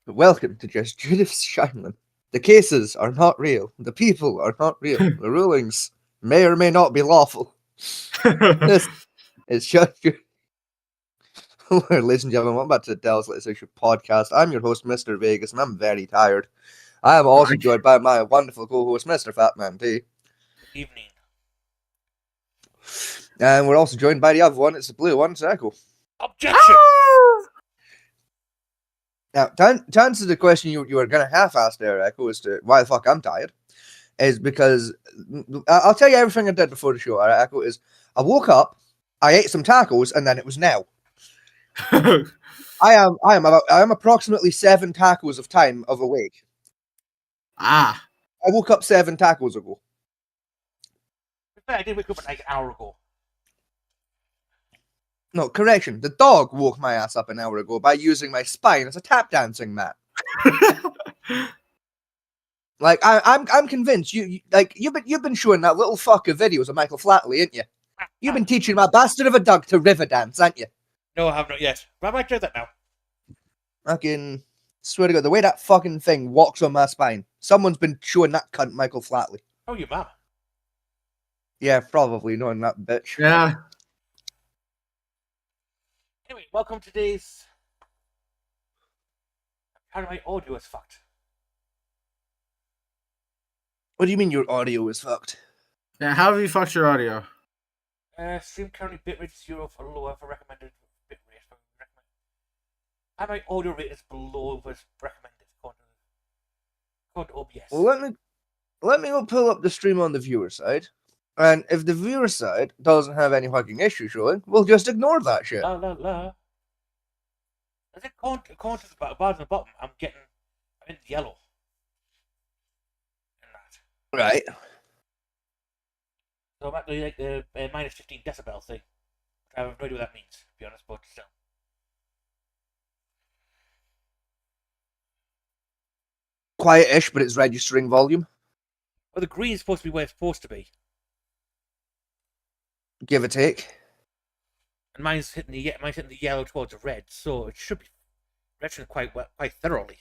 Welcome to Just Judith Shineland. The cases are not real. The people are not real. The rulings may or may not be lawful. This is Just Ladies and gentlemen, welcome back to the Dallas Legislature podcast. I'm your host, Mr. Vegas, and I'm very tired. I am also joined by my wonderful co-host, Mr. Fatman T. Evening. And we're also joined by the other one. It's the blue one, Echo. Objection! Now, to answer the question you were going to half-ask there, Echo, as to why the fuck I'm tired, is because I'll tell you everything I did before the show, Echo, is I woke up, I ate some tacos, and then it was now. I am approximately 7 tacos of time of awake. I woke up 7 tacos ago. I did wake up like an hour ago. No, correction. The dog woke my ass up an hour ago by using my spine as a tap dancing mat. Like I'm convinced you've been showing that little fucker videos of Michael Flatley, ain't you? You've been teaching my bastard of a dog to river dance, ain't you? No, I have not yet. But I might do that now. Fucking swear to God, the way that fucking thing walks on my spine. Someone's been showing that cunt Michael Flatley. Oh, your mum. Yeah, probably knowing that bitch. Yeah. Anyway, welcome to today's. How do my audio is fucked? What do you mean your audio is fucked? Yeah, how have you fucked your audio? Stream currently bitrate 0 for lower for recommended bitrate. And my audio rate is below what's recommended according to OBS. Well, let me go pull up the stream on the viewer side. And if the viewer side doesn't have any fucking issue showing, we'll just ignore that shit. La la la. As it according to the bar at the bottom, I'm in yellow. And that. Right. So I'm at the minus 15 decibel thing. I have no idea what that means, to be honest, but still. Quiet-ish, but it's registering volume. Well, the green is supposed to be where it's supposed to be. Give or take. And mine's hitting the yellow towards the red, so it should be registering quite thoroughly.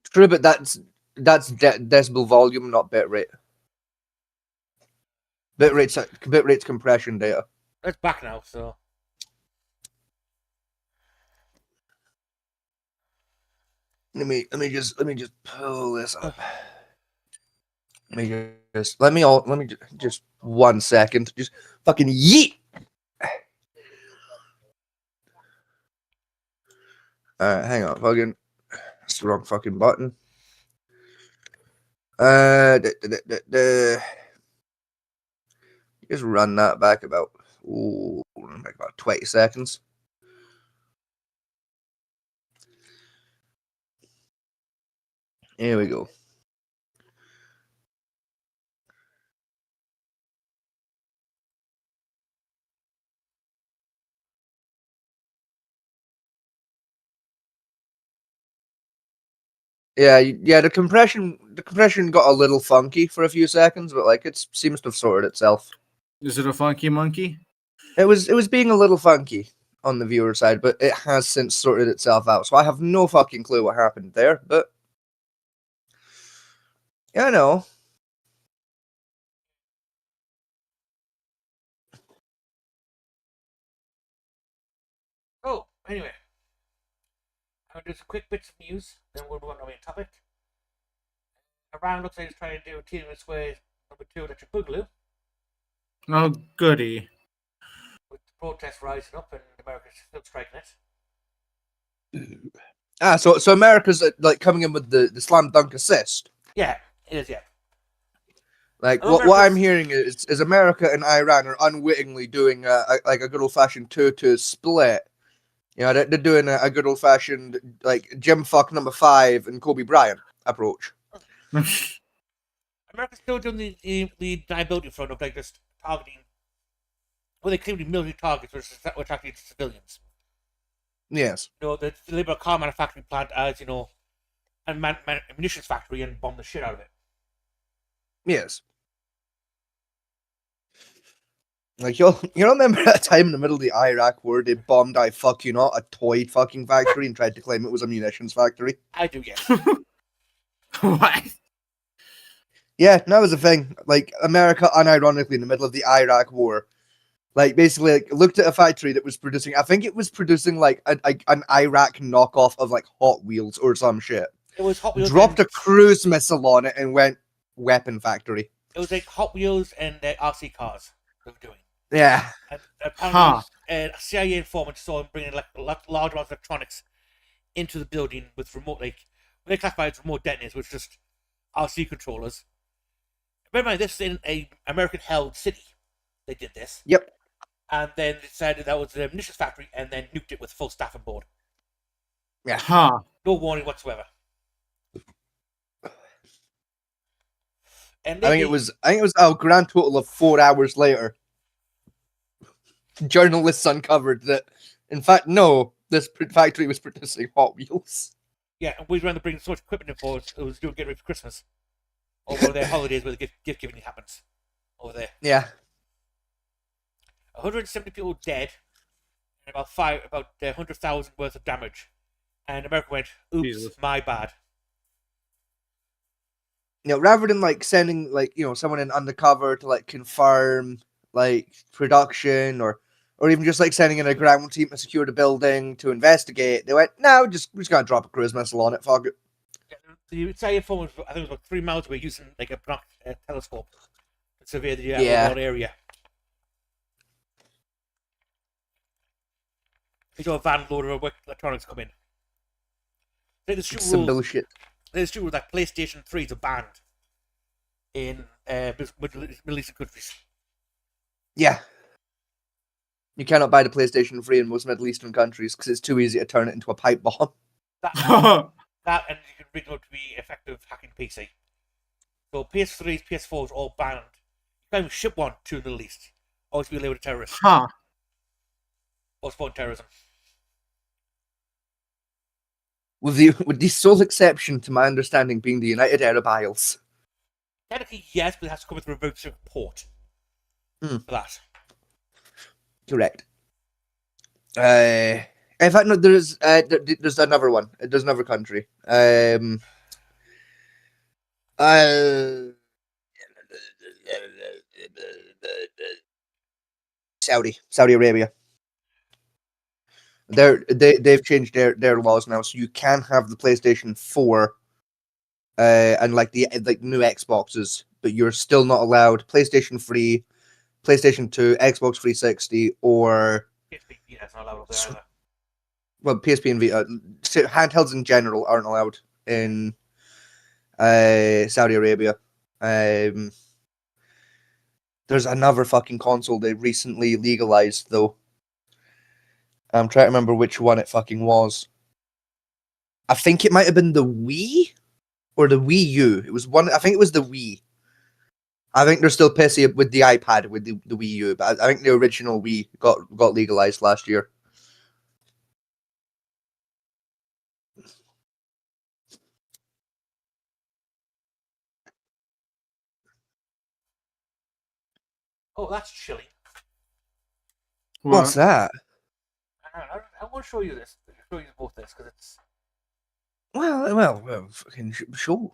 True, but that's decibel volume, not bitrate. Bitrate's compression data. It's back now, so. Let me just pull this up. Let me just 1 second. Just fucking yeet. Alright, hang on, fucking. That's the wrong fucking button. Just run that back about 20 seconds. Here we go. Yeah, the compression got a little funky for a few seconds, but like it seems to have sorted itself. Is it a funky monkey? It was being a little funky on the viewer side, but it has since sorted itself out. So I have no fucking clue what happened there, but yeah, I know. Oh, anyway. I'm going to do some quick bits of news, then we'll move on to the main topic. Iran looks like it's trying to do Tiananmen Square #2 electric boogaloo. Oh, goody. With the protests rising up and America's still striking So it. so America's like coming in with the slam dunk assist. Yeah, it is, yeah. Like what I'm hearing is America and Iran are unwittingly doing a good old fashioned 2-2 split. You know, they're doing a good old fashioned like Jim Fuck number 5 and Kobe Bryant approach. America's still doing the deniability front of like just targeting. Well, they claim to be military targets, which actually it's civilians. Yes. You know, the deliver a car manufacturing plant as, you know, and munitions factory and bomb the shit out of it. Yes. Like you remember that time in the middle of the Iraq war they bombed a toy fucking factory and tried to claim it was a munitions factory? I do, yes. What? Yeah, that was a thing. Like America, unironically, in the middle of the Iraq war, like basically like, looked at a factory that was producing. I think it was producing like an Iraq knockoff of like Hot Wheels or some shit. It was Hot Wheels. Dropped a cruise missile on it and went weapon factory. It was like Hot Wheels and RC cars they were doing. Yeah. And apparently, a CIA informant saw him bringing like large amounts of electronics into the building with remote, like they classified as remote detonators, which just RC controllers. Bear in mind, this is in a American-held city. They did this. Yep. And then decided that was the munitions factory, and then nuked it with full staff on board. Yeah. Huh. No warning whatsoever. And I think it was a grand total of 4 hours later. Journalists uncovered that, in fact, no, this factory was producing Hot Wheels. Yeah, and we ran to bring so much equipment in for it was doing getting ready for Christmas. Or one of their holidays where the gift giving happens. Over there. Yeah. 170 people dead, and about 100,000 worth of damage. And America went, oops, Jesus. my bad. Rather than like sending like someone in undercover to like confirm like production or even just like sending in a ground team to secure the building to investigate, they went, no, we're just gonna drop a cruise missile on it, fuck it. The CIA phone was, I think it was about 3 miles away, using like a telescope to survey the area. He saw a van load of electronics come in. Some bullshit. There's true that PlayStation 3s are banned in Middle Eastern countries. Yeah. You cannot buy the PlayStation 3 in most Middle Eastern countries because it's too easy to turn it into a pipe bomb. That and you can rig it to be effective hacking PC. So PS3s, PS4s are all banned. You can't even ship one to the Middle East. Always be labeled a terrorist. Huh. Or support terrorism. With the sole exception, to my understanding, being the United Arab Isles. Technically, yes, but it has to come with a remote port. For that. Correct. In fact, no, there's another one. There's another country. Saudi Arabia. They've changed their laws now, so you can have the PlayStation 4, and like the new Xboxes, but you're still not allowed PlayStation 3, PlayStation 2, Xbox 360, or PSP, that's not allowed up there either. Well, PSP and Vita, handhelds in general aren't allowed in Saudi Arabia. There's another fucking console they recently legalized, though. I'm trying to remember which one it fucking was. I think it might have been the Wii or the Wii U. It was one. I think it was the Wii. I think they're still pissy with the iPad with the Wii U, but I think the original Wii got legalized last year. Oh, that's chilly. What's that? I want to show you this. Show you both this because it's. Well, fucking sure.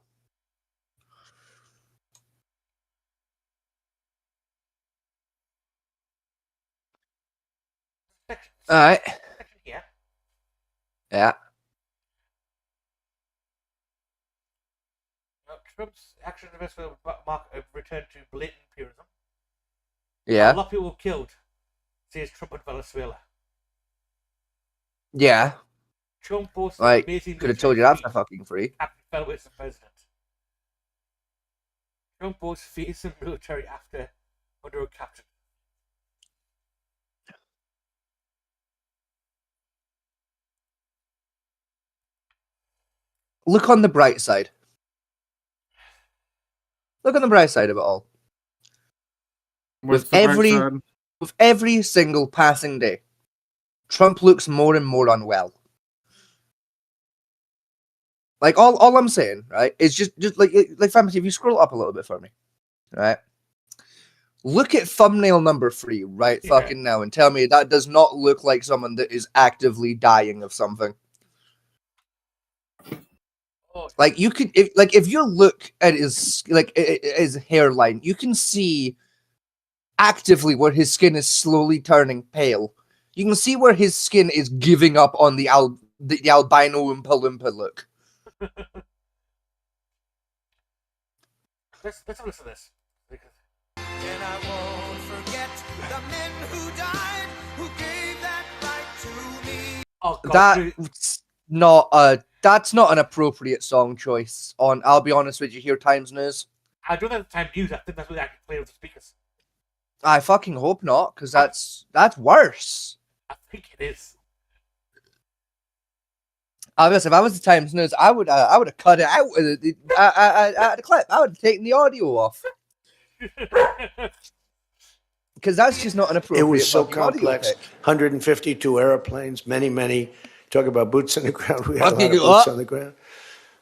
All right. Yeah. Yeah. Trump's action in Venezuela mark a return to blatant imperialism. Yeah. A lot of people were killed. Says Trump in Venezuela. Yeah. Trump posted Like, amazing. could have told you that's not fucking free. After fell with the president. Trump was facing military after Maduro captured. Look on the bright side. Look on the bright side of it all. With every single passing day, Trump looks more and more unwell. Like all I'm saying, right, is just like family, if you scroll up a little bit for me, right? Look at thumbnail number 3 right Yeah. fucking now and tell me that does not look like someone that is actively dying of something. Oh, Like you could, if you look at his hairline, you can see actively where his skin is slowly turning pale. You can see where his skin is giving up on the albino Oompa Loompa look. let's have a listen to this. And I won't forget the men who died, who gave that right to me. Oh god, That's not an appropriate song choice. I'll be honest with you here, Times News. I don't have the time to use that. I think that's what they actually play with the speakers. I fucking hope not, because that's worse. I think it is. Obviously, if I was the Times News, I would have cut it out of the clip. I would have taken the audio off. Because that's just not an appropriate. It was so fucking audio complex. pick. 152 airplanes, many. Talk about boots on the ground. We had a lot Fucking of boots on the ground.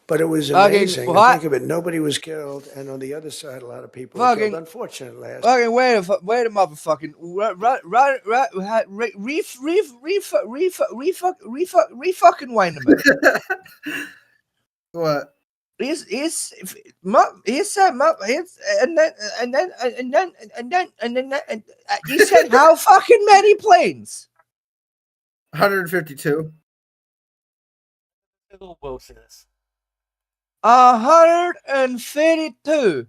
But it was Fucking amazing. what? Think of it. Nobody was killed. And on the other side, a lot of people were Fucking- killed. Unfortunately, Fucking wait a motherfucking fucking wait a minute. What? He said how fucking many planes? 152. Little Will say this. 152.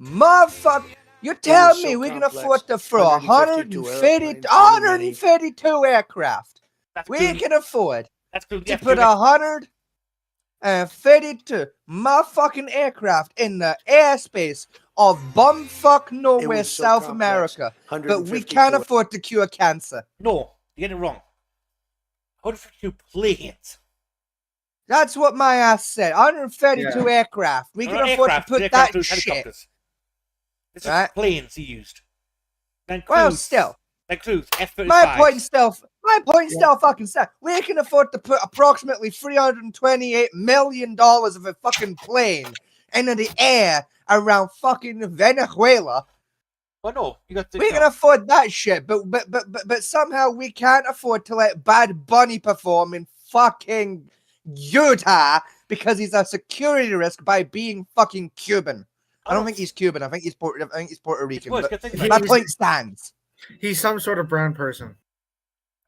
Motherfucker. You tell was me so we can complex. afford to throw 152 152 aircraft. That's We good. can afford That's good. to put 132 motherfucking aircraft in the airspace of bumfuck nowhere, was so South complex. America. But we 152 can't afford to cure cancer. No, you get it wrong. 152 planes. That's what my ass said. 132 aircraft. We can Not afford aircraft, to put aircraft that includes shit. helicopters. This is Right. planes he used. Then Well, cruise. still. Then cruise. F-35. My point still fucking stands. We can afford to put approximately $328 million of a fucking plane into the air around fucking Venezuela. Well, no, you got to. We can afford that shit, but somehow we can't afford to let Bad Bunny perform in fucking Utah because he's a security risk by being fucking Cuban. I don't think he's Cuban. I think he's Puerto Rican. worse, But get thinking he- about my it. point stands. He's some sort of brown person.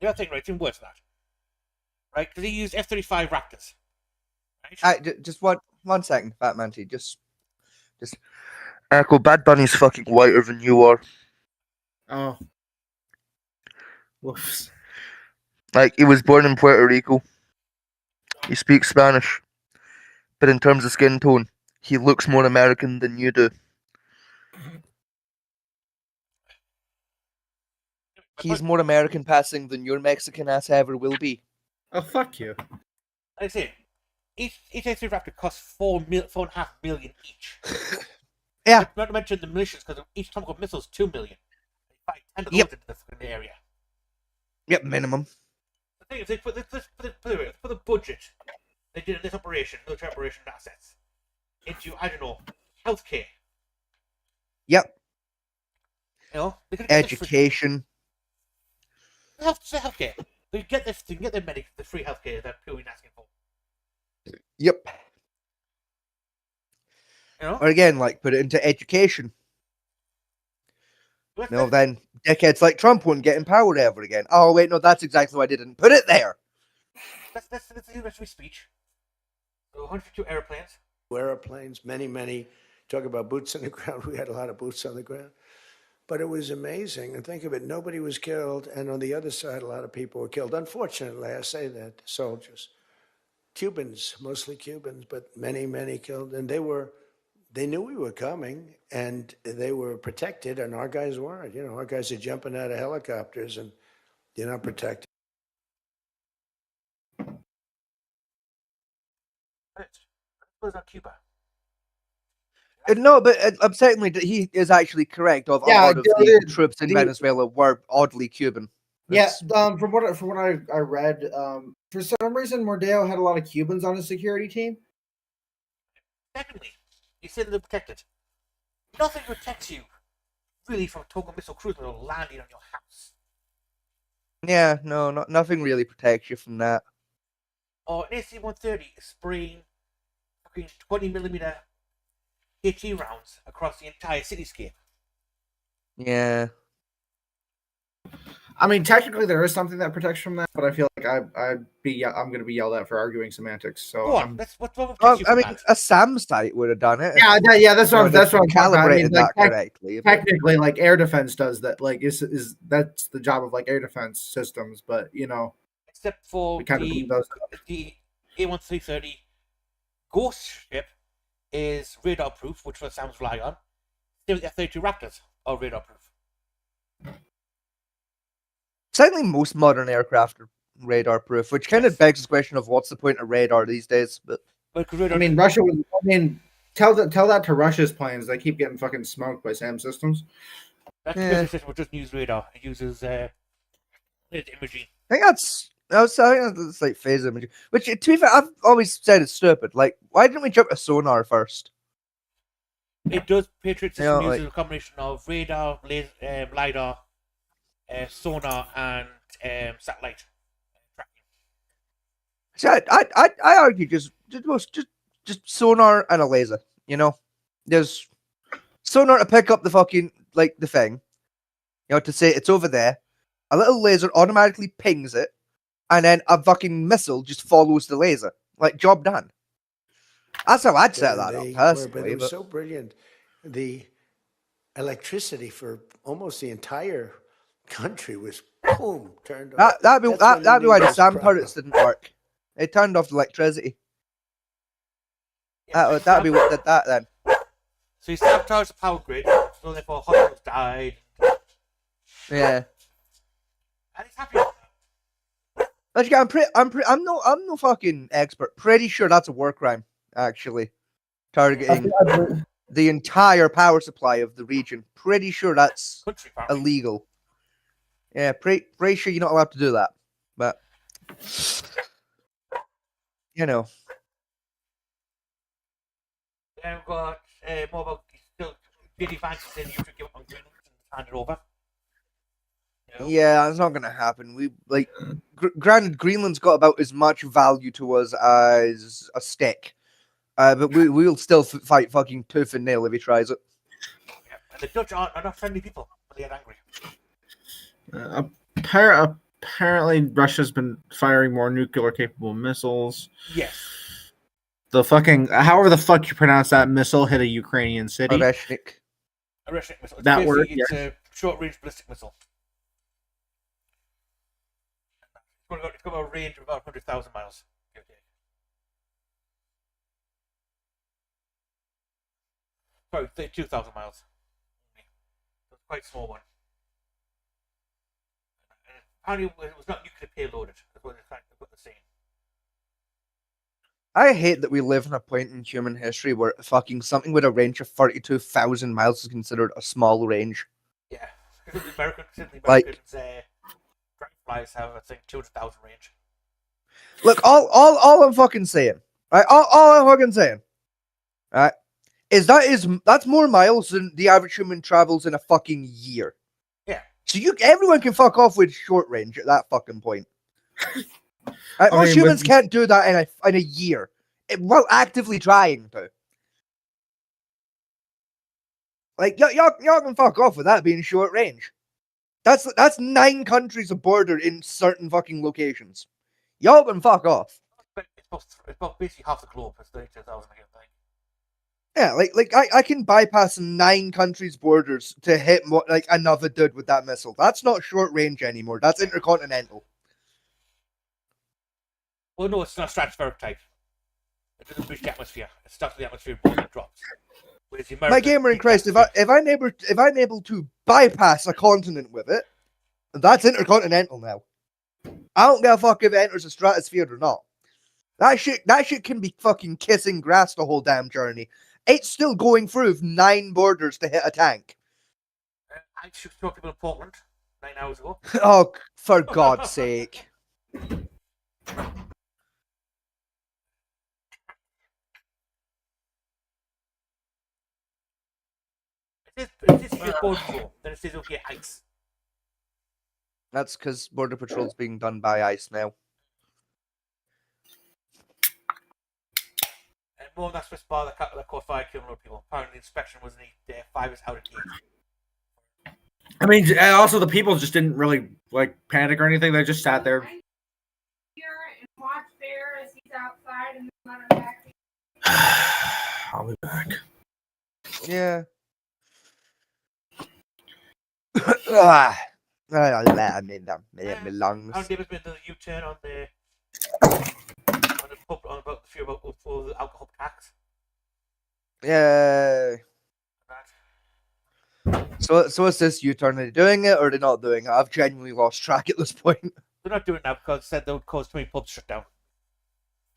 You got to think, right? It's even worse than that. Right? Because he used F-35 Raptors. Right? Just one second, Batman T. Just Echo. Bad Bunny's fucking whiter than you are. Oh. Whoops. Like, he was born in Puerto Rico. He speaks Spanish. But in terms of skin tone, he looks more American than you do. He's more American passing than your Mexican ass ever will be. Oh, fuck you. Like I say, each F-35 Raptor costs $4.5 million each. Yeah. Not to mention the munitions, because each Tomahawk missile is $2 million. They buy 10 of those Yep. into the fucking area. Yep, minimum. The thing is, they put the budget they did in this operation, military operation assets, into, I don't know, healthcare. Yep. You know, they could get this for- Education. healthcare. They can get this. They can get the free healthcare that people are asking for. Yep. You know. Or again, like, put it into education. Let's- No, then dickheads like Trump wouldn't get in power ever again. Oh, wait, no, that's exactly why I didn't put it there. let's do a free speech. So 152 airplanes. airplanes, many. Talk about boots on the ground. We had a lot of boots on the ground. But it was amazing. And think of it, nobody was killed. And on the other side, a lot of people were killed. Unfortunately, I say that, soldiers. Cubans, mostly Cubans, but many killed. And they knew we were coming, and they were protected, and our guys weren't. You know, our guys are jumping out of helicopters, and you're not protected. What about Cuba? No, but I'm certainly he is actually correct. Of a Yeah, lot of the troops in the- Venezuela were oddly Cuban. Yeah, That's- from what I read, for some reason Mordeo had a lot of Cubans on his security team. Secondly, you said they're protected. Nothing protects you really from a token missile cruiser landing on your house. Yeah, no, nothing really protects you from that. Or an AC-130 spraying fucking 20mm HE rounds across the entire cityscape. Yeah. I mean, technically there is something that protects from that, but I feel like I'm going to be yelled at for arguing semantics. So Go on, I'm- what's what Well, protects you I from mean, that? a SAM site would have done it. yeah, that's what That's I'm talking about. I calibrated mean, that like, correctly. But technically, like air defense does that. Like, is that's the job of like air defense systems. But you know, Except for we kind of leave those. the A1330 Ghost ship is radar proof, which the SAMs rely on. Still, the F-32 Raptors are radar proof. sadly, most modern aircraft are radar proof, which kind Yes. of begs the question of what's the point of radar these days. But But radar, I mean, Russia was. I mean, tell that to Russia's planes. They keep getting fucking smoked by SAM systems. that's Yeah. because the system doesn't use radar. It uses imaging. I think that's like phase imaging. Which, to be fair, I've always said it's stupid. Like, why didn't we jump to sonar first? It does. Patriot You know, system uses like- a combination of radar, lidar, sonar, and satellite tracking. See, I argue just sonar and a laser. You know, there's sonar to pick up the fucking like the thing. You know, to say it's over there. A little laser automatically pings it, and then a fucking missile just follows the laser. Like, job done. That's how I'd set that up But personally. it was But so brilliant. The electricity for almost the entire country was boom turned off. that'd be That's when that'd be you why knew the there was a SAM problem. turrets didn't work. It turned off the electricity. Yeah, That'd be what did that then. So you sabotage the power grid, so therefore hospitals died, Yeah. and he's happy. Like, I'm no fucking expert. Pretty sure that's a war crime, actually. Targeting the entire power supply of the region. Pretty sure that's Country apparently. illegal. Yeah, pretty sure you're not allowed to do that. But you know. Then we've got more about still JD Vance saying you should give up on Greenland and hand it over. No. Yeah, that's not gonna happen. We like, granted, Greenland's got about as much value to us as a stick, but we'll still fight fucking tooth and nail if he tries it. Yeah. And the Dutch are not friendly people, but they are angry. Apparently, Russia's been firing more nuclear-capable missiles. Yes. The fucking however the fuck you pronounce that missile hit a Ukrainian city. Oreshnik. A Russian missile. It's That basically- word, It's a short-range ballistic missile. It's got a range of about 100,000 miles. Give or take. Sorry, 32,000 miles. So it's quite a small one. And apparently it was not nuclear payloaded. That's what they're saying. I hate that we live in a point in human history where fucking something with a range of 32,000 miles is considered a small range. Yeah. Because the Americans, Like- dragonflies have, I think, 200,000 range. Look, all I'm fucking saying, right? All I'm fucking saying, right, is that's more miles than the average human travels in a fucking year. Yeah. So everyone can fuck off with short range at that fucking point. Right, most mean, humans but- can't do that in a year, while actively trying to. Like y'all can fuck off with that being short range. That's 9 countries of border in certain fucking locations. Y'all can fuck off. But it's about basically half the globe. It's 32,000 again, I think. Yeah, like I can bypass 9 countries' borders to hit like another dude with that missile. That's not short range anymore. That's intercontinental. Well, no, it's not stratospheric type. It doesn't reach the atmosphere. It stuck to the atmosphere and it drops. Whereas the My Americans gamer in reach Christ, the if I'm able to bypass a continent with it, that's intercontinental now. I don't give a fuck if it enters the stratosphere or not. That shit can be fucking kissing grass the whole damn journey. It's still going through 9 borders to hit a tank. I should talk to people in Portland 9 hours ago. Oh, for God's sake. It is Border Patrol. Then it says over here ICE. That's because Border Patrol's being done by ICE now. And more than that, Swiss bar that caught fire, killing a lot of people. Apparently, the inspection was 5 hours out of 8. I mean, and also the people just didn't really like panic or anything. They just sat there. Here and watch Bear as he's outside and let him back. I'll be back. Yeah. My lungs. Apparently, there's been another U-turn on the pub on about the fear about for the alcohol tax. Yeah. That. So is this U-turn? Are they doing it or are they not doing it? I've genuinely lost track at this point. They're not doing it now because they said they would cause too many pubs to shut down.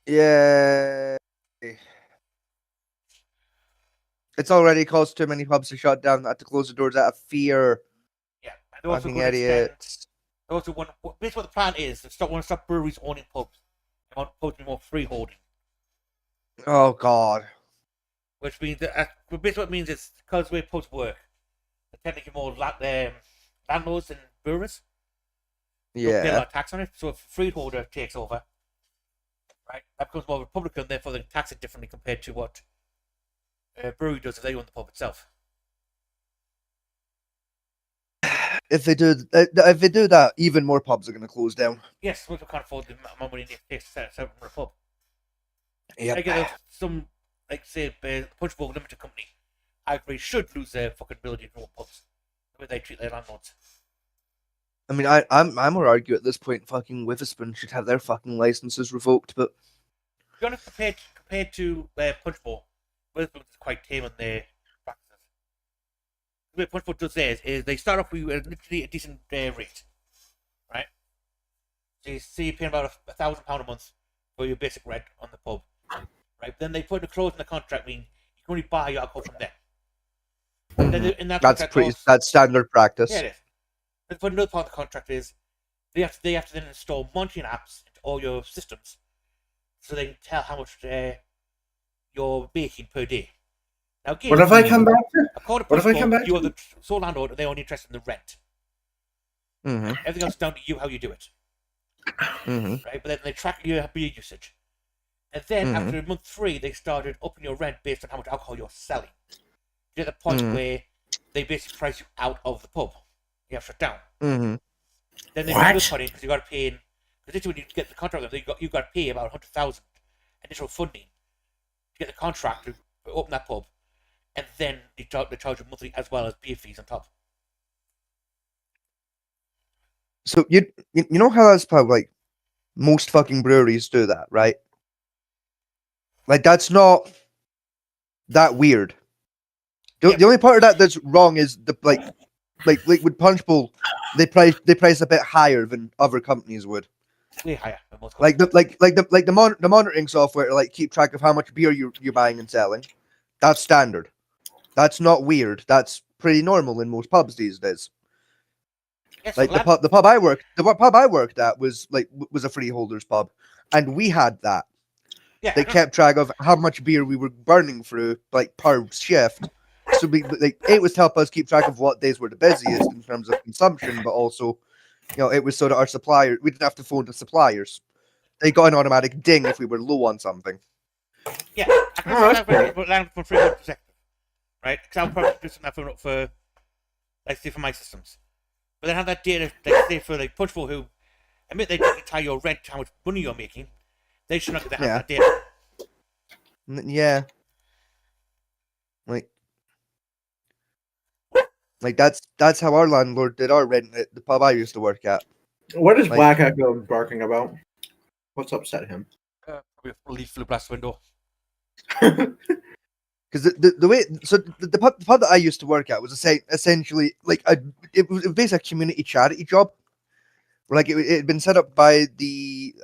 Yeah. It's already caused too many pubs to shut down. They had to close the doors out of fear. Yeah, and they also Fucking gonna extend- idiots. They also want basically what the plan is. They want to stop breweries owning pubs. They want pubs to be more freeholding, Oh god. which means that basically what it means is because the way pubs work, they're technically more landlords than brewers. Don't pay a Yeah. lot of tax on it. So if a freeholder takes over, right, that becomes more Republican. Therefore, they can tax it differently compared to what a brewery does if they own the pub itself. If they do that, even more pubs are going to close down. Yes, most people can't afford the amount of money it takes to set up a pub. Yep. Like some, like say, Punch Bowl Limited Company, I agree, should lose their fucking ability to own pubs. The way they treat their landlords. I mean, I more argue at this point, fucking Witherspoon should have their fucking licenses revoked. But To be honest, compared to Punch Bowl, Witherspoon is quite tame on their practices. The way Punch Bowl does theirs is they start off with literally a decent rate, right? So you see you're paying about £1,000 a month for your basic rent on the pub, right? Then they put a clause in the contract meaning you can only buy your alcohol from them. Then in that that's contract pretty. clause- That's standard practice. Yeah, it is. But another part of the contract is they have to then install monitoring apps into all your systems, so they can tell how much you're making per day. Now, again, What if I come back? according to what if I Punch come Bowl, back you to- are the sole landlord, and they're only interested in the rent. Mm-hmm. Everything else is down to you how you do it, Mm-hmm. right? But then they track your beer usage, and then Mhm. after month 3, they started upping your rent based on how much alcohol you're selling. To the point Mhm. where they basically price you out of the pub. You have to shut down. Mm-hmm. Then they What? do put in because you got to pay in. Because when you get the contract, with them, you got to pay about 100,000 additional funding to get the contract to open that pub, and then they charge you monthly as well as beer fees on top. So you know how that's how like most fucking breweries do that, right? Like that's not that weird. The, Yeah. the only part of that that's wrong is the like with Punch Bowl, they price a bit higher than other companies would. Way higher than most. Like the monitoring software to like keep track of how much beer you're buying and selling. That's standard. That's not weird. That's pretty normal in most pubs these days. Yes, Like so the pub I worked at was a freeholders pub, and we had that. yeah, They kept track of how much beer we were burning through like per shift. So it was to help us keep track of what days were the busiest in terms of consumption, but also, it was so that our supplier we didn't have to phone the suppliers. They got an automatic ding if we were low on something. yeah. I can understand that land from 300 perspective, right? Because I'll probably do something for, like, say, for my systems. But then have that data, like, say, for like Punch Bowl, who admit they can tie your rent to how much money you're making. They should not have Yeah. that data. Yeah. Like that's how our landlord did our rent at the pub I used to work at. What is Like- Black Echo barking about? What's upset him? Probably a leaf through the glass window. Because the way the pub that I used to work at was essentially like it was basically a community charity job. Like it had been set up by the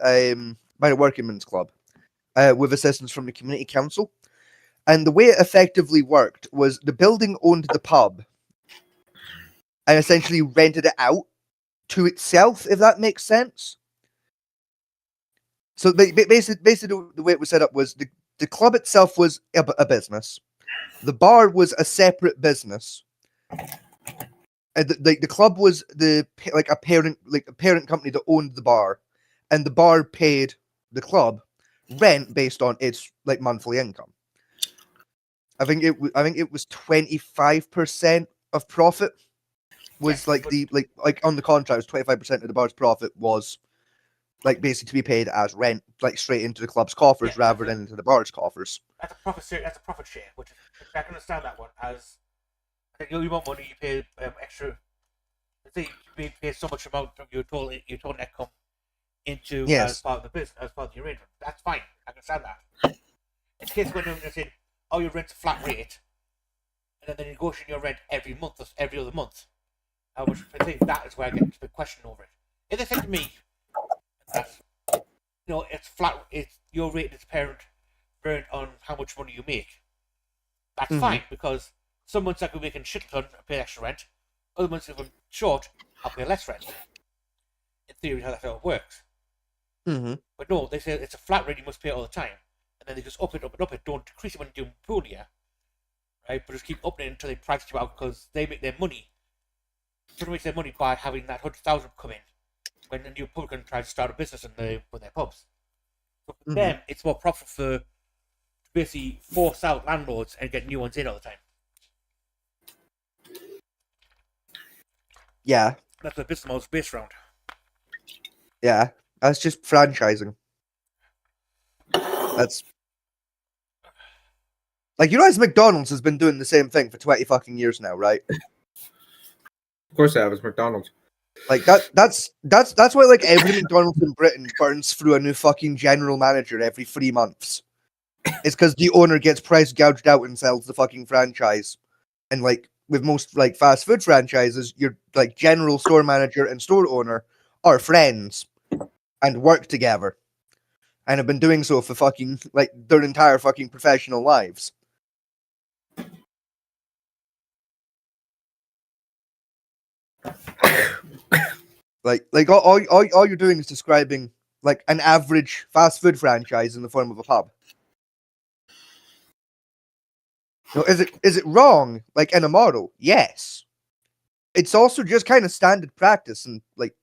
Working Men's Club, with assistance from the community council, and the way it effectively worked was the building owned the pub, and essentially rented it out to itself, if that makes sense. So basically the way it was set up was the club itself was a business. The bar was a separate business. the club was a parent company that owned the bar, and the bar paid the club rent based on its like monthly income. I think it was 25% of profit was Yes, like but- the like on the contract was 25% of the bar's profit was like basically to be paid as rent, like straight into the club's coffers Yeah, rather that's than into the bar's coffers. That's a profit share. That's a profit share, which I can understand that one as. I think you want money, you pay extra. Let's say you pay so much amount from your total income into as Yes. part of the business, as part of the arrangement. That's fine. I can understand that. In case when they're saying, "Oh, your rent's a flat rate," and then they negotiate your rent every month or every other month, which I think that is where I get a big question over it. If they said to me that it's flat, it's your rate as parent burnt on how much money you make, that's fine because some months I could make a shit ton, I pay extra rent. Other months if I'm short, I'll pay less rent. In theory, how that works. Mm-hmm. But no, they say it's a flat rate, you must pay it all the time. And then they just up it, don't decrease it when you do pool year. Right? But just keep upping it until they price you out because they make their money. Someone makes their money by having that 100,000 come in when a new publican tries to start a business and they put their pubs. So for them, it's more profit to basically force out landlords and get new ones in all the time. Yeah, That's what business model is based around. yeah. That's just franchising. That's like as McDonald's has been doing the same thing for 20 fucking years now, right? Of course, I have. It's McDonald's. Like that's why like every McDonald's in Britain burns through a new fucking general manager every 3 months. It's because the owner gets price gouged out and sells the fucking franchise. And like with most like fast food franchises, your like general store manager and store owner are friends and work together. And have been doing so for fucking like their entire fucking professional lives. Like all you're doing is describing like an average fast food franchise in the form of a pub. No, is it wrong? Like in a model? Yes. It's also just kind of standard practice and like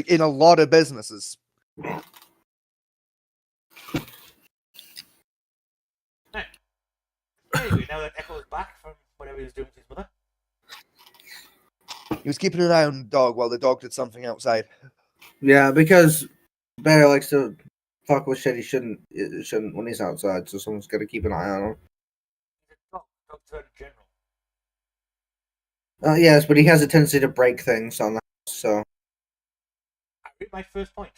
in a lot of businesses. Anyway, now that Echo is back from whatever he was doing with his mother. He was keeping an eye on the dog while the dog did something outside. Yeah, because Bear likes to fuck with shit he shouldn't when he's outside, so someone's got to keep an eye on him. He's a dog in general. Yes, but he has a tendency to break things on the house, so. I read my first point.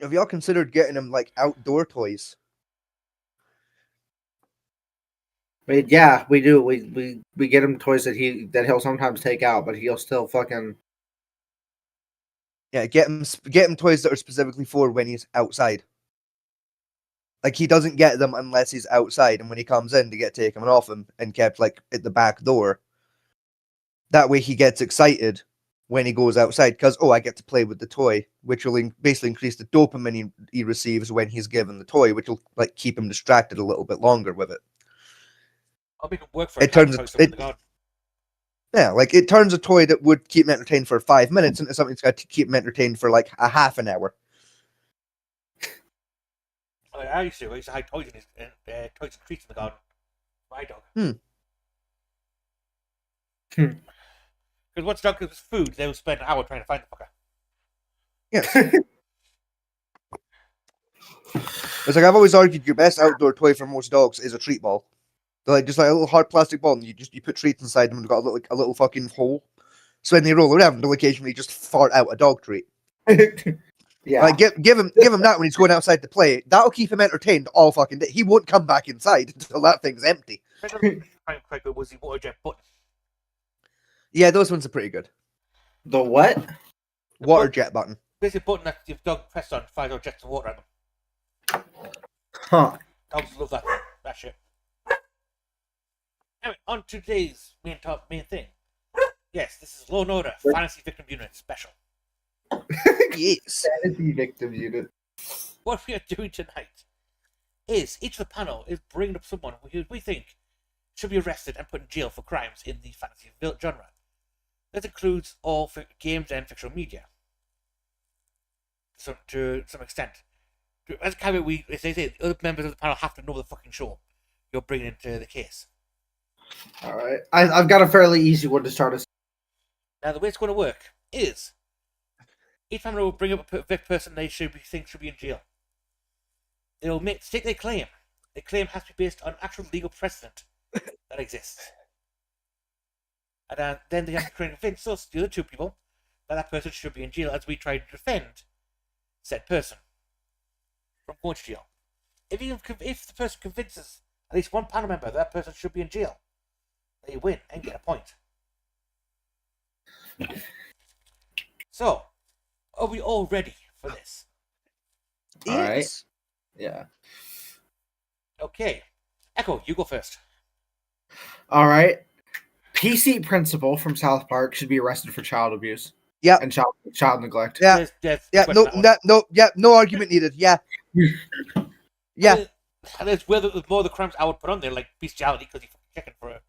Have y'all considered getting him like outdoor toys? Yeah, we do. We get him toys that he'll sometimes take out, but he'll still fucking. Yeah, get him toys that are specifically for when he's outside. Like he doesn't get them unless he's outside, and when he comes in, to get taken off him and kept like at the back door. That way, he gets excited when he goes outside because I get to play with the toy, which will basically increase the dopamine he receives when he's given the toy, which will like keep him distracted a little bit longer with it. I'll make him work for It turns it. Yeah, like it turns a toy that would keep him entertained for 5 minutes into something that's got to keep him entertained for like a half an hour. I used to hide toys in toys and treats in the garden. My dog. Because once dog gives food, they will spend an hour trying to find the fucker. Yes. It's like I've always argued your best outdoor toy for most dogs is a treat ball. They're like just like a little hard plastic ball, and you put treats inside them and they've got a little fucking hole. So when they roll around, they'll occasionally just fart out a dog treat. Yeah. Like give him that when he's going outside to play. That'll keep him entertained all fucking day. He won't come back inside until that thing's empty. Quite good was the water jet button. Yeah, those ones are pretty good. The what? Water jet button. Basically, a button that your dog pressed on fires out jets of water at them. Huh. Dogs love that thing. That shit. Anyway, on to today's main thing. Yes, this is Law and Order Fantasy Victim Unit Special. Yes. Fantasy victim unit. What we are doing tonight is each of the panel is bringing up someone who we think should be arrested and put in jail for crimes in the fantasy genre. This includes all games and fictional media. So, to some extent. As a caveat, as they say, other members of the panel have to know the fucking show you're bringing into the case. All right. I've got a fairly easy one to start us. Now, the way it's going to work is each panel will bring up a person they think should be in jail. They'll state their claim. The claim has to be based on actual legal precedent that exists. And then they have to try and convince us, the other two people, that person should be in jail as we try to defend said person from going to jail. If the person convinces at least one panel member that person should be in jail, they win and get a point. So, are we all ready for this? All right. Yes. Yeah. Okay. Echo, you go first. All right. PC Principal from South Park should be arrested for child abuse. Yeah. And child neglect. Yeah. Yeah. No argument needed. Yeah. Yeah. And there's more of the crimes I would put on there, like bestiality, because he's checking for a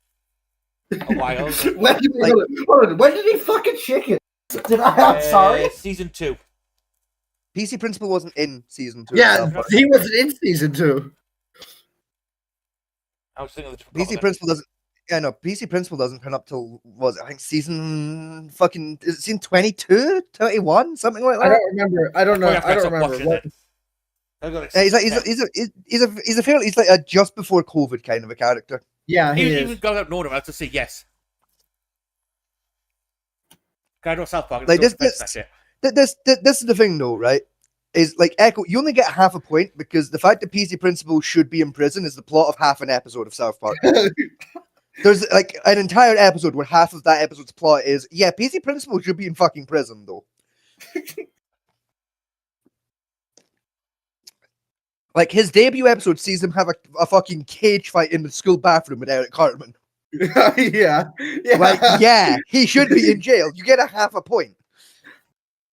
while. When did he fucking chicken? I'm sorry. Season 2. PC Principal wasn't in season 2. Yeah, he wasn't in season 2. I was thinking of the PC Principal doesn't. Yeah, no. PC Principal doesn't turn up till I think season fucking is it season 22, 21, something like that. I don't remember. I don't know. I don't remember. What, He's like a just before COVID kind of a character. yeah, he He is. even got out known him. I have to say yes. I know South Park. Like, This This is the thing, though, right? Is like Echo, you only get half a point because the fact that PC Principal should be in prison is the plot of half an episode of South Park. There's like an entire episode where half of that episode's plot is, yeah, PC Principal should be in fucking prison, though. Like, his debut episode sees him have a fucking cage fight in the school bathroom with Eric Cartman. yeah. Like, yeah, he should be in jail. You get a half a point.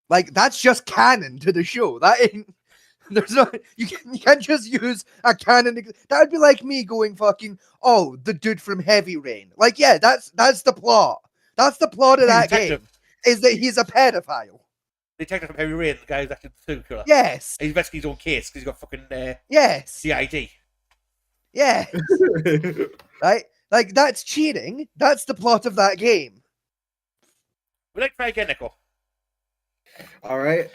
Like, that's just canon to the show. That ain't... There's no... You can't just use a canon... That would be like me going fucking, oh, the dude from Heavy Rain. Like, yeah, that's the plot. That's the plot of that game. Is that he's a pedophile. Detective from Heavy Rain, the guy who's actually the serial killer. Yes. He's investigating his own case because he's got fucking Yes. CID. Yeah. Right? Like, that's cheating. That's the plot of that game. We'd like to try again, Nico. All right.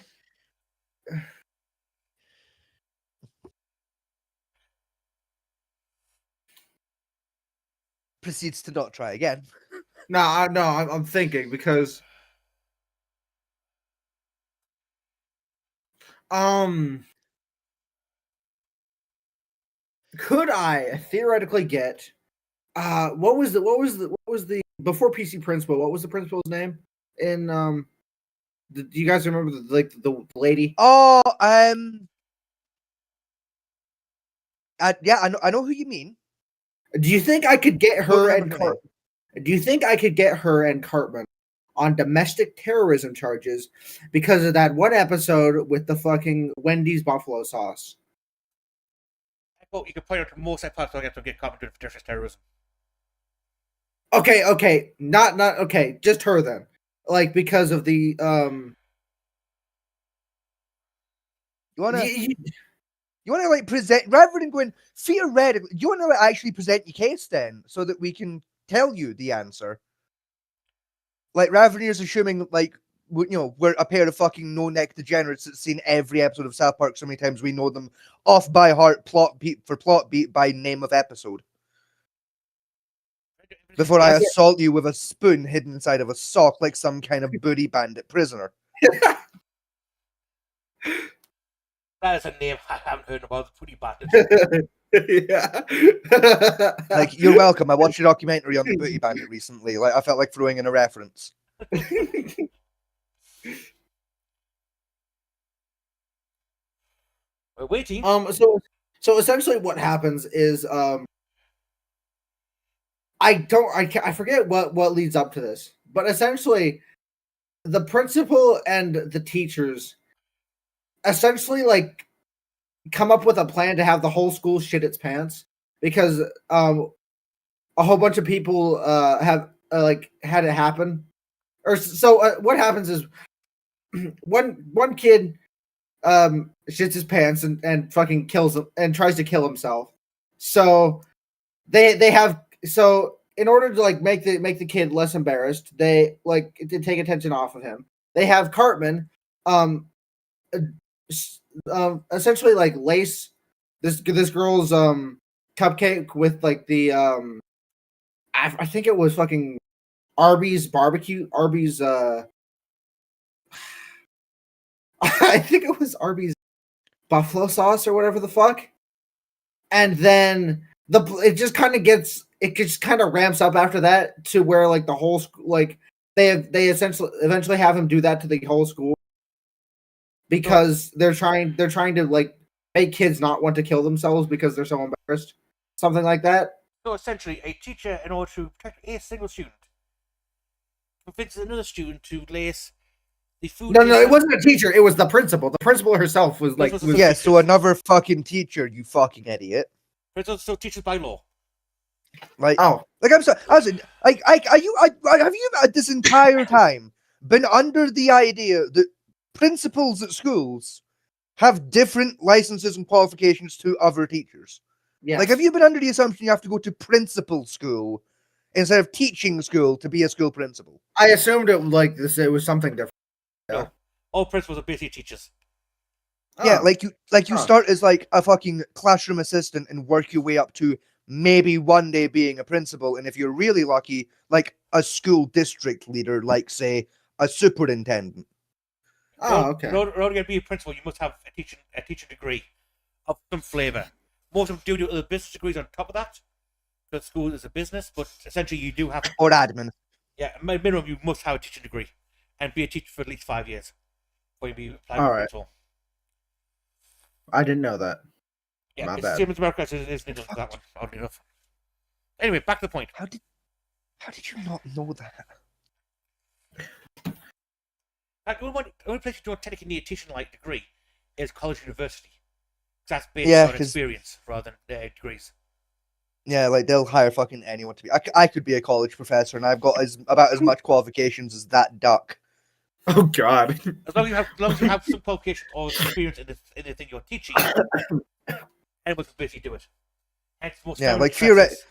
Proceeds to not try again. No, I'm thinking because could I theoretically get what was the before PC Principal, what was the principal's name in do you guys remember the lady? Oh, yeah, I know who you mean. Do you think I could get her Don't and remember her name. Do you think I could get her and Cartman on domestic terrorism charges because of that one episode with the fucking Wendy's buffalo sauce? Well, you can point out to most parts so I get to get caught doing terrorism. Okay, not okay, just her then. Like because of the You wanna like present rather than going theoretically, you wanna like, actually present your case then so that we can tell you the answer. Like rather than just assuming like we're a pair of fucking no-neck degenerates that's seen every episode of South Park so many times we know them off by heart, plot beat for plot beat by name of episode. Before I assault you with a spoon hidden inside of a sock like some kind of booty bandit prisoner. That is a name I haven't heard about. The Putty Bandit. yeah. Like, you're welcome. I watched a documentary on the booty bandit recently. Like, I felt like throwing in a reference. We're waiting. So essentially what happens is I forget what leads up to this, but essentially the principal and the teachers essentially like come up with a plan to have the whole school shit its pants because a whole bunch of people have like had it happen. Or so what happens is one kid shits his pants and fucking kills him and tries to kill himself. So they have so in order to like make the kid less embarrassed, they like to take attention off of him. They have Cartman essentially like lace this girl's cupcake with like the I think it was fucking Arby's barbecue, Arby's I think it was Arby's buffalo sauce or whatever the fuck. And then it just kind of ramps up after that to where like the whole like they eventually have him do that to the whole school because they're trying to like make kids not want to kill themselves because they're so embarrassed. Something like that. So essentially, a teacher, in order to protect a single student, convinces another student to lace the food. No, it wasn't a teacher. It was the principal. The principal herself was like, Yeah, so another fucking teacher, you fucking idiot. Principals still teachers by law. Like, oh, like I'm sorry. I was like, have you at this entire time been under the idea that principals at schools have different licenses and qualifications to other teachers? yeah. Like, have you been under the assumption you have to go to principal school instead of teaching school to be a school principal? I assumed it was like this. It was something different. No, all principals are basically teachers. Yeah, Oh. like you start as like a fucking classroom assistant and work your way up to maybe one day being a principal, and if you're really lucky, like a school district leader, like say a superintendent. Oh, okay. In order to be a principal, you must have a teaching degree of some flavour. Most of them do other business degrees on top of that, because school is a business. But essentially, you do have Or admin. yeah, minimum you must have a teaching degree and be a teacher for at least 5 years before you be applied All for right. principal. I didn't know that. Yeah, My it's bad. same as America, so it's needle for that one, oddly enough. Anyway, back to the point. How did you not know that? Like, the only place you don't technically need a teaching-like degree is college university. 'Cause that's based Yeah, on 'cause- experience rather than degrees. Yeah, like they'll hire fucking anyone to be. I could be a college professor, and I've got about as much qualifications as that duck. Oh God. As long as you have some qualification or experience in the thing you're teaching, anyone can basically do it. Hence, most Yeah, family like professors-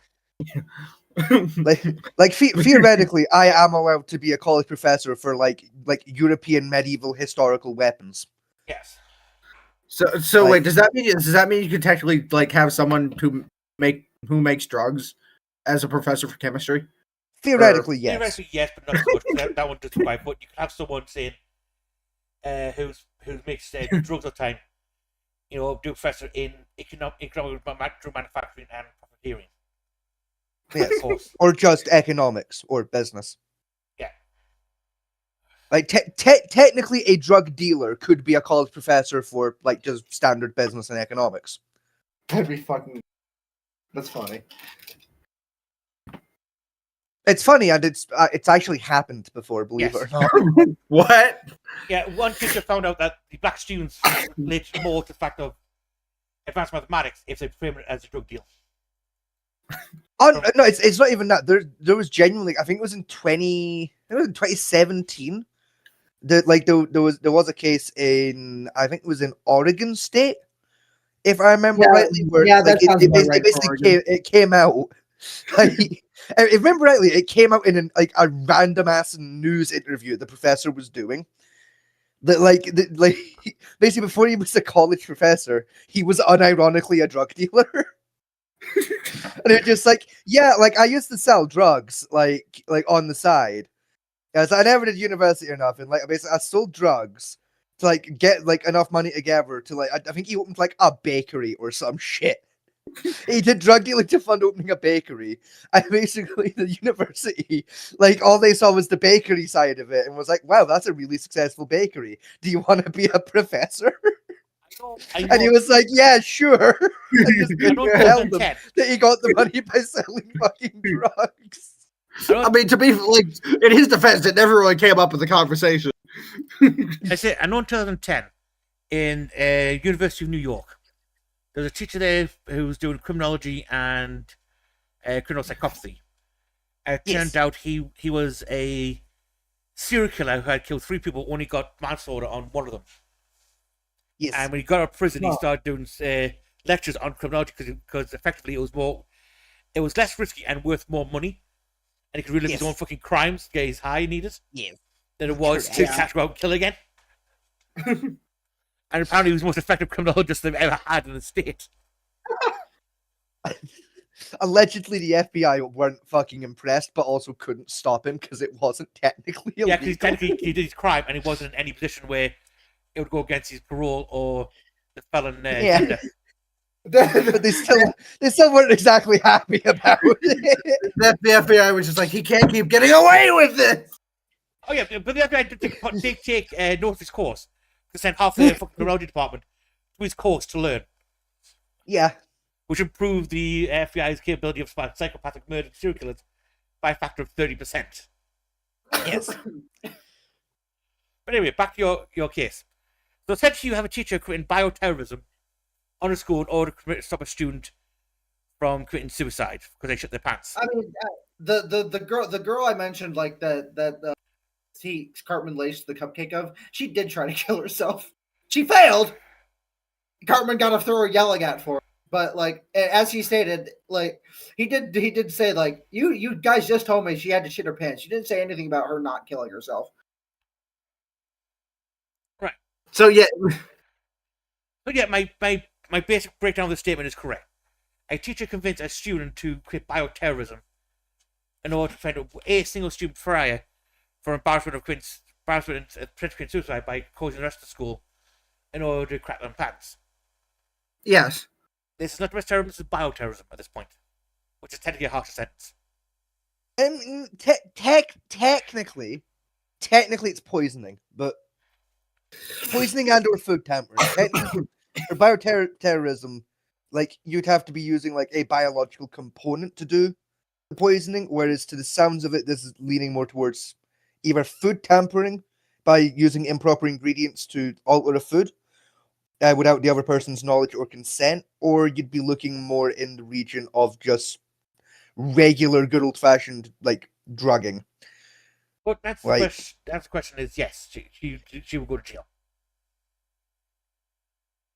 Theoretically, I am allowed to be a college professor for like European medieval historical weapons. Yes. So Like- wait, does that mean you could technically like have someone who makes drugs as a professor for chemistry? Theoretically, yes. Theoretically, yes, but not so much. That one doesn't quite. But you can have someone saying, who makes drugs all the time, do a professor in economic manufacturing and profiteering. Yes. Of course. Or just economics or business. Yeah. Like technically, a drug dealer could be a college professor for like just standard business and economics. That'd be fucking. That's funny. It's funny, and it's actually happened before, believe Yes. it or not. What? Yeah, one teacher found out that the black students relate more to the fact of advanced mathematics if they frame it as a drug deal. Oh no, it's not even that. There was genuinely, I think it was in 2017. There was a case in, I think it was in Oregon State, if I remember rightly, where yeah, like that sounds about right for basically came out. Like, if I remember rightly, it came out in a random ass news interview the professor was doing. That basically before he was a college professor, he was unironically a drug dealer. And it's just like, yeah, like I used to sell drugs like on the side. Yeah, so I never did university or nothing. Like basically I sold drugs to like get like enough money together to like I think he opened like a bakery or some shit. He did drug dealing to fund opening a bakery. And basically the university, like all they saw was the bakery side of it and was like, wow, that's a really successful bakery. Do you want to be a professor? I know, And he was like, yeah, sure. And just I know tell them 2010. that he got the money by selling fucking drugs. I mean, to be like in his defense, it never really came up in the conversation. I say, I know in 2010 in University of New York, there was a teacher there who was doing criminology and criminal psychopathy. It Yes. turned out he was a serial killer who had killed 3 people, only got manslaughter on one of them. Yes. And when he got out of prison, he Oh. started doing lectures on criminology because effectively it was less risky and worth more money, and he could relive his Yes. own fucking crimes to get his high he needed Yes. than it was to Correct. catch go out and kill again. And apparently, he was the most effective criminologist they've ever had in the state. Allegedly, the FBI weren't fucking impressed, but also couldn't stop him because it wasn't technically illegal. Yeah, because technically he did his crime, and he wasn't in any position where it would go against his parole or the felon Yeah. tender. But they still weren't exactly happy about it. The FBI was just like, he can't keep getting away with this. Oh yeah, but the FBI did take note of his course to send half the fucking criminology department to his course to learn, Yeah. which improved the FBI's capability of psychopathic murder serial killers by a factor of 30%. Yes. But anyway, back to your case. So essentially, you have a teacher committing bioterrorism on a school in order to stop a student from committing suicide because they shit their pants. I mean, the girl I mentioned, like that Cartman laced the cupcake of, she did try to kill herself. She failed. Cartman got a thorough yelling at for it. But like as he stated, like he did say like you guys just told me she had to shit her pants. She didn't say anything about her not killing herself. Right. So yeah, But yeah, my basic breakdown of the statement is correct. A teacher convinced a student to quit bioterrorism in order to prevent a single student prior for embarrassment and committing suicide by causing the rest of the school in order to crap them pants. yes. This is not domestic terrorism, this is bioterrorism at this point, which is technically a harsher sentence. Technically, it's poisoning, but poisoning and/or food tampering. Technically, for bioterrorism, like you'd have to be using like a biological component to do the poisoning, whereas to the sounds of it, this is leaning more towards either food tampering by using improper ingredients to alter a food without the other person's knowledge or consent, or you'd be looking more in the region of just regular, good old-fashioned like drugging. But that's Like- the question is yes, she will go to jail.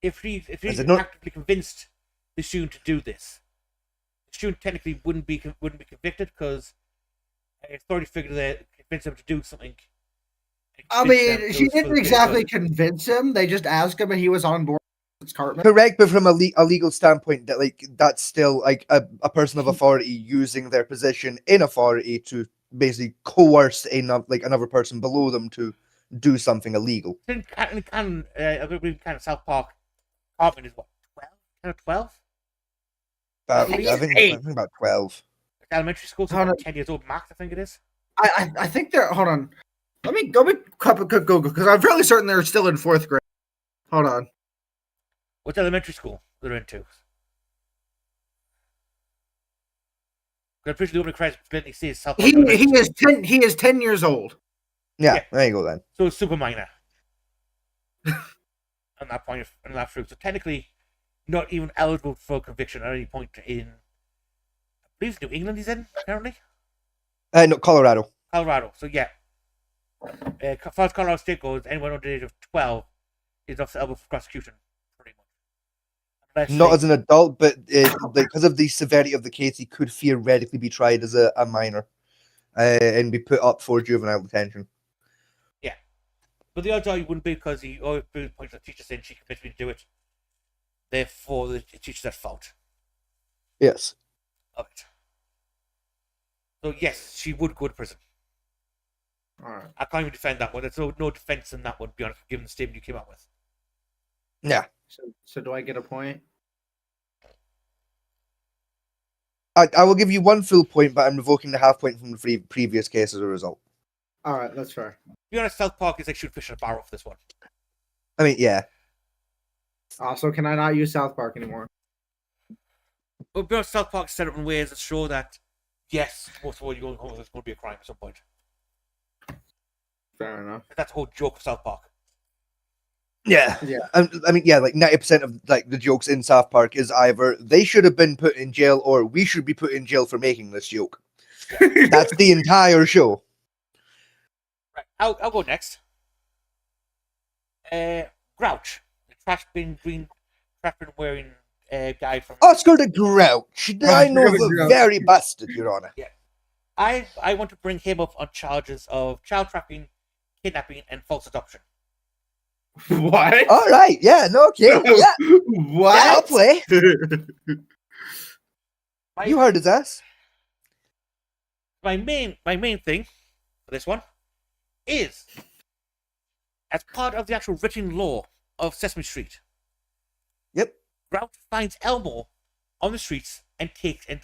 If she Is it not- actively convinced the student to do this, the student technically wouldn't be convicted because authority figure that convinced them to do something. I mean, she didn't exactly convince him. They just asked him, and he was on board. It's Cartman. Correct, but from a legal standpoint, that like that's still like a person of authority using their position in authority to basically coerce another person below them to do something illegal. I believe kind of South Park. Cartman is what 12? I He's think 8. about 12. Elementary school, so Hold about on. 10 years old max, I think it is. I think they're. Hold on. Let me Google because I'm fairly certain they're still in 4th grade. Hold on. What's elementary school they're into? I'm pretty sure the opening credits blatantly says South Park. He Elementary is School. 10. He is 10 years old. Yeah, Yeah. there you go then. So it's super minor. On that point, in that fruit. So technically, not even eligible for conviction at any point in. I believe New England he's in currently. No, Colorado. Colorado. So yeah. As far as Colorado State goes, anyone under the age of 12 is off the elbow for prosecution, pretty much. Unless Not they- as an adult, but because of the severity of the case, he could theoretically be tried as a minor and be put up for juvenile detention. But the odds are he wouldn't be because he always points at the teacher saying she convinced me to do it. Therefore, the teacher's at fault Yes. of it. So yes, she would go to prison. All right. I can't even defend that one. There's no defense in that one, to be honest, given the statement you came up with. Yeah. So do I get a point? I will give you 1 full point, but I'm revoking the half point from the previous case as a result. All right, that's fair. To be honest, South Park is like shooting fish in a barrel for this one. I mean, yeah. Also, can I not use South Park anymore? But to be honest, South Park set up in ways that show that, yes, most of what you're going home with is going to be a crime at some point. Fair enough. That's the whole joke of South Park. Yeah. Yeah. I mean, yeah, like 90% of like the jokes in South Park is either they should have been put in jail or we should be put in jail for making this joke. That's the entire show. Right, I'll go next. Grouch, the trash bin green, trash bin wearing guy from. Oscar the Grouch. I know Oscar the the Grouch. very bastard, Your Honor. I want to bring him up on charges of child trafficking, kidnapping, and false adoption. What? All right. Yeah. No. Okay. Yeah. What? Yeah, I'll play. My, You heard his ass. my main thing for this one is as part of the actual written law of Sesame Street. Yep. Grouch finds Elmo on the streets and takes him.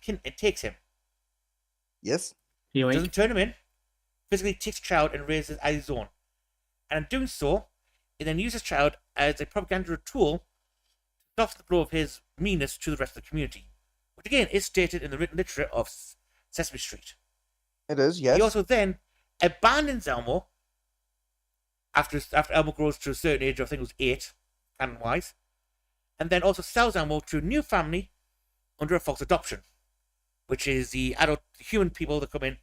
Yes. Doesn't turn him in. Physically takes the child and raises it as his own. And in doing so, he then uses the child as a propaganda tool to soften the blow of his meanness to the rest of the community, which again is stated in the written literature of Sesame Street. It is. Yes. He also then abandons Elmo after Elmo grows to a certain age. I think it was 8, canon-wise, and then also sells Elmo to a new family under a false adoption, which is the adult human people that come in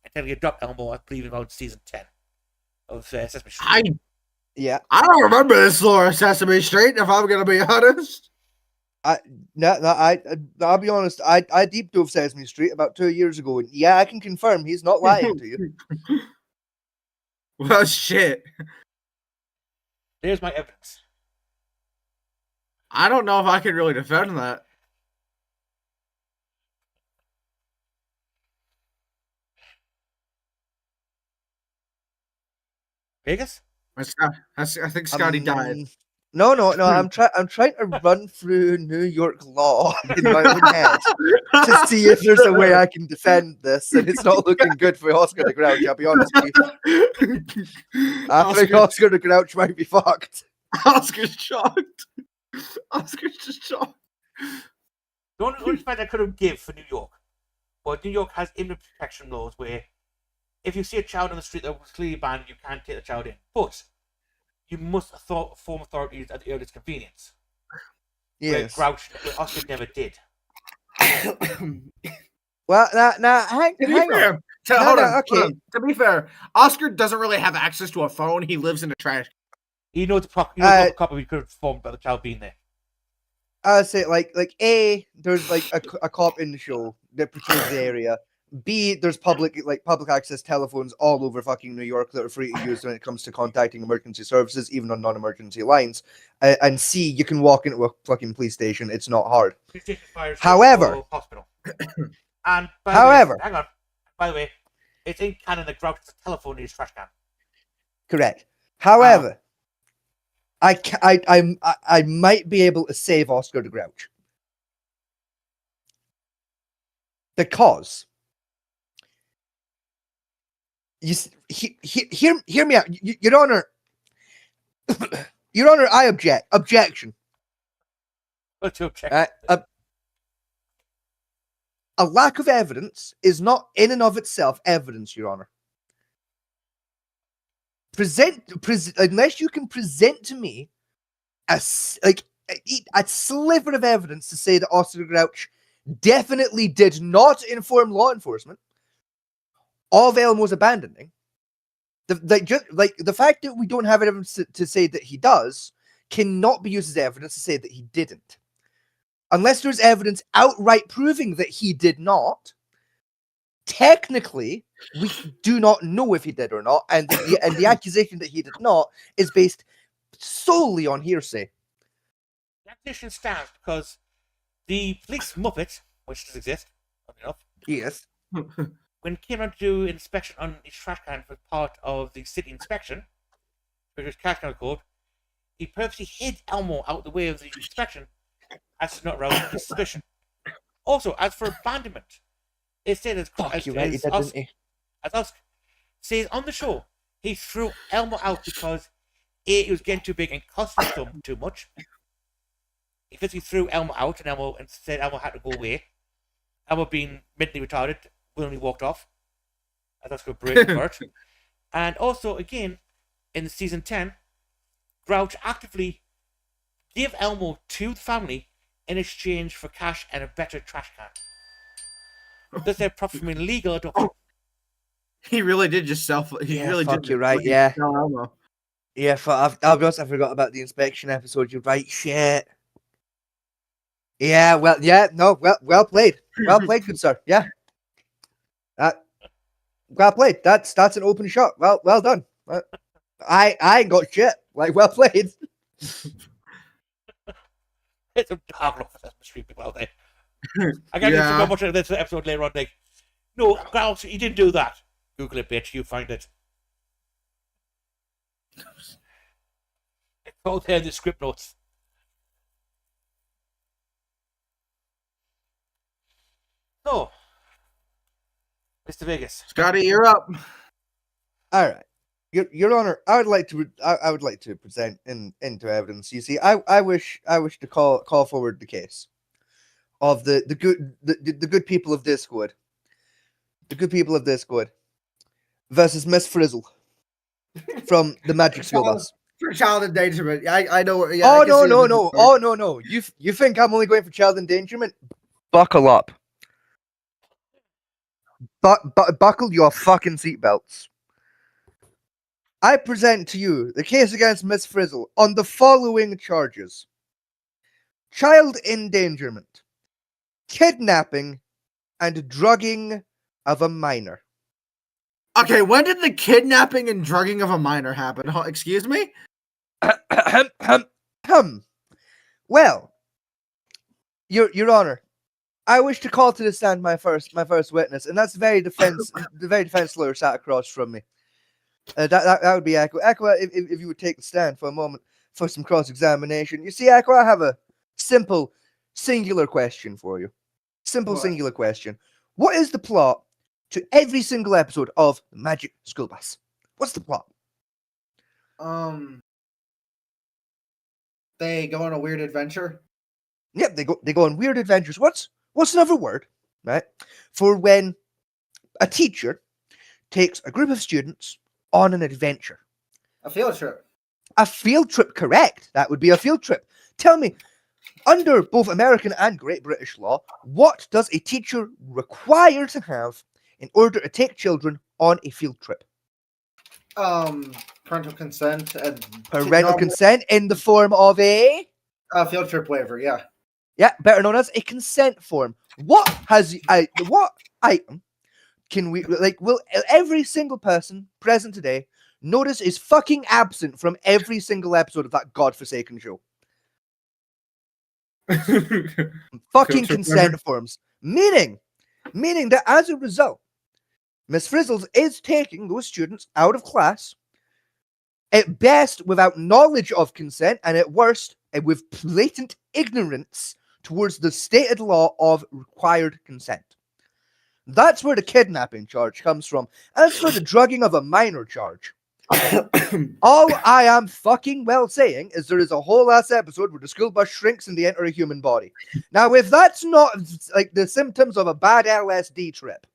and technically adopt Elmo. I believe about season 10 of Sesame Street. Yeah. I don't remember this lore of Sesame Street, if I'm gonna be honest. I'll be honest. I deep dove Sesame Street about 2 years ago, and yeah, I can confirm he's not lying to you. Well, shit. There's my evidence. I don't know if I can really defend that. Vegas? I think Scotty died. No. I'm trying to run through New York law in my own head to see if there's a way I can defend this, and it's not looking good for Oscar the Grouch. I'll be honest with you. I think Oscar the Grouch might be fucked. Oscar's shocked. Oscar's just shocked. The only fact I could have give for New York, well, New York has imminent protection laws where if you see a child on the street that was clearly banned, you can't take the child in. But you must inform authorities at the earliest convenience. Yes. Where Oscar never did. Well, hang on. Hold on. Okay. To be fair, Oscar doesn't really have access to a phone. He lives in a trash. He knows the copy we could have formed by the child being there. I say like there's like a cop in the show that patrols the area. B, there's public access telephones all over fucking New York that are free to use when it comes to contacting emergency services, even on non-emergency lines. And C, you can walk into a fucking police station. It's not hard. However, hospital. And hang on. By the way, it's in canon that Grouch has a telephone in his trash can. Correct. However, I might be able to save Oscar the Grouch because hear me out, Your Honor. Your Honor, I objection. What's your objection? A lack of evidence is not in and of itself evidence, Your Honor. Unless you can present to me a sliver of evidence to say that Oscar Grouch definitely did not inform law enforcement of Elmo's abandoning. The fact that we don't have evidence to say that he does cannot be used as evidence to say that he didn't. Unless there's evidence outright proving that he did not, technically, we do not know if he did or not, and the accusation that he did not is based solely on hearsay. The accusation stands because the police Muppet, which does exist, enough, Yes. when it came around to do inspection on his trash can for part of the city inspection, which was cash code, he purposely hid Elmo out the way of the inspection as to not arouse suspicion. Also, as for abandonment, it said as Oscar says on the show, he threw Elmo out because A, it was getting too big and costing him too much. He physically threw Elmo out and said Elmo had to go away. Elmo, being mentally retarded, willingly walked off. As Oscar break for it. And also, again, in season 10, Grouch actively gave Elmo to the family in exchange for cash and a better trash can. Does that profit from illegal adoption? He really did just He Yeah, really fuck, did. you're right, really yeah. sell Elmo. Yeah, I'll be honest, I forgot about the inspection episode. You're right, shit. Yeah, well, yeah, no, well played. Well played, good sir. Yeah. Well played. That's an open shot. Well done. I ain't got shit. Like, well played. It's a dark look for that mystery people out there. I can't even forget much of this episode later on. Like, no, Grouch, he didn't do that. Google it, bitch. You find it. It's all there in the script notes. So, Mr. Vegas. Scotty, you're up. All right, Your Honor, I would like to present into evidence. You see, I wish to call forward the case of the good people of Discord, versus Miss Frizzle from the Magic School Bus. For child endangerment. I know. Yeah, Oh I can see no. where this is going. Oh no. You think I'm only going for child endangerment? Buckle up. Buckle your fucking seatbelts. I present to you the case against Miss Frizzle on the following charges: child endangerment, kidnapping, and drugging of a minor. Okay, when did the kidnapping and drugging of a minor happen? Excuse me? Well, Your Honor, I wish to call to the stand my first witness, and that's the very defense lawyer sat across from me. That would be Echo. Echo, if you would take the stand for a moment for some cross-examination. You see, Echo, I have a simple, singular question for you. Singular question. What is the plot to every single episode of the Magic School Bus? What's the plot? They go on a weird adventure. Yep, they go on weird adventures. What's another word, right, for when a teacher takes a group of students on an adventure? A field trip. A field trip, correct. That would be a field trip. Tell me, under both American and Great British law, what does a teacher require to have in order to take children on a field trip? Parental consent and Parental consent in the form of a field trip waiver. Yeah. Yeah, better known as a consent form. What item can we will every single person present today notice is fucking absent from every single episode of that godforsaken show? Fucking consent forms. Meaning that as a result, Miss Frizzles is taking those students out of class, at best without knowledge of consent, and at worst with blatant ignorance towards the stated law of required consent. That's where the kidnapping charge comes from. As for the drugging of a minor charge, all I am fucking well saying is there is a whole ass episode where the school bus shrinks and they enter a human body. Now, if that's not like the symptoms of a bad LSD trip.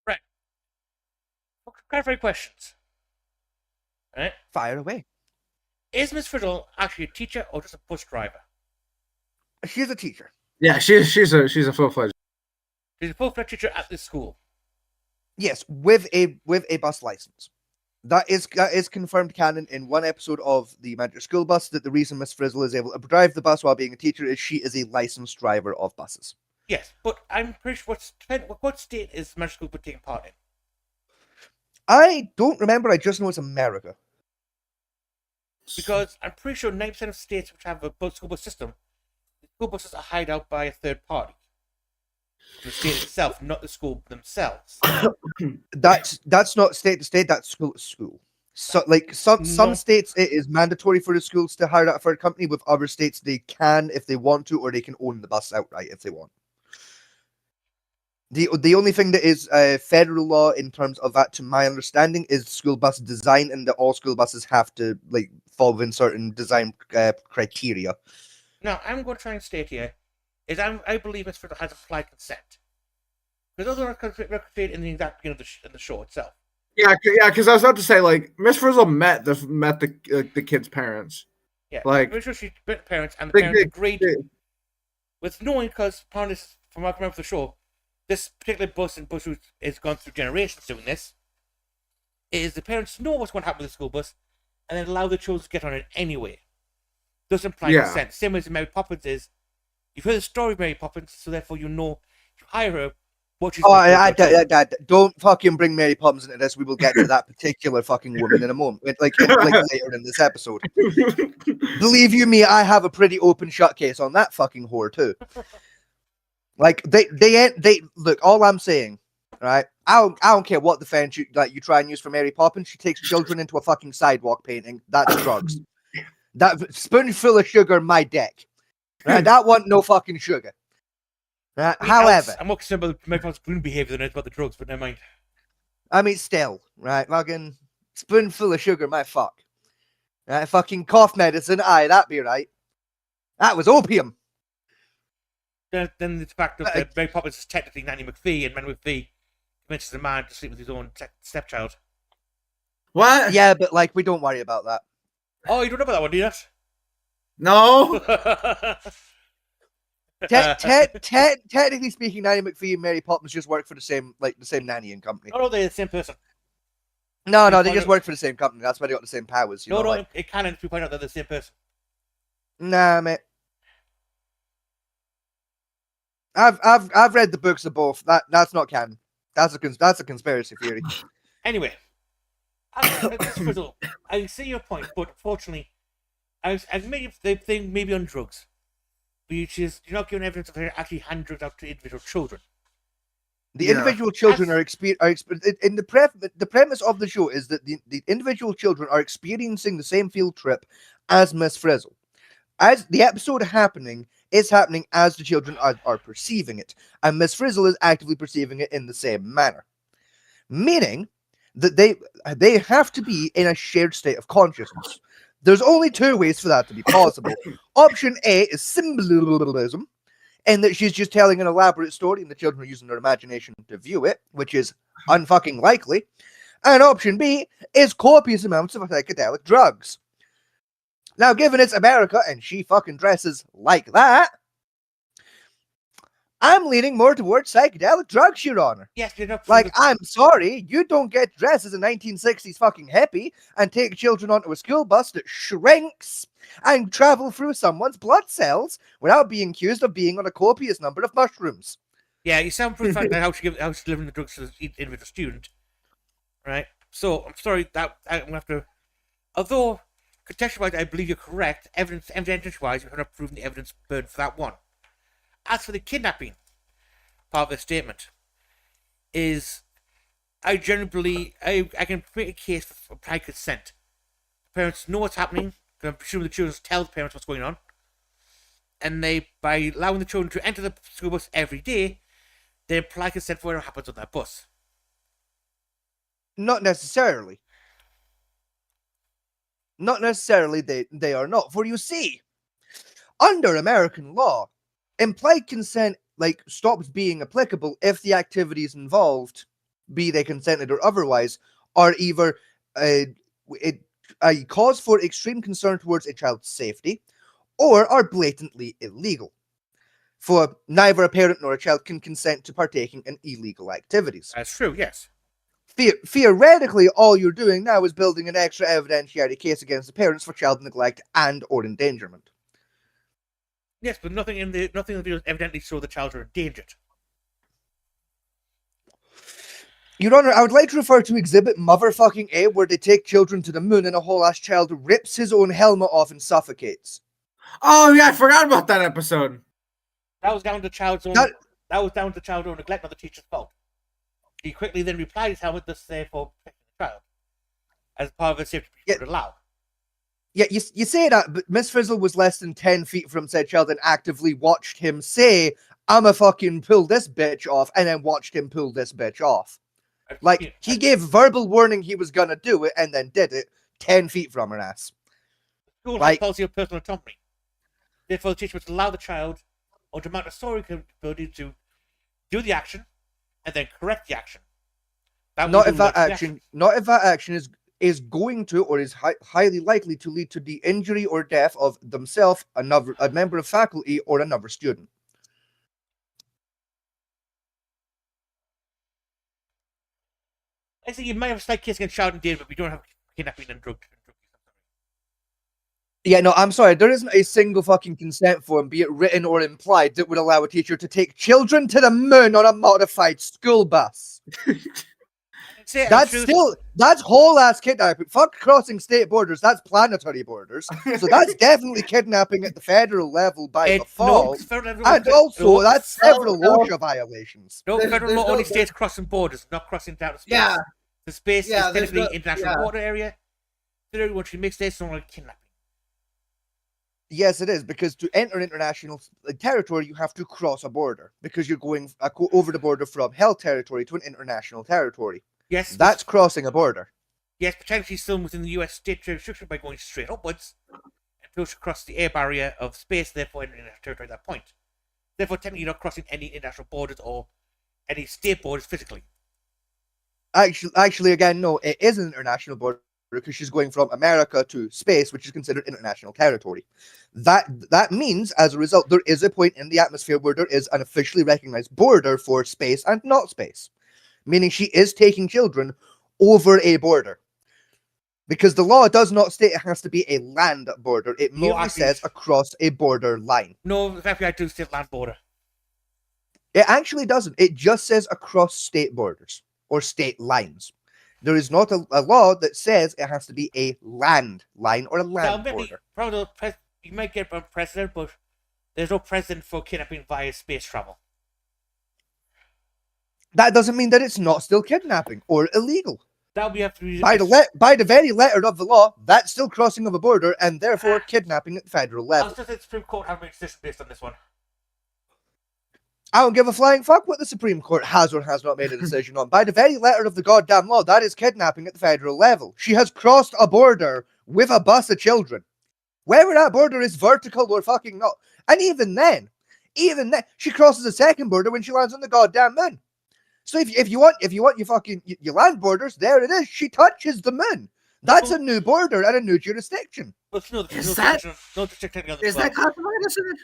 Right. Clarifying questions. Right? Fire away. Is Miss Frizzle actually a teacher or just a bus driver? She's a teacher. Yeah, she's a full-fledged. She's a full-fledged teacher at this school. Yes, with a bus license. That is confirmed canon in one episode of the Magic School Bus, that the reason Miss Frizzle is able to drive the bus while being a teacher is she is a licensed driver of buses. Yes, but I'm pretty sure what state is Magic School Bus taking part in? I don't remember, I just know it's America. Because I'm pretty sure 90% of states which have a school bus system, the school buses are hired out by a third party. The state itself, not the school themselves. That's not state to state, that's school to school. So, like, some states it is mandatory for the schools to hire out a third company. With other states, they can if they want to, or they can own the bus outright if they want. The only thing that is federal law in terms of that, to my understanding, is school bus design, and that all school buses have to fall within certain design criteria. Now, I'm going to try and state here is I believe Miss Frizzle has applied consent. Because those are created in the exact beginning of the show itself. Yeah, because I was about to say, like, Miss Frizzle met the kid's parents. Yeah, Like- I'm pretty sure she met the parents, and the They- parents they- agreed they- with knowing, because apparently, from what I remember the show, this particular bus and bus route has gone through generations doing this. Is the parents know what's going to happen with the school bus, and then allow the children to get on it anyway. Doesn't imply Yeah. consent. Same as Mary Poppins is. You've heard the story of Mary Poppins, so therefore you know if you hire her what she's Oh, going to do. with your children. don't fucking bring Mary Poppins into this. We will get to that particular fucking woman in a moment, like later in this episode. Believe you me, I have a pretty open shut case on that fucking whore too. Like they look. All I'm saying, right? I don't care what defense you try and use for Mary Poppins. She takes children into a fucking sidewalk painting. That's drugs. That spoonful of sugar, my dick. Right? That wasn't no fucking sugar. Right? I mean, However, I'm more concerned about Mary Poppins' spoon behavior than it is about the drugs, but never mind. I mean, still, right? Fucking spoonful of sugar, my fuck. Right? Fucking cough medicine, aye, that be right. That was opium. Then the fact that Mary Poppins is technically Nanny McPhee, and Nanny McPhee convinces a man to sleep with his own stepchild. What? Yeah, but like, we don't worry about that. Oh, you don't know about that one, do you? No. Technically speaking, Nanny McPhee and Mary Poppins just work for the same nannying company. Oh, no, they're the same person. No, they just work for the same company. That's why they got the same powers. You know, like, it can, if you point out they're the same person. nah, mate. I've read the books of both. That's not canon. That's a conspiracy theory. Anyway, I see your point, but unfortunately, I maybe they may be on drugs, which is you're not giving evidence of her actually hand drugs out to individual children. The Yeah. individual children are in the premise of the show is that the individual children are experiencing the same field trip as Miss Frizzle. As the episode happening as the children are perceiving it, and Miss Frizzle is actively perceiving it in the same manner, meaning that they have to be in a shared state of consciousness. There's only two ways for that to be possible. Option A is symbolism, and that she's just telling an elaborate story and the children are using their imagination to view it, which is unfucking likely. And option B is copious amounts of psychedelic drugs. Now, given it's America and she fucking dresses like that, I'm leaning more towards psychedelic drugs, Your Honor. Yes, you're not. Like, I'm sorry, you don't get dressed as a 1960s fucking hippie and take children onto a school bus that shrinks and travel through someone's blood cells without being accused of being on a copious number of mushrooms. Yeah, you sound pretty funny how she delivering the drugs to the individual student, right? So I'm sorry that I'm gonna have to. Although contextually, I believe you're correct. Evidence-wise, you have not proven the evidence burden for that one. As for the kidnapping part of the statement, is I generally believe I can make a case for implied consent. The parents know what's happening. I'm presuming the children tell the parents what's going on, and they, by allowing the children to enter the school bus every day, they imply consent for whatever happens on that bus. Not necessarily. Not necessarily they are not. For you see, under American law, implied consent stops being applicable if the activities involved, be they consented or otherwise, are either a cause for extreme concern towards a child's safety or are blatantly illegal. For neither a parent nor a child can consent to partaking in illegal activities. That's true, yes. Theoretically, all you're doing now is building an extra evidentiary case against the parents for child neglect and or endangerment. Yes, but nothing in the videos evidently show the child are endangered. Your Honor, I would like to refer to Exhibit Motherfucking A, where they take children to the moon and a whole ass child rips his own helmet off and suffocates. Oh yeah, I forgot about that episode. That was down to the child's own. That was down to the child's own neglect, not the teacher's fault. He quickly then replied his helmet to say for protecting the child, as part of a safety procedure would allow. Yeah, you say that, but Miss Frizzle was less than 10 feet from said child and actively watched him say, "I'ma fucking pull this bitch off," and then watched him pull this bitch off. Like, he gave verbal warning he was gonna do it and then did it 10 feet from her ass. School has policy of personal autonomy. Therefore, the teacher must allow the child or demand authority ability to do the action and then correct the action. That Not will if do that like action, not if that action is going to or is highly likely to lead to the injury or death of themselves, a member of faculty, or another student. I think you might have a slight case against child endangerment, but we don't have kidnapping and drug use. Yeah, no, I'm sorry. There isn't a single fucking consent form, be it written or implied, that would allow a teacher to take children to the moon on a modified school bus. That's whole ass kidnapping. Fuck crossing state borders. That's planetary borders. So that's definitely kidnapping at the federal level by default. And also, that's several OSHA violations. No, federal there's law only no- states crossing borders, not crossing down space. Yeah. The space Yeah, is there's technically no- international yeah. water area. So everyone should mix this on kidnapping. Yes, it is, because to enter international territory, you have to cross a border, because you're going over the border from held territory to an international territory. Yes, That's crossing a border. yes, potentially still within the US state jurisdiction by going straight upwards until you cross the air barrier of space, therefore entering international territory at that point. Therefore, technically, you're not crossing any international borders or any state borders physically. Actually, again, no, it is an international border because she's going from America to space, which is considered international territory. That means, as a result, there is a point in the atmosphere where there is an officially recognized border for space and not space, meaning she is taking children over a border. Because the law does not state it has to be a land border. It merely actually- says across a border line. No, the FBI do state land border. It actually doesn't. It just says across state borders or state lines. There is not a law that says it has to be a land line or a Now, land maybe border. probably you might get a precedent, but there's no precedent for kidnapping via space travel. That doesn't mean that it's not still kidnapping or illegal. That we have to be By the very letter of the law, that's still crossing of a border and therefore kidnapping at the federal I level. was just saying the Supreme Court have made a decision based on this one. I don't give a flying fuck what the Supreme Court has or has not made a decision on. By the very letter of the goddamn law, that is kidnapping at the federal level. She has crossed a border with a bus of children. Whether that border is vertical or fucking not. And even then, she crosses a second border when she lands on the goddamn moon. So if you want your fucking your land borders, there it is. She touches the moon. That's a new border and a new jurisdiction. But no, there's Is no that- jurisdiction on the Is that classified as an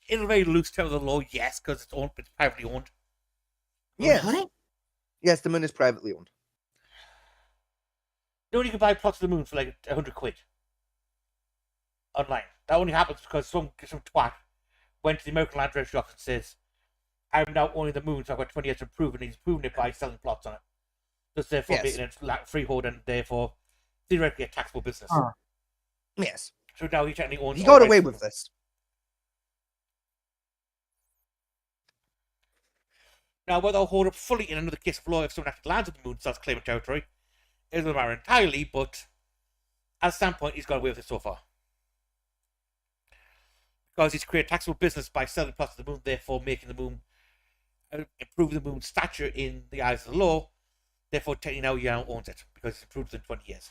in a very loose term of the law, yes, because it's privately owned. Yes. What? Yes, the moon is privately owned. Nobody can buy plots of the moon for like £100 online. That only happens because some twat went to the American Land Registry office and says, I'm now owning the moon, so I've got 20 years to prove it, and he's proven it by selling plots on it. Just therefore Yes. making it freehold and therefore theoretically a taxable business. Huh. Yes. So now he technically owns He all got rights away to the with moon. this. Now, whether I'll hold up fully in another case of law if someone actually lands on the moon and starts claiming territory is another matter entirely, but as a standpoint, he's got away with it so far. Because he's created a taxable business by selling plots of the moon, therefore making the moon, improving the moon's stature in the eyes of the law, therefore technically now he now owns it, because it's improved within 20 years.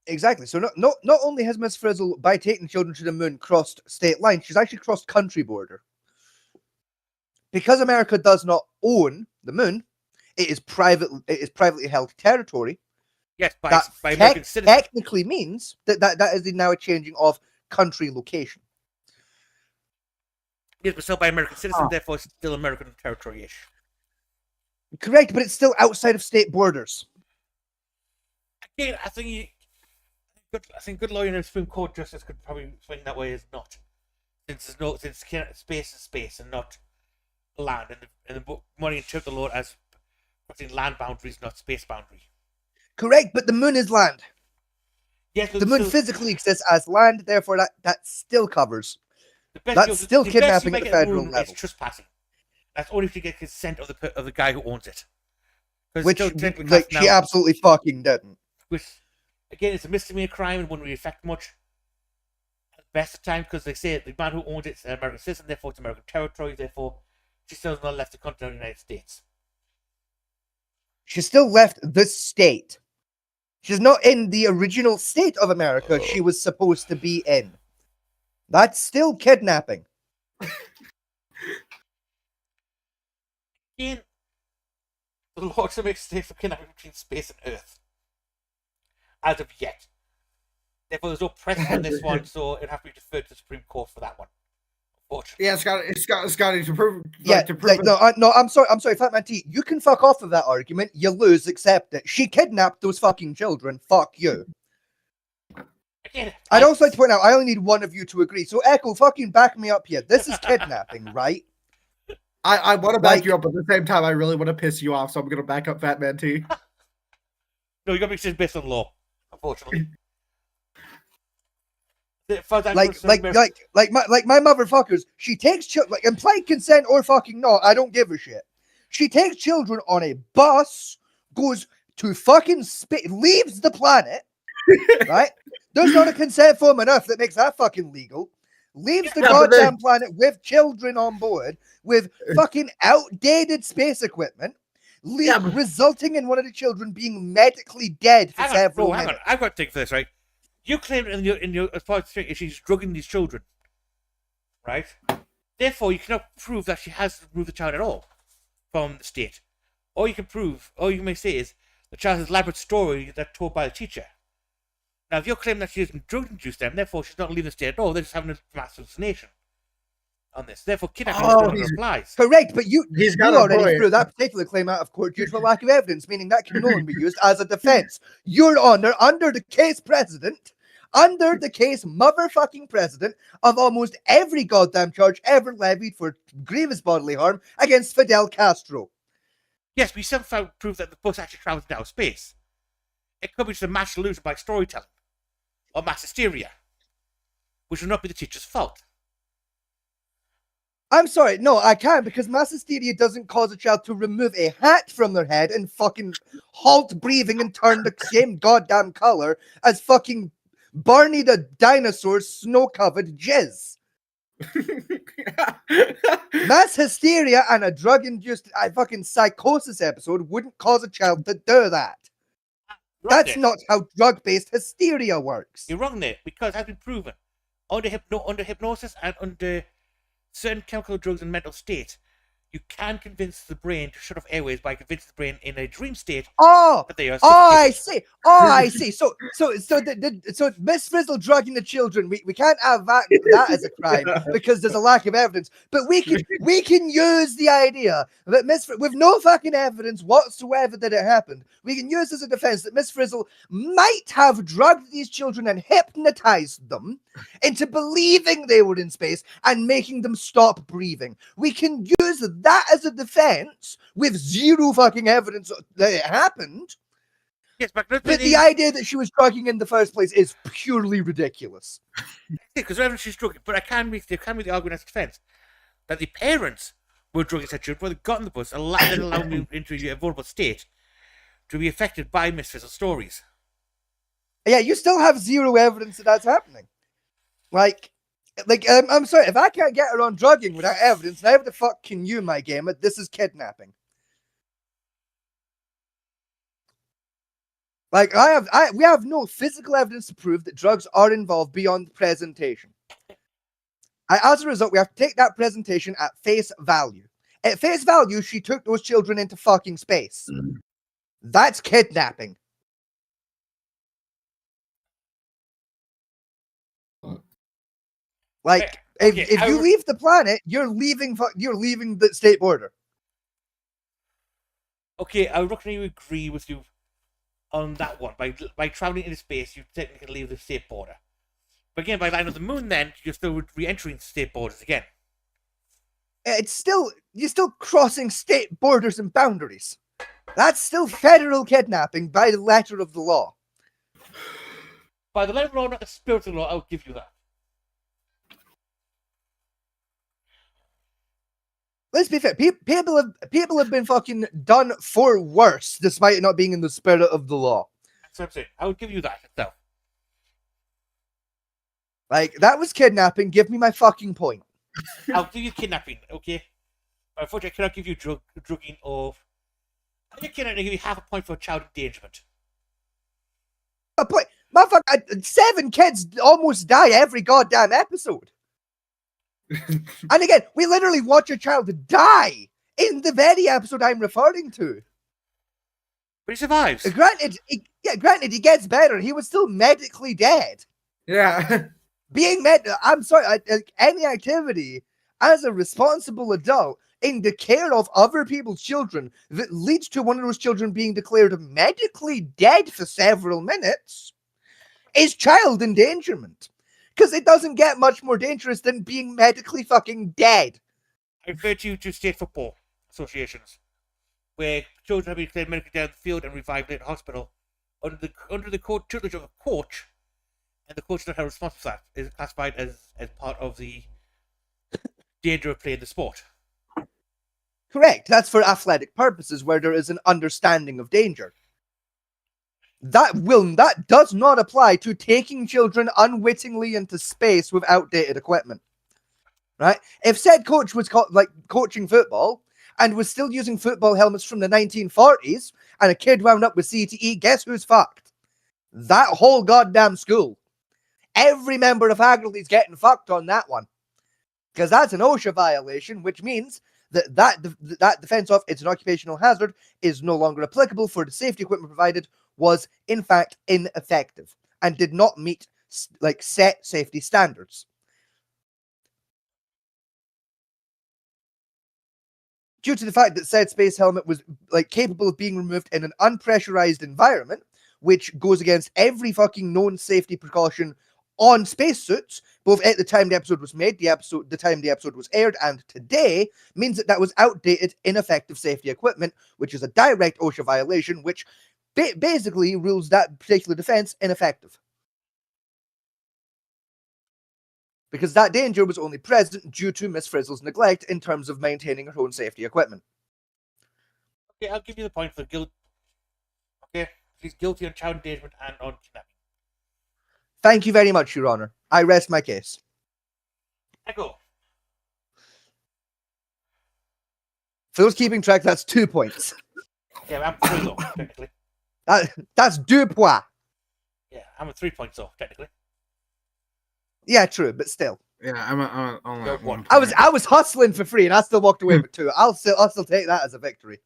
Exactly. So not only has Miss Frizzle, by taking children to the moon, crossed state lines, she's actually crossed country border. Because America does not own the moon, it is privately held territory. Yes, by That American citizens. technically means that is now a changing of country location. Yes, but still by American citizens, therefore it's still American territory-ish. Correct, but it's still outside of state borders. Again, I think good lawyer and Supreme Court justice could probably swing that way as not, since space is space and not land, and the money interpret the law as putting land boundaries, not space boundary. Correct, but the moon is land. Yes, but The moon still, physically exists as land, therefore that still covers. the best that's you- still the best you kidnapping make at the it federal moon is level. trespassing. That's only if you get consent of the guy who owns it. 'Cause Which still technically like classed she now- absolutely fucking didn't. which again it's a misdemeanor crime and wouldn't really affect much at the best of time because they say the man who owns it's an American citizen, therefore it's American territory, therefore she still has not left the continental United States. She still left the state. She's not in the original state of America she was supposed to be in. That's still kidnapping. Again, the law to make state for kidnapping between space and Earth. As of yet. Therefore, there's no precedent on this one, so it'd have to be deferred to the Supreme Court for that one. Unfortunately. Yeah, Scotty to prove. Yeah, to prove it. no, I'm sorry, Fat Man T. You can fuck off of that argument. You lose, accept it. She kidnapped those fucking children. Fuck you. Again, I'd also like to point out, I only need one of you to agree. So, Echo, fucking back me up here. This is kidnapping, right? I want to back Like- you up, but at the same time, I really want to piss you off, so I'm gonna back up Fat Man T. No, you got to make decisions based on law, unfortunately. Like my motherfuckers. She takes children, like implied consent or fucking not. I don't give a shit. She takes children on a bus, goes to fucking space, leaves the planet. Right? There's not a consent form enough that makes that fucking legal. Leaves the Yeah, but then- goddamn planet with children on board, with fucking outdated space equipment, Yeah, but- resulting in one of the children being medically dead for several hang on. minutes. I've got to take for this, right? You claim in your as part of the thing, she's drugging these children, right? Therefore, you cannot prove that she has removed the child at all from the state. All you may say is the child has elaborate story that's told by the teacher. Now, if you're claiming that she hasn't drug induced them, therefore she's not leaving the state at all, they're just having a mass hallucination on this. Therefore, kidnapping no longer applies. Correct, but you He's got a already point. threw that particular claim out of court due to a lack of evidence, meaning that can no longer be used as a defense. Your Honor, under the case motherfucking president of almost every goddamn charge ever levied for grievous bodily harm against Fidel Castro. Yes, we somehow proved that the bus actually travels in outer space. It could be just a mass illusion by storytelling, or mass hysteria, which would not be the teacher's fault. I'm sorry, no, I can't, because mass hysteria doesn't cause a child to remove a hat from their head and fucking halt breathing and turn the same goddamn color as fucking Barney the dinosaur's snow-covered jizz. Mass hysteria and a drug-induced fucking psychosis episode wouldn't cause a child to do that. That's not how drug-based hysteria works. You're wrong there, because it has been proven under hypnosis and under certain chemical drugs and mental states, you can convince the brain to shut off airways by convincing the brain in a dream state Oh, that they are I suffocated. see. Oh, I see. So Miss Frizzle drugging the children, we can't have that as a crime because there's a lack of evidence. But we can use the idea that with no fucking evidence whatsoever that it happened, we can use as a defense that Miss Frizzle might have drugged these children and hypnotized them into believing they were in space and making them stop breathing. We can use that as a defense with zero fucking evidence that it happened. Yes, but But the idea that she was drugging in the first place is purely ridiculous. because whenever she's drugging, but there can be the argument as defense that the parents were drugging such children, they got on the bus, allowed them into a vulnerable state to be affected by Miss Frizzle's stories. Yeah, you still have zero evidence that that's happening. I'm sorry, if I can't get her on drugging without evidence, now the fuck can you, my gamer? This is kidnapping. We have no physical evidence to prove that drugs are involved beyond presentation. As a result, we have to take that presentation at face value. At face value, she took those children into fucking space. That's kidnapping. Like, if you leave the planet, you're leaving the state border. Okay, I reckon I agree with you on that one. By traveling into space, you technically leave the state border. But again, by landing on the moon, then you're still re-entering state borders again. You're still crossing state borders and boundaries. That's still federal kidnapping by the letter of the law. By the letter of the law, not the spirit of the law, I'll give you that. Let's be fair. People have been fucking done for worse, despite it not being in the spirit of the law. That's what I'm saying. I would give you that itself. Like, that was kidnapping. Give me my fucking point. I'll give you kidnapping, okay? But unfortunately, I cannot give you drugging of. I think I can give you half a point for child endangerment. A point, motherfucker. 7 kids almost die every goddamn episode. And again, we literally watch a child die in the very episode I'm referring to. But he survives. Granted, he gets better. He was still medically dead. Yeah. I'm sorry, any activity as a responsible adult in the care of other people's children that leads to one of those children being declared medically dead for several minutes is child endangerment. Because it doesn't get much more dangerous than being medically fucking dead. I refer you to state football associations, where children have been declared medically dead on the field and revived in hospital under the tutelage of a coach, and the coach is not held responsible for that. Is classified as part of the danger of playing the sport. Correct. That's for athletic purposes where there is an understanding of danger. That does not apply to taking children unwittingly into space with outdated equipment. Right? If said coach was coaching football and was still using football helmets from the 1940s and a kid wound up with CTE, guess who's fucked? That whole goddamn school. Every member of faculty's getting fucked on that one. Because that's an OSHA violation, which means that defense of it's an occupational hazard is no longer applicable, for the safety equipment provided was in fact ineffective and did not meet set safety standards. Due to the fact that said space helmet was capable of being removed in an unpressurized environment, which goes against every fucking known safety precaution on spacesuits, both at the time the episode was made, the time the episode was aired, and today, means that was outdated, ineffective safety equipment, which is a direct OSHA violation, which basically rules that particular defense ineffective. Because that danger was only present due to Miss Frizzle's neglect in terms of maintaining her own safety equipment. Okay, I'll give you the point for guilt. Okay, she's guilty on child endangerment and on kidnapping. Thank you very much, Your Honor. I rest my case. Echo. For those keeping track, that's 2 points. Yeah, I'm 3 though, technically. That's 2 points. Yeah, I'm at 3 points though, technically. Yeah, true, but still. Yeah, I'm only at 1 point. I was hustling for free, and I still walked away with 2. I'll still take that as a victory.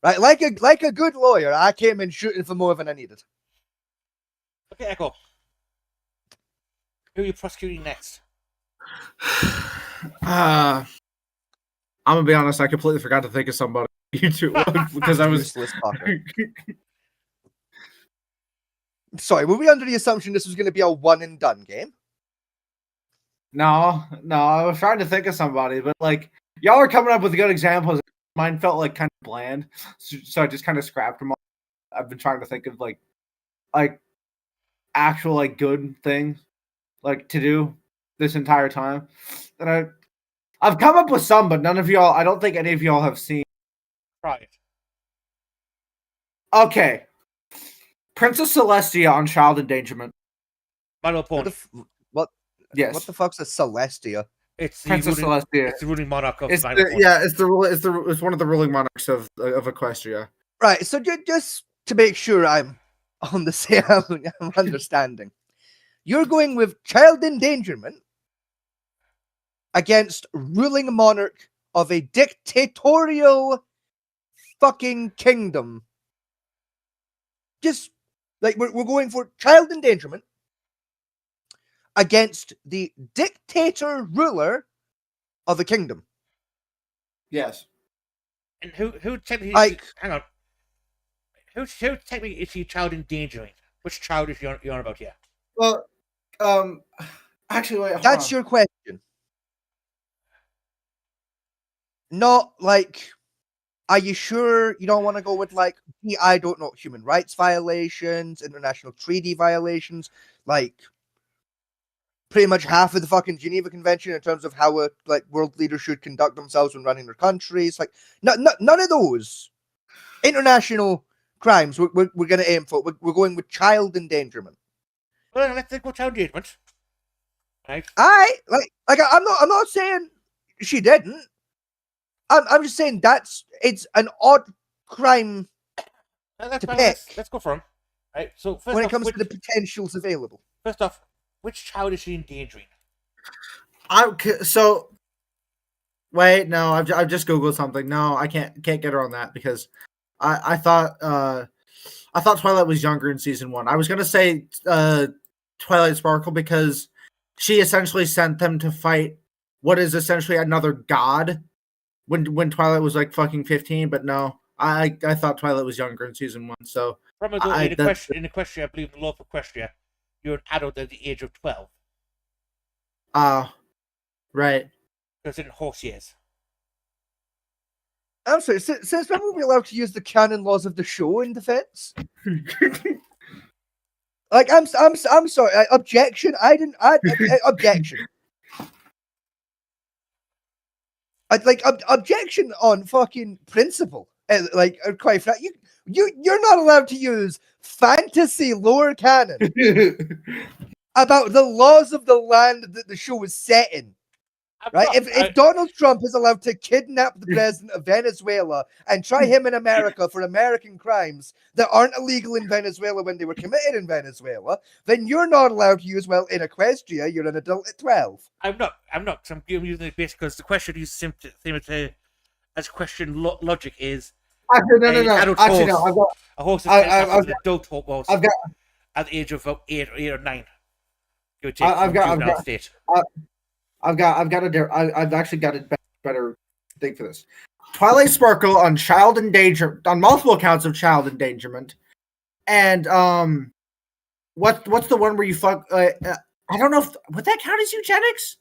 Right, like a good lawyer, I came in shooting for more than I needed. Okay, Echo. Who are you prosecuting next? I'm gonna be honest. I completely forgot to think of somebody because I was Useless fucker. Sorry, were we under the assumption this was going to be a one and done game? No. I was trying to think of somebody, but y'all are coming up with good examples. Mine felt kind of bland, so I just kind of scrapped them all. I've been trying to think of actual good things to do this entire time. And I've come up with some, but none of y'all. I don't think any of y'all have seen. Right. Okay. Princess Celestia on child endangerment. My little point. What? Yes. What the fuck's a Celestia? It's the Princess ruling, Celestia. It's the ruling monarch of It's Vinyl Point. it's one of the ruling monarchs of Equestria. Right, so just to make sure I'm on the same I'm understanding. You're going with child endangerment against ruling monarch of a dictatorial fucking kingdom. Just we're going for child endangerment against the dictator ruler of a kingdom. Yes. And who technically hang on. Who technically is he child endangering? Which child is you're on about here? Well, actually, wait. That's your question. Not are you sure you don't want to go with I don't know, human rights violations, international treaty violations, pretty much half of the fucking Geneva Convention in terms of how world leaders should conduct themselves when running their countries. None of those international crimes we're going to aim for. We're going with child endangerment. Well, let's go child endangerment. Right. I'm not saying she didn't. I'm just saying it's an odd crime to pick. Let's go for him. Right. So first when it off, comes to the potentials available. First off, which child is she endangering? So Wait, no, I've just googled something. No, I can't get her on that because I thought Twilight was younger in season 1. I was gonna say Twilight Sparkle because she essentially sent them to fight what is essentially another god when Twilight was like fucking 15. But no, I thought Twilight was younger in season 1. So From in Equestria, I believe in the law of Equestria, you're an adult at the age of 12. Right. Because in horse years. I'm sorry, since when were we allowed to use the canon laws of the show in defense? Like, I'm sorry, objection. Objection. Objection on fucking principle. Like, quite frankly, you're not allowed to use fantasy lore canon about the laws of the land that the show is set in. Right? If Donald Trump is allowed to kidnap the president of Venezuela and try him in America for American crimes that aren't illegal in Venezuela when they were committed in Venezuela, then you're not allowed to use, well, in Equestria, you're an adult at 12. I'm not. I'm using it basically because the question is simple as question logic is. Actually, no. Actually, no. I've got a horse is I've an adult horse. I've got at the age of about 8 or 9. I've actually got a better thing for this. Twilight Sparkle on multiple counts of child endangerment, and what's the one where you fuck? I don't know if would that count as eugenics.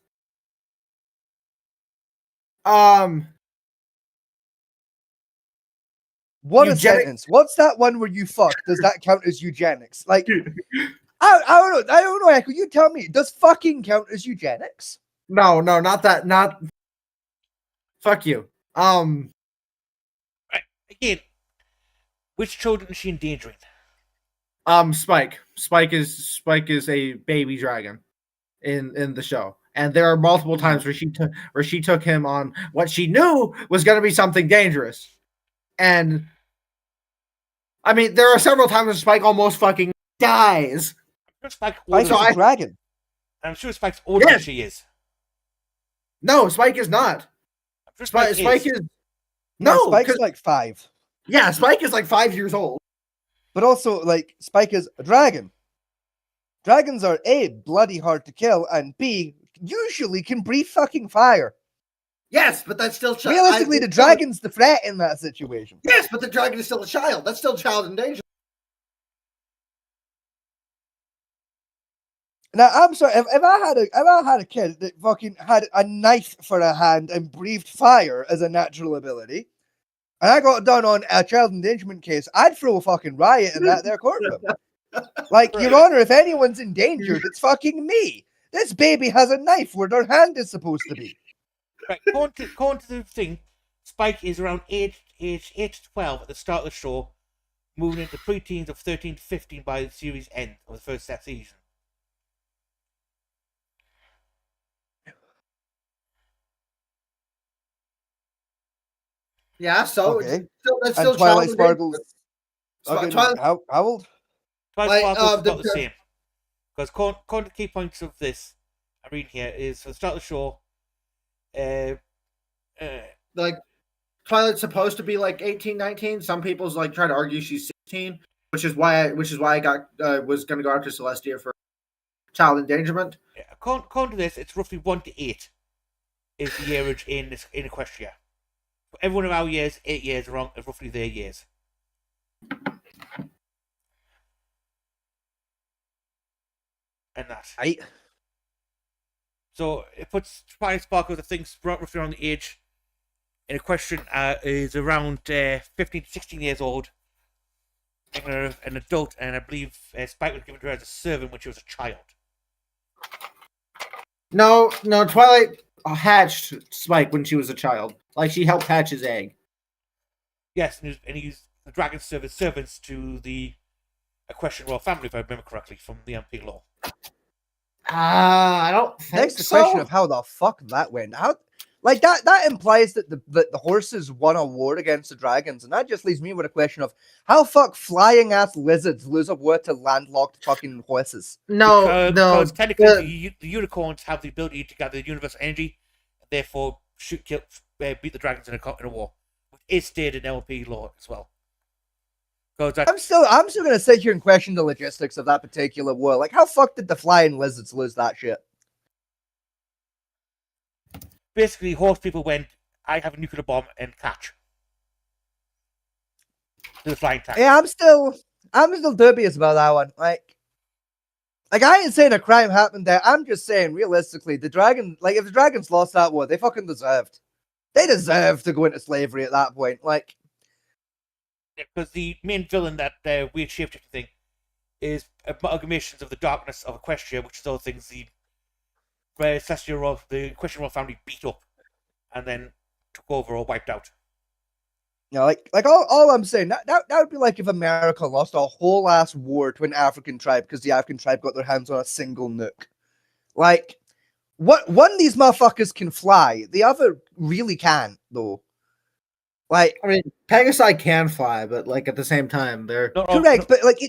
What a sentence! What's that one where you fuck? Does that count as eugenics? Like, I don't know. Echo, you tell me. Does fucking count as eugenics? No, not that. Not. Fuck you. Right. Again, which children is she endangering? Spike. Spike is a baby dragon in the show, and there are multiple times where she took him on what she knew was going to be something dangerous, and I mean there are several times where Spike almost fucking dies. Spike's a dragon. I'm sure Spike's older than she is. No, Spike is not. Spike is no, Spike's like 5. Yeah, Spike is like 5 years old. But also, like, Spike is a dragon. Dragons are A, bloody hard to kill, and B, usually can breathe fucking fire. Yes, but that's still realistically the dragon's the threat in that situation. Yes, but the dragon is still a child. That's still child endangerment. Now, I'm sorry, if I had a kid that fucking had a knife for a hand and breathed fire as a natural ability, and I got done on a child endangerment case, I'd throw a fucking riot in that there courtroom. Like, Your Honor, if anyone's endangered, it's fucking me. This baby has a knife where their hand is supposed to be. Right, according to the thing, Spike is around age 8 to 12 at the start of the show, moving into preteens of 13 to 15 by the series end of the first season. Yeah, so okay. That's still Twilight Sparkle. Okay, Twilight, how old? Twilight Sparkle is about the same. Because according to the key points of this, I'm reading here, is for the start of the show, like Twilight's supposed to be like 18, 19. Some people's like try to argue she's 16, which is why I got was going to go after Celestia for child endangerment. Yeah, according to this, it's roughly 1 to 8 is the average in Equestria. For everyone of our years, 8 years are roughly their years. And that. Right. So it puts Twilight Sparkle, the things roughly around the age in Equestria is around 15 to 16 years old. An adult, and I believe Spike was given to her as a servant when she was a child. No, Twilight hatched Spike when she was a child. Like, she helped hatch his egg. Yes, and he used the dragon servants to the Equestrian royal family, if I remember correctly, from the MP law. I don't think Next, the so. question of how the fuck that went. How, like, that implies that the horses won a war against the dragons, and that just leaves me with a question of how fuck flying ass lizards lose a war to landlocked fucking horses. No. Because technically the unicorns have the ability to gather universal energy, and therefore beat the dragons in a war, which is stated in LP law as well. Because I'm still gonna sit here and question the logistics of that particular war. Like, how fuck did the flying lizards lose that shit? basically horse people went, I have a nuclear bomb and catch. The flying tank. Yeah, I'm still dubious about that one. Like I ain't saying a crime happened there. I'm just saying, realistically, the dragon, like, if the dragons lost that war, they fucking deserved. They deserved to go into slavery at that point. Like, because the main villain, that weird shapeshifter thing, is amalgamations of the darkness of Equestria, which is all things the Equestrian royal family beat up and then took over or wiped out. you know, like all I'm saying, that would be like if America lost a whole ass war to an African tribe because the African tribe got their hands on a single nuke. Like, one of these motherfuckers can fly, the other really can't, though. Like, I mean, Pegasi can fly, but like at the same time, they're correct, but like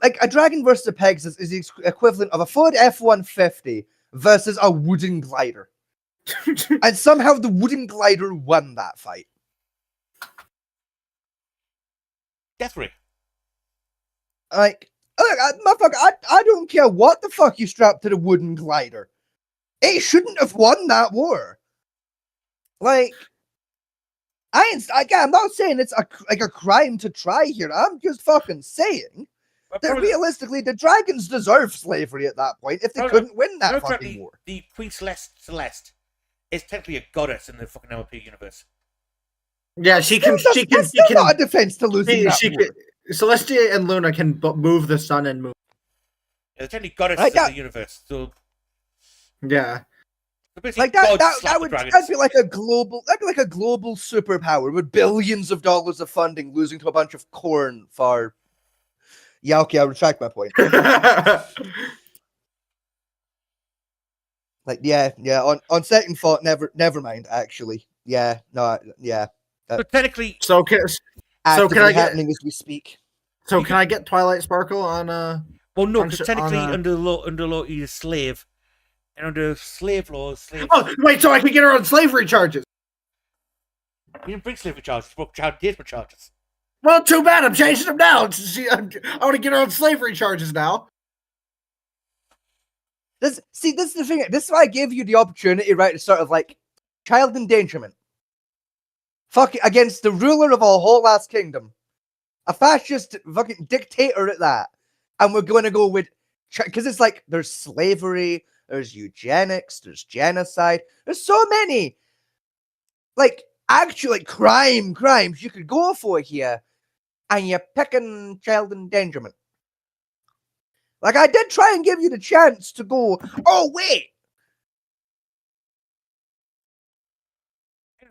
like a dragon versus a Pegasus is the equivalent of a Ford F-150 versus a wooden glider, and somehow the wooden glider won that fight. Death Ray. Like, look, motherfucker, I don't care what the fuck you strapped to the wooden glider. It shouldn't have won that war. Like, I'm not saying it's a crime to try here. I'm just fucking saying that realistically, the dragons deserve slavery at that point if they couldn't win that fucking war. The Queen Celeste is technically a goddess in the fucking LP universe. yeah, she can not a defense to losing that war. Celestia and Luna can move the sun and moon. Yeah, they're technically goddesses in the universe. So Yeah. Like that'd be like a global superpower with billions of dollars of funding losing to a bunch of corn for. Yeah, okay, I'll retract my point. Like, yeah. On second thought, never mind. Actually, yeah, no, yeah. so technically, So can Actively I get happening as we speak? so can I get Twilight Sparkle on well, no, on because sh- technically on, under law, he's a slave, and under slave laws, Oh wait, so I can get her on slavery charges. you didn't bring slavery charges, you broke child engagement charges. Well, too bad. I'm changing them now. I want to get her on slavery charges now. This is the thing. This is why I gave you the opportunity, right, to sort of like child endangerment. Fuck it, against the ruler of a whole ass kingdom, a fascist fucking dictator at that, and we're going to go with because it's like there's slavery, there's eugenics, there's genocide, there's so many like actually crimes you could go for here, and you're picking child endangerment. Like, I did try and give you the chance to go, oh, wait.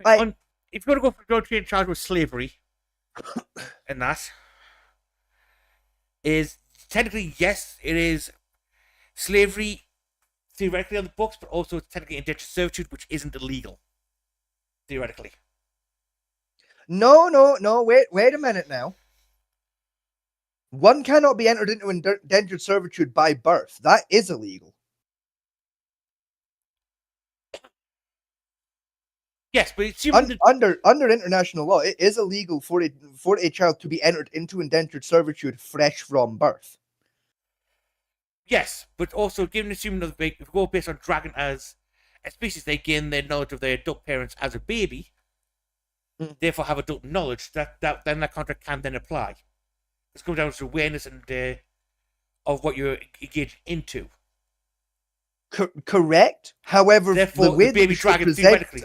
Anyway, if you're going to go for charge with slavery, and that is technically, yes, it is slavery theoretically on the books, but also it's technically indentured servitude, which isn't illegal. Theoretically. No, wait a minute now. One cannot be entered into indentured servitude by birth. That is illegal. Yes, but it's under international law, it is illegal for a child to be entered into indentured servitude fresh from birth. Yes, but also given assuming that if we go based on dragon as a species, they gain their knowledge of their adult parents as a baby, therefore have adult knowledge, then that contract can then apply. It's come down to awareness and of what you're engaged into. Correct. However, therefore, the way the baby that dragon present theoretically.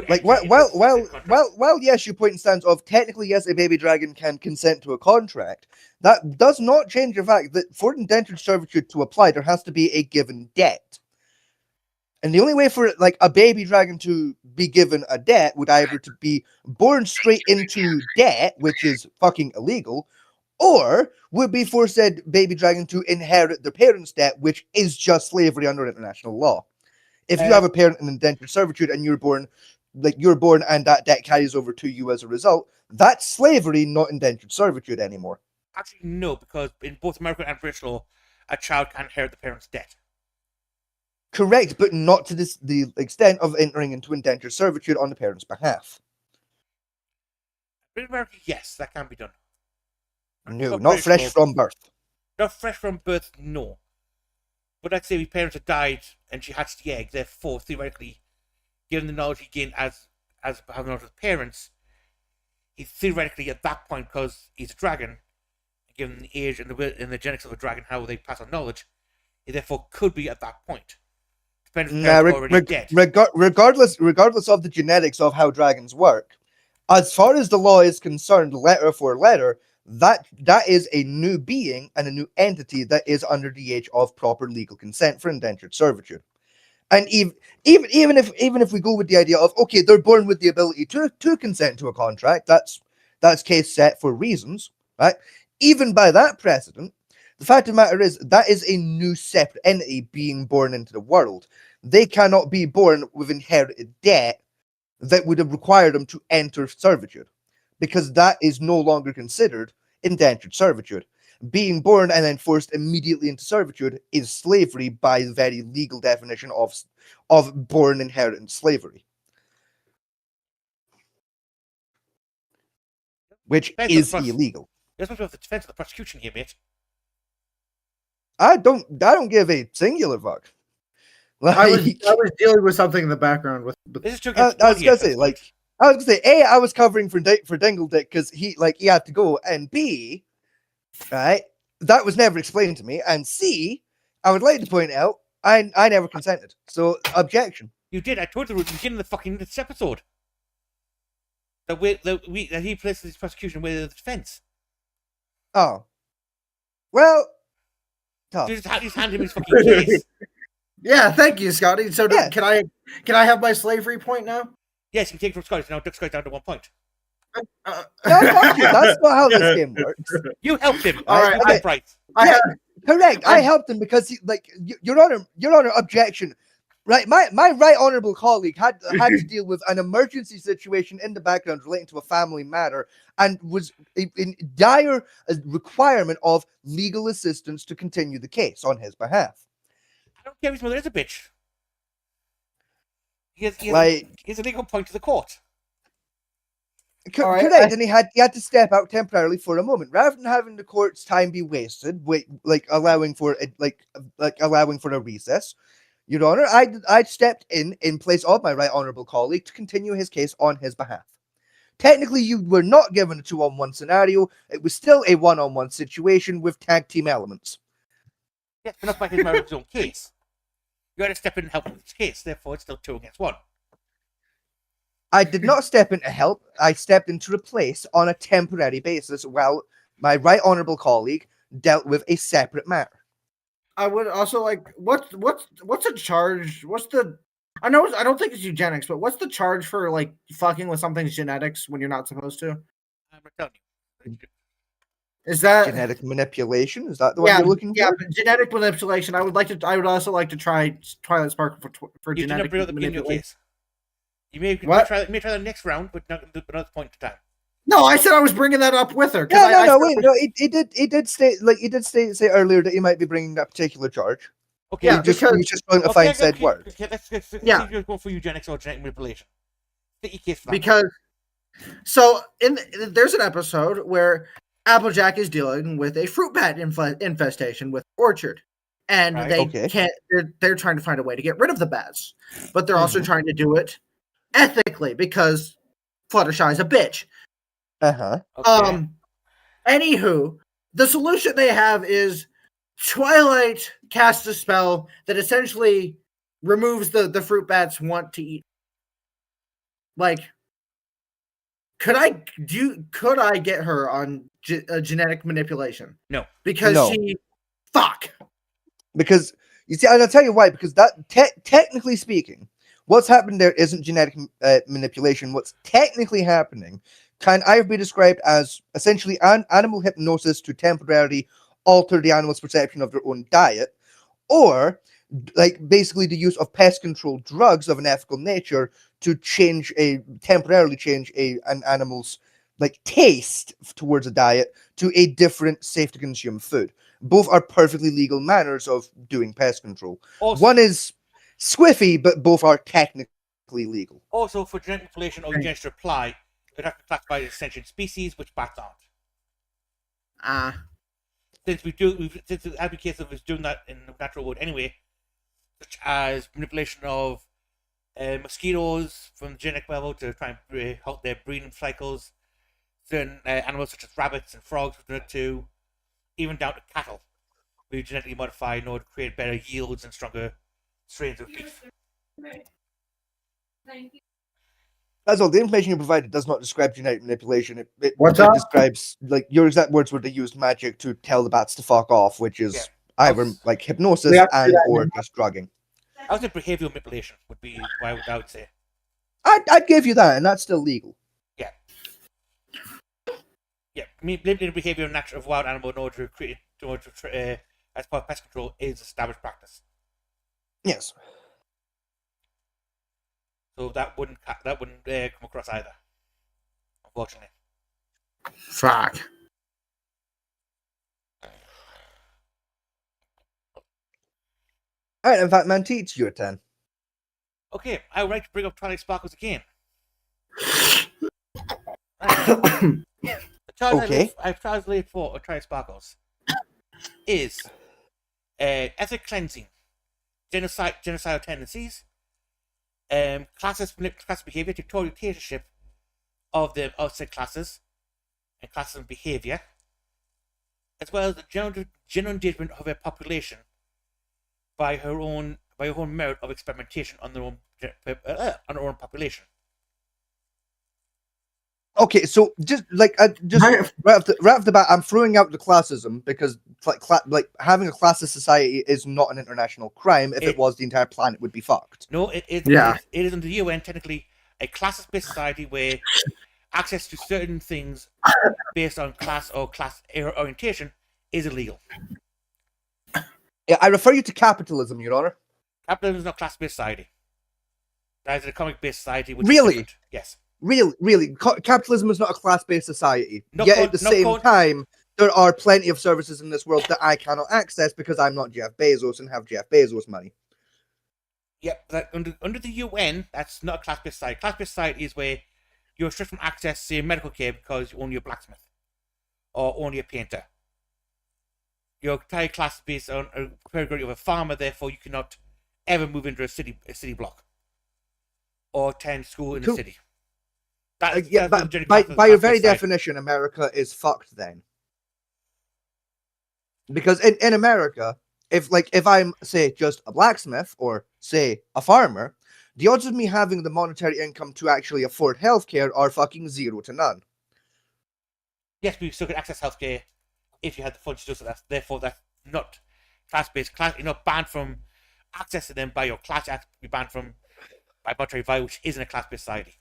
Like, well, yes, your point stands of technically, yes, a baby dragon can consent to a contract. That does not change the fact that for indentured servitude to apply, there has to be a given debt. And the only way for like a baby dragon to be given a debt would either to be born straight into debt, which is fucking illegal, or would be for said baby dragon to inherit their parents' debt, which is just slavery under international law. If you have a parent in indentured servitude and you're born and that debt carries over to you as a result, that's slavery, not indentured servitude anymore. Actually, no, because in both American and British law, a child can inherit the parent's debt. Correct, but not to the extent of entering into indentured servitude on the parent's behalf. In America, yes, that can be done. No, But not British fresh law- from birth. Not fresh from birth, no. But let's say his parents had died and she hatched the egg, therefore, theoretically, given the knowledge he gained as having knowledge of the parents, he's theoretically at that point, because he's a dragon, given the age and the genetics of a dragon, how they pass on knowledge, he therefore could be at that point. Depends if the parents are already dead. Regardless of the genetics of how dragons work, as far as the law is concerned, letter for letter, that is a new being and a new entity that is under the age of proper legal consent for indentured servitude. And even if we go with the idea of, okay, they're born with the ability to consent to a contract, that's case set for reasons, right? Even by that precedent, the fact of the matter is that is a new separate entity being born into the world. They cannot be born with inherited debt that would have required them to enter servitude, because that is no longer considered indentured servitude. Being born and then forced immediately into servitude is slavery by the very legal definition of born inheritance slavery, which Depends is on the illegal. You're supposed to have the defense of the prosecution here, mate. I don't give a singular fuck. I was Like, dealing with something in the background with This is true. I was gonna say, A, I was covering for Dingle Dick because he had to go, and B, right, that was never explained to me, and C, I would like to point out, I never consented, so objection. You did. I told you at the beginning of this episode that he places his prosecution with the defense. Oh, well, tough. You just hand him his fucking case. Yeah, thank you, Scotty. So Yeah. can I have my slavery point now? Yes, you can take it from Scotty. Now Duck Scotty down to 1 point. Uh, No, fuck you. That's not how this game works. You helped him. All right, You did right. I Yeah. have, Correct. I helped him because Your Honor, objection. Right, my right honourable colleague had to deal with an emergency situation in the background relating to a family matter, and was in dire requirement of legal assistance to continue the case on his behalf. I don't care if his mother is a bitch. He has a legal point to the court. All right, Correct, and he had to step out temporarily for a moment, rather than having the court's time be wasted, allowing for a recess. Your Honor, I stepped in place of my right honourable colleague to continue his case on his behalf. Technically, you were not given a 2-on-1 scenario. It was still a 1-on-1 situation with tag team elements. Yes, but not by his mother's own case. You had to step in and help with his case. Therefore, it's still 2 against 1. I did not step in to help. I stepped in to replace on a temporary basis while my right honourable colleague dealt with a separate matter. I would also like what's a charge? What's the I don't think it's eugenics, but what's the charge for like fucking with something's genetics when you're not supposed to? I'm telling you. Is that Genetic manipulation? Is that the one you're looking yeah, for? but genetic manipulation. I would also like to try Twilight Sparkle for You did not genetic bring up the beginning of your manipulation. case. You may What? try the next round, but not another point in time. No, I said I was bringing that up with her. 'cause He did say earlier that he might be bringing that particular charge. Okay, Yeah, he was because- just going to find said word. Okay, let's see Yeah. if you're going for eugenics or genetic manipulation. Take your case for that. Because so there's an episode where Applejack is dealing with a fruit bat infestation with orchard, and Right. they Okay. can't. They're trying to find a way to get rid of the bats, but they're also trying to do it ethically because Fluttershy is a bitch. Uh-huh. Okay. Anywho, the solution they have is Twilight casts a spell that essentially removes the fruit bats want to eat. Like, could I get her on genetic manipulation? No. Because No. fuck. Because you see, and I'll tell you why. Because that technically speaking, what's happened there isn't genetic manipulation. What's technically happening can either be described as essentially animal hypnosis to temporarily alter the animal's perception of their own diet, or like basically the use of pest control drugs of an ethical nature to temporarily change an animal's like taste towards a diet to a different safe to consume food. Both are perfectly legal manners of doing pest control. Also, One is squiffy, but both are technically legal. Also, for genetic manipulation or eugenics to apply, you'd have to classify it as sentient species, which bats aren't. Since since the be case of us doing that in the natural world anyway, such as manipulation of mosquitoes from the genetic level to try and help their breeding cycles, certain animals such as rabbits and frogs within it too, even down to cattle, we genetically modify in order to create better yields and stronger strains of beef. Thank you. That's all. The information you provided does not describe genetic manipulation. It What's up? describes, like, your exact words were they used magic to tell the bats to fuck off, which is either like hypnosis We have to do and that or in- just drugging. I would say behavioral manipulation would be what I would say. I'd give you that, and that's still legal. Yeah, manipulating the behavior of wild animal in order to create, as part of pest control is established practice. Yes. So that wouldn't come across either, unfortunately. Fuck. All right, in fact, Manti, it's your turn. Okay, I would like to bring up Twilight Sparkles again. The child Okay. I've translated for Twilight Sparkles is ethnic cleansing, genocidal tendencies, class behavior, dictatorship of the said classes and classes and behavior, as well as the general engagement of a population by her own merit of experimentation on their own population. Okay, so just right off the bat, I'm throwing out the classism because like having a classless society is not an international crime. If it was, the entire planet would be fucked. No, it is. Yeah. It is under the UN technically a class-based society where access to certain things based on class or class orientation is illegal. Yeah, I refer you to capitalism, Your Honor. Capitalism is not class-based society. That is an economic-based society. Which Really? Is different. Yes. Really, capitalism is not a class-based society. No Yet con- at the no same con- time, there are plenty of services in this world that I cannot access because I'm not Jeff Bezos and have Jeff Bezos money. Yep. That under the UN, that's not a class-based society. Class-based society is where you're restricted from access to medical care because you're only a blacksmith or only a painter. Your entire class is based on a category of a farmer, therefore you cannot ever move into a city block or attend school in Cool. a city. That, Yeah, that's but the by class- your class-based very society. definition, America is fucked then. Because in America, if I'm say just a blacksmith or say a farmer, the odds of me having the monetary income to actually afford healthcare are fucking 0 to none. Yes, but you still can access healthcare if you had the funds to do so. Therefore, that's not class-based. You're not banned from accessing them by your class. You're banned from by monetary value, which isn't a class-based society.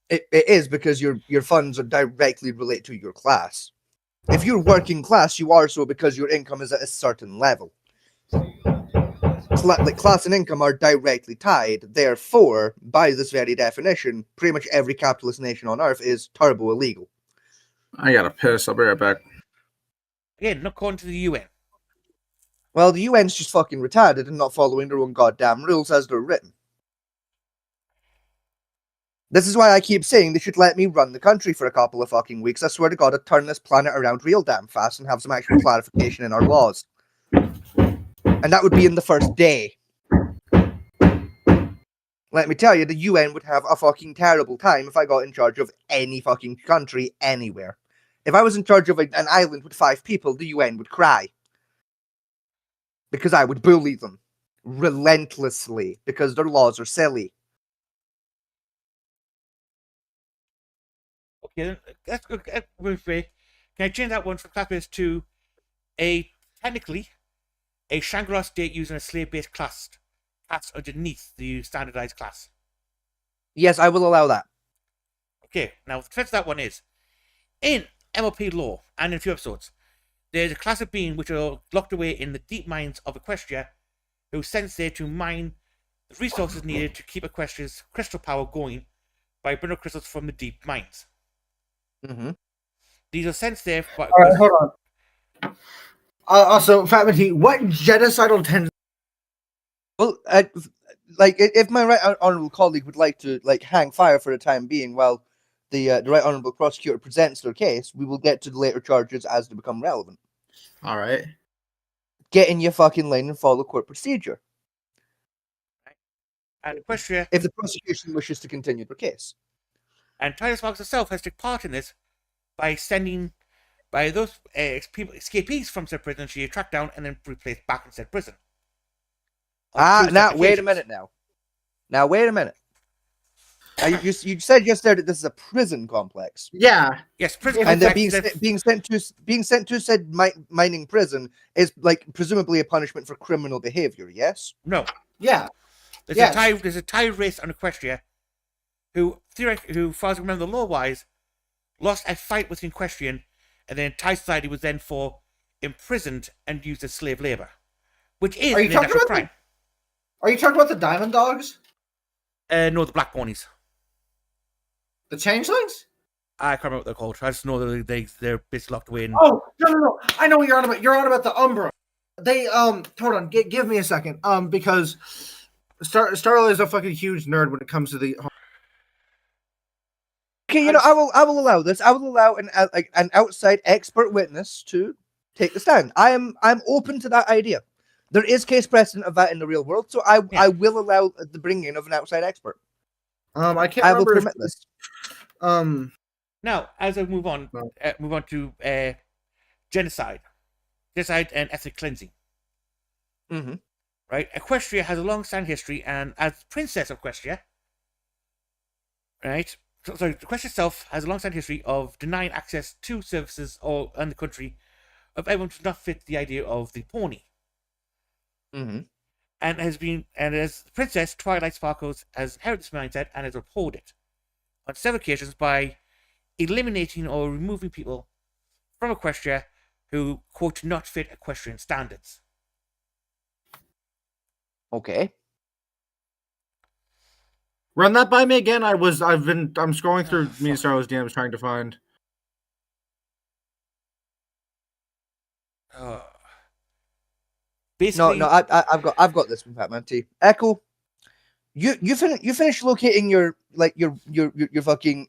It is because your funds are directly related to your class. If you're working class, you are so because your income is at a certain level. Like class and income are directly tied. Therefore, by this very definition, pretty much every capitalist nation on earth is turbo illegal. I gotta piss. I'll be right back. Again, not according to the UN. Well, the UN's just fucking retarded and not following their own goddamn rules as they're written. This is why I keep saying they should let me run the country for a couple of fucking weeks. I swear to God, I'd turn this planet around real damn fast and have some actual clarification in our laws. And that would be in the first day. Let me tell you, the UN would have a fucking terrible time if I got in charge of any fucking country anywhere. If I was in charge of an island with 5 people, the UN would cry. Because I would bully them relentlessly because their laws are silly. Okay, then that's good. Can I change that one from class-based to technically a Shangri-La state using a slave-based class underneath the standardized class? Yes, I will allow that. Okay, now the defense of that one is in MLP law and in a few episodes, there's a class of being which are locked away in the deep mines of Equestria who are sent there to mine the resources needed to keep Equestria's crystal power going by bringing crystals from the deep mines. Mm-hmm. These are sent there. All right, hold on. Also, Fatman T, what genocidal tendency? Well, like if my right honourable colleague would like to like hang fire for the time being while the right honourable prosecutor presents their case, we will get to the later charges as they become relevant. All right. Get in your fucking lane and follow court procedure And Equestria if the prosecution wishes to continue their case. and Titus Fox herself has taken part in this by those people, escapees from said prison, she tracked down and then replaced back in said prison. On two Now separate wait a occasions. minute now. Now wait a minute. Now, you said just there that this is a prison complex, Yeah. Yes, prison and that complex. being sent to said mining prison is like presumably a punishment for criminal behavior. Yes. No, Yeah. there's Yes. a Thai race on Equestria who, far as I remember, law-wise, lost a fight with Equestrian, and then Thai society was then imprisoned and used as slave labor, which is Are you an talking international about crime. Are you talking about the Diamond Dogs? No, the Black Ponies. The Changelings? I can't remember what they're called. I just know that they're basically locked away in. Oh, no. I know what you're on about. You're on about the Umbra. They hold on, give me a second. Because Starla is a fucking huge nerd when it comes to the Okay, I will allow this. I will allow an outside expert witness to take the stand. I'm open to that idea. There is case precedent of that in the real world, so I will allow the bringing in of an outside expert. I can't I will remember permit this. Now, as I move on, No. to genocide and ethnic cleansing. Mm-hmm. Right, Equestria has a long-standing history, and as Princess of Equestria, right. So Equestria itself has a long-standing history of denying access to services in the country of everyone who does not fit the idea of the pony. Mm-hmm. And as Princess, Twilight Sparkles has inherited this mindset and has upheld it on several occasions by eliminating or removing people from Equestria who, quote, do not fit equestrian standards. Okay. Run that by me again. I'm scrolling through me and Starla's DMs trying to find. Basically, No, I've got this one, Batman T. Echo, you finish locating your fucking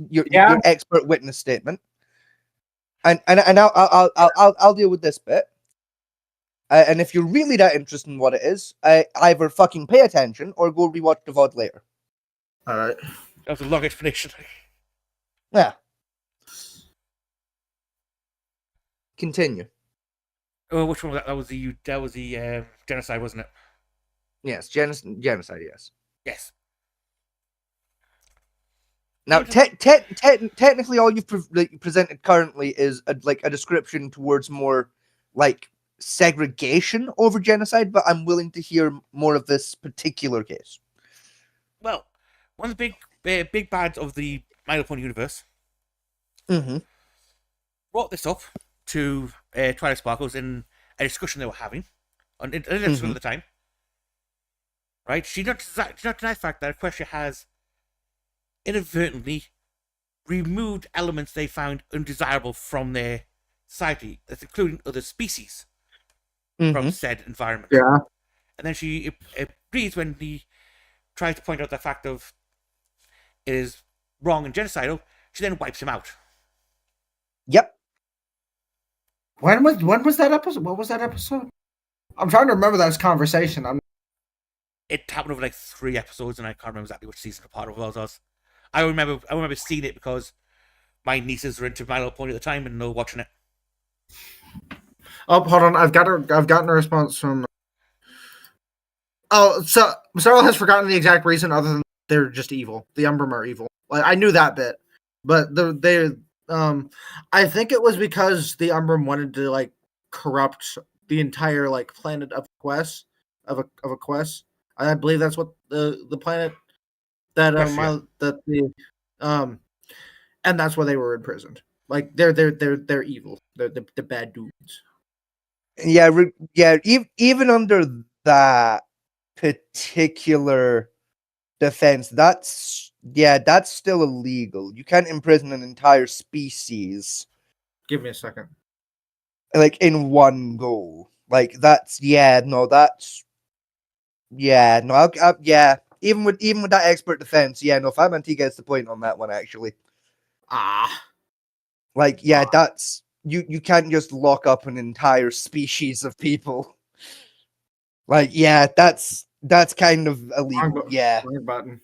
your expert witness statement, and I'll deal with this bit. And if you're really that interested in what it is, either fucking pay attention or go rewatch the VOD later. All right. that was a long explanation. Yeah. Continue. Oh, which one was that? That was the genocide, wasn't it? Yes, genocide. Yes. Yes. Now, technically, all you've presented currently is a description towards more like segregation over genocide, but I'm willing to hear more of this particular case. Well, one of the big bads of the My Little Pony universe Mm-hmm. brought this up to Twilight Sparkles in a discussion they were having on at the time. Right? She did not deny the fact that Equestria has inadvertently removed elements they found undesirable from their society, that's including other species from said environment. Yeah. And then she agrees when he tries to point out the fact of it is wrong and genocidal, she then wipes him out. Yep. When was that episode? What was that episode? I'm trying to remember that conversation. It happened over like 3 episodes, and I can't remember exactly which season or part of it was. I remember seeing it because my nieces were into My Little Pony at the time and they were watching it. Oh, hold on. I've gotten a response from. Oh, so Sarah has forgotten the exact reason other than they're just evil. The Umbrum are evil. Like, I knew that bit, but I think it was because the Umbrum wanted to like corrupt the entire like planet of Quest of a Quest. I believe that's what the planet that and that's why they were imprisoned. Like they're evil. They're the bad dudes. Yeah, even under that particular defense, that's still illegal. You can't imprison an entire species Give me a second. like in one go. Like that's Yeah, no, yeah. Even with that expert defense, yeah, no, Fat Man T gets the point on that one actually. Like, yeah, that's you can't just lock up an entire species of people. Like, yeah, that's kind of illegal. Yeah. Wrong button.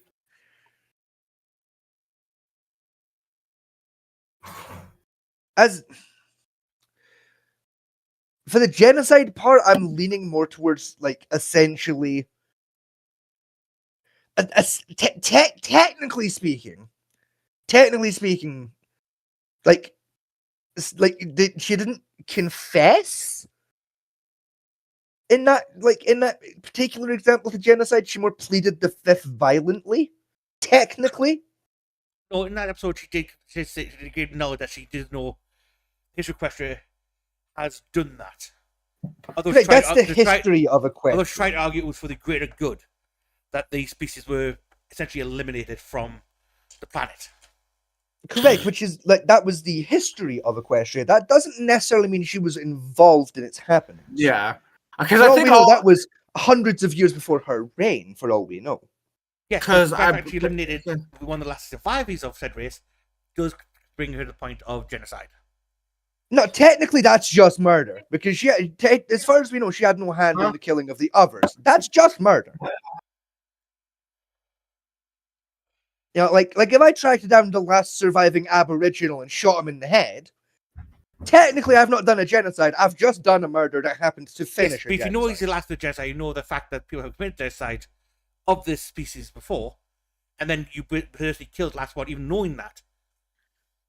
As for the genocide part, I'm leaning more towards like essentially technically speaking, like she didn't confess in that particular example of the genocide. She more pleaded the fifth violently, technically. No, in that episode, she did know that she did know his requester has done that. Although Right, that's the to try- history of a although question. she tried to argue it was for the greater good that these species were essentially eliminated from the planet. Correct, which is like that was the history of Equestria. That doesn't necessarily mean she was involved in its happening. Yeah, because For I all think we know, that was hundreds of years before her reign. For all we know. Yes, 'Cause the fact I- that she eliminated one of the last survivors of said race does bring her to the point of genocide. No, technically that's just murder because she, as far as we know, she had no hand in the killing of the others. That's just murder. You know, like if I tracked down the last surviving Aboriginal and shot him in the head, technically I've not done a genocide. I've just done a murder that happened to Yes, finish but a if you know he's genocide. the last of the genocide, you know the fact that people have committed genocide of this species before, and then you personally killed the last one, even knowing that.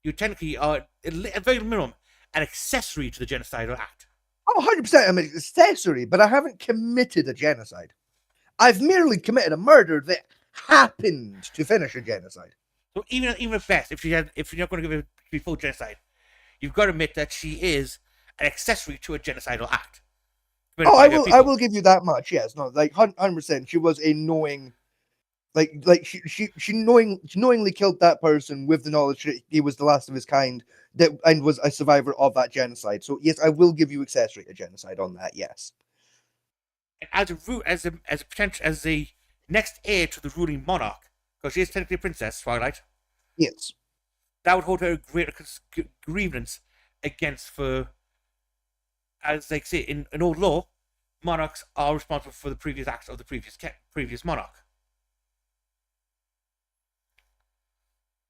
You technically are, at very minimum, an accessory to the genocidal act. Oh, 100% I'm an accessory, but I haven't committed a genocide. I've merely committed a murder that happened to finish a genocide. So even at best, if you're not going to give it full genocide, you've got to admit that she is an accessory to a genocidal act. Oh, I will give you that much. Yes, no, like 100%. She was a knowing, like she knowingly killed that person with the knowledge that he was the last of his kind and was a survivor of that genocide. So yes, I will give you accessory to genocide on that. Yes. As the next heir to the ruling monarch, because she is technically a princess, Twilight. Yes. That would hold her a greater grievance against as they say in old law, monarchs are responsible for the previous acts of the previous monarch.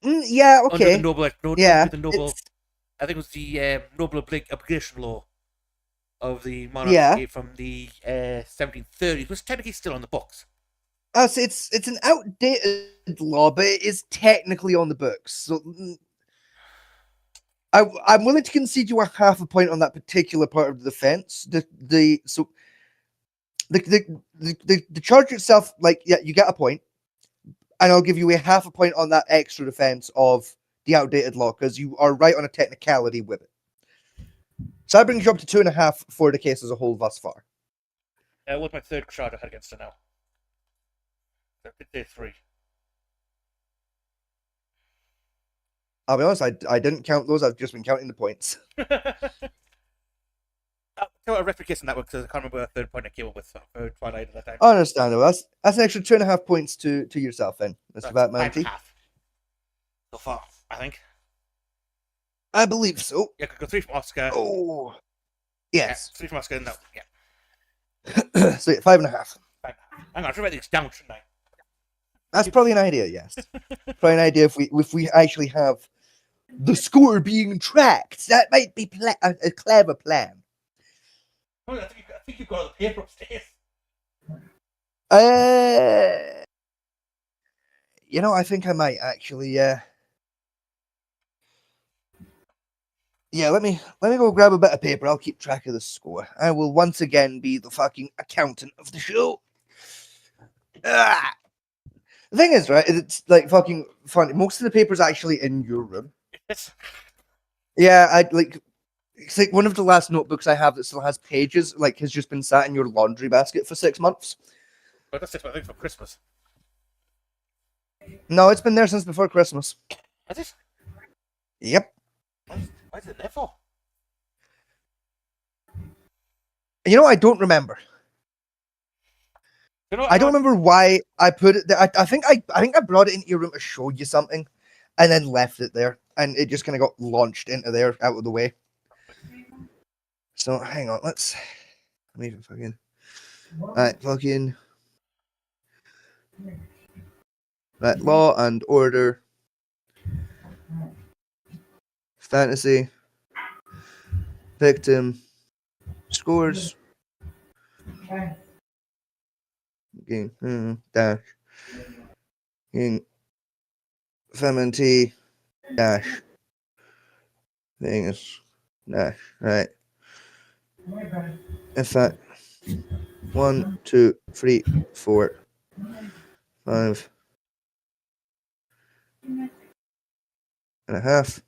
Yeah. Okay. Under the noble, Yeah. the noble, it's- I think it was the noble obligation law of the monarch Yeah. from the 1730s, which technically still on the books. So it's an outdated law, but it is technically on the books. So I'm willing to concede you a half a point on that particular part of the defense. The charge itself, like, yeah, you get a point, and I'll give you a half a point on that extra defense of the outdated law because you are right on a technicality with it. So that brings you up to 2.5 for the case as a whole thus far. What's my third shot I had against her now? I did say 3. I'll be honest, I didn't count those. I've just been counting the points. I replicated that one because I can't remember the third point I came up with for Twilight at that time. Understandable. That's an extra 2.5 points to yourself then, Mr. Batman T. 5.5 so far, I think. I believe so. Yeah, I got 3 from Oscar. Oh, Yeah, yes. 3 from Oscar. No, yeah. So 5.5. Hang on, I should write these down, shouldn't I? That's probably an idea. Yes, probably an idea if we actually have the score being tracked. That might be a clever plan. Oh, I think you've got all the paper upstairs. You know, I think I might actually. Yeah, let me go grab a bit of paper. I'll keep track of the score. I will once again be the fucking accountant of the show. Ah! The thing is, right, it's like fucking funny. Most of the paper's actually in your room. Yes. Yeah, it's like one of the last notebooks I have that still has pages, like has just been sat in your laundry basket for 6 months. But that's 6 months for Christmas. No, it's been there since before Christmas. Is it? Yep. Why is it there for? You know, I don't remember. You know, I don't remember why I put it there. I think I brought it into your room to show you something, and then left it there, and it just kind of got launched into there out of the way. So hang on, let me fucking. Right, fucking. Right, Law and Order. Fantasy. Victim. Scores. Game. Dash. Game. Feminty. Dash. Venus. Dash. Right. In fact. 1, 2, 3, 4, 5 and a half.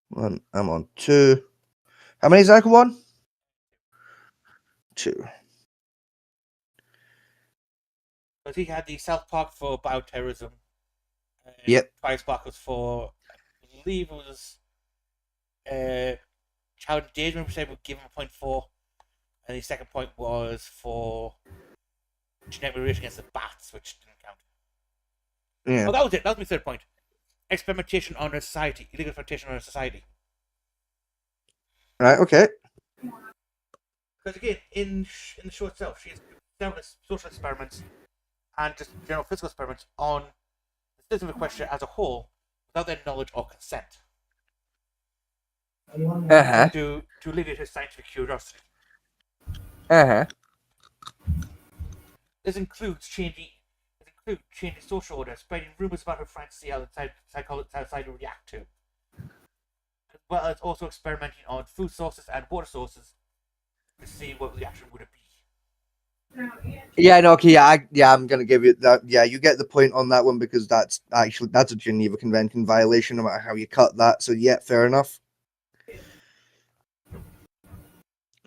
One. I'm on 2. How many is that? 1? 2. But he had the South Park for bioterrorism. Yep. Price Park was for, I believe it was child endangerment, which I would give him a point for. And the second point was for genetic variation against the bats, which didn't count. Yeah. Oh, that was it. That was my third point. Experimentation on a society. Illegal experimentation on a society. Right. Okay. Because again, in the show itself, she has several social experiments and just general physical experiments on the citizen of Equestria as a whole without their knowledge or consent to alleviate her scientific curiosity. This includes changing social order, spreading rumors about her friends to see how the society will react to, as well as also experimenting on food sources and water sources to see what the reaction would be. Yeah. No. Okay. Yeah. I'm gonna give you that. Yeah. You get the point on that one because that's a Geneva Convention violation, no matter how you cut that. So yeah, fair enough.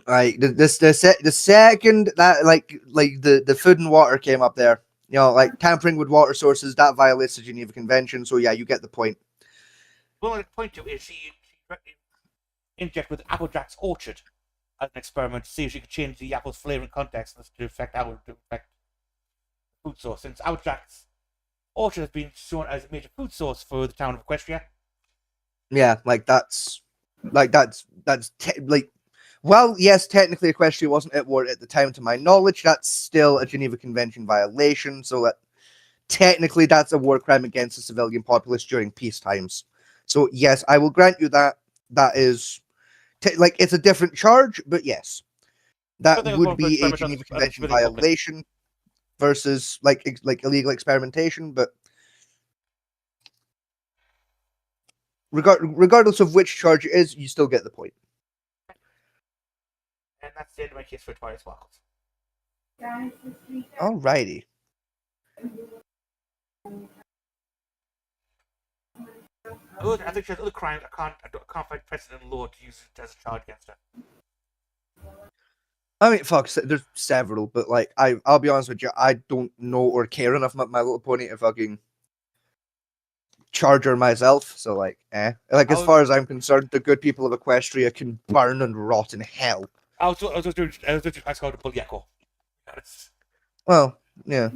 Right. The second that like the food and water came up there, you know, like tampering with water sources, that violates the Geneva Convention. So yeah, you get the point. Well, the point to is she inject with Applejack's orchard as an experiment to see if she could change the apple's flavor and context to affect food source. Since Applejack's orchard has been shown as a major food source for the town of Equestria. Yeah, well, yes, technically Equestria wasn't at war at the time, to my knowledge. That's still a Geneva Convention violation, so that technically that's a war crime against the civilian populace during peace times. So yes, I will grant you that. That is, it's a different charge, but yes, that would be a Geneva Convention violation versus like illegal experimentation. But regardless of which charge it is, you still get the point. And that's the end of my case for Twilight Sparkles. Alrighty. I think she has other crimes. I can't find precedent in law to use it as a charge against her. I mean, fuck, there's several, but like, I'll be honest with you, I don't know or care enough about My Little Pony to fucking charge her myself. So like, like as far as I'm concerned, the good people of Equestria can burn and rot in hell. I was just doing I called it Bully Echo. Well, yeah.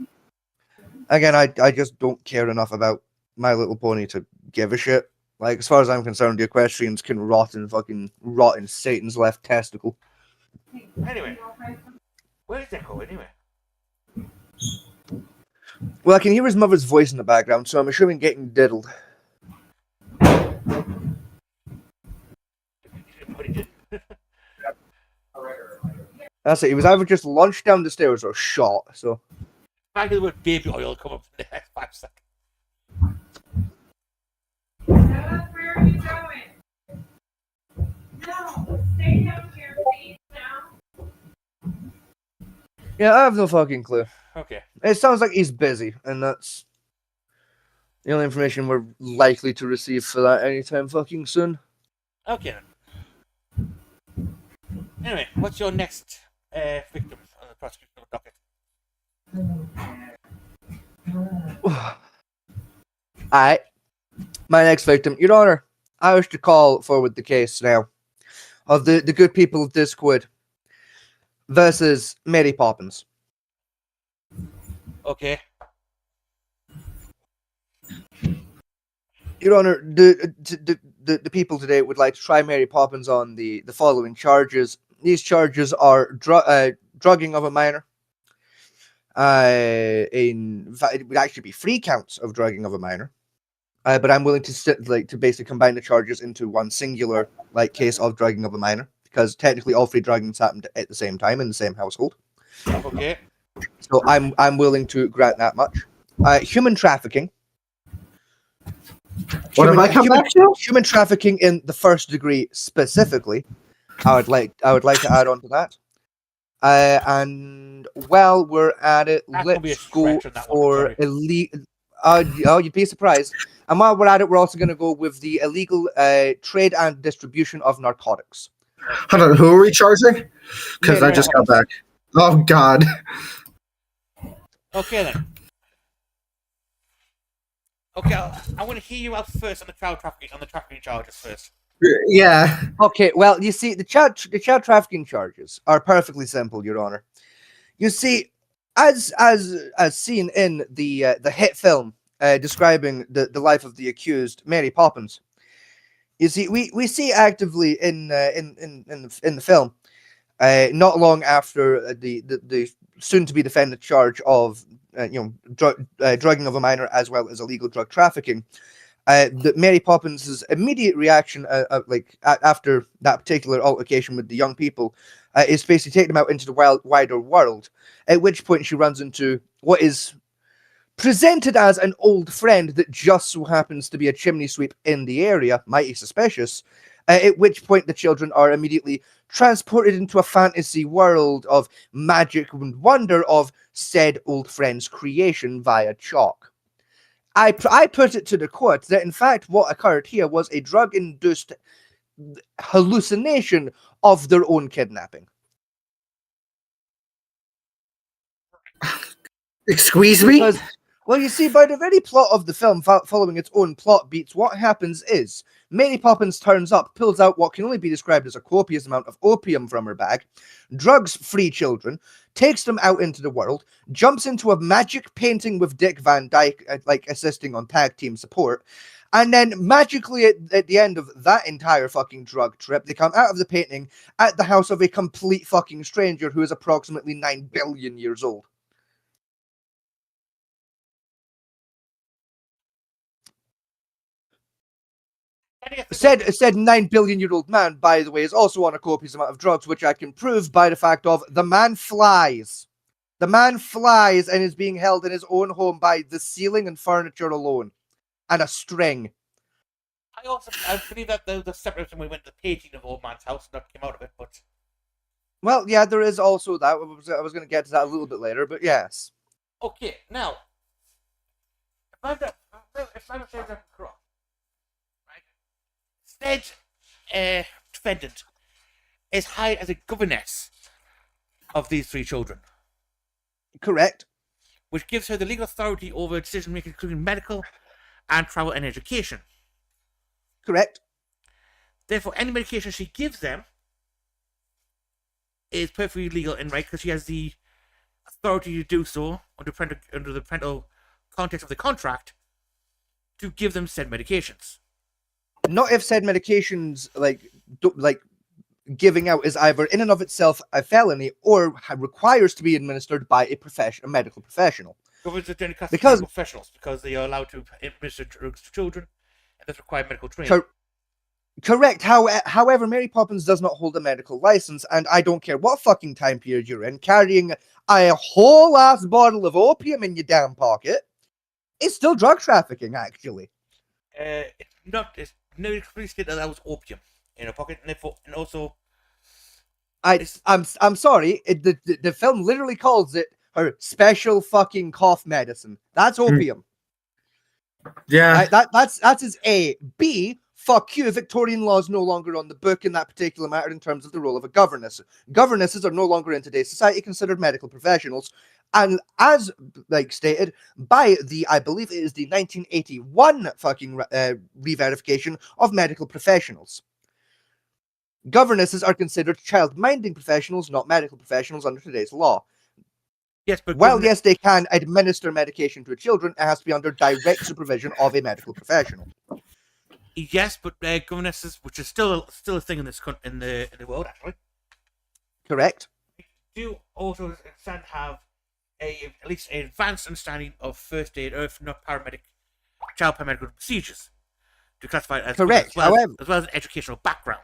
Again, I just don't care enough about My Little Pony to give a shit. Like, as far as I'm concerned, the Equestrians can rot in Satan's left testicle. Anyway, where is Echo anyway? Well, I can hear his mother's voice in the background, so I'm assuming getting diddled. That's it. He was either just launched down the stairs or shot. So. Back to the word baby oil come up in the next 5 seconds. Where are you going? No, stay down here, please. Now. Yeah, I have no fucking clue. Okay. It sounds like he's busy, and that's the only information we're likely to receive for that anytime fucking soon. Okay then. Anyway, what's your next victim on the prosecution docket? Alright. My next victim, Your Honor, I wish to call forward the case now of the good people of Discord versus Mary Poppins. Okay. Your Honor, the people today would like to try Mary Poppins on the following charges. These charges are drugging of a minor. In fact, it would actually be 3 counts of drugging of a minor. But I'm willing to basically combine the charges into one singular case of drugging of a minor, because technically all 3 druggings happened at the same time in the same household. Okay. So I'm willing to grant that much. Human trafficking. What have I come back to? Human trafficking in the 1st degree specifically. I would like to add on to that. And while we're at it, That could be a let's go stretch on that one, for sorry. illegal. Oh, you'd be surprised. And while we're at it, we're also going to go with the illegal trade and distribution of narcotics. Hold on, who are we charging? Because I just got back. Oh God. Okay then. Okay, I want to hear you out first on the trafficking charges first. Yeah. Okay, well, you see, the child trafficking charges are perfectly simple, Your Honor. You see, as seen in the hit film describing the life of the accused, Mary Poppins. You see, we see actively in the film, not long after the soon-to-be defendant charge of drugging of a minor as well as illegal drug trafficking. That Mary Poppins' immediate reaction, after that particular altercation with the young people, is basically take them out into the wider world. At which point she runs into what is presented as an old friend that just so happens to be a chimney sweep in the area, mighty suspicious. At which point the children are immediately transported into a fantasy world of magic and wonder of said old friend's creation via chalk. I put it to the court that, in fact, what occurred here was a drug-induced hallucination of their own kidnapping. Excuse me? Because, well, you see, by the very plot of the film, following its own plot beats, what happens is Mary Poppins turns up, pulls out what can only be described as a copious amount of opium from her bag, drugs 3 children, takes them out into the world, jumps into a magic painting with Dick Van Dyke, assisting on tag team support, and then magically at the end of that entire fucking drug trip, they come out of the painting at the house of a complete fucking stranger who is approximately 9 billion years old. Said 9 billion year old man, by the way, is also on a copious amount of drugs, which I can prove by the fact of the man flies. The man flies and is being held in his own home by the ceiling and furniture alone, and a string. I believe that there was a separate when we went to the painting of Old Man's house, and that came out of it, but. Well, yeah, there is also that. I was going to get to that a little bit later, but yes. Okay, now, if I'm saying that correct, right? Said defendant is hired as a governess of these 3 children. Correct. Which gives her the legal authority over decision making, including medical and travel and education. Correct. Therefore, any medication she gives them is perfectly legal and right because she has the authority to do so under the parental context of the contract to give them said medications. Not if said medications giving out is either in and of itself a felony or requires to be administered by a medical professional. Governments are generally classified as professionals because they are allowed to administer drugs to children and thus require medical training. Correct. However, Mary Poppins does not hold a medical license, and I don't care what fucking time period you're in, carrying a whole ass bottle of opium in your damn pocket is still drug trafficking, actually. It's not. It's no clearly stated that was opium in her pocket, and also. I'm sorry. The film literally calls it her special fucking cough medicine. That's opium. Yeah. That's his A. B. Fuck you. Victorian law is no longer on the book in that particular matter in terms of the role of a governess. Governesses are no longer in today's society considered medical professionals. And as stated by I believe it is the 1981 fucking re-verification of medical professionals. Governesses are considered child-minding professionals, not medical professionals under today's law. Yes, but While yes, they can administer medication to children, it has to be under direct supervision of a medical professional. yes, but governesses, which is still a thing in this in the world actually, Correct? do also have at least an advanced understanding of first aid, or if not child paramedical procedures, to classify it as Correct. as well However, as an educational background.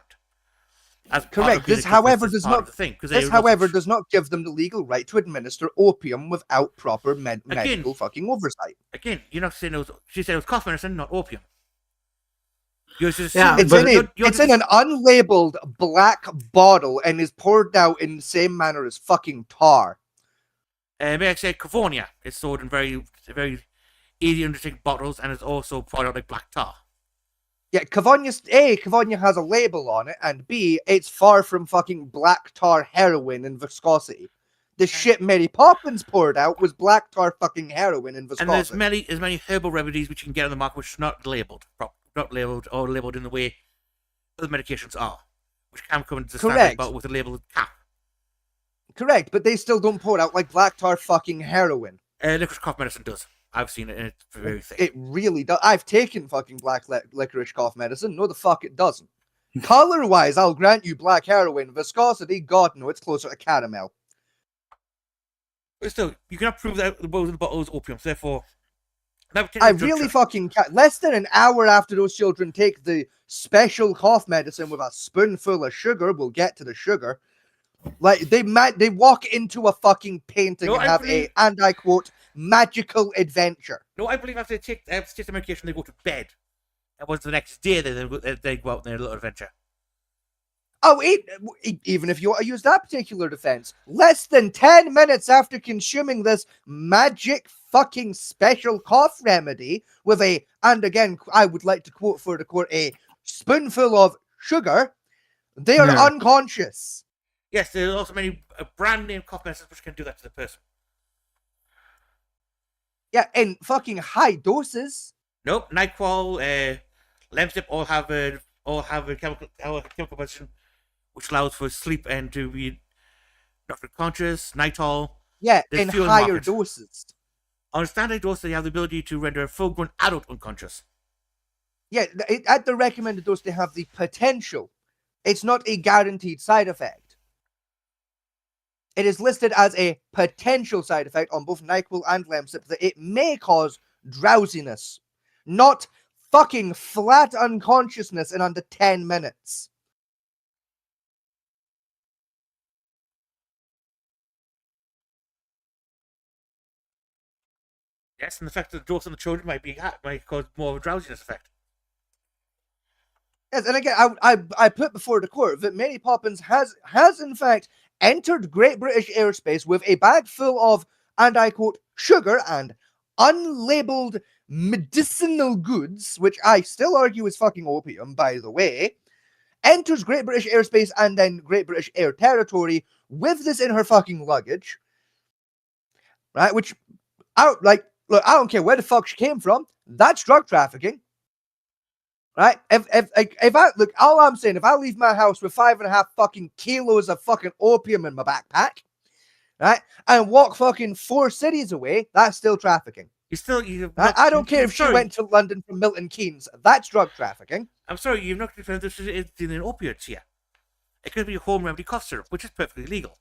As correct. This, however, does not. This, however, does not give them the legal right to administer opium without proper medical fucking oversight. Again, you're not saying it was. She said it was cough medicine, not opium. It's in an unlabeled black bottle and is poured out in the same manner as fucking tar. May I say, Cavonia is sold in very easy to drink bottles and is also poured out like black tar. Yeah, Cavonia has a label on it, and B, it's far from fucking black tar heroin in viscosity. The shit Mary Poppins poured out was black tar fucking heroin in viscosity. And there's many herbal remedies which you can get on the market which are not labeled in the way other medications are, which can come into the standard bottle with a label cap. Correct, but they still don't pour it out like black tar fucking heroin. Licorice cough medicine does. I've seen it, and it's very thick. It really does. I've taken fucking black licorice cough medicine. No, the fuck it doesn't. Color-wise, I'll grant you black heroin. Viscosity, God, no, it's closer to caramel. But still, you cannot prove that both of the bottles opium. Therefore, I really fucking can't. Less than an hour after those children take the special cough medicine with a spoonful of sugar, we'll get to the sugar. Like they walk into a fucking painting and have and I quote, magical adventure. No, I believe after they take the medication, they go to bed. And once the next day, they go out on their little adventure. Oh, even if you want to use that particular defense, less than 10 minutes after consuming this magic fucking special cough remedy with and again, I would like to quote for the court, a spoonful of sugar, they are unconscious. Yes, there are also many brand name cough medicines which can do that to the person. Yeah, in fucking high doses. Nope, NyQuil, Lemsip all have a chemical composition which allows for sleep and to be not unconscious. Nitol. Yeah, in higher doses. On a standard dose, they have the ability to render a full-grown adult unconscious. Yeah, at the recommended dose, they have the potential. It's not a guaranteed side effect. It is listed as a potential side effect on both NyQuil and Lemsip that it may cause drowsiness, not fucking flat unconsciousness in under 10 minutes. Yes, and the fact that the dose on the children might cause more of a drowsiness effect. Yes, and again, I put before the court that Mary Poppins has in fact entered Great British airspace with a bag full of, and I quote, sugar and unlabeled medicinal goods, which I still argue is fucking opium, by the way, enters Great British airspace and then Great British air territory with this in her fucking luggage, right? Which, look, I don't care where the fuck she came from. That's drug trafficking. Right? If I look, all I'm saying, if I leave my house with 5.5 fucking kilos of fucking opium in my backpack, right, and walk fucking 4 cities away, that's still trafficking. I don't care if she went to London from Milton Keynes. That's drug trafficking. I'm sorry, you've not confirmed this is dealing in opiates here. It could be a home remedy cough syrup, which is perfectly legal.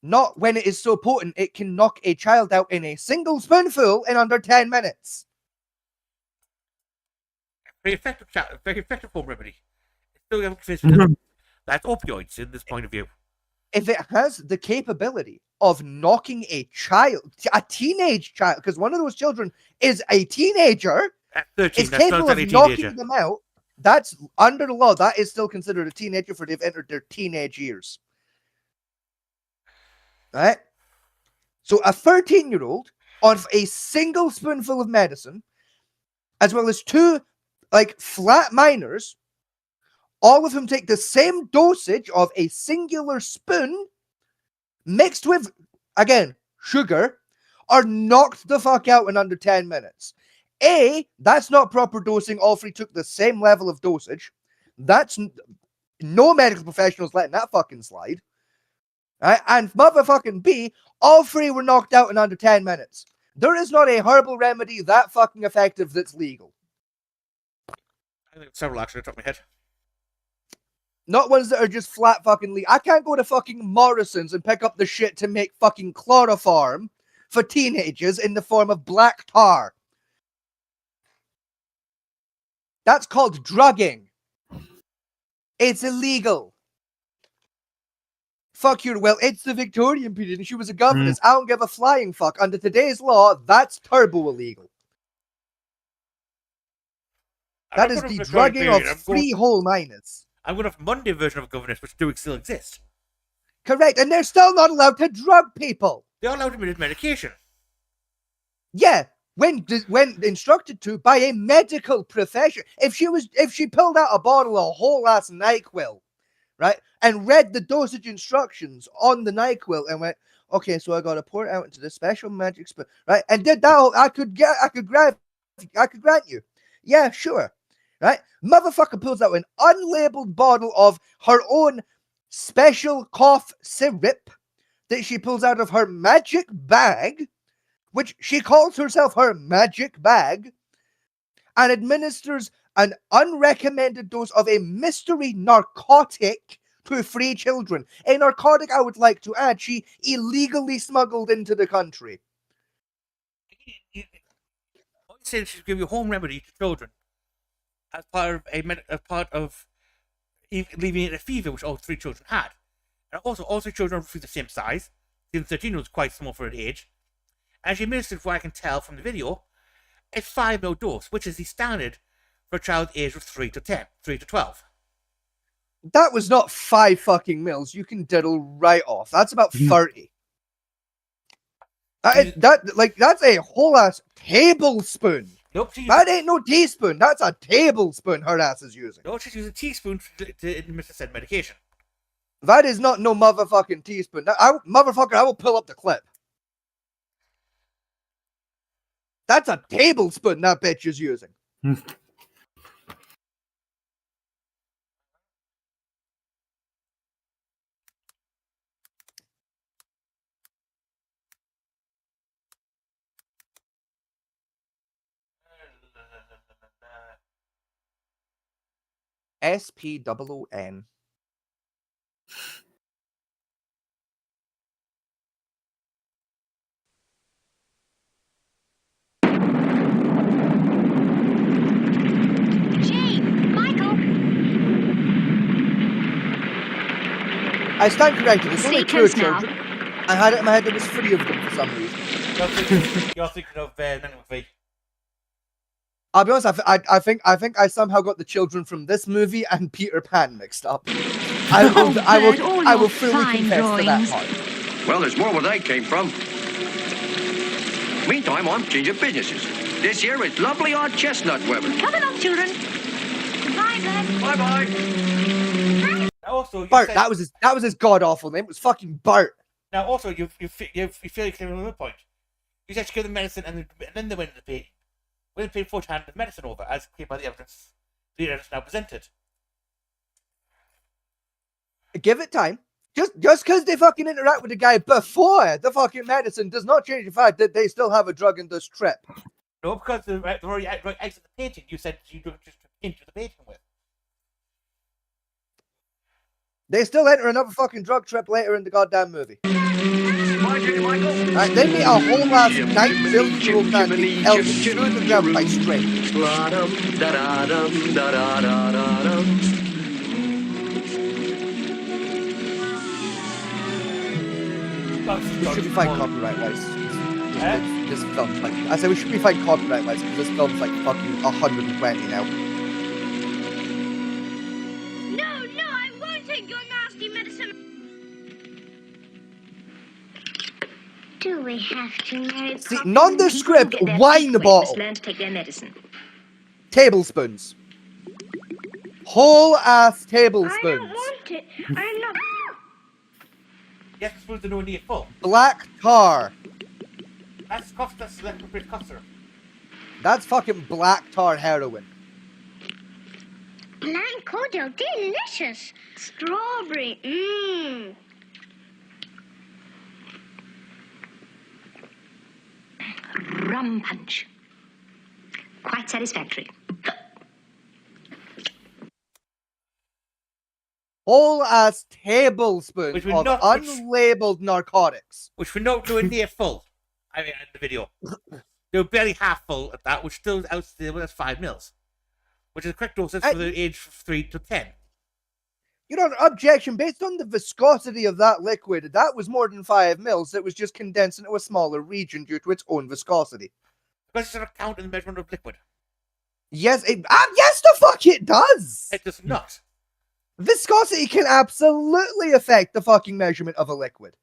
Not when it is so potent it can knock a child out in a single spoonful in under 10 minutes. Very effective home remedy. Still haven't convinced that's opioids in this point of view. If it has the capability of knocking a teenage child, because one of those children is a teenager, at 13, it's capable of knocking them out, that's under the law, that is still considered a teenager for they've entered their teenage years. Right? So a 13-year-old on a single spoonful of medicine, as well as 2 flat minors, all of whom take the same dosage of a singular spoon mixed with, again, sugar, are knocked the fuck out in under 10 minutes. A, that's not proper dosing. All 3 took the same level of dosage. No medical professionals letting that fucking slide. Right? And motherfucking B, all three were knocked out in under 10 minutes. There is not a herbal remedy that fucking effective that's legal. I think several actually off the top of my head. Not ones that are just flat fucking legal. I can't go to fucking Morrison's and pick up the shit to make fucking chloroform for teenagers in the form of black tar. That's called drugging. It's illegal. Fuck you. Well, it's the Victorian period and she was a governess. I don't give a flying fuck. Under today's law, that's turbo illegal. That is the drugging of freehold minors. I'm going to have Monday version of governance, which do still exist. Correct, and they're still not allowed to drug people. They're allowed to administer medication. Yeah, when instructed to by a medical professional. If she pulled out a bottle of whole ass NyQuil, right, and read the dosage instructions on the NyQuil and went, okay, so I got to pour it out into this special magic spoon, right, and did that, I could grant you, yeah, sure. Right? Motherfucker pulls out an unlabeled bottle of her own special cough syrup that she pulls out of her magic bag, which she calls herself her magic bag, and administers an unrecommended dose of a mystery narcotic to 3 children. A narcotic, I would like to add, she illegally smuggled into the country. I'm saying she's giving you a home remedy to children. As part of alleviating a fever, which all 3 children had. And also, all 3 children are roughly the same size. The 13 was quite small for her age. And she administered, what I can tell from the video, a 5 ml dose, which is the standard for a child aged of 3 to 12. That was not 5 fucking mils. You can diddle right off. That's about 30. That's a whole ass tablespoon. Nope, that ain't no teaspoon. That's a tablespoon her ass is using. No, she's using a teaspoon to administer said medication. That is not no motherfucking teaspoon. I will pull up the clip. That's a tablespoon that bitch is using. SPOON. Jane, Michael. I stand corrected. There's only 2 Sequence now. children. I had it in my head there was 3 of them for some reason. You're thinking of Nanny McVeigh. I'll be honest, I think I somehow got the children from this movie and Peter Pan mixed up. I will fully confess to that part. Well, there's more where they came from. Meantime, I'm changing businesses. This here is lovely odd chestnut weather. Come along, children. Goodbye, then. Bye-bye. Also, Bart, that was his god awful name. It was fucking Bart. Now, also, you feel you came to another point. You said to give them medicine, and then they went to pay. When they paid for to hand the medicine over, as came by the evidence now presented. Give it time. Just because they fucking interact with the guy before the fucking medicine does not change the fact that they still have a drug in this trip. No, because they're already exit the painting. You said you don't just enter the painting with. They still enter another fucking drug trip later in the goddamn movie. Right, they meet a whole ass 9 billion-year-old man being held through the ground by strings. We should be fine copyright wise. This film's like, I said we should be fine copyright wise because this film's like fucking 120 now. No, I won't take your nasty medicine. Do we have to know? See, nondescript wine bottle. Learn to take their medicine. Tablespoons. Whole ass tablespoons. I don't want it. I'm not. Yes, spoons are nowhere near full. Black tar. That's cough syrup. That's fucking black tar heroin. Lime cordial, delicious. Strawberry, mmm. Rum punch. Quite satisfactory. Whole ass tablespoon Which we're of not- unlabeled narcotics. Which we're not doing near full. I mean, in the video. They were barely half full at that, which still outstill that's 5 mils. Which is the correct dosage for the age 3 to 10. You know, objection, based on the viscosity of that liquid, that was more than 5 mils. It was just condensed into a smaller region due to its own viscosity. Because it's not count in the measurement of liquid. Yes, yes, the fuck it does! It does not. Viscosity can absolutely affect the fucking measurement of a liquid.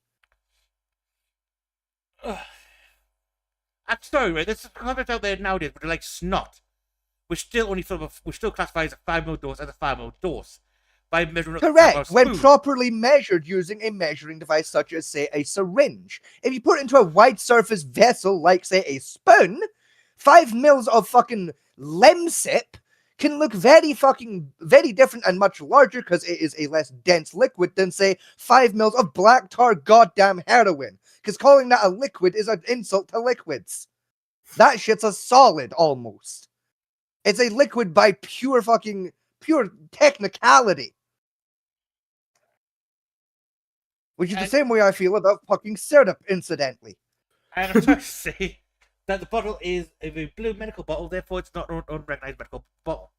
I'm sorry, right? There's comments out there nowadays, but they're like snot. We're still classified as a 5 ml dose as a 5 ml dose by measuring. Correct, when properly measured using a measuring device such as, say, a syringe. If you put it into a wide surface vessel like, say, a spoon, 5 mils of fucking Lemsip can look very different and much larger because it is a less dense liquid than, say, 5 mils of black tar goddamn heroin. Because calling that a liquid is an insult to liquids. That shit's a solid, almost. It's a liquid by pure technicality. Which is the same way I feel about fucking syrup, incidentally. And I'm trying to say that the bottle is a blue medical bottle, therefore it's not an unrecognized medical bottle.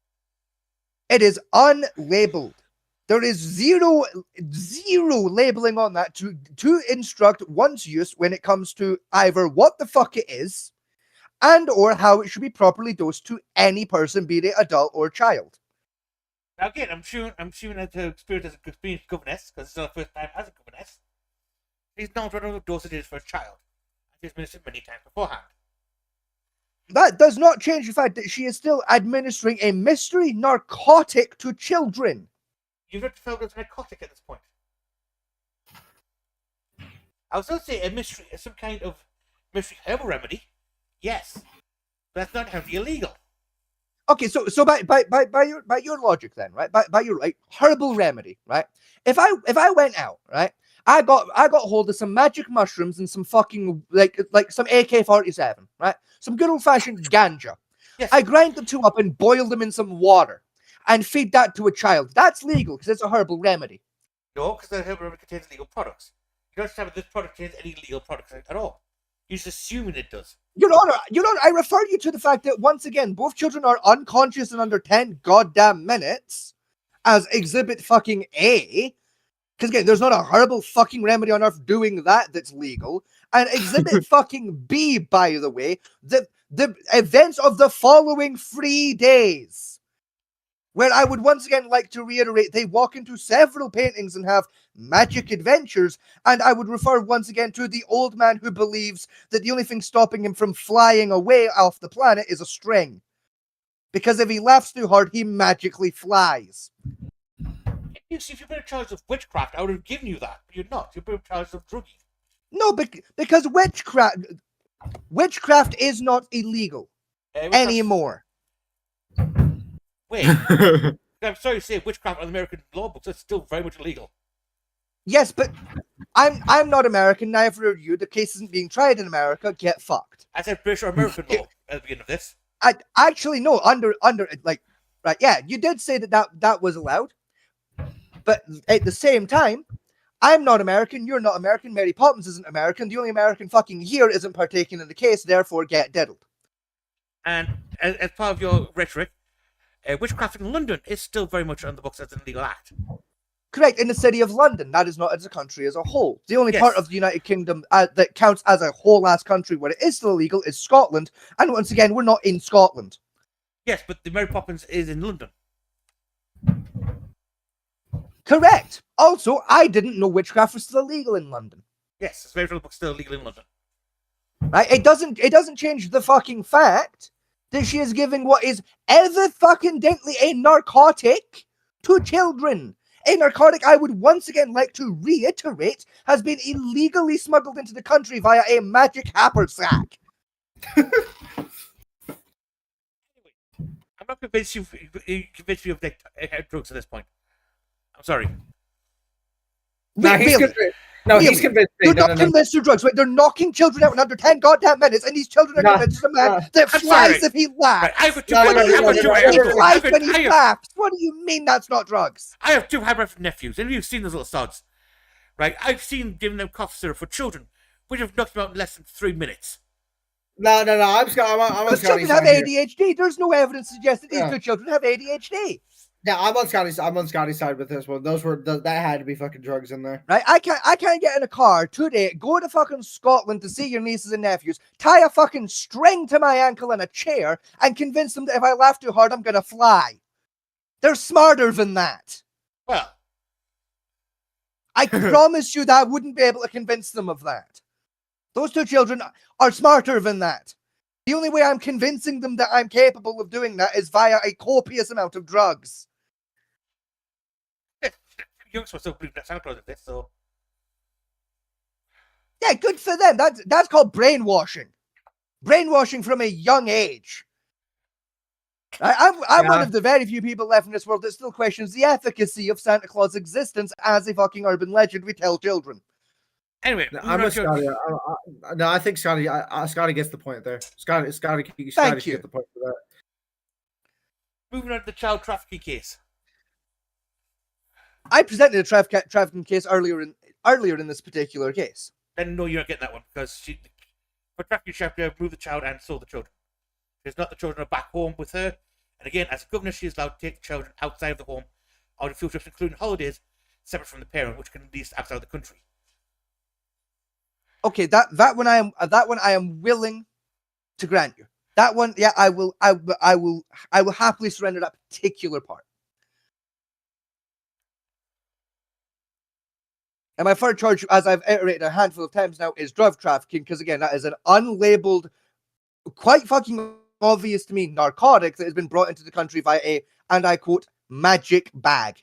It is unlabeled. There is zero labeling on that to instruct one's use when it comes to either what the fuck it is and or how it should be properly dosed to any person, be they adult or child. Now again, I'm assuming that the experience as an experienced governess, because it's our first time as a governess, he's known what the dosage is for a child. He's administered many times beforehand. That does not change the fact that she is still administering a mystery narcotic to children. You've not felt it's a narcotic at this point. I was going to say some kind of mystery herbal remedy. Yes, but that's not inherently illegal. Okay, so by your logic then, right? By your like herbal remedy, right? If I went out, right, I got hold of some magic mushrooms and some fucking like some AK-47, right? Some good old fashioned ganja. Yes. I grind the two up and boil them in some water and feed that to a child. That's legal because it's a herbal remedy. No, because the herbal remedy contains legal products. You don't understand that this product contains any legal products at all. You're just assuming it does. Your Honor, I refer you to the fact that once again, both children are unconscious in under 10 goddamn minutes as exhibit fucking A. Because again, there's not a herbal fucking remedy on earth doing that's legal. And exhibit fucking B, by the way, the events of the following 3 days. Where I would once again like to reiterate, they walk into several paintings and have magic adventures, and I would refer once again to the old man who believes that the only thing stopping him from flying away off the planet is a string. Because if he laughs too hard, he magically flies. You see, if you've been charged of witchcraft, I would have given you that, but you're not. You've been charged of drugging. No, because witchcraft is not illegal anymore. Wait, I'm sorry to say, witchcraft on American law books is still very much illegal. Yes, but I'm not American, neither are you. The case isn't being tried in America. Get fucked. I said British or American law at the beginning of this. I actually no under like right, yeah, you did say that was allowed. But at the same time, I'm not American, you're not American, Mary Poppins isn't American, the only American fucking here isn't partaking in the case, therefore get diddled. And as part of your rhetoric, witchcraft in London is still very much on the books as an illegal act. Correct, in the city of London, that is not as a country as a whole. The only Yes. part of the United Kingdom that counts as a whole ass country where it is still illegal is Scotland, and once again, we're not in Scotland. Yes, but the Mary Poppins is in London. Correct. Also, I didn't know witchcraft was still illegal in London. Yes, it's very much book still illegal in London. Right? It doesn't change the fucking fact that she is giving what is evidently a narcotic to children. A narcotic I would once again like to reiterate has been illegally smuggled into the country via a magic haversack. I'm not convinced you convinced me of drugs at this point. I'm sorry. No, he's Really? convinced. No, Really? he's convinced. They're No, not no. convinced through drugs. Wait, they're knocking children out in under 10 goddamn minutes, and these children are No, convinced of a man no. that I'm flies sorry. if he laughs. Right, I have two. No, I no, no, have no, two. no, I no, He no, have- flies I when he have- laughs. What do you mean that's not drugs? I have two high-breath nephews, and you've seen those little sods, right? I've seen giving them cough syrup for children, which have knocked them out in less than 3 minutes. No. I'm on Those Scotty's children have side here. ADHD. There's no evidence to suggest that these Yeah. two children have ADHD. Yeah, I'm on Scotty's side with this one. That had to be fucking drugs in there. Right? I can't get in a car today, go to fucking Scotland to see your nieces and nephews, tie a fucking string to my ankle in a chair, and convince them that if I laugh too hard, I'm gonna fly. They're smarter than that. Well, I promise you that I wouldn't be able to convince them of that. Those two children are smarter than that. The only way I'm convincing them that I'm capable of doing that is via a copious amount of drugs. you're supposed to believe that Santa Claus exists, so Yeah, good for them. That's called brainwashing. Brainwashing from a young age. I'm one Yeah. of the very few people left in this world that still questions the efficacy of Santa Claus' existence as a fucking urban legend we tell children. anyway, No, moving I'm on a to- Scotty. No, I think Scotty. Scotty gets the point there. Scotty Thank should you. get the point for that. moving on to the child trafficking case. I presented a trafficking case earlier in this particular case. Then no, you're not getting that one because for trafficking, she have to move the child and sell the children. Because not the children are back home with her. And again, as a governor, she is allowed to take the children outside of the home on field trips, including holidays, separate from the parent, which can least outside of the country. Okay, that one I am willing to grant you. That one, yeah, I will happily surrender that particular part. And my third charge, as I've iterated a handful of times now, is drug trafficking, because again, that is an unlabeled, quite fucking obvious to me, narcotic that has been brought into the country via a, and I quote, magic bag.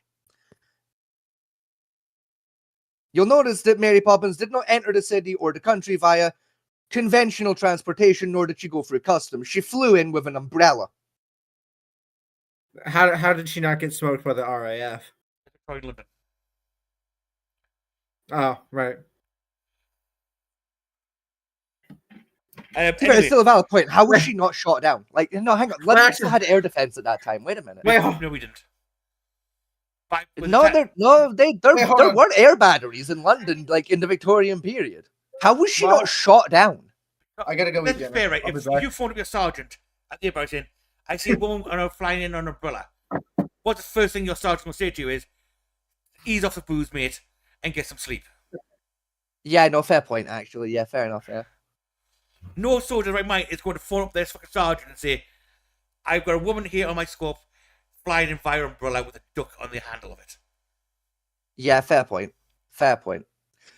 You'll notice that Mary Poppins did not enter the city or the country via conventional transportation, nor did she go through customs. She flew in with an umbrella. How did she not get smoked by the RAF? Probably London. Oh, right. It's Anyway, still a valid point. How was she not shot down? Like, no, hang on. London still had air defense at that time. Wait a minute. Wait, no, we didn't. But with No, the there hold on. weren't air batteries in London, like in the Victorian period. How was she Well- not shot down? I gotta go Let's with be Jenna. fair, right? I'll be If back. you phoned up your sergeant at the airport saying, I see a woman on her flying in on an umbrella, what's the first thing your sergeant will say to you is, ease off the booze, mate, and get some sleep. Yeah, no, fair point, actually. Yeah, fair enough, yeah. No soldier in right mind is going to phone up this fucking sergeant and say, I've got a woman here on my scope flying in via umbrella with a duck on the handle of it. Yeah, fair point. Fair point.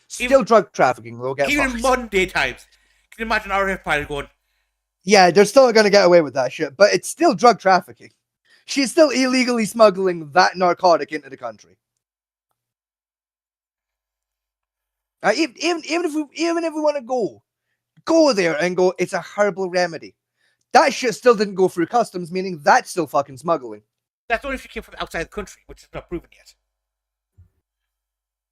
Still Even- drug trafficking, they'll get Even in fucked. modern day times. Can you imagine our RAF pilot going, Yeah, they're still going to get away with that shit, but it's still drug trafficking. She's still illegally smuggling that narcotic into the country. Even if we want to go there and go, it's a herbal remedy. That shit still didn't go through customs, meaning that's still fucking smuggling. that's only if you came from outside the country, which is not proven yet.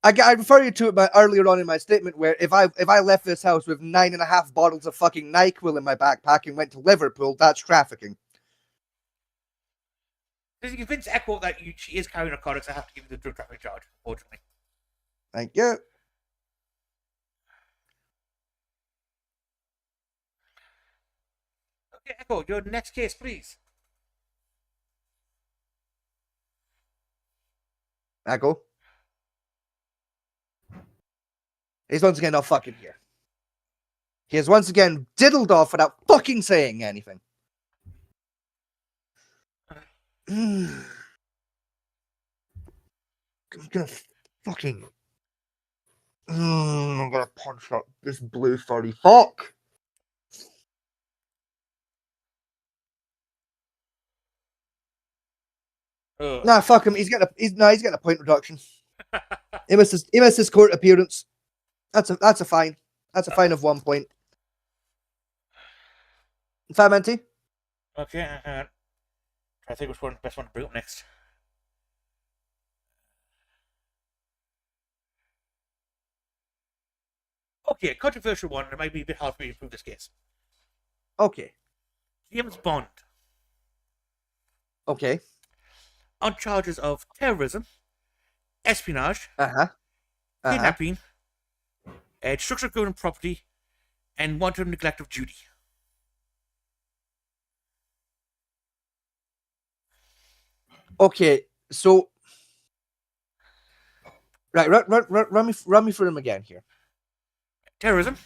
I refer you to it earlier on in my statement where if I left this house with 9.5 bottles of fucking NyQuil in my backpack and went to Liverpool, that's trafficking. Does you convince Echo that she is carrying narcotics, I have to give you the drug trafficking charge, unfortunately. Thank you. Okay, Echo, your next case, please. Echo. He's once again not fucking here. He has once again diddled off without fucking saying anything. I'm gonna fucking. I'm gonna punch out this blue furry fuck. Nah, fuck him. He's getting a point reduction. He missed his court appearance. That's a fine. That's a fine of 1 point. Famenti? Okay, I think which one the best one to bring up next. Okay, controversial one. It might be a bit hard for me to prove this case. Okay. James Bond Okay. on charges of terrorism, espionage, Uh-huh. kidnapping, destruction of government property, and wanton neglect of duty. Okay. So right, run me through them again here. Terrorism,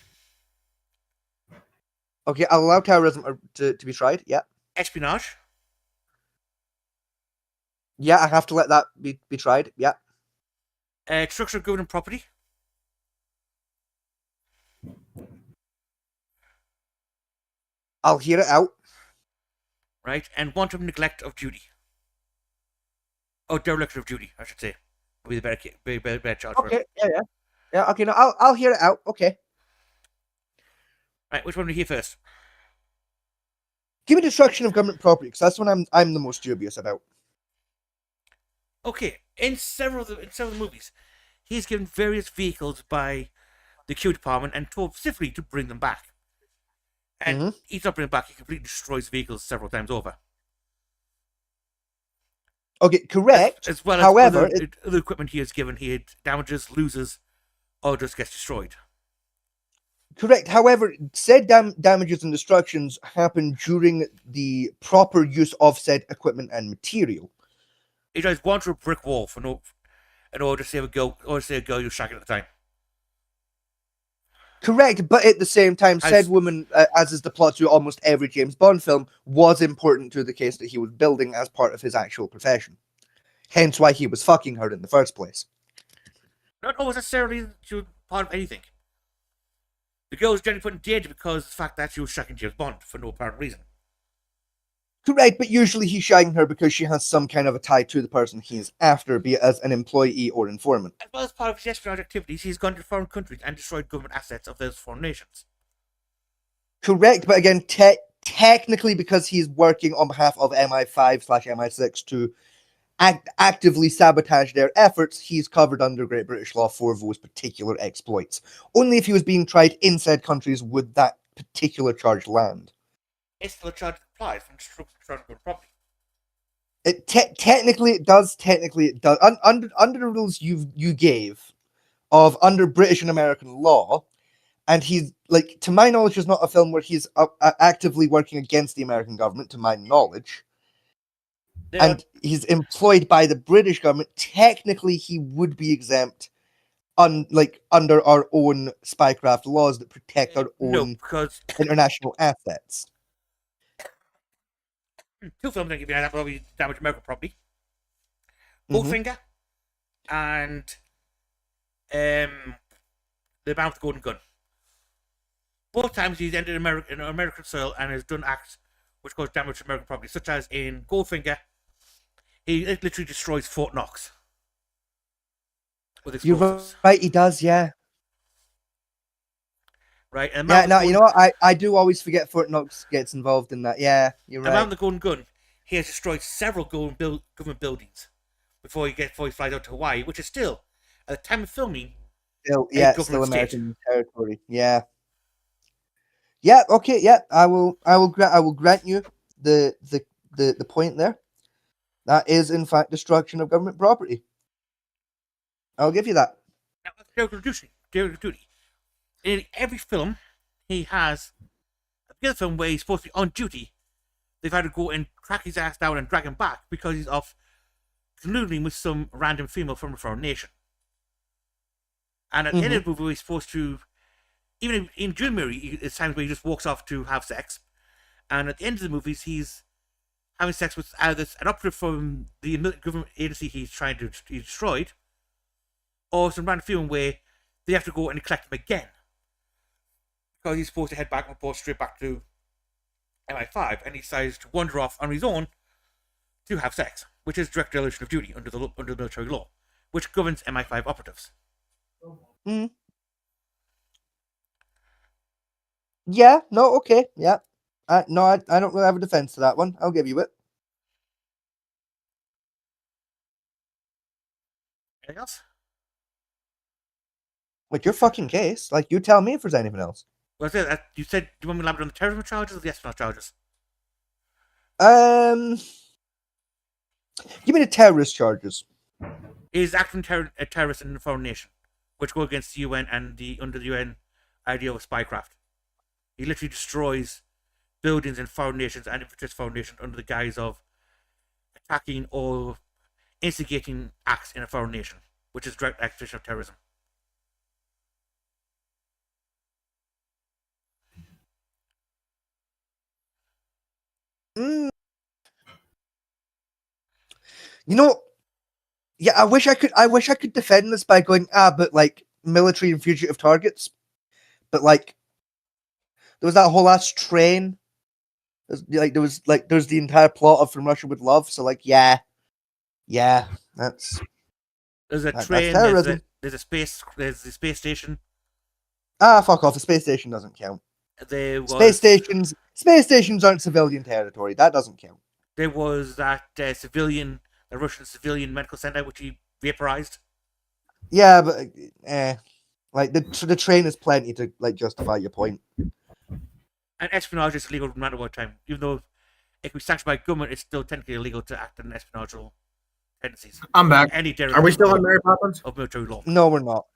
Okay, I'll allow terrorism to be tried. Yeah. espionage, Yeah, I have to let that be tried. Yeah. destruction of government property, I'll hear it out. right, and wanton neglect of duty. Oh, dereliction of duty, I should say. Would be the better charge for it. Okay. Yeah. Okay. No, I'll hear it out. Okay. Right, which one do you hear first? Give me destruction of government property, because that's what I'm the most dubious about. Okay, in several of the movies, he's given various vehicles by the Q department and told specifically to bring them back. And he's not bringing them back; he completely destroys vehicles several times over. Okay, correct. As well as however, other equipment he has given, he damages, loses, or just gets destroyed. correct. However, said damages and destructions happen during the proper use of said equipment and material. He drives one through a brick wall in order to save a girl he was shagging at the time. Correct, but at the same time, said woman, as is the plot to almost every James Bond film, was important to the case that he was building as part of his actual profession. Hence why he was fucking her in the first place. Not always necessarily part of anything. The girl was generally put in danger because of the fact that she was shagging James Bond for no apparent reason. Correct, but usually he's shagging her because she has some kind of a tie to the person he's after, be it as an employee or informant. As well as part of his espionage activities, he's gone to foreign countries and destroyed government assets of those foreign nations. Correct, but again, technically because he's working on behalf of MI5/MI6 to actively sabotage their efforts, he's covered under Great British law for those particular exploits. Only if he was being tried in said countries would that particular charge land. It's still a charge that applies from destruction of government property. It technically it does. Under the rules you gave of under British and American law, and he's like, to my knowledge, is not a film where he's actively working against the American government. To my knowledge, and he's employed by the British government. Technically, he would be exempt, under our own spycraft laws that protect our own international assets. Two films that give you an example of damage American property. Goldfinger and The Bound for Golden Gun. Both times he's entered American soil and has done acts which cause damage to American property, such as in Goldfinger, he literally destroys Fort Knox with explosives. You're right, he does, yeah. Right, and yeah, no, you know what? I do always forget Fort Knox gets involved in that. Yeah, you're right. Around the Golden Gun, he has destroyed several government buildings before he flies out to Hawaii, which is still, at the time of filming, still American territory. Yeah. Okay. Yeah. I will grant you the point there. That is in fact destruction of government property. I'll give you that. Now, that's duty. In every film, he has at the other film where he's supposed to be on duty, they've had to go and track his ass down and drag him back because he's off colluding with some random female from a foreign nation. And at the end of the movie, he's supposed to, even in June movie, it's times where he just walks off to have sex. And at the end of the movies, he's having sex with either an operative from the government agency he's trying to be destroyed, or some random female where they have to go and collect him again. Because he's supposed to head back and report straight back to MI5, and he decides to wander off on his own to have sex, which is direct dereliction of duty under the military law, which governs MI5 operatives. Yeah. No. Okay. Yeah. No, I don't really have a defense to that one. I'll give you it. Anything else? With your fucking case, like you tell me if there's anything else. Well, you said, do you want me to elaborate on the terrorism charges or the espionage charges? Give me the terrorist charges. Is acting a terrorist in a foreign nation, which go against the UN and under the UN idea of spycraft. He literally destroys buildings in foreign nations and infiltrates foreign nations under the guise of attacking or instigating acts in a foreign nation, which is direct accusation of terrorism. You know, yeah, I wish I could defend this by going, but like military and fugitive targets. But like there was that whole ass train. There's the entire plot of From Russia with Love. So like, yeah, that's There's a that's train, terrorism. there's the space station. Fuck off. The space station doesn't count. There was Space stations aren't civilian territory. That doesn't count. There was that the Russian civilian medical center, which he vaporized. Yeah, but like the train is plenty to like justify your point. And espionage is illegal no matter what time. Even though it can be sanctioned by government, it's still technically illegal to act on espionage tendencies. I'm back. Any Are we still on Mary Poppins? of military law? No, we're not.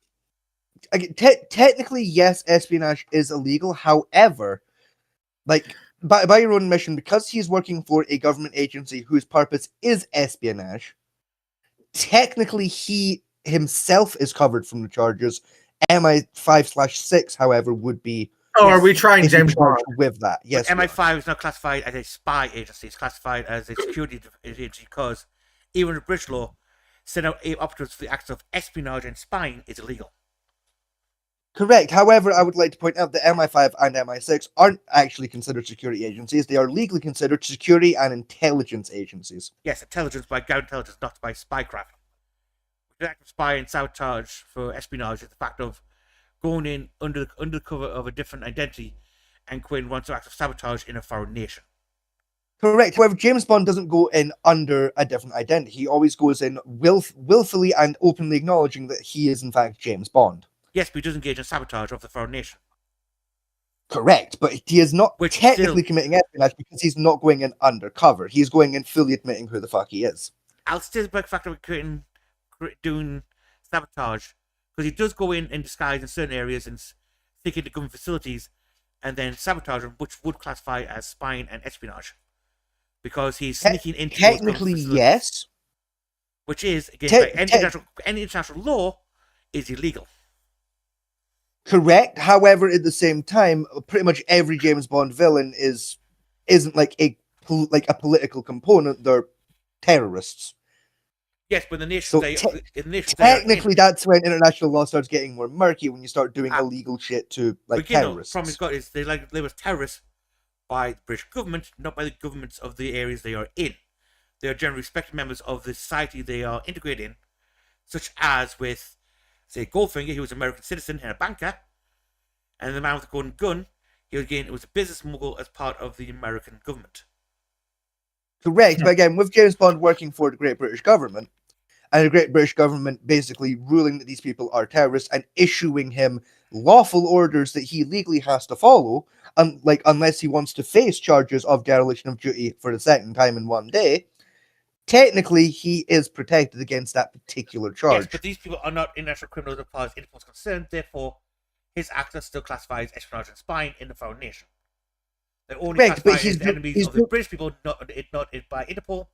Technically, yes, espionage is illegal. However, like by your own admission, because he's working for a government agency whose purpose is espionage, technically he himself is covered from the charges. MI5/6, however, would be. Oh, are we trying James Bond? With that? Yes. But MI5 is not classified as a spy agency. It's classified as a security agency because even the British law, send out operatives for the acts of espionage and spying is illegal. Correct. However, I would like to point out that MI5 and MI6 aren't actually considered security agencies. They are legally considered security and intelligence agencies. Yes, intelligence by ground intelligence, not by spycraft. The act of spy and sabotage for espionage is the fact of going in under the cover of a different identity and committing one act of sabotage in a foreign nation. Correct. However, James Bond doesn't go in under a different identity. He always goes in willfully and openly acknowledging that he is in fact James Bond. Yes, but he does engage in sabotage of the foreign nation. Correct, but he is not technically committing espionage because he's not going in undercover. He's going in fully admitting who the fuck he is. I'll still break the fact of doing sabotage because he does go in disguise in certain areas and stick into government facilities and then sabotage them, which would classify as spying and espionage because he's sneaking into technically yes, which is against any international law is illegal. Correct. However, at the same time, pretty much every James Bond villain isn't like a political component. They're terrorists. Yes, but the nation so technically that's when international law starts getting more murky when you start doing illegal shit to like terrorists. The problem he's got is they label as terrorists by the British government, not by the governments of the areas they are in. They are generally respected members of the society they are integrated in, such as with, say, Goldfinger, he was an American citizen and a banker, and the man with the golden gun, it was a business mogul as part of the American government. Correct, but again, with James Bond working for the Great British government, and the Great British government basically ruling that these people are terrorists and issuing him lawful orders that he legally has to follow, unless he wants to face charges of dereliction of duty for the second time in one day, technically he is protected against that particular charge. Yes, but these people are not international criminals as far as Interpol is concerned, therefore his acts are still classified as espionage and spying in the foreign nation. They're only classified as enemies of the British people, not by Interpol.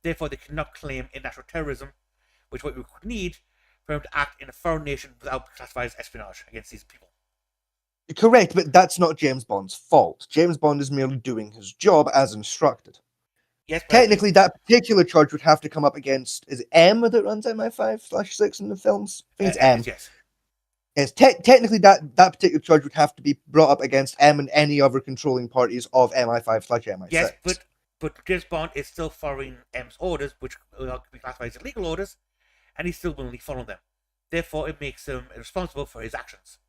Therefore, they cannot claim international terrorism, which is what we would need for him to act in a foreign nation without being classified as espionage against these people. Correct, but that's not James Bond's fault. James Bond is merely doing his job as instructed. Yes, technically, that particular charge would have to come up against, is it M that runs MI5/6 in the films? I think it's M. Yes. Yes, technically, that particular charge would have to be brought up against M and any other controlling parties of MI5/MI6. Yes, but James Bond is still following M's orders, which could be classified as illegal orders, and he's still willingly following them. Therefore, it makes him responsible for his actions.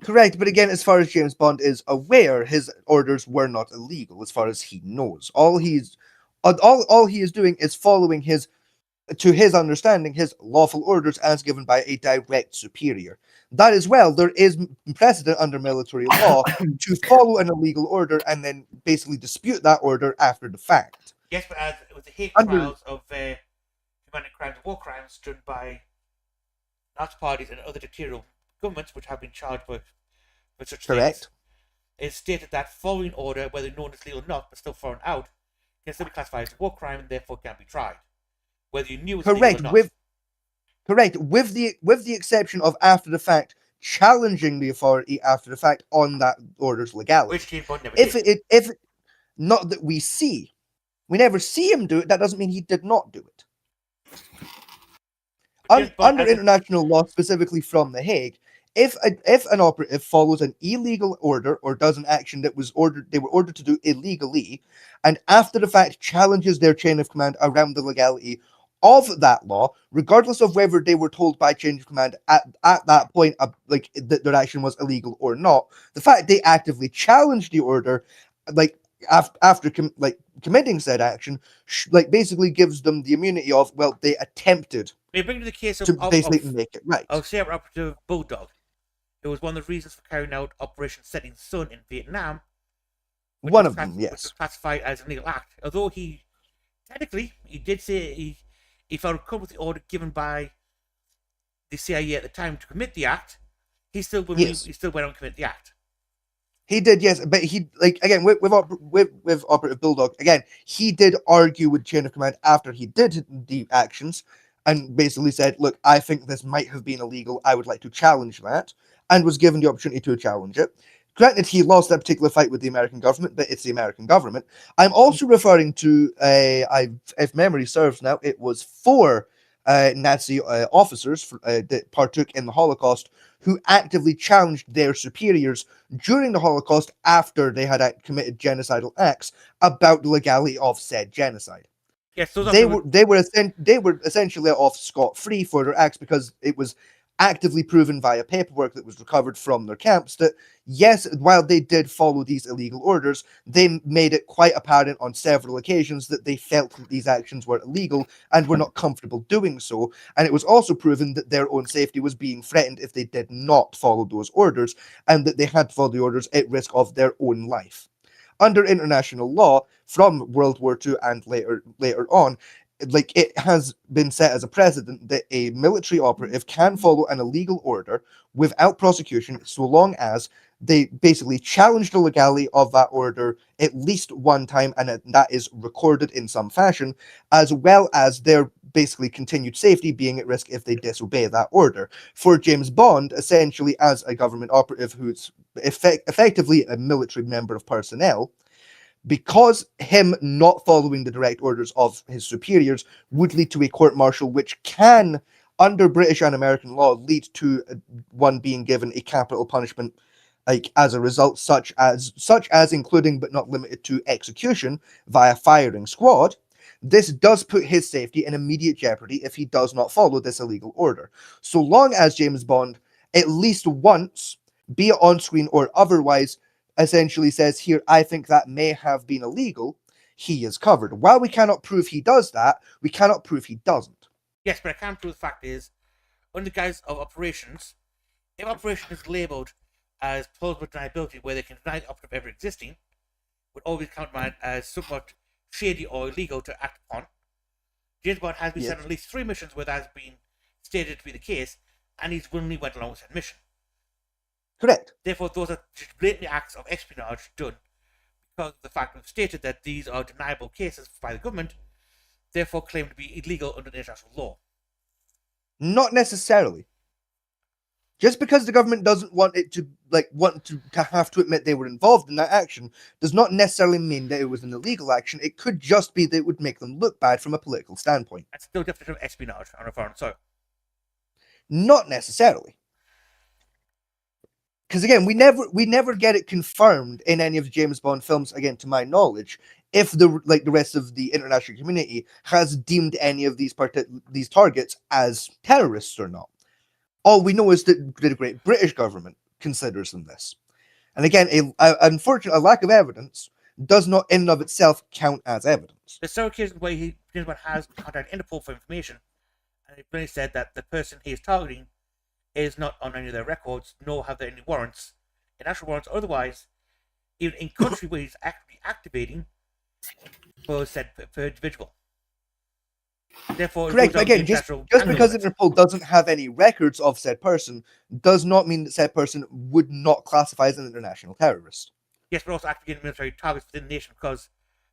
Correct, but again, as far as James Bond is aware, his orders were not illegal, as far as he knows. All he is doing is following his to his understanding, his lawful orders as given by a direct superior. That as well, there is precedent under military law to follow an illegal order and then basically dispute that order after the fact. Yes, but as with the hate Under- trials of humanitarian crimes and war crimes done by Nazi parties and other dictatorial governments which have been charged with such Correct. things, it's stated that following order, whether known as legal or not, but still thrown out, can still be classified as a war crime and therefore can be tried. Whether you knew it was Correct. legal or not. With the exception of after the fact, challenging the authority after the fact on that order's legality. Which James Bond never If did. if not that we never see him do it, that doesn't mean he did not do it. James Bond Under as a- international law, specifically from The Hague, if an operative follows an illegal order or does an action that they were ordered to do illegally, and after the fact challenges their chain of command around the legality of that law, regardless of whether they were told by chain of command at that point, like that their action was illegal or not, the fact they actively challenged the order, like after committing said action, like basically gives them the immunity of, well, they attempted They bring to the case to basically make it right. of Sabre Operative Bulldog. It was one of the reasons for carrying out Operation Setting Sun in Vietnam. which One was of them, Which was yes. classified as an illegal act. Although he did say he felt uncomfortable with the order given by the CIA at the time to commit the act. He still went on to commit the act. He did, yes, but he, like, again, with Operative Bulldog, again, he did argue with chain of command after he did the actions and basically said, look, I think this might have been illegal. I would like to challenge that, and was given the opportunity to challenge it. Granted, he lost that particular fight with the American government, but it's the American government. I'm also referring to, if memory serves now, it was 4 Nazi officers that partook in the Holocaust who actively challenged their superiors during the Holocaust after they had committed genocidal acts about the legality of said genocide. Yes, those They were essentially off scot-free for their acts because it was actively proven via paperwork that was recovered from their camps that, yes, while they did follow these illegal orders, they made it quite apparent on several occasions that they felt that these actions were illegal and were not comfortable doing so. And it was also proven that their own safety was being threatened if they did not follow those orders, and that they had to follow the orders at risk of their own life. Under international law from World War II and later on, like, it has been set as a precedent that a military operative can follow an illegal order without prosecution so long as they basically challenge the legality of that order at least one time, and that is recorded in some fashion, as well as their basically continued safety being at risk if they disobey that order. For James Bond, essentially as a government operative who's effectively a military member of personnel, because him not following the direct orders of his superiors would lead to a court-martial, which can, under British and American law, lead to one being given a capital punishment, like as a result, such as including but not limited to execution via firing squad. This does put his safety in immediate jeopardy if he does not follow this illegal order. So long as James Bond, at least once, be it on screen or otherwise, essentially says here, I think that may have been illegal, he is covered. While we cannot prove he does that, we cannot prove he doesn't. Yes, but I can prove the fact is, under the guise of operations, if operation is labelled as plausible deniability, where they can deny the operative ever existing, would always countermand as somewhat shady or illegal to act upon. James Bond has been sent on at least 3 missions where that has been stated to be the case, and he's willingly went along with that mission. Correct. Therefore, those are just blatantly acts of espionage done because of the fact we've stated that these are deniable cases by the government, therefore claimed to be illegal under international law. Not necessarily. Just because the government doesn't want it to have to admit they were involved in that action does not necessarily mean that it was an illegal action. It could just be that it would make them look bad from a political standpoint. That's still definition of espionage on a foreign soil. Not necessarily. Because again, we never get it confirmed in any of the James Bond films, again, to my knowledge, if the rest of the international community has deemed any of these targets as terrorists or not. All we know is that the Great British government considers them this. And again, unfortunately, a lack of evidence does not in and of itself count as evidence. There's several cases where James Bond has contacted Interpol for information, and they've plainly said that the person he is targeting is not on any of their records, nor have they any warrants, international warrants or otherwise, even in country where he's actively activating for said per individual. Therefore, it Correct. goes out Again, the just international because angle of it. Interpol doesn't have any records of said person does not mean that said person would not classify as an international terrorist. Yes, but also activating military targets within the nation because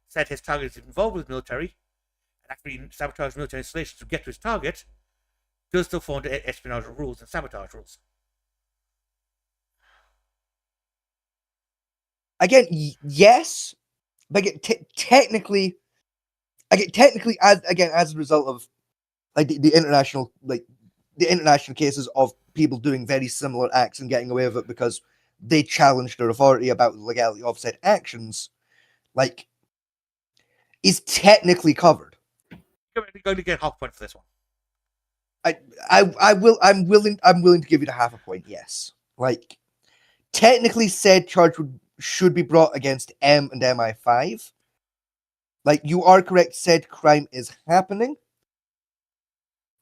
said his target is involved with military and actively sabotage military installations to get to his target, does still fall under espionage rules and sabotage rules. Again, yes, but again, technically, as a result of like the international cases of people doing very similar acts and getting away with it because they challenged their authority about the legality of said actions, like, is technically covered. You're going to get half a point for this one. I'm willing to give you the half a point. Yes, like technically, said charge should be brought against M and MI5. Like, you are correct. Said crime is happening.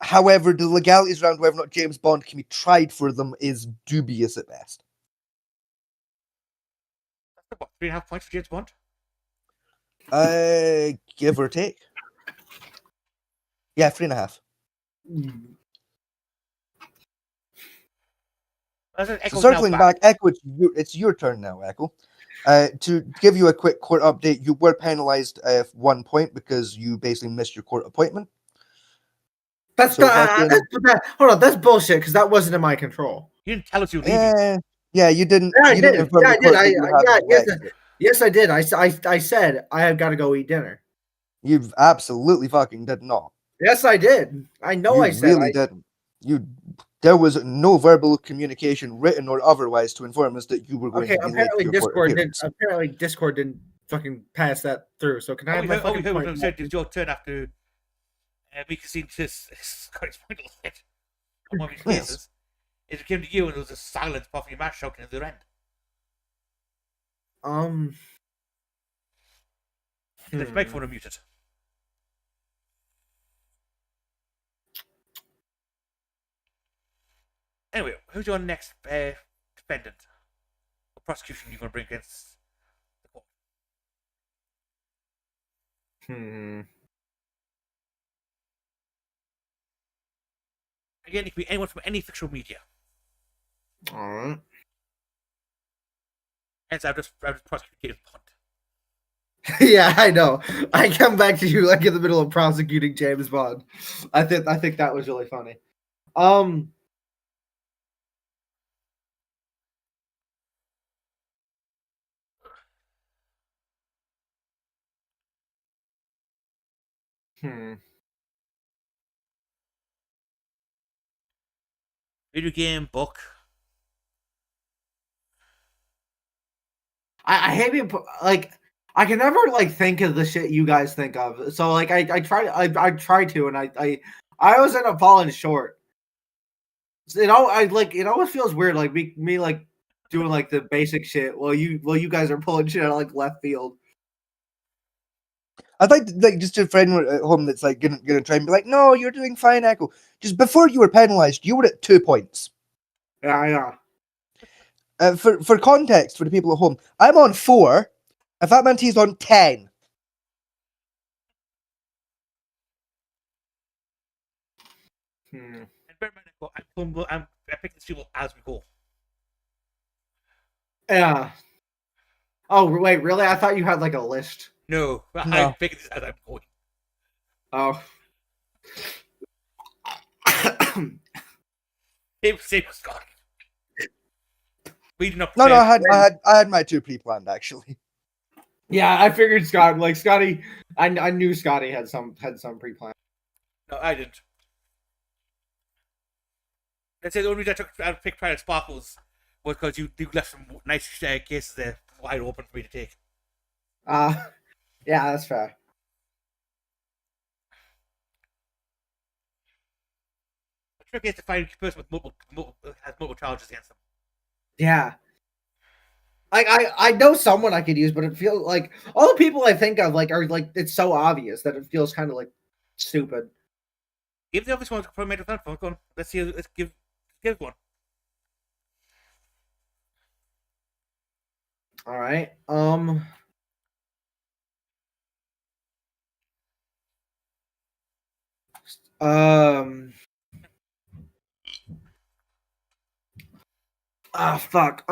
However, the legalities around whether or not James Bond can be tried for them is dubious at best. That's what, 3.5 points for James Bond? Give or take. Yeah, 3.5. So circling back, Echo, it's your turn now, Echo. To give you a quick court update, you were penalized 1 point because you basically missed your court appointment. That's So not. Hold on, that's bullshit because that wasn't in my control. You didn't tell us you were leaving. Yeah, you didn't. Yeah, I you did. didn't inform Yeah, I the court did. that you had an exit. Yes, I did. I said I have got to go eat dinner. You absolutely fucking did not. Yes, I did. I know You I said really didn't. There was no verbal communication, written or otherwise, to inform us that you were going Okay, to be late to your court appearance. apparently Discord didn't fucking pass that through. So can I have my fucking point? What said it's your turn after we could see this Scottish point a little bit. On one of these cases, it came to you and there was a silence puffing your mouth shouting at the end. The microphone are muted. Anyway, who's your next defendant or prosecution you're going to bring against the court? Again, it could be anyone from any fictional media. Alright. Hence, I've just prosecuted James Bond. Yeah, I know. I come back to you like in the middle of prosecuting James Bond. I think that was really funny. Video game, book. I hate being like I can never like think of the shit you guys think of. So like I try to and I always end up falling short. It always feels weird like me like doing like the basic shit while you guys are pulling shit out of like left field. I'd like just a friend at home that's like gonna try and be like, no, you're doing fine, Echo. Just before you were penalized, you were at 2 points. Yeah. For context, for the people at home, I'm on 4. If that meant he's on 10. And bear in mind, I pick this people as we go. Yeah. Oh wait, really? I thought you had like a list. No. I pick this as I'm going. Oh. Same with Scott. We did not. No, I had my 2 pre-planned actually. Yeah, I figured Scotty. I knew Scotty had some pre-planned. No, I didn't. Let's say the only reason I picked Private Sparkles was because you left some nice cases there wide open for me to take. Yeah, that's fair. The trick is to find a person with has multiple charges against them. Yeah. I know someone I could use, but it feels like all the people I think of like are like it's so obvious that it feels kind of like stupid. Give the obvious one to made with that phone. Go on. Let's see. Let's give one. All right. Fuck.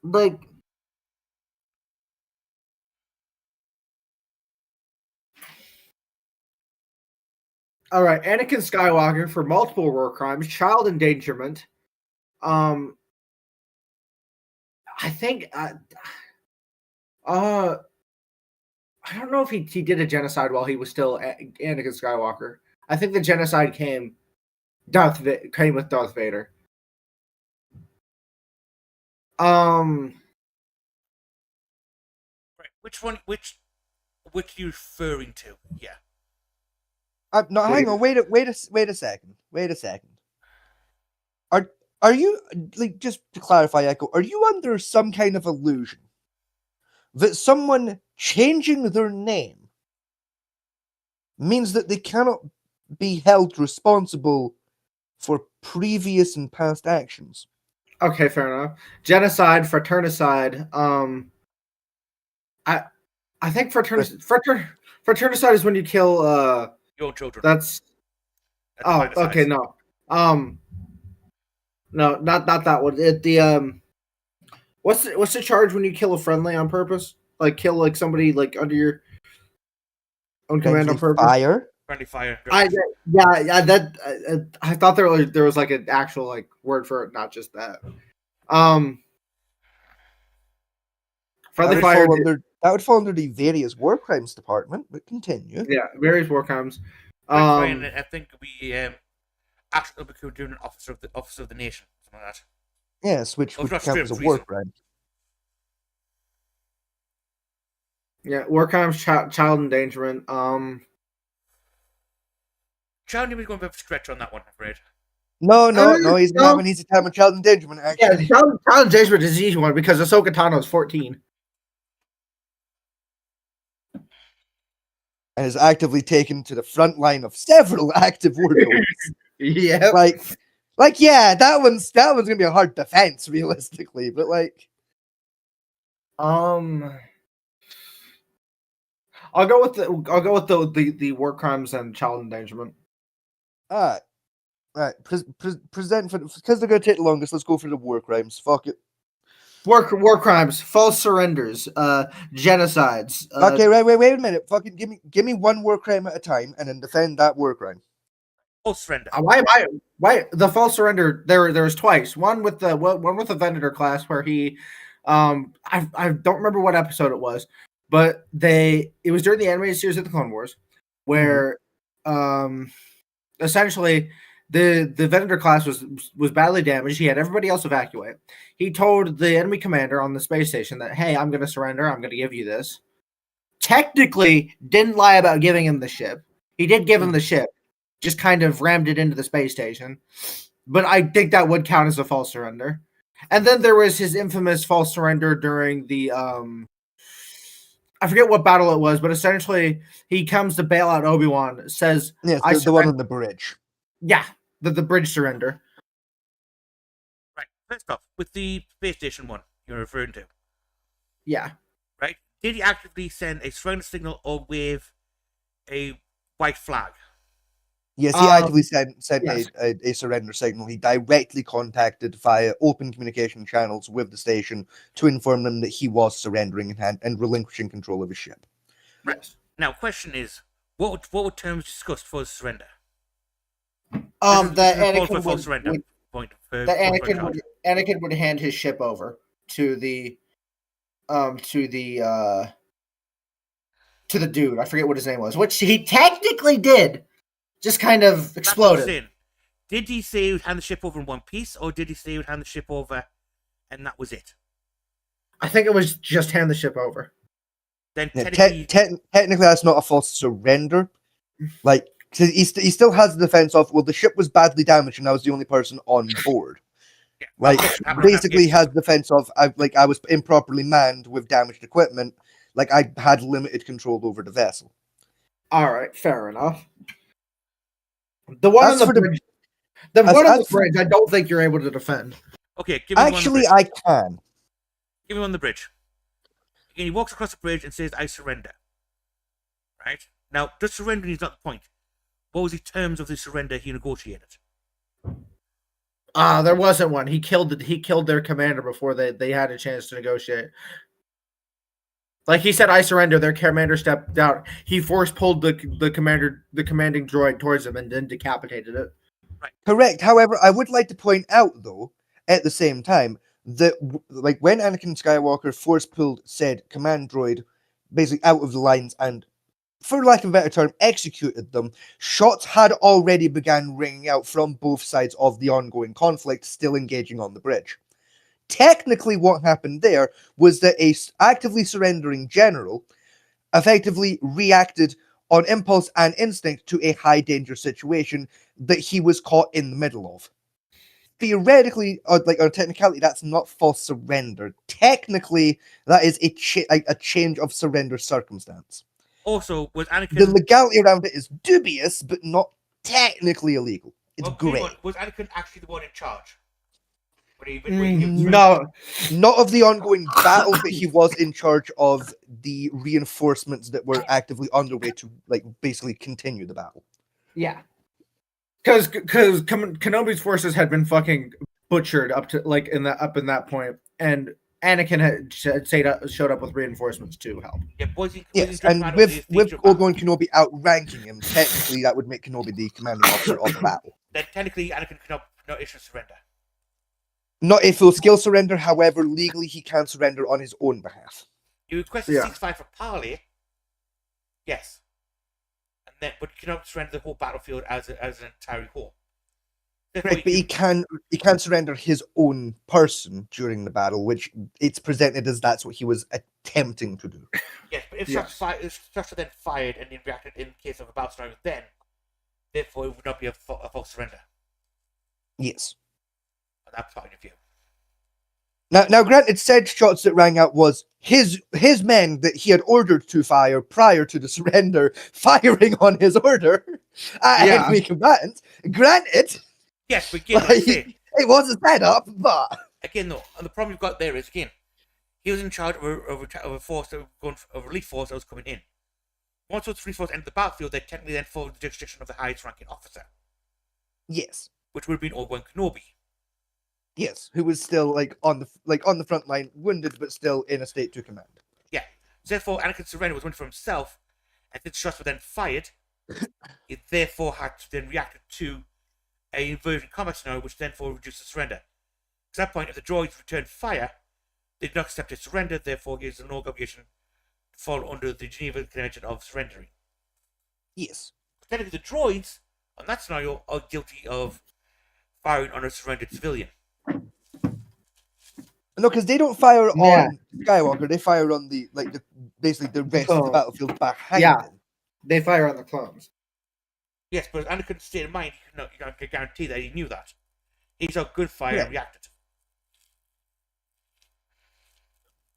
Like. All right, Anakin Skywalker for multiple war crimes, child endangerment. I think. I don't know if he did a genocide while he was still Anakin Skywalker. I think the genocide came with Darth Vader. Right. Which one? Which are you referring to? Yeah. No, hang on. Wait a second. Wait a second. Are you like, just to clarify, Echo? Are you under some kind of illusion that someone changing their name means that they cannot be held responsible for previous and past actions? Okay, fair enough. Genocide, fratricide. I think fratricide is when you kill your own children. That's okay. No, no, not that one. What's the charge when you kill a friendly on purpose? Like kill like somebody like under your own command on purpose. Fire. Friendly fire. I thought there was like an actual like word for it, not just that. Friendly fire. That would fall under the various war crimes department, but continue. Yeah, various war crimes. I think we actually became doing an officer of the nation, something like that. Yes, which would count as a war crime. Yeah, war crimes, child endangerment. Child endangerment going a bit of a stretch on that one, I'm afraid. No, he's not having an easy time with child endangerment. Actually, yeah, child endangerment is the easy one because Ahsoka Tano is 14. And is actively taken to the front line of several active war zones. Yeah, like yeah, that one's gonna be a hard defense realistically, but like, I'll go with the war crimes and child endangerment. All right, present for because they're gonna take the longest. Let's go for the war crimes. Fuck it. War crimes, false surrenders, genocides. Okay, wait a minute. Fucking give me one war crime at a time, and then defend that war crime. False surrender. Why the false surrender? There was twice. One with the Venator class where he, I don't remember what episode it was, but it was during the animated series of the Clone Wars, where, essentially. The Venator class was badly damaged. He had everybody else evacuate. He told the enemy commander on the space station that, hey, I'm going to surrender. I'm going to give you this. Technically, didn't lie about giving him the ship. He did give him the ship. Just kind of rammed it into the space station. But I think that would count as a false surrender. And then there was his infamous false surrender during the... I forget what battle it was, but essentially, he comes to bail out Obi-Wan, says... Yes, the one on the bridge. Yeah, the bridge surrender. Right. First off, with the space station one you're referring to. Yeah. Right? Did he actively send a surrender signal or wave a white flag? Yes, he actively sent yes. a surrender signal. He directly contacted via open communication channels with the station to inform them that he was surrendering and relinquishing control of his ship. Right. Yes. Now, question is, what were terms discussed for the surrender? Anakin would hand his ship over to the dude. I forget what his name was, which he technically did. Just kind of exploded. Did he say he would hand the ship over in one piece, or did he say he would hand the ship over and that was it? I think it was just hand the ship over. Then technically that's not a false surrender. Like, because he still has the defense of, well, the ship was badly damaged and I was the only person on board. Yeah. Like, Happened on basically navigation. has the defense of, I was improperly manned with damaged equipment. Like, I had limited control over the vessel. All right, fair enough. The one As on for the the- bridge, the as- one on as the for- bridge, I don't think you're able to defend. Okay, give me one on the Actually, bridge. I can. Give me one on the bridge. Again, he walks across the bridge and says, I surrender. Right? Now, just surrendering is not the point. What was the terms of the surrender he negotiated? There wasn't one. He killed their commander before they had a chance to negotiate. Like he said, I surrender. Their commander stepped out. He force pulled the commanding droid towards him and then decapitated it. Correct. However, I would like to point out, though, at the same time, that like when Anakin Skywalker force pulled said command droid basically out of the lines and, for lack of a better term, executed them, shots had already begun ringing out from both sides of the ongoing conflict, still engaging on the bridge. Technically, what happened there was that a actively surrendering general effectively reacted on impulse and instinct to a high danger situation that he was caught in the middle of. Theoretically, or like on technicality, that's not false surrender. Technically, that is a change of surrender circumstance. Also, was Anakin... The legality around it is dubious, but not technically illegal. It's well, grey. Was Anakin actually the one in charge? No, not of the ongoing battle, but he was in charge of the reinforcements that were actively underway to, like, basically continue the battle. yeah, because Kenobi's forces had been fucking butchered up to like in that point, and Anakin had showed up with reinforcements to help. Yeah, yes, and with Obi-Wan Kenobi outranking him, technically that would make Kenobi the commanding officer of the battle. Then technically Anakin cannot issue surrender. Not a full-scale surrender, however, legally he can surrender on his own behalf. You request a ceasefire for parley, yes. And then, but you cannot surrender the whole battlefield as an entire whole. Correct, but he can surrender his own person during the battle, which it's presented as that's what he was attempting to do. Yes, but if shots are then fired and then reacted in case of a battle scenario, then therefore it would not be a false surrender. Yes. From that point of view. Now, granted, said shots that rang out was his men that he had ordered to fire prior to the surrender, firing on his order at enemy combatants. Granted, yes, but again, it was a setup, but again, though, and the problem you've got there is again, he was in charge of a force that was going a relief force that was coming in. Once those relief force entered the battlefield, they technically then followed the jurisdiction of the highest ranking officer. Yes, which would have been Obi-Wan Kenobi. Yes, who was still on the front line, wounded but still in a state to command. Yeah. Therefore, Anakin's surrender was one for himself, and since shots were then fired, it therefore had to then react to a inversion combat scenario, which therefore reduced the surrender. At that point, if the droids returned fire, they did not accept his surrender, therefore he has no obligation to fall under the Geneva Convention of surrendering. Yes. But technically, the droids, on that scenario, are guilty of firing on a surrendered civilian. No, because they don't fire on Skywalker; they fire on basically the rest of the battlefield behind him. They fire on the clones. Yes, but Anakin's state of mind, you can guarantee that he knew that. He saw good fire and reacted.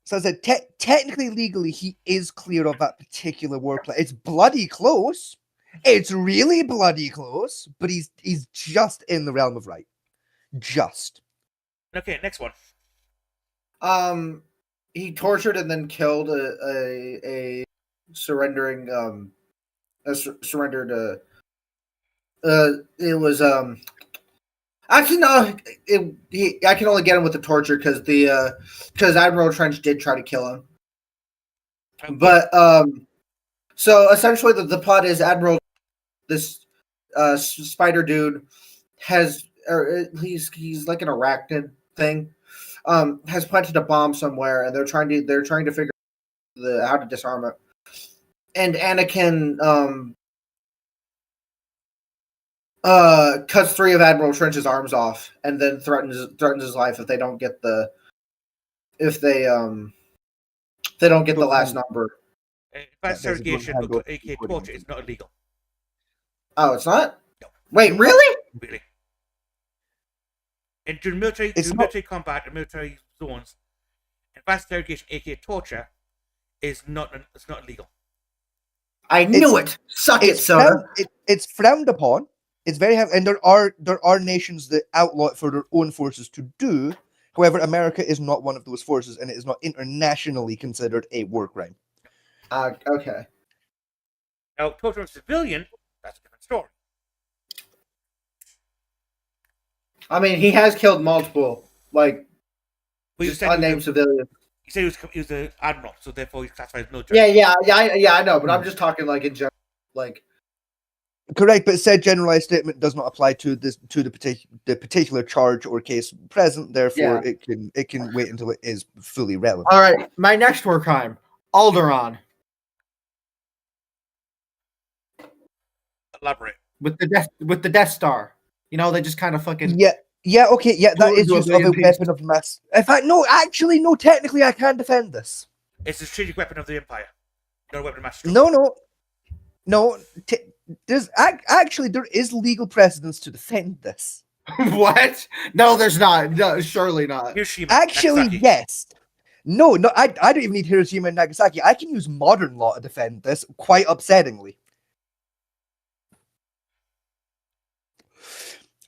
So I said, technically, legally, he is clear of that particular warplay. It's bloody close. It's really bloody close, but he's just in the realm of right. Just. Okay, next one. He tortured and then killed a surrendering surrendered it was actually no I can only get him with the torture because Admiral Trench did try to kill him. But so essentially the plot is Admiral this spider dude he's like an arachnid thing. Has planted a bomb somewhere, and they're trying to figure out how to disarm it. And Anakin cuts 3 of Admiral Trench's arms off, and then threatens his life if they don't get the last number. Advanced interrogation, aka torture, is not illegal. Oh, it's not. No. Wait, really? Really. And during military, It's during not- military combat and military zones, advanced interrogation, aka torture, it's not illegal. I knew It's- it. Suck it, It's Soda. it's frowned upon. It's very heavy, and there are nations that outlaw it for their own forces to do. However, America is not one of those forces, and it is not internationally considered a war crime. Okay. Now, torture of a civilian, that's a different story. I mean, he has killed multiple, like, But you just said unnamed civilians. he said he was an admiral, so therefore he's classified as military. Yeah, I know, but I'm just talking like in general, like. Correct, but said generalized statement does not apply to the particular charge or case present. Therefore, it can wait until it is fully relevant. All right, my next war crime, Alderaan, Elaborate. with the Death Star. You know, they just kind of fucking. Okay, that Do- is do a use of a billion weapon of mass. In fact, no, actually, no. Technically, I can defend this. It's a strategic weapon of the Empire, not a weapon of mass destruction. No. There's actually there is legal precedence to defend this. What? No, there's not. No, surely not. Hiroshima, Actually, Nagasaki. yes. No, I don't even need Hiroshima and Nagasaki. I can use modern law to defend this quite upsettingly.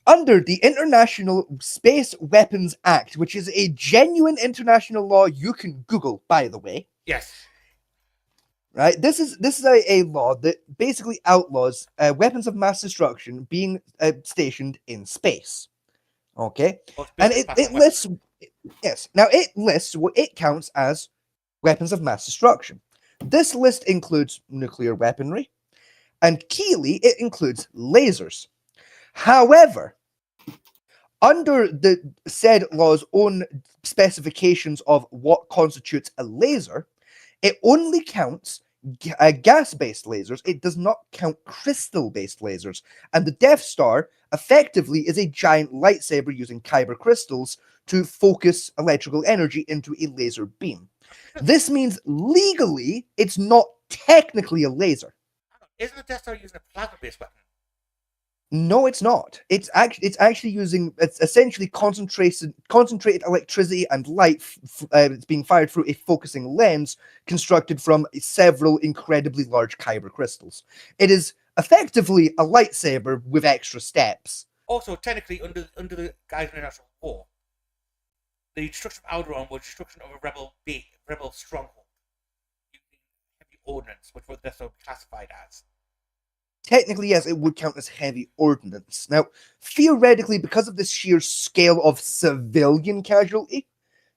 Under the International Space Weapons Act, which is a genuine international law you can Google, by the way. Yes. Right, this is a law that basically outlaws weapons of mass destruction being stationed in space. Okay, and it lists now it lists what it counts as weapons of mass destruction. This list includes nuclear weaponry, and keyly it includes lasers. However, under the said law's own specifications of what constitutes a laser, it only counts gas-based lasers. It does not count crystal-based lasers. And the Death Star effectively is a giant lightsaber using kyber crystals to focus electrical energy into a laser beam. This means legally, it's not technically a laser. Isn't the Death Star using a plasma-based weapon? No, it's not. It's actually using essentially concentrated electricity and light. It's being fired through a focusing lens constructed from several incredibly large kyber crystals. It is effectively a lightsaber with extra steps. Also, technically, under the guise of international war, the destruction of Alderaan was destruction of a rebel stronghold using heavy ordnance, which was Death Star classified as. Technically, yes, it would count as heavy ordnance. Now, theoretically, because of the sheer scale of civilian casualty,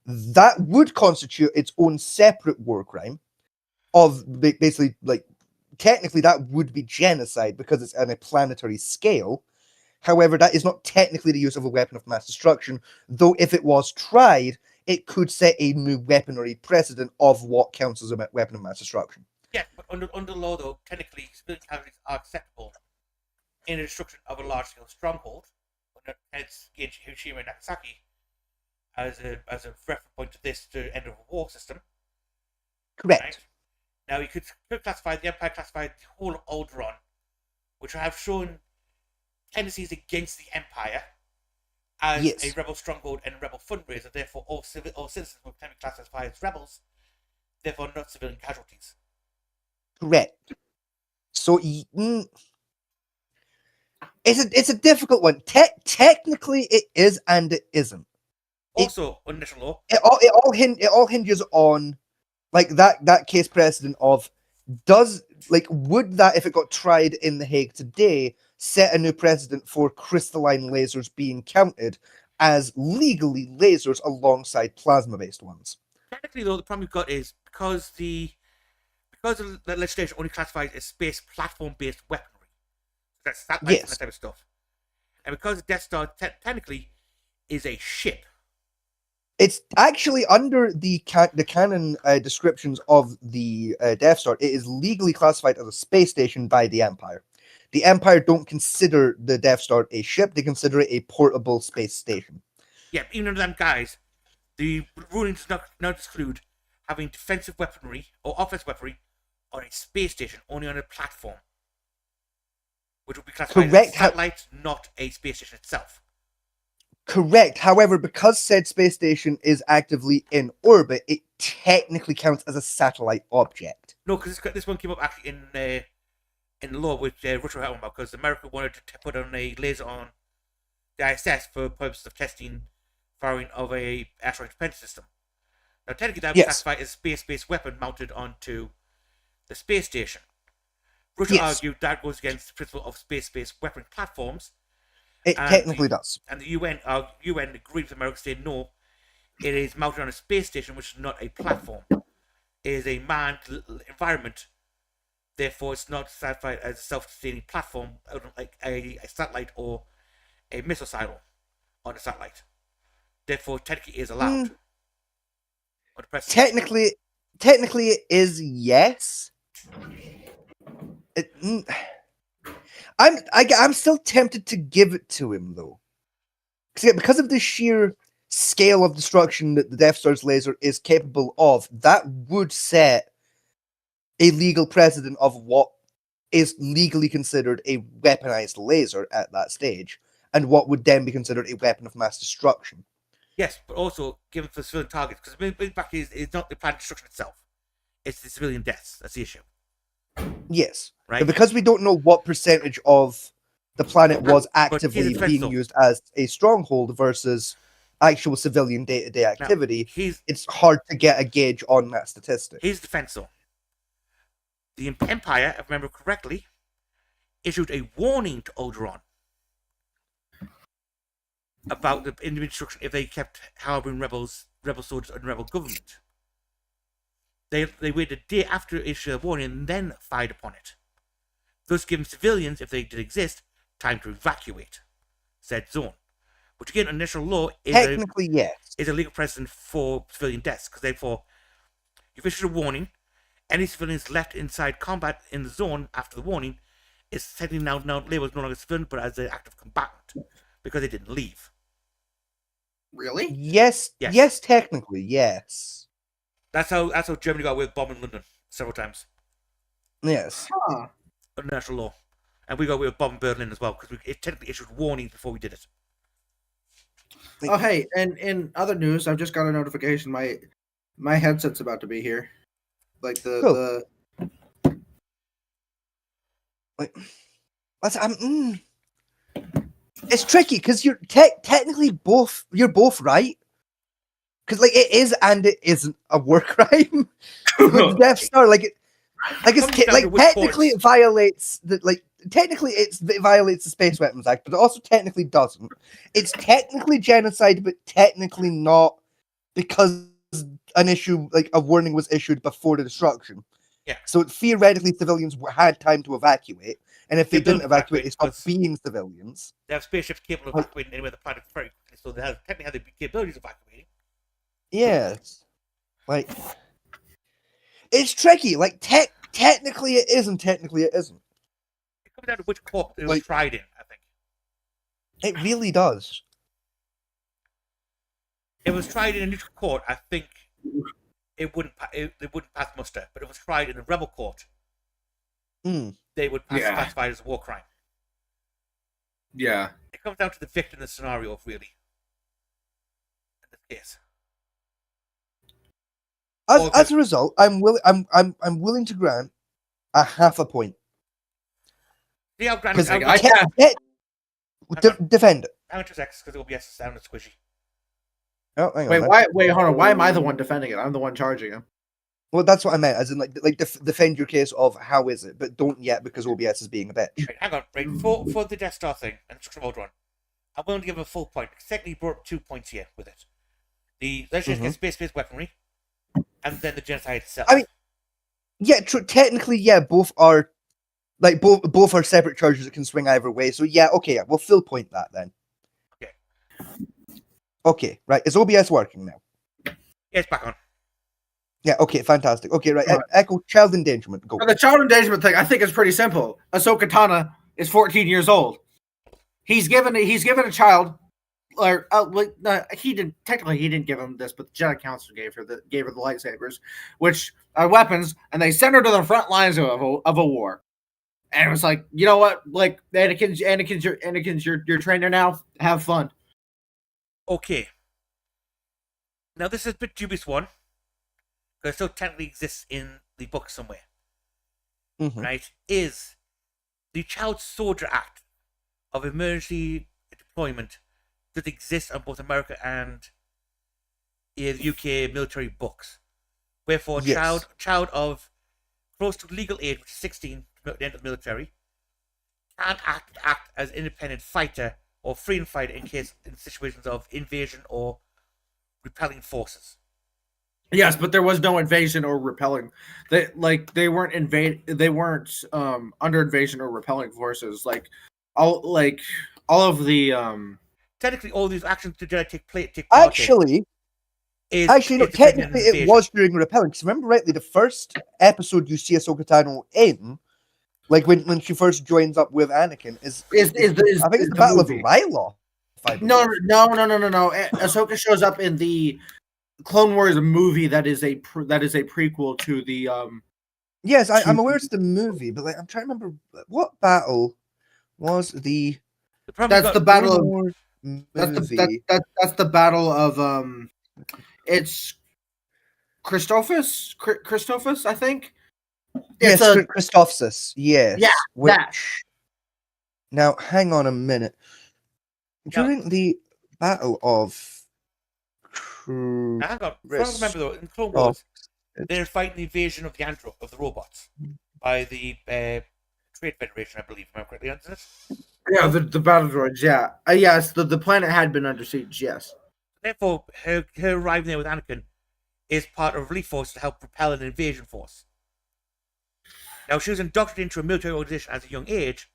that would constitute its own separate war crime of basically, like, technically that would be genocide because it's on a planetary scale. However, that is not technically the use of a weapon of mass destruction, though if it was tried, it could set a new weaponry precedent of what counts as a weapon of mass destruction. Yeah, but under law, though, technically, civilian casualties are acceptable in the destruction of a large-scale stronghold, hence Hiroshima and Nagasaki, as a reference point to this to end of a war system. Correct. Right? Now, you could classify the Empire, classified the whole of Alderaan, which have shown tendencies against the Empire as Yes. a rebel stronghold and a rebel fundraiser. Therefore, all citizens will be classified as rebels. Therefore, not civilian casualties. Correct. So it's a difficult one. Technically, it is and it isn't. Also, under national law, It all hinges on like that case precedent of would that, if it got tried in The Hague today, set a new precedent for crystalline lasers being counted as legally lasers alongside plasma-based ones. technically, though, the problem we've got is because the legislation only classifies as space platform-based weaponry. That's satellites and Yes. that type of stuff. And because the Death Star technically is a ship. It's actually under the canon descriptions of the Death Star. It is legally classified as a space station by the Empire. The Empire don't consider the Death Star a ship; they consider it a portable space station. Yeah, even under them guys, the rulings now exclude having defensive weaponry or offensive weaponry on a space station, only on a platform. which would be classified Correct. as a satellite, not a space station itself. Correct. However, because said space station is actively in orbit, it technically counts as a satellite object. No, because this one came up actually in the law which Russia had one about, because America wanted to put on a laser on the ISS for purposes of testing firing of a asteroid defense system. Now, technically, that was classified as a space-based weapon mounted onto the space station. Russia argued that goes against the principle of space-based weapon platforms. It technically does. And the UN agreed with America, saying no, it is mounted on a space station, which is not a platform. It is a manned environment. Therefore, it's not classified as a self-sustaining platform, like a satellite or a missile silo on a satellite. Therefore, technically, it is allowed. Technically, it is yes. I'm still tempted to give it to him though, because of the sheer scale of destruction that the Death Star's laser is capable of. That would set a legal precedent of what is legally considered a weaponized laser at that stage, and what would then be considered a weapon of mass destruction. Yes, but also given for civilian targets, because back is not the planned destruction itself; it's the civilian deaths. That's the issue. Yes, right. But because we don't know what percentage of the planet was actively being used as a stronghold versus actual civilian day-to-day activity, it's hard to get a gauge on that statistic. Here's the defense, though. The Empire, if I remember correctly, issued a warning to Alderaan about the individual destruction if they kept harboring rebel soldiers and rebel government. They waited a day after issuing a warning and then fired upon it, thus giving civilians, if they did exist, time to evacuate said zone. Which again, under national law is a legal precedent for civilian deaths, because therefore you've issued a warning. Any civilians left inside combat in the zone after the warning is technically now labeled as no longer civilian, but as an active combatant because they didn't leave. Really? Yes. Technically, yes. That's how Germany got away with bombing London several times. Yes. Huh. Under national law. And we got away with bombing Berlin as well, because it technically issued warnings before we did it. Oh, hey, and in other news, I've just got a notification. My headset's about to be here. Like it's tricky because you're technically both. You're both right. Because it is and it isn't a war crime. With Death Star, technically it violates it violates the Space Weapons Act, but it also technically doesn't. It's technically genocide, but technically not, because a warning was issued before the destruction. Yeah. So theoretically, civilians had time to evacuate, and if they didn't evacuate, they stopped being civilians. They have spaceships capable of evacuating anywhere the planet very quickly, so they technically have the capabilities of evacuating. Yes. It's tricky. Technically it is, and technically it isn't. It comes down to which court it was tried in, I think. It really does. If it was tried in a neutral court, I think it wouldn't pass muster. But if it was tried in a rebel court, they would classify it as a war crime. Yeah. It comes down to the victim in the scenario, really. In this case. As a result, I'm willing to grant a half a point. Yeah, because I defend it. I'm going to because the OBS is sounding squishy. Oh, hang on. Wait, hold on. Why am I the one defending it? I'm the one charging him. Well, that's what I meant, as in defend your case of how is it, but don't yet because OBS is being a bitch. Right, hang on, right. For the Death Star thing and Destruction of Alderaan, I'm willing to give him a full point. Secondly, he brought up 2 points here with it. Let's just get space-based weaponry, and then the genocide itself. I mean, yeah, technically, yeah, both are both are separate charges that can swing either way. So yeah, okay, we'll full point that then. Okay, right. Is OBS working now? Yeah, it's back on. Yeah, okay, fantastic. Okay, right. Echo, child endangerment. Go. For the child endangerment thing, I think it's pretty simple. Ahsoka Tano is 14 years old. He's given a child, or he didn't give him this, but the Jedi Council gave her the lightsabers, which are weapons, and they sent her to the front lines of a war. And it was like, you know what? Like Anakin's your trainer now. Have fun. Okay. Now this is a bit dubious one, because it still technically exists in the book somewhere. Mhm. Right? Is the Child Soldier Act of Emergency Deployment does exist on both America and the UK military books. Wherefore, Yes. child of close to legal age, which is 16, to enter the military, can act as independent fighter or freedom fighter in situations of invasion or repelling forces. Yes, but there was no invasion or repelling. They weren't under invasion or repelling forces. All of the Technically, all these actions the Jedi take part in Actually, is no. independent Technically, it invasion. was during repelling. Because remember rightly, the first episode you see Ahsoka Tano in, like when she first joins up with Anakin, is I think it's the Battle movie. of Ryloth. No. Ahsoka shows up in the Clone Wars movie that is a prequel to the Yes, I'm aware it's the movie, but like I'm trying to remember what battle was the. That's the battle of Wars movie. that's the battle of it's Christophus, I think. Yes, It's Christophsis. Yes. Yeah, Which that. now, hang on a minute. During the Battle of Hang on. From remember though, in Clone Wars, they're fighting the invasion of the robots by the Trade Federation, I believe. Am I correctly on this? Yeah, the battle droids. Yeah, yes, the planet had been under siege. Yes. Therefore, her arriving there with Anakin is part of a relief force to help propel an invasion force. Now, she was indoctrinated into a military organization at a young age.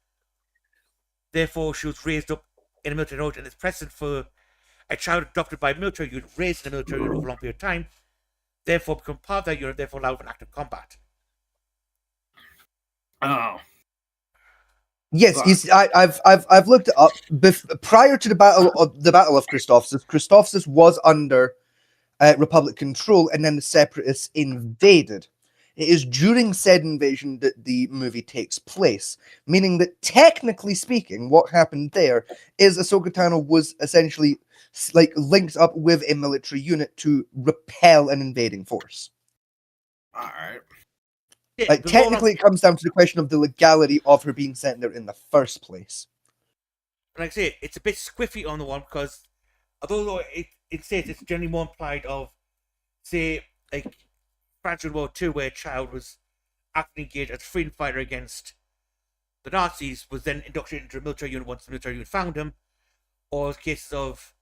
Therefore, she was raised up in a military organization, and it's precedent for a child adopted by a military unit, raised in a military unit over a long period of time, therefore become part of that unit, therefore allowed for active combat. Oh. Yes, I've looked it up. Prior to the battle of Christophsis, Christophsis was under Republic control, and then the Separatists invaded. It is during said invasion that the movie takes place, meaning that technically speaking, what happened there is Ahsoka Tano was essentially like linked up with a military unit to repel an invading force. All right. Yeah, Like technically, it comes down to the question of the legality of her being sent there in the first place. Like I say, it's a bit squiffy on the one because although it says it's generally more implied of, say, like France World War II, where a child was actively engaged as a freedom fighter against the Nazis, was then indoctrinated into a military unit once the military unit found him, or cases of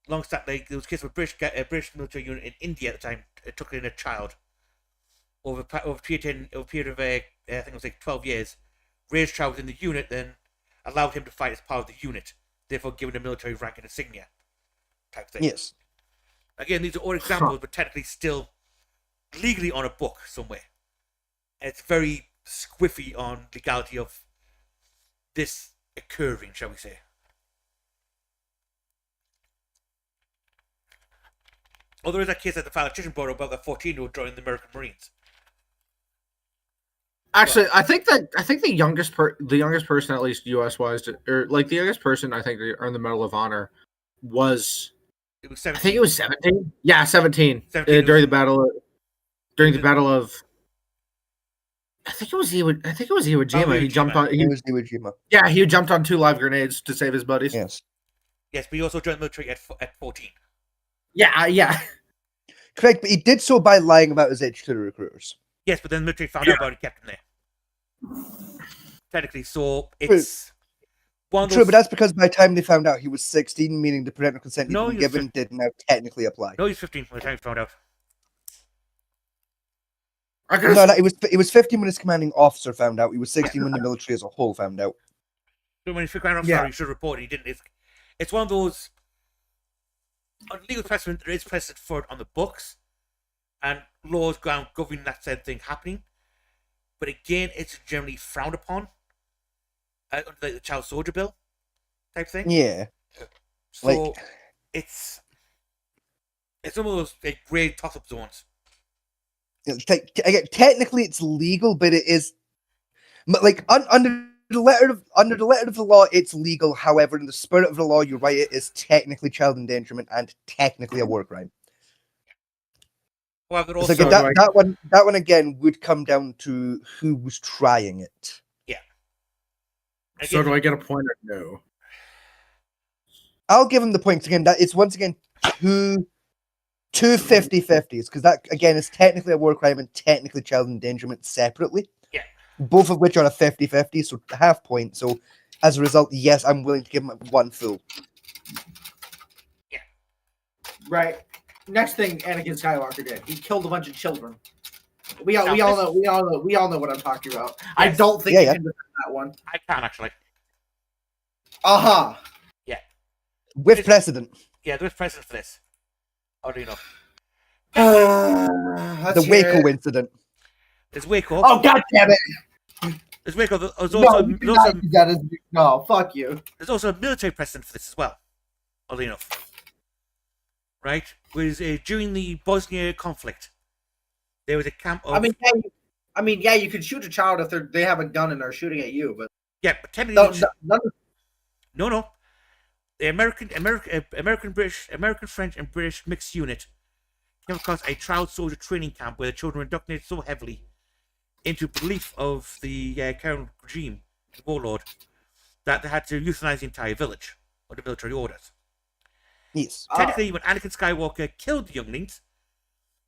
like there was cases of a British military unit in India at the time took in a child over a period of I think it was like 12 years, raised child within the unit, then allowed him to fight as part of the unit, therefore given a military rank and insignia type thing. Yes. Again, these are all examples, but technically still legally on a book somewhere. And it's very squiffy on legality of this occurring, shall we say. Although there's that case that the politician brought up about the 14-year-old joining the American Marines. Actually, I think the youngest person, at least U.S. wise, or like the youngest person I think to earn the Medal of Honor was. It was 17. I think it was 17. Yeah, 17. 17 during the battle of. I think it was Iwo Jima. He jumped on. It was Iwo Jima. Yeah, he jumped on 2 live grenades to save his buddies. Yes. Yes, but he also joined the military at 14. Yeah. Correct, but he did so by lying about his age to the recruiters. Yes, but then the military found out about it and kept him there. Technically, so it's one of those... True, but that's because by the time they found out he was 16, meaning the parental consent he'd been given did now technically apply. No, he's 15 by the time he found out. No, he was 15 when his commanding officer found out. He was 16 when the military as a whole found out. So when his commanding officer, he should report it. He didn't. It's one of those... On legal precedent, there is precedent for it on the books, and laws governing that said thing happening. But again, it's generally frowned upon, under the Child Soldier Bill type thing. Yeah. So it's some of those like grey toss-up zones. Again, technically, it's legal, but it is But like under the letter of the law, it's legal. However, in the spirit of the law, you're right. It is technically child endangerment and technically a war crime. Well, but So also, again, that one again would come down to who was trying it. So do I get a point or no? I'll give him the points again. That it's once again two 50-50s because that again is technically a war crime and technically child endangerment separately. Yeah. Both of which are a 50-50, so half point. So as a result, yes, I'm willing to give him one full. Right. Next thing Anakin Skywalker did, he killed a bunch of children. We all Now, know what I'm talking about. I Yes. don't think Yeah, you yeah. can defend that one. I can actually. Uh-huh. With precedent. Yeah, there's precedent for this. Oddly enough. Let's The hear Waco it. incident. There's Waco. Oh, god damn it! There's Waco. There's No, also, you there's cannot also, use that as no, fuck you. there's also a military precedent for this as well. Oddly enough. Right? Was during the Bosnia conflict, there was a camp of... I mean, yeah, you could shoot a child if they have a gun and they're shooting at you, but Yeah, but technically... no. The American, French, and British mixed unit came across a child soldier training camp where the children were indoctrinated so heavily into belief of the current regime, the warlord, that they had to euthanize the entire village under military orders. Yes. Technically, when Anakin Skywalker killed the younglings,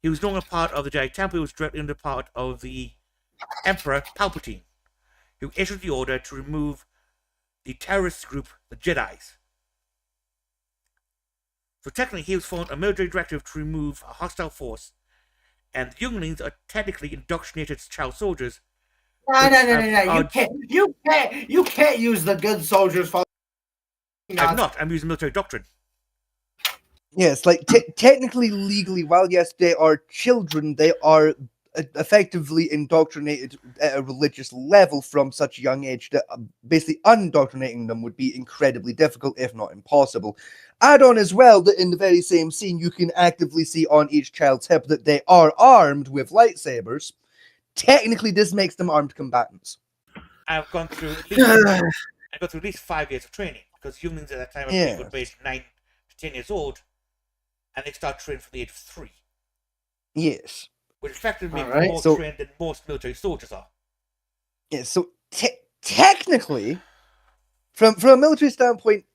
he was no longer part of the Jedi Temple, he was directly under part of the Emperor Palpatine, who issued the order to remove the terrorist group, the Jedis. So technically, he was following a military directive to remove a hostile force, and the younglings are technically indoctrinated child soldiers. No. You can't use the good soldiers for. I'm using military doctrine. Yes, like technically, legally, while yes, they are children, they are effectively indoctrinated at a religious level from such a young age that basically undoctrinating them would be incredibly difficult, if not impossible. Add on as well that in the very same scene, you can actively see on each child's hip that they are armed with lightsabers. Technically, this makes them armed combatants. I've gone through at least 5 years of training, because younglings at that time were aged 9 to 10 years old, and they start training from the age of 3. Yes. Which effectively makes them more trained than most military soldiers are. Yeah, so technically, from a military standpoint,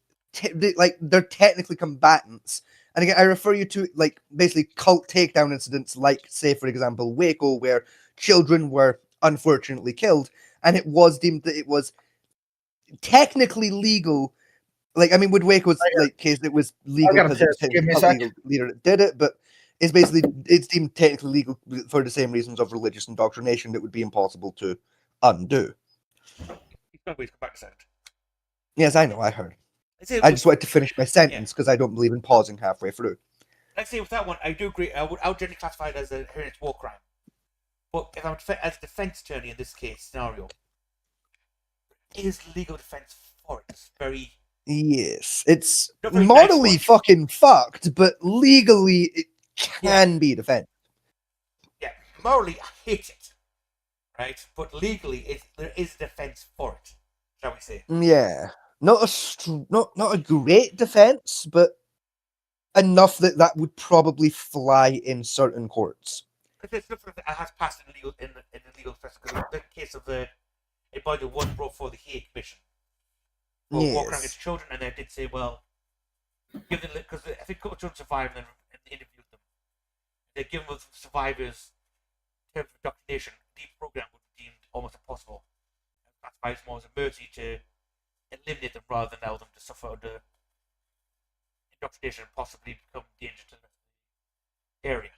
they're technically combatants. And again, I refer you to like basically cult takedown incidents, like say for example Waco, where children were unfortunately killed, and it was deemed that it was technically legal. Like I mean, with Waco's case, it was legal because it was technically a cult leader that did it, but it's deemed technically legal for the same reasons of religious indoctrination that would be impossible to undo. Yes, I know, I heard. I just wanted to finish my sentence because I don't believe in pausing halfway through. Let's say with that one, I do agree. I would generally classify it as a heinous war crime. But if I'm as a defense attorney in this case scenario, is legal defense for it? It's very it's morally fucking fucked, but legally it can be defended. Yeah, morally I hate it, right? But legally, there is defense for it, shall we say? Yeah. Not a great defense, but enough that would probably fly in certain courts. It's not that it has passed in the legal defense, because the case of the Ebola one brought for the Hague Commission for war crime against children, and they did say, well, give them because I think children survived and interviewed them. They give them survivors in terms of indoctrination. The program would be deemed almost impossible. That's why it's more as a mercy to eliminate them rather than allow them to suffer under indoctrination and possibly become dangerous to the area.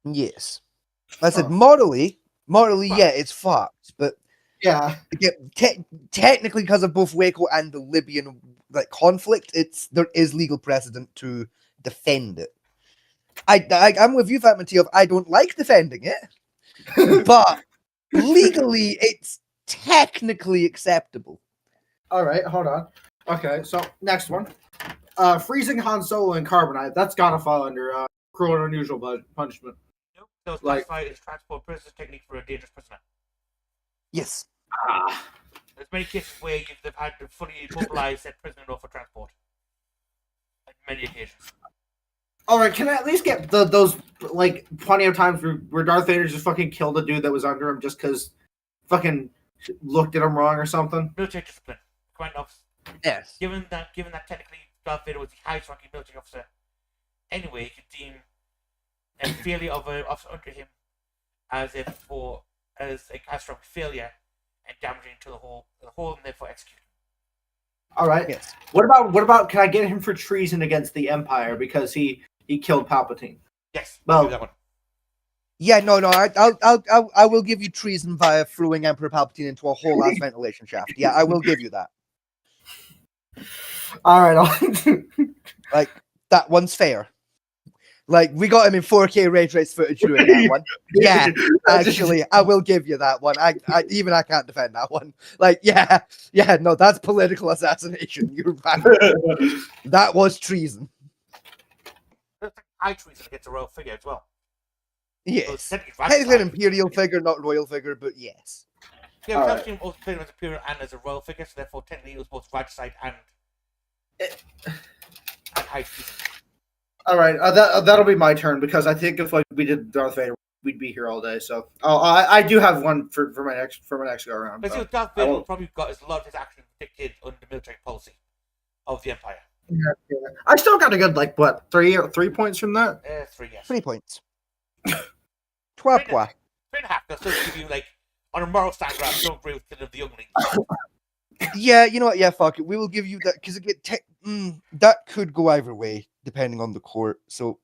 Yes. I said morally, yeah, it's fucked, but yeah, technically because of both Waco and the Libyan conflict, there is legal precedent to defend it. I'm with you, Fat Mateo. I don't like defending it, but legally, it's technically acceptable. All right, hold on. Okay, so next one. Freezing Han Solo in carbonite. That's gotta fall under cruel and unusual punishment. Nope, that was classified as transport prisoner technique for a dangerous prisoner. Yes. There's many cases where they've had to fully mobilize said prisoner for transport. On many occasions. All right, can I at least get those like plenty of times where Darth Vader just fucking killed a dude that was under him just because fucking looked at him wrong or something? Military discipline. Command officer. Yes. Given that technically Darth Vader was the highest ranking military officer, anyway, you could deem a failure of an officer under him as a catastrophic failure and damaging to the whole and therefore executed. All right. Yes. What about? Can I get him for treason against the Empire because he killed Palpatine? Yes. Well- I'll do that one. Yeah, no. I will give you treason via throwing Emperor Palpatine into a whole ass ventilation shaft. Yeah, I will give you that. All right. Like that one's fair. Like we got him in 4K ray trace footage doing that one. Yeah, actually, I will give you that one. I can't defend that one. Like, yeah, no, that's political assassination. You're right. That was treason. There's high treason against a royal figure as well. Yes. So it's Technically an imperial figure, not royal figure, but yes. Yeah, All Palpatine also played as imperial and as a royal figure, so therefore technically it was both regicide and high treason. All right. That'll be my turn because I think if like we did Darth Vader, we'd be here all day. So I do have one for my next go around. But see, Darth Vader probably got a lot of his actions dictated under the military policy of the Empire. I still got a good like what 3 points from that. 3, yes. 3 points. 12 points. 3.5. They'll still give you like on a moral stand ground. Don't agree with the youngling. Yeah, you know what? Yeah, fuck it. We will give you that because that could go either way depending on the court. So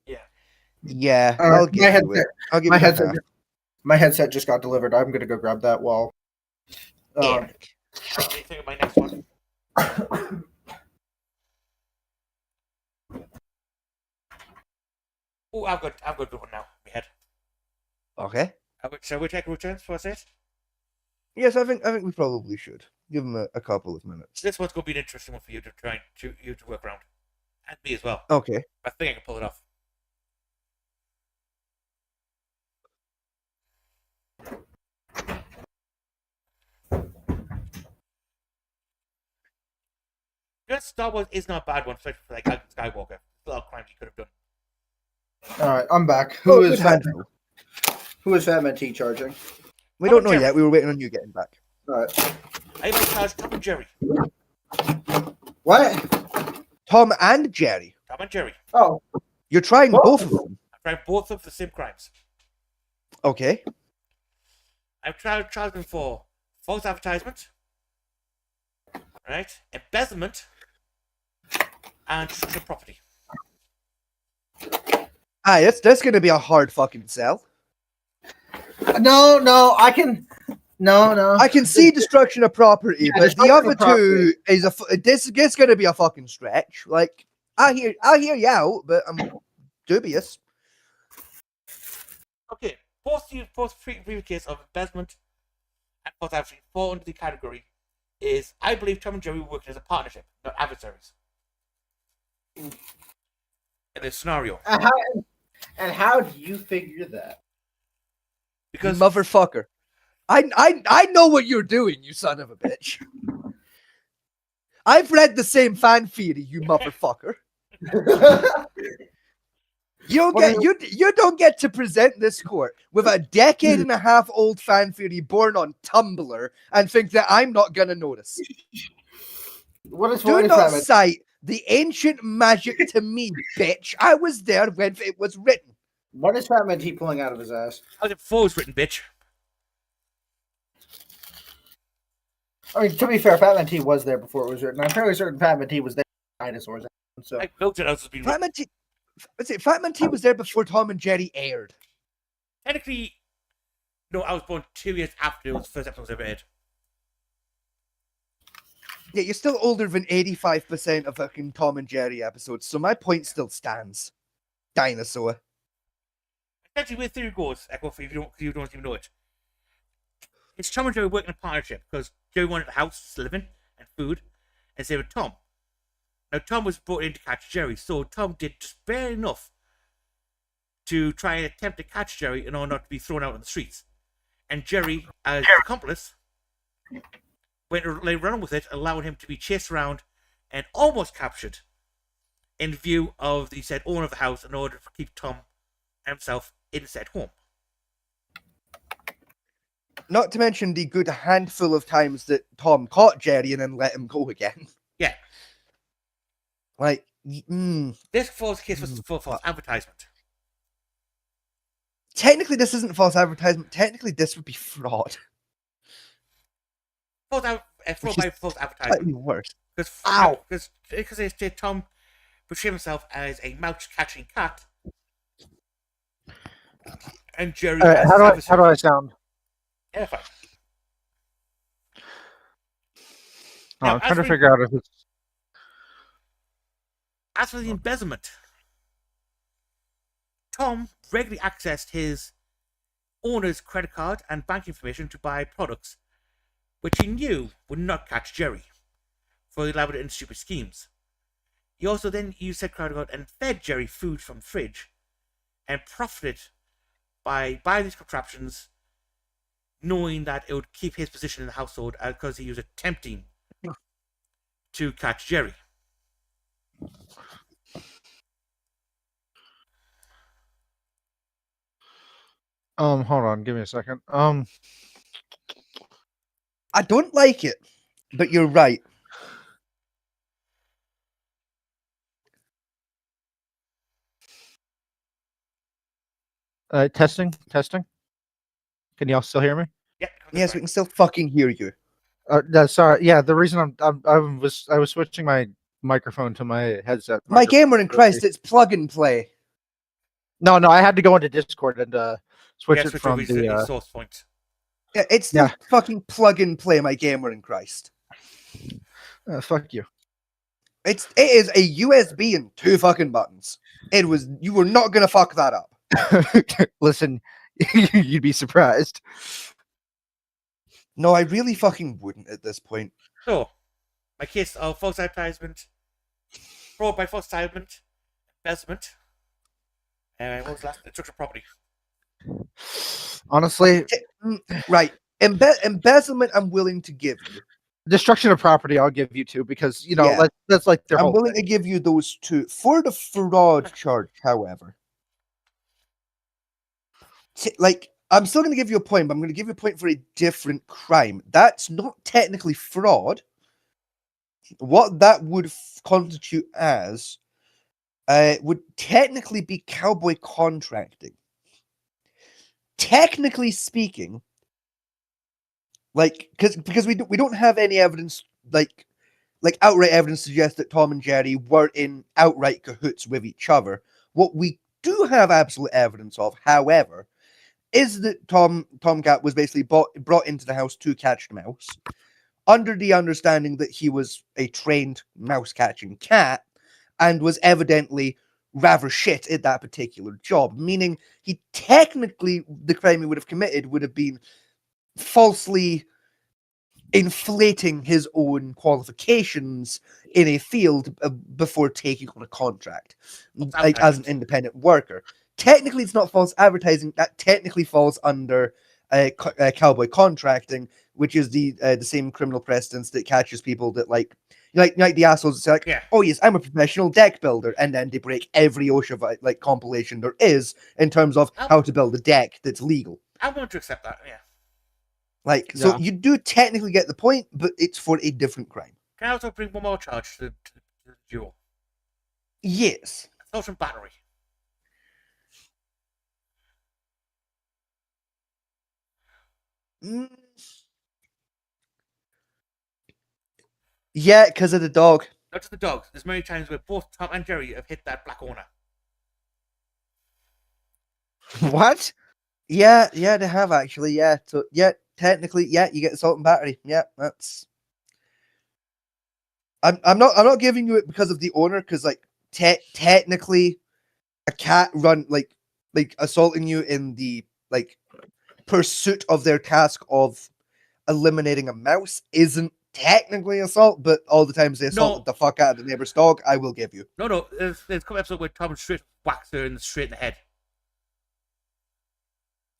yeah, I'll give you it. I'll give my you headset. half. My headset just got delivered. I'm gonna go grab that while. Eric. What do you think of my next one? Oh, I've got a good one now. In my head. Okay. Shall we take returns for a set? Yes, I think we probably should give him a couple of minutes. This one's gonna be an interesting one for you to try to work around, and me as well. Okay. I think I can pull it off. Just Star Wars is not a bad one, especially for like Anakin Skywalker. There's a lot of crimes he could have done. All right, I'm back. Oh, Who is good handle. Fat Man T charging? We Tom don't and know Jerry. yet. We were waiting on you getting back. All right. I might charge Tom and Jerry. What? Tom and Jerry. Tom and Jerry. Oh, You're trying What? both of them. I've tried both of the same crimes. Okay. I've charged them for false advertisement, right? Embezzlement, and destruction of property. That's going to be a hard fucking sell. no, I can. No. I can see destruction of property, Yeah, but the destruction other of property. two is it's going to be a fucking stretch. Like I hear you out, but I'm dubious. Okay, both previous case of embezzlement and false advertisement fall under the category is I believe Tom and Jerry were working as a partnership, not adversaries. In this scenario, And how do you figure that? because Motherfucker. I know what you're doing, you son of a bitch. I've read the same fan theory, you motherfucker. You don't get to present this court with a decade and a half old fan theory born on Tumblr and think that I'm not gonna notice. What is Do not cite the ancient magic to me, bitch. I was there when it was written. What is Fat Man T pulling out of his ass? how's it before it was written, bitch? I mean, to be fair, Fat Man T was there before it was written. I'm fairly certain Fat Man T was there when dinosaurs. So I built it as it's been written. Fat Man T was there before Tom and Jerry aired. Technically, no, I was born 2 years after the first episode was ever aired. Yeah, you're still older than 85% of fucking Tom and Jerry episodes, so my point still stands. Dinosaur. Essentially, where theory goes, Echo, if you don't even know it, it's Tom and Jerry working in a partnership because Jerry wanted a house to live in and food, and same with Tom. Now, Tom was brought in to catch Jerry, so Tom did just bare enough to try and attempt to catch Jerry in order not to be thrown out on the streets. And Jerry, as accomplice, went like running with it, allowing him to be chased around and almost captured in view of the said owner of the house in order to keep Tom himself in said home. Not to mention the good handful of times that Tom caught Jerry and then let him go again. Yeah. Like, This false case was for false advertisement. technically, this isn't false advertisement. Technically, this would be fraud. Fraud Which by is false advertisement. Slightly worse. Because they say Tom portrayed himself as a mouse catching cat, and Jerry. All right, how do I sound? Yeah, fine. Oh, Now, I'm trying to figure out if it's. As for the embezzlement, Tom regularly accessed his owner's credit card and bank information to buy products which he knew would not catch Jerry for elaborate and stupid schemes. He also then used said credit card and fed Jerry food from the fridge and profited by buying these contraptions, knowing that it would keep his position in the household because he was attempting to catch Jerry. Hold on, give me a second. I don't like it, but you're right. Testing. Can y'all still hear me? Yeah. Yes, we can still fucking hear you. No, sorry. Yeah, the reason I was switching my microphone to my headset. My gamer in Christ, it's plug and play. No, I had to go into Discord and switch Yeah, it switch from over to the. source point. Yeah, it's still fucking plug and play, my gamer in Christ. Fuck you. It is a USB and 2 fucking buttons. You were not gonna fuck that up. Listen, you'd be surprised. No, I really fucking wouldn't at this point. So, my case of false advertisement, fraud by false advertisement, embezzlement, and what was the last? Destruction of property. Honestly, Right. Embezzlement, I'm willing to give you. destruction of property, I'll give you two because Yeah. that's like their I'm whole willing thing. to give you those two. For the fraud charge, however, I'm still going to give you a point, but I'm going to give you a point for a different crime. That's not technically fraud. What that would constitute as would technically be cowboy contracting. Technically speaking, because we don't have any evidence like outright evidence suggests that Tom and Jerry were in outright cahoots with each other. What we do have absolute evidence of, however, is that Tomcat was basically brought into the house to catch the mouse, under the understanding that he was a trained mouse catching cat, and was evidently rather shit at that particular job. Meaning, the crime he would have committed would have been falsely inflating his own qualifications in a field before taking on a contract, as an independent worker. Technically, it's not false advertising. That technically falls under cowboy contracting, which is the same criminal precedence that catches people that like the assholes that say like, Yeah. oh yes, I'm a professional deck builder, and then they break every OSHA compilation there is in terms of how to build a deck that's legal. I'm willing to accept that, yeah. So you do technically get the point, but it's for a different crime. Can I also bring one more charge to the duel? Yes. Assault and battery. Yeah, because of the dog. Not just the dogs. There's many times where both Tom and Jerry have hit that black owner. What? Yeah, they have actually. Yeah, so technically, you get assault and battery. Yeah, that's. I'm not giving you it because of the owner, because technically, a cat assaulting you in the pursuit of their task of eliminating a mouse isn't technically assault, but all the times they assaulted the fuck out of the neighbor's dog, I will give you. No. There's a couple episodes where Tom straight whacks her straight in the head.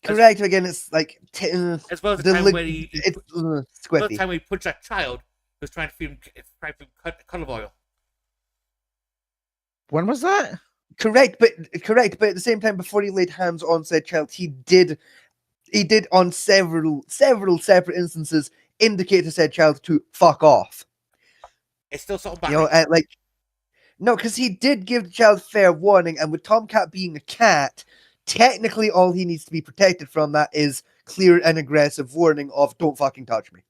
Correct. Again, it's like As well as the the time lig- where he it's as well as the squiffy. time where he punched that child who was trying to feed him cull of oil. When was that? Correct, but at the same time, before he laid hands on said child, he did on several separate instances indicate to said child to fuck off. It's still sort of You know, like no, because he did give the child fair warning, and with Tomcat being a cat, technically all he needs to be protected from that is clear and aggressive warning of "don't fucking touch me."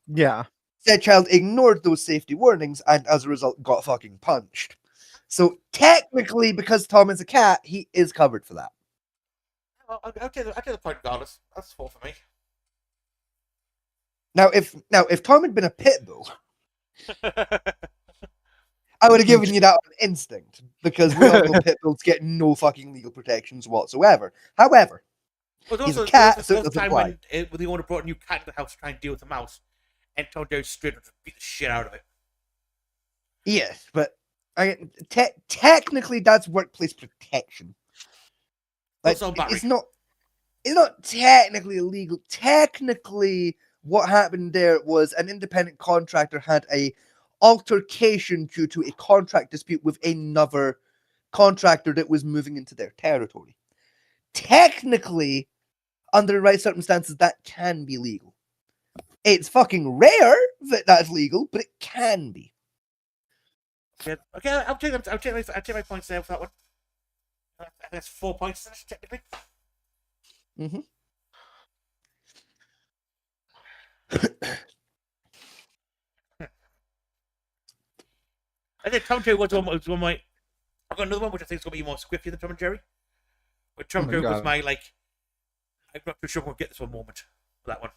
Yeah. Said child ignored those safety warnings and as a result got fucking punched. So technically, because Tom is a cat, he is covered for that. Well, I'll take the point regardless. That's 4 for me. Now, if Tom had been a pit bull, I would have given you that on instinct, because we all know pit bulls get no fucking legal protections whatsoever. However, But he's a also, cat, there's so it also doesn't time apply. when the owner brought a new cat to the house to try and deal with the mouse, and Tom Jerry straight up just beat the shit out of it. Yes, but technically that's workplace protection. Like, Also, battery. it's not technically illegal. Technically, what happened there was an independent contractor had a altercation due to a contract dispute with another contractor that was moving into their territory. Technically, under the right circumstances, that can be legal. It's fucking rare that that's legal, but it can be. Okay, I'll take my points there for that one. I think that's 4 points technically. Mm-hmm. I think Tom and Jerry was one of my. I've got another one which I think is going to be more squiffy than Tom and Jerry. But Tom and Jerry was my like. I'm not too sure I'm going to get this one moment for that one.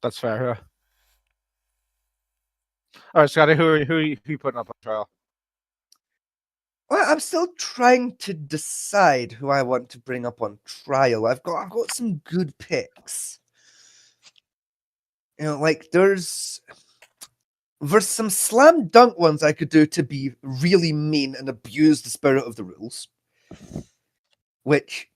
That's fair. Yeah. All right, Scotty, who are you putting up on trial? Well, I'm still trying to decide who I want to bring up on trial. I've got some good picks. You know, like there's some slam dunk ones I could do to be really mean and abuse the spirit of the rules, which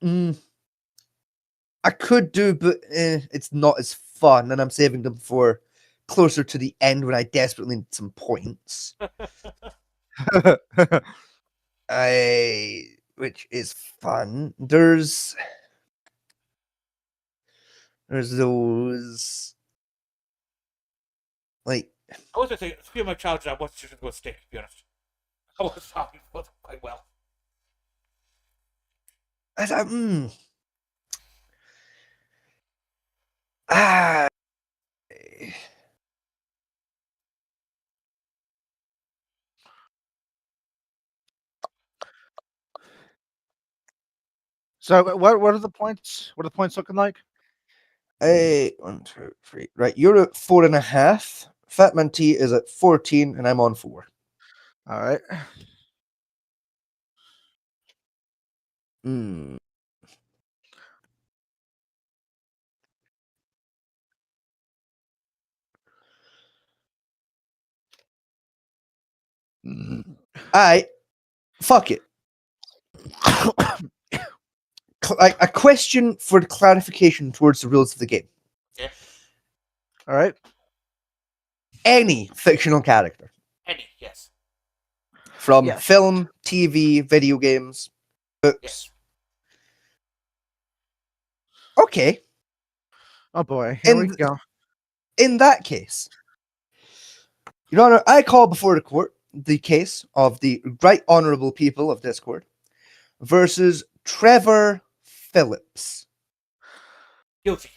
I could do, but it's not as fun, and I'm saving them for closer to the end when I desperately need some points. Which is fun. There's those like I was going to say, a few of my challenges I wasn't sure going to stick, to be honest. I was happy with them quite well. So what are the points? What are the points looking like? 1, 2, 3. Right, you're at 4.5. Fatman T is at 14, and I'm on 4. All right. Fuck it. A question for clarification towards the rules of the game. Yeah. All right. Any fictional character. Any, yes. From Yes. film, TV, video games, books. Yes. Okay. Oh boy. Here we And- go. In that case, Your Honor, I call before the court the case of the Right Honourable People of Discord versus Trevor Phillips Guilty.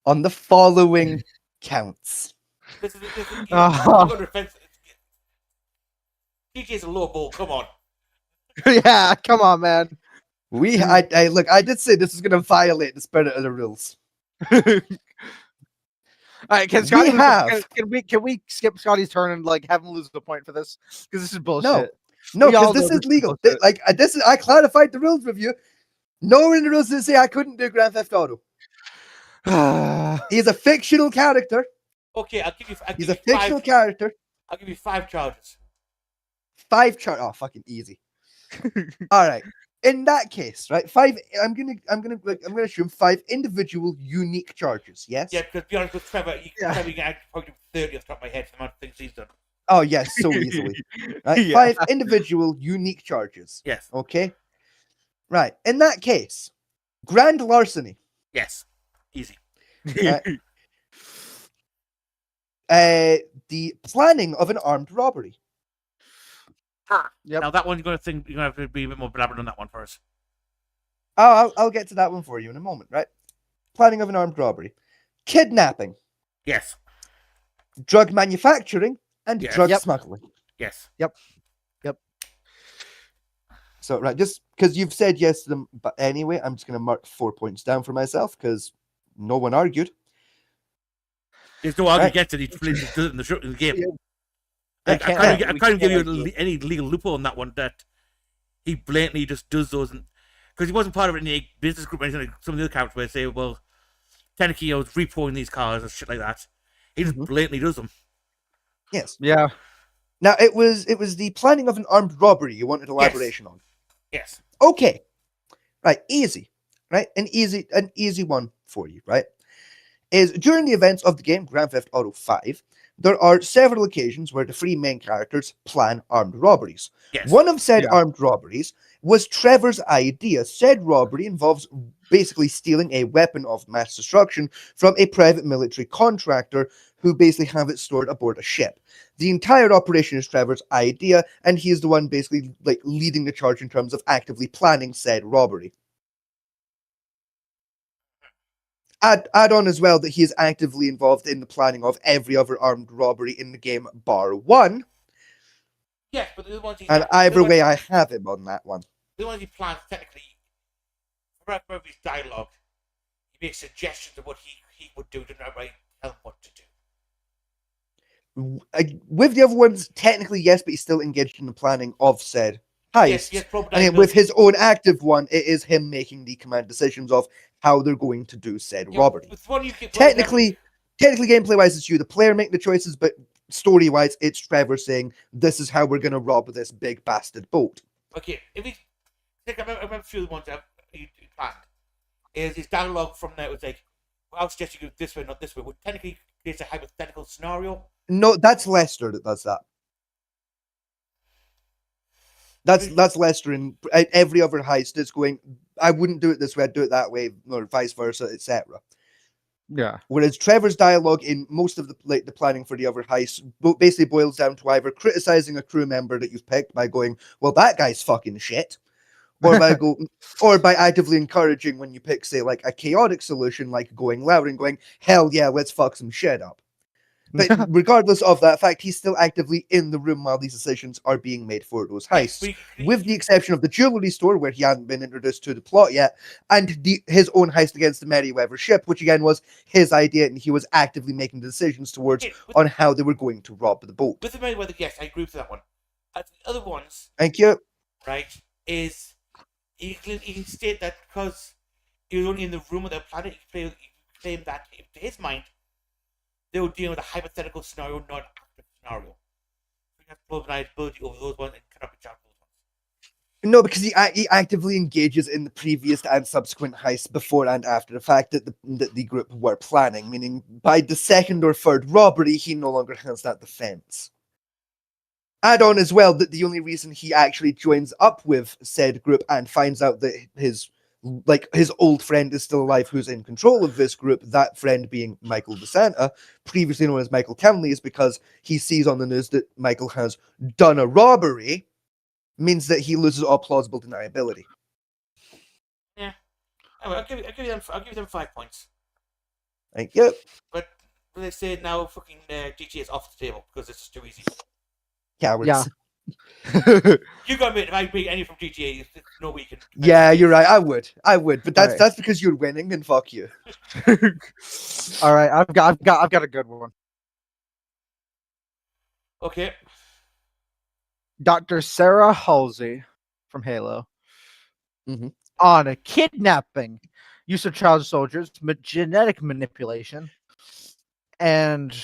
on the following counts. This is Oh. I'm going to defend. DJ's a low ball, come on. Yeah, come on, man. Look, I did say this is going to violate the spirit of the rules. All right, can Scotty have- can we skip Scotty's turn and like have him lose the point for this? Because this is bullshit. No, We all because this know is this is legal. bullshit. I clarified the rules with you. Nowhere in the rules did it say I couldn't do Grand Theft Auto. He is a fictional character. Okay, I'll give you. He's a fictional character. I'll give you 5 charges. 5 charges. Oh, fucking easy. All right. In that case, right, 5. I'm gonna assume 5 individual unique charges. Yes. Yeah, because to be honest with Trevor, Yeah. Trevor, you can actually probably do 30 off the top of my head for the amount of things he's done. Oh yes, so easily. Right, Yeah. 5 individual unique charges. Yes. Okay. Right. In that case, grand larceny. Yes. Easy. The planning of an armed robbery. Yep. Now that one you're gonna have to be a bit more elaborate on that one first. I'll get to that one for you in a moment. Right. Planning of an armed robbery, kidnapping, Yes. drug manufacturing, and Yes. drug Yep. smuggling. Yes. So, right, just because you've said yes to them, but anyway, I'm just going to mark 4 points down for myself because no one argued. There's no argument Right. against it. He plays just does it in the game. Yeah. I can't- can't we give you can't argue. any legal loophole on that one that he blatantly just does those, because he wasn't part of any business group or anything like some of the other characters where they say, well, technically I was repoing these cars and shit like that. He just blatantly does them. Yes. Yeah. Now, it was the planning of an armed robbery you wanted elaboration on. Yes. Okay. Right, easy. Right? An easy one for you, right? Is during the events of the game Grand Theft Auto 5, there are several occasions where the 3 main characters plan armed robberies. Yes. One of said Yeah. armed robberies was Trevor's idea. Said robbery involves basically stealing a weapon of mass destruction from a private military contractor who basically have it stored aboard a ship. The entire operation is Trevor's idea, and he is the one basically like leading the charge in terms of actively planning said robbery. Add on as well that he is actively involved in the planning of every other armed robbery in the game, bar one. Yes, but the other ones And either way, I have him on that one. the ones he plans technically, throughout his dialogue, he makes suggestions of what he would do to nobody tell him what to do. With the other ones, technically yes, but he's still engaged in the planning of said heist. Yes, probably. And then with his own active one, it is him making the command decisions of how they're going to do said robbery. With one you get, Technically, gameplay wise, it's you, the player, making the choices, but story wise, it's Trevor saying, "This is how we're going to rob this big bastard boat." Okay, if he, I remember a few of the ones that he planned. Is his dialogue from there was like, well, I'll suggest you go this way, not this way, which technically creates a hypothetical scenario. No, that's Lester that does that. That's Lester, and every other heist is going, I wouldn't do it this way, I'd do it that way, or vice versa, etc. Yeah. Whereas Trevor's dialogue in most of the planning for the other heists basically boils down to either criticizing a crew member that you've picked by going, well, that guy's fucking shit, or by actively encouraging when you pick, say, like a chaotic solution, like going loud and going, hell yeah, let's fuck some shit up. But regardless of that fact, he's still actively in the room while these decisions are being made for those heists. With the exception of the jewelry store, where he hadn't been introduced to the plot yet, and his own heist against the Merryweather ship, which again was his idea, and he was actively making decisions towards on how they were going to rob the boat. With the Merryweather, yes, I agree with that one. The other ones, Thank you. right, is he can state that because he was only in the room with the planet, he can claim that, to his mind, they were dealing with a hypothetical scenario, not an active scenario. We have plausibility over those ones and cannot be charged with those ones. No, because he actively engages in the previous and subsequent heists before and after the fact that the group were planning, meaning by the second or third robbery, he no longer has that defense. Add on as well that the only reason he actually joins up with said group and finds out that his old friend is still alive who's in control of this group, that friend being Michael DeSanta, previously known as Michael Kenley, is because he sees on the news that Michael has done a robbery, means that he loses all plausible deniability. Yeah. Anyway, I'll give them 5 points. Thank you. But they say now fucking GTA is off the table because it's just too easy. Cowards. Yeah. You got me. If I beat any from GTA, there's no way you can. Yeah, you're right. I would, but that's Right. that's because you're winning, and fuck you. All right, I've got a good one. Okay. Dr. Sarah Halsey from Halo. Mhm. On a kidnapping, use of child soldiers, genetic manipulation, and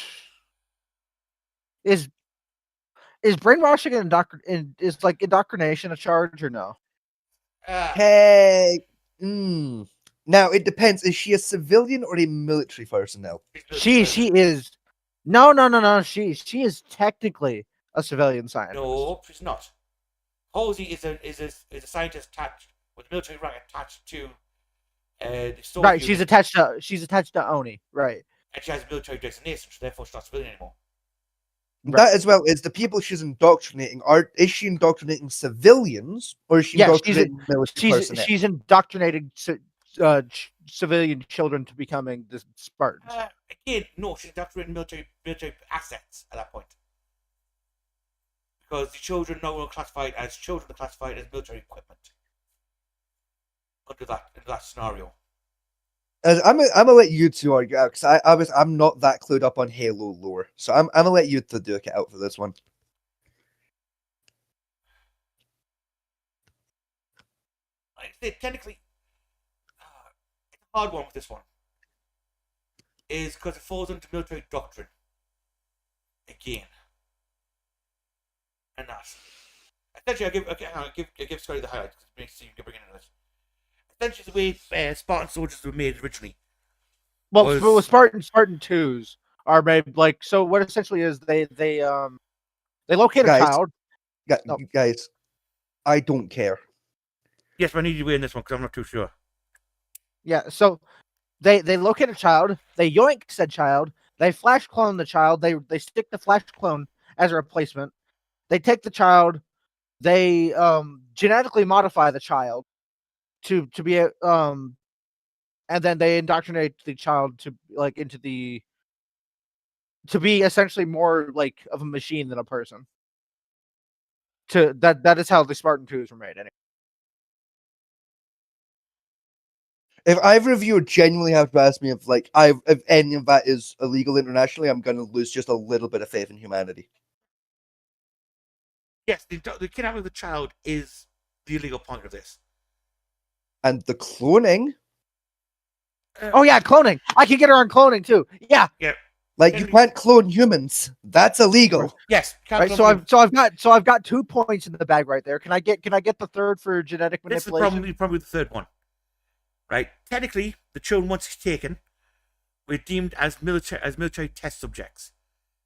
is Is brainwashing and is like indoctrination a charge or no? Hey, now it depends. Is she a civilian or a military personnel? She is. No. She is technically a civilian scientist. No, she's not. Halsey is a scientist attached with military rank attached to the Soviet Right, she's Union, attached to Oni. Right. and she has a military designation, so therefore she's not civilian anymore. That as well is the people she's indoctrinating. Is she indoctrinating civilians or is she Yeah, indoctrinating military personnel? she's indoctrinating civilian children to becoming the Spartans. Again, no, she's indoctrinating military assets at that point. Because the children now are classified as military equipment. Under that scenario. I'm gonna let you two argue out because I'm not that clued up on Halo lore, so I'm gonna let you two duke it out for this one. I say technically, it's a hard one with this one. Is because it falls into military doctrine. Again. And that. Essentially, I'll give Scotty the highlights because it makes you bring into this. Essentially, the way Spartan soldiers were made originally. Well, Spartan 2s are made like so. What essentially is they locate a child. Guys, I don't care. Yes, but I need you to win this one because I'm not too sure. Yeah, so they locate a child, they yoink said child, they flash clone the child, they stick the flash clone as a replacement. They take the child, they genetically modify the child to be a and then they indoctrinate the child to like into the to be essentially more like of a machine than a person. That is how the Spartan 2s were made anyway. If either of you genuinely have to ask me if any of that is illegal internationally, I'm gonna lose just a little bit of faith in humanity. Yes, the kidnapping of the child is the illegal point of this. And the cloning. Oh yeah, cloning. I can get her on cloning too. Yeah. Yeah. Like you can't clone humans. That's illegal. Yes. Right. So I've got 2 points in the bag right there. Can I get the third for genetic manipulation? This is probably the third one. Right. Technically, the children once taken were deemed as military test subjects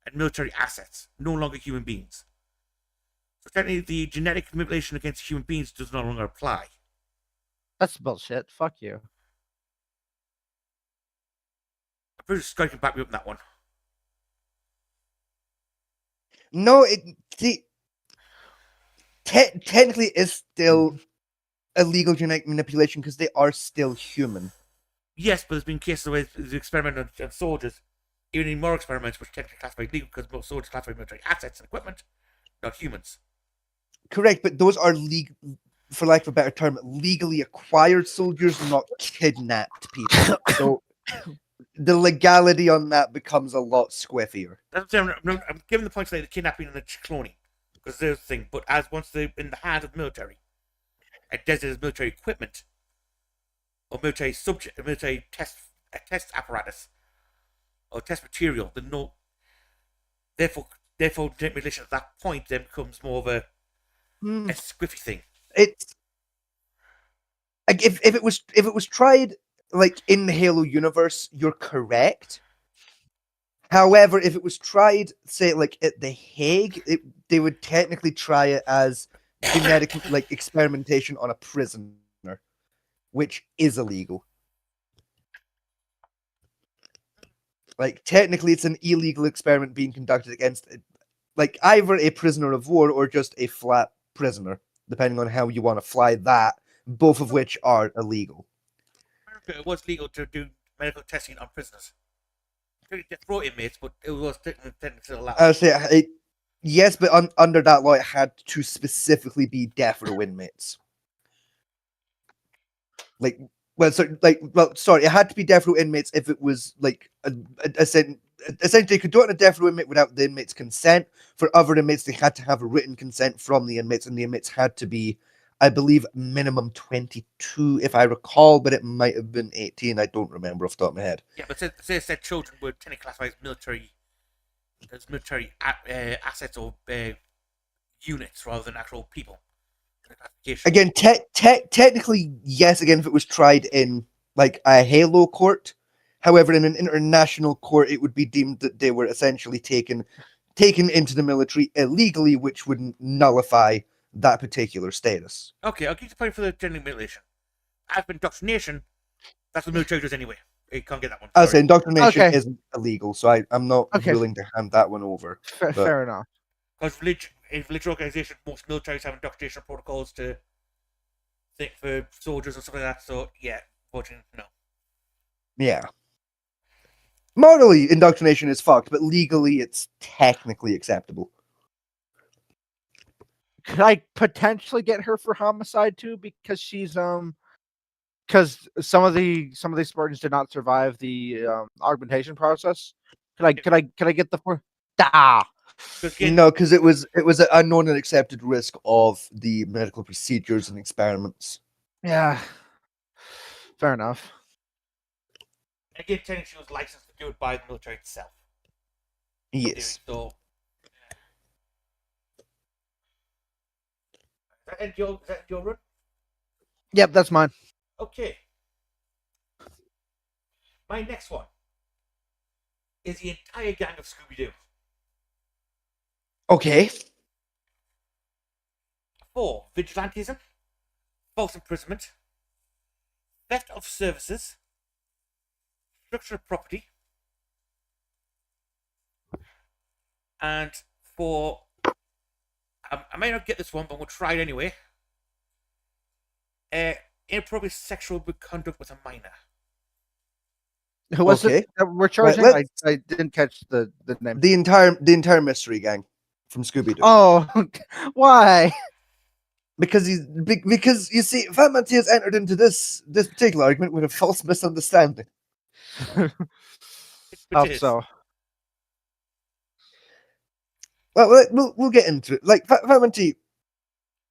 and military assets, no longer human beings. So technically, the genetic manipulation against human beings does no longer apply. That's bullshit. Fuck you. I'm pretty sure Scott can back me up on that one. No, technically is still illegal genetic manipulation because they are still human. Yes, but there's been cases where the experiment on soldiers, even in more experiments, which technically classified legal because most soldiers classified military assets and equipment, not humans. Correct, but those are for lack of a better term, legally acquired soldiers, not kidnapped people. So the legality on that becomes a lot squiffier. That's what I'm giving the points like the kidnapping and the cloning because there's the thing. But as once they're in the hands of the military, and designated as military equipment or military subject, a military test apparatus or test material, then no. Therefore, genetic manipulation at that point then becomes more of a squiffy thing. It's like if it was tried like in the Halo universe, you're correct. However, if it was tried, say like at The Hague, they would technically try it as genetic experimentation on a prisoner, which is illegal. Like technically, it's an illegal experiment being conducted against either a prisoner of war or just a flat prisoner, depending on how you want to fly that. Both of which are illegal. It was legal to do medical testing on prisoners. Death row inmates, but it was technically allowed. Yes, but under that law, it had to specifically be death row inmates. Sorry, it had to be death row inmates if it was essentially you could do it on a death row inmate without the inmate's consent. For other inmates, they had to have a written consent from the inmates, and the inmates had to be, I believe, minimum 22, if I recall, but it might have been 18. I don't remember off the top of my head. Yeah, but say said children were technically classified as military assets or units rather than actual people. Classification. Again, technically, yes. Again, if it was tried in like a Halo court, however, in an international court, it would be deemed that they were essentially taken into the military illegally, which would nullify that particular status. Okay, I'll give you the point for the genital mutilation. As for indoctrination, that's what the military does anyway. You can't get that one. I was saying indoctrination Okay. isn't illegal, so I'm not Okay. willing to hand that one over. But- Fair enough. Because in religious organizations, most militaries have indoctrination protocols to think for soldiers and stuff like that. So yeah, unfortunately, no. Yeah. Morally, indoctrination is fucked, but legally, it's technically acceptable. Could I potentially get her for homicide too? Because she's because some of the Spartans did not survive the augmentation process. Could I get the for? Da. No, because it was an unknown and accepted risk of the medical procedures and experiments. Yeah. Fair enough. Again, technically, she was licensed to do it by the military itself. Yes. So. Is that your run? Yep, that's mine. Okay. My next one is the entire gang of Scooby-Doo. Okay. For vigilantism, false imprisonment, theft of services, destruction of property, and for I may not get this one, but we'll try it anyway. Inappropriate sexual conduct with a minor. Who was Okay. it that we're charging? let's- I didn't catch the name. The entire mystery gang from Scooby Doo. Oh, why? Because you see, Fat Man T has entered into this particular argument with a false misunderstanding. Which Hope is, so. Well, we'll get into it. Like Fat Man T,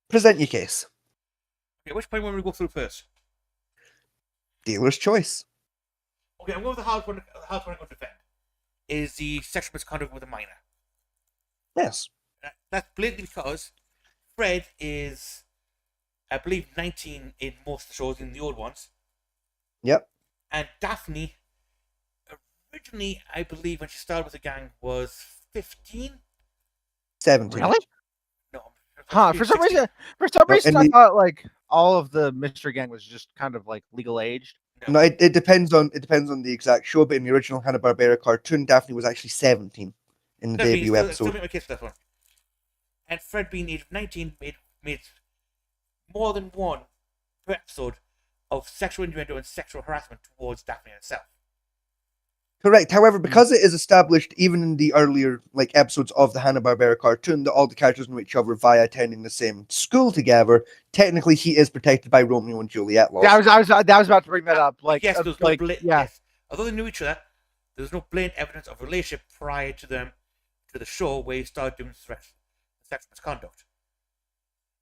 present your case. Okay, which point want we go through first? Dealer's choice. Okay, I'm going with the hard one. The hard one I'm going to defend is the sexual misconduct with a minor. Yes. That's blatantly because Fred is, I believe, 19 in most of the shows, in the old ones. Yep. And Daphne, originally, I believe, when she started with the gang, was 15? 17. Really? No. Huh? For some 16. reason, I thought like all of the mystery gang was just kind of like legal aged. No, it depends on the exact show, but in the original Hanna-Barbera cartoon, Daphne was actually 17 in the debut episode. Still make my case for that one. And Fred, being the age of 19, made more than one per episode of sexual innuendo and sexual harassment towards Daphne herself. Correct. However, because it is established even in the earlier episodes of the Hanna-Barbera cartoon that all the characters know each other via attending the same school together, technically he is protected by Romeo and Juliet laws. Yeah, I was about to bring that up. Like, yes, there's like, no yeah. yes. Although they knew each other, there was no blatant evidence of a relationship prior to the show where he started doing sexual misconduct.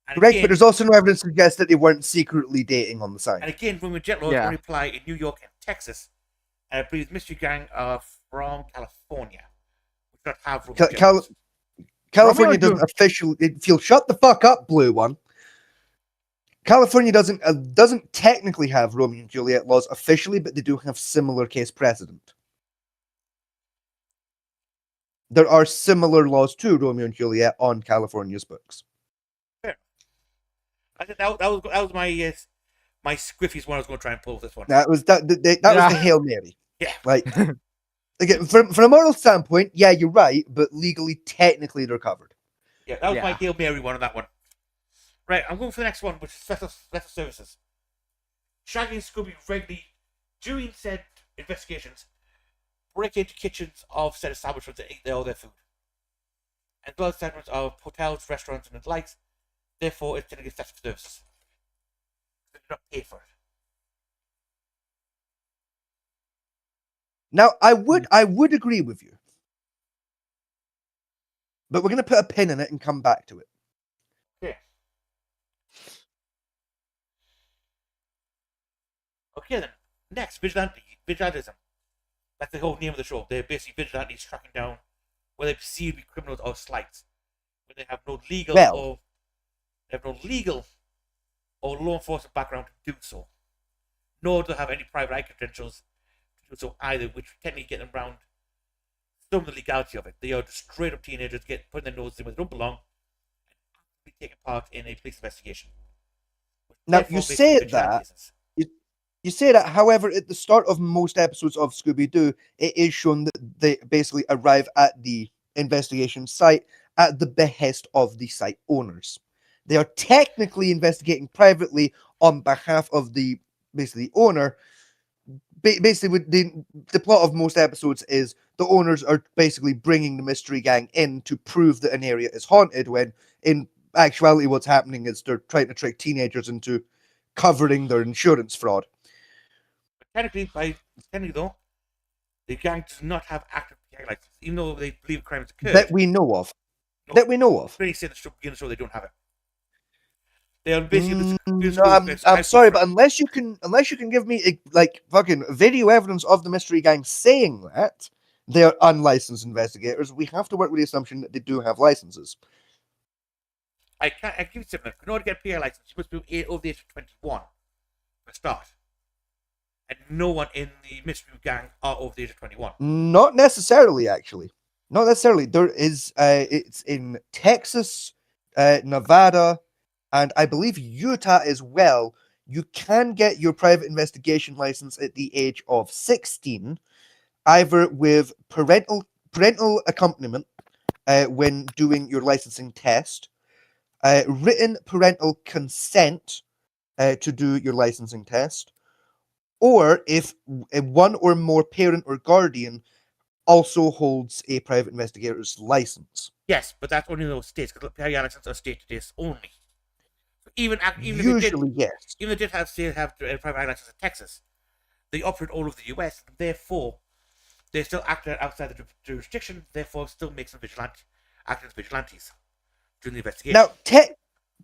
And Correct, again, but there's also no evidence to suggest that they weren't secretly dating on the side. And again, Romeo and Jet laws Yeah. only apply in New York and Texas. And I believe the Mystery Gang are from California, which don't have Romeo and Jet laws. California Romeo doesn't and officially. If you'll shut the fuck up, Blue One. California doesn't technically have Romeo and Juliet laws officially, but they do have similar case precedent. There are similar laws to Romeo and Juliet on California's books. I think that was my Squiffy's one I was going to try and pull this one. That was that was Yeah. the Hail Mary. Yeah. Like again, from a moral standpoint, yeah, you're right, but legally, technically, they're covered. Yeah, that was my Yeah. Hail Mary one on that one. Right, I'm going for the next one, which is special services. Shaggy and Scooby regularly, during said investigations, break into kitchens of said establishments to eat all their food. And well establishments of hotels, restaurants, and the likes. Therefore, it's technically theft of services. They do not pay for it. Now, I would agree with you, but we're going to put a pin in it and come back to it. Okay. Okay then. Next, vigilantism. That's the whole name of the show. They're basically vigilantes tracking down whether they perceive to be criminals or slights. When they have no legal Well- or law enforcement background to do so. Nor do they have any private eye credentials to do so either, which technically get them around some of the legality of it. They are just straight up teenagers putting their noses in where they don't belong and taking part in a police investigation. Now, you say that. You say that, however, at the start of most episodes of Scooby-Doo, it is shown that they basically arrive at the investigation site at the behest of the site owners. They are technically investigating privately on behalf of the basically owner. Basically, the plot of most episodes is the owners are basically bringing the mystery gang in to prove that an area is haunted, when in actuality what's happening is they're trying to trick teenagers into covering their insurance fraud. Technically though, the gang does not have active gang license, even though they believe crimes occurred. That we know of. That we know of. They say the beginning show they don't have it. They are basically No, I'm sorry, but unless you can give me like fucking video evidence of the mystery gang saying that they are unlicensed investigators, we have to work with the assumption that they do have licenses. I keep saying that in order to get a PI license, you must be over the age of 21 for a start. And no one in the mystery gang are over the age of 21. Not necessarily, actually. Not necessarily. There is it's in Texas, Nevada, and I believe Utah as well. You can get your private investigation license at the age of 16, either with parental accompaniment when doing your licensing test, written parental consent to do your licensing test, or if one or more parent or guardian also holds a private investigator's license. Yes, but that's only in those states, because PI licenses are state-to-state only. So even Usually, yes. Even if they did have a private eye license in Texas, they operate all over the US, and therefore they still act outside the jurisdiction, therefore still makes them act as vigilantes during the investigation. Now,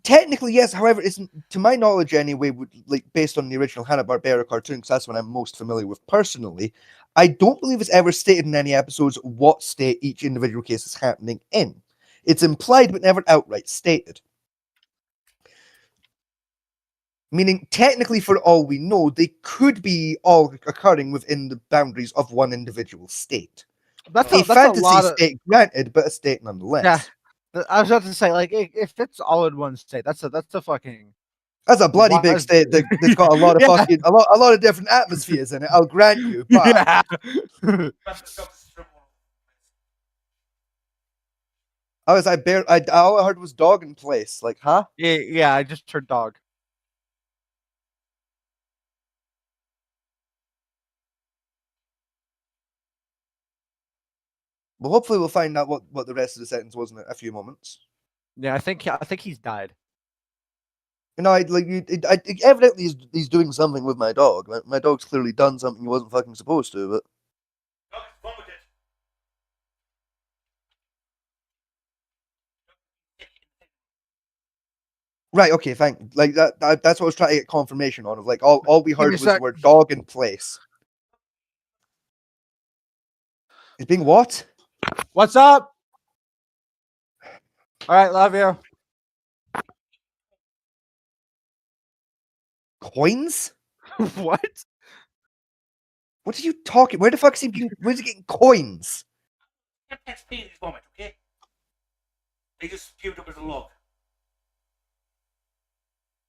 technically, yes. However, it's, to my knowledge anyway, like based on the original Hanna-Barbera cartoon, because that's what I'm most familiar with personally, I don't believe it's ever stated in any episodes what state each individual case is happening in. It's implied but never outright stated. Meaning, technically, for all we know, they could be all occurring within the boundaries of one individual state. That's a a fantasy lot of, state, granted, but a state nonetheless. yeah. I was about to say, like, if it's all in one state, that's a fucking. That's a bloody big state that's got a lot of Yeah. fucking a lot of different atmospheres in it. I'll grant you. But Yeah. all I heard was dog in place. Like, huh? Yeah, I just heard dog. Well, hopefully we'll find out what the rest of the sentence was in a few moments. Yeah, I think he's died. You know, evidently he's doing something with my dog. My dog's clearly done something he wasn't fucking supposed to. But right, okay, fine. Like that's what I was trying to get confirmation on. Of like all we heard was the word dog in place. It's being what? What's up? All right, love you. Coins? What? What are you talking? Where the fuck is he getting? Where's he getting coins? That's this moment, okay? They just spewed up as a log.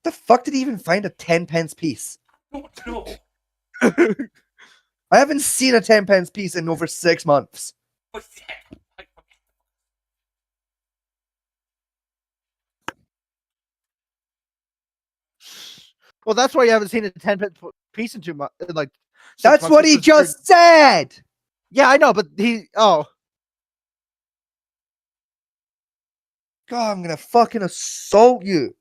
The fuck did he even find a 10-pence piece? No. I haven't seen a 10-pence piece in over 6 months. Well, that's why you haven't seen a 10-pence piece in 2 months. Like, 6 That's months, what he just said. Yeah, I know, but oh. God, I'm gonna fucking assault you.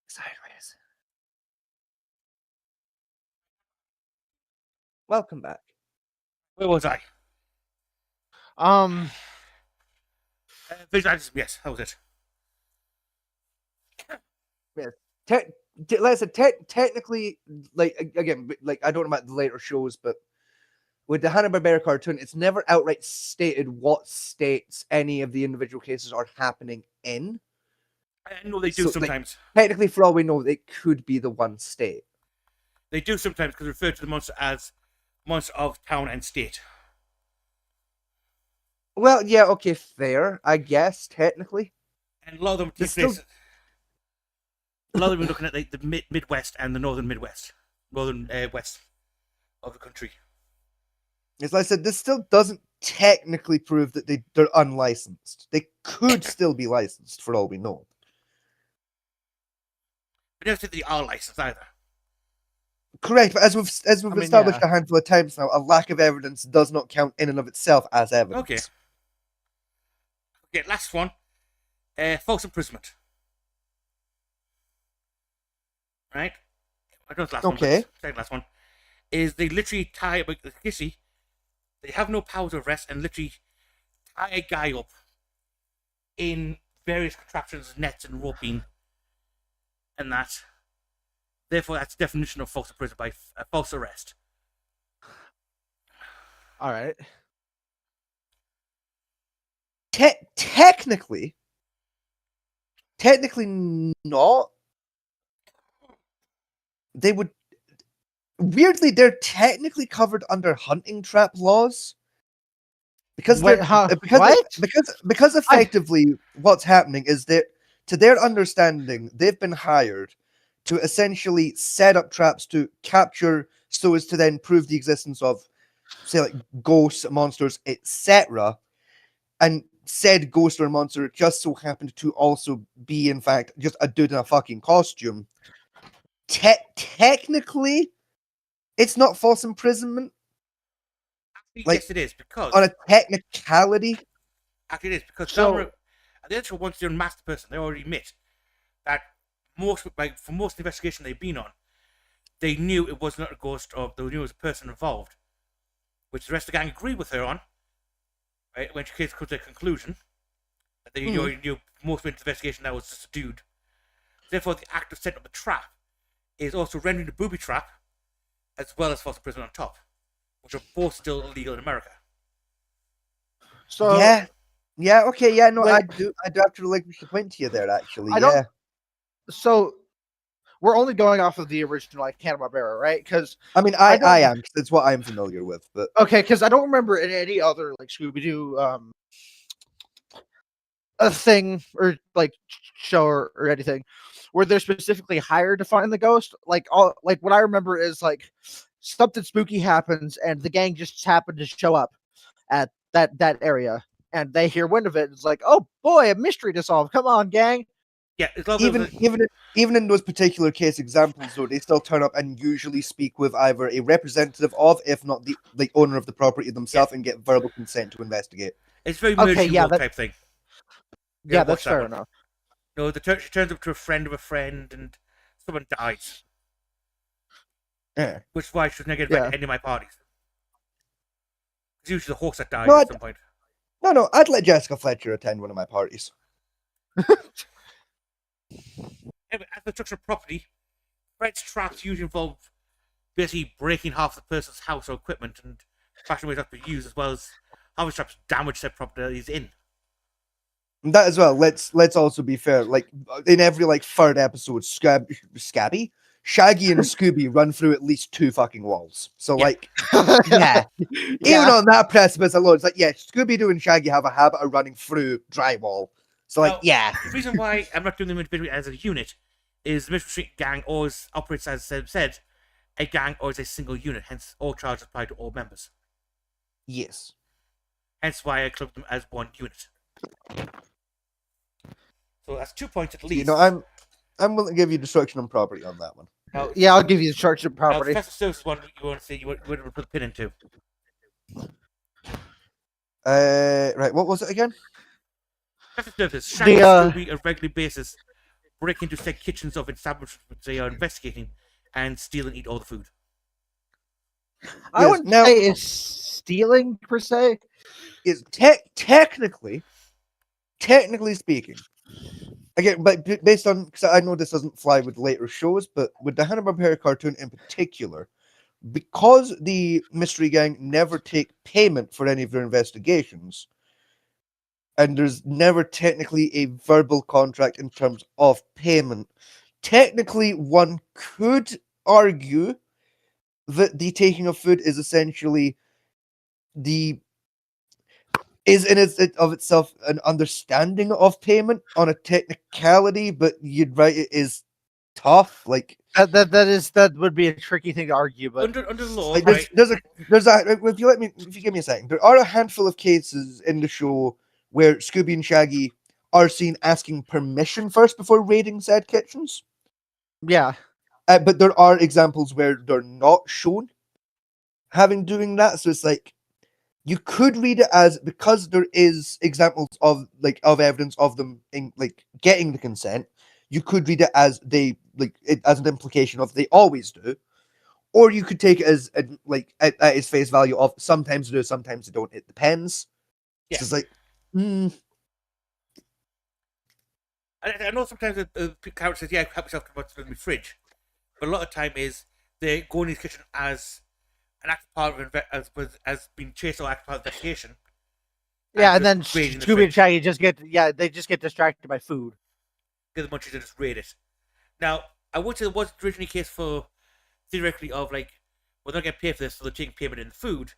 Sideways. Welcome back. Where was I? Um, Vigilantes, yes, that was it. Let's say technically, like again, like I don't know about the later shows, but with the Hanna-Barbera cartoon, it's never outright stated what states any of the individual cases are happening in. I know they do So, like, sometimes. Technically, for all we know, it could be the one state. They do sometimes because refer to the monster as monster of town and state. Well, yeah, okay, fair, I guess, technically. And a lot of them take There's still- place. A lot of them are looking at like the Midwest and the northern Midwest, northern west of the country. As I said, this still doesn't technically prove that they're unlicensed. They could still be licensed, for all we know. But never said they are licensed either. Correct, but as we've I mean, established yeah. a handful of times now, a lack of evidence does not count in and of itself as evidence. Okay. Okay, last one. False imprisonment. Right? I know it's the last one. Okay. But second last one. Is they literally tie up a kissy. They have no power to arrest and literally tie a guy up in various contraptions, nets and roping and that. Therefore, that's the definition of false imprisonment by false arrest. All right. Technically not. They would weirdly, they're technically covered under hunting trap laws because Wait, they're huh? because What? because effectively what's happening is that, to their understanding, they've been hired to essentially set up traps to capture, so as to then prove the existence of, say, like ghosts, monsters, etc. And said ghost or monster just so happened to also be, in fact, just a dude in a fucking costume. Technically, it's not false imprisonment. Actually, Like, yes, it is, because On a technicality, actually it is because So- the actual once they're a master person, they already admit that most, like, for most of the investigation they've been on, they knew it was not a ghost, or they knew it was a person involved, which the rest of the gang agreed with her on. Right, when she came to the conclusion that they already knew most of the investigation that was just a dude. Therefore, the act of setting up the trap is also rendering the booby trap as well as false imprisonment on top, which are both still illegal in America. So yeah, okay, yeah, no, Wait. I do have to relinquish the point to you there, actually. I don't- Yeah, so we're only going off of the original, like Hanna-Barbera, right? Because I mean, I don't- I am, 'cause it's what I'm familiar with, but because I don't remember in any other like Scooby-Doo a thing or like show or anything where they're specifically hired to find the ghost. Like what I remember is like something spooky happens and the gang just happened to show up at that area and they hear wind of it. It's like, oh boy, a mystery to solve. Come on, gang. Yeah, it's a little bit even in those particular case examples, though, they still turn up and usually speak with either a representative of, if not the owner of the property themselves, and get verbal consent to investigate. it's very Okay, Murphy yeah, World that- type thing. Yeah, watch that's that fair one. enough. No, she turns up to a friend of a friend and someone dies, Yeah. which is why she was never invited Yeah. to any of my parties. It's usually the horse that dies No, at some point. No, I'd let Jessica Fletcher attend one of my parties. Anyway, as the destruction of property, Fred's traps usually involve basically breaking half the person's house or equipment and fashion ways that be used, as well as how his traps damage their property that he's in. And that as well. Let's also be fair. Like in every like third episode, Shaggy and Scooby run through at least 2 fucking walls. So Yeah. like, yeah. Even on that precipice alone, it's like, yeah, Scooby-Doo and Shaggy have a habit of running through drywall. So like, Now, yeah. The reason why I'm not doing them individually as a unit is the Mystery Street gang always operates, as said, a gang or as a single unit, hence all charges apply to all members. Yes. Hence why I club them as one unit. So that's 2 points at least. You know, I'm willing to give you destruction on property on that one. Now, Yeah, I'll give you the charge of now, property. Professor Services one you want to say you would put the pin into. Right, what was it again? Professor Services, Shaggy The, and Scooby on a regular basis break into said kitchens of establishments they are investigating and steal and eat all the food. I Yes, wouldn't now- say it's stealing per se. Is technically speaking, again, but based on, because I know this doesn't fly with later shows, but with the Hanna-Barbera cartoon in particular, because the Mystery Gang never take payment for any of their investigations, and there's never technically a verbal contract in terms of payment, technically one could argue that the taking of food is essentially is in of itself an understanding of payment on a technicality, but you'd right, it is tough. Like that would be a tricky thing to argue, but Under the law, like right? there's a if you give me a second, there are a handful of cases in the show where Scooby and Shaggy are seen asking permission first before raiding said kitchens. yeah. But there are examples where they're not shown having doing that. So it's like you could read it as, because there is examples of evidence of them in like getting the consent, you could read it as they as an implication of they always do, or you could take it as at its face value of sometimes they do, sometimes they don't. It depends. Yeah. It's just like, I know sometimes the character says, "Yeah, help yourself to what's in my fridge," but a lot of time is they go in his kitchen as an active part of as being chased or active part of the investigation. Yeah, and then raiding the Scooby and fridge. Shaggy they just get distracted by food. Get the munchies and just raid it. Now, I would say there was originally a case for theoretically of like, well, they're not getting paid for this, so they're taking payment in the food.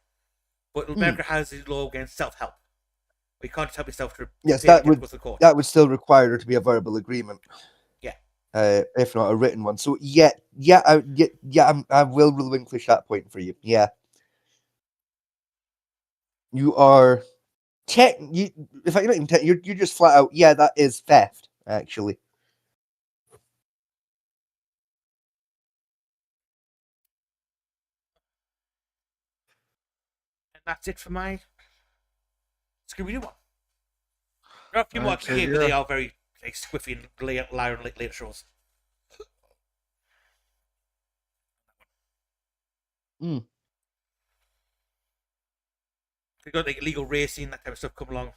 But America has a law against self-help. You can't just help yourself to yes, pay that to would go to the court. still require there to be a verbal agreement. Yeah. If not a written one. So I will relinquish that point for you. Yeah. You are if I can you're just flat out, yeah, that is theft, actually. And that's it for my Scooby-Doo one. There are a few more Okay, actually here, but yeah. they are very like, squiffy and liar and later shows. We've got like illegal racing, that type of stuff come along.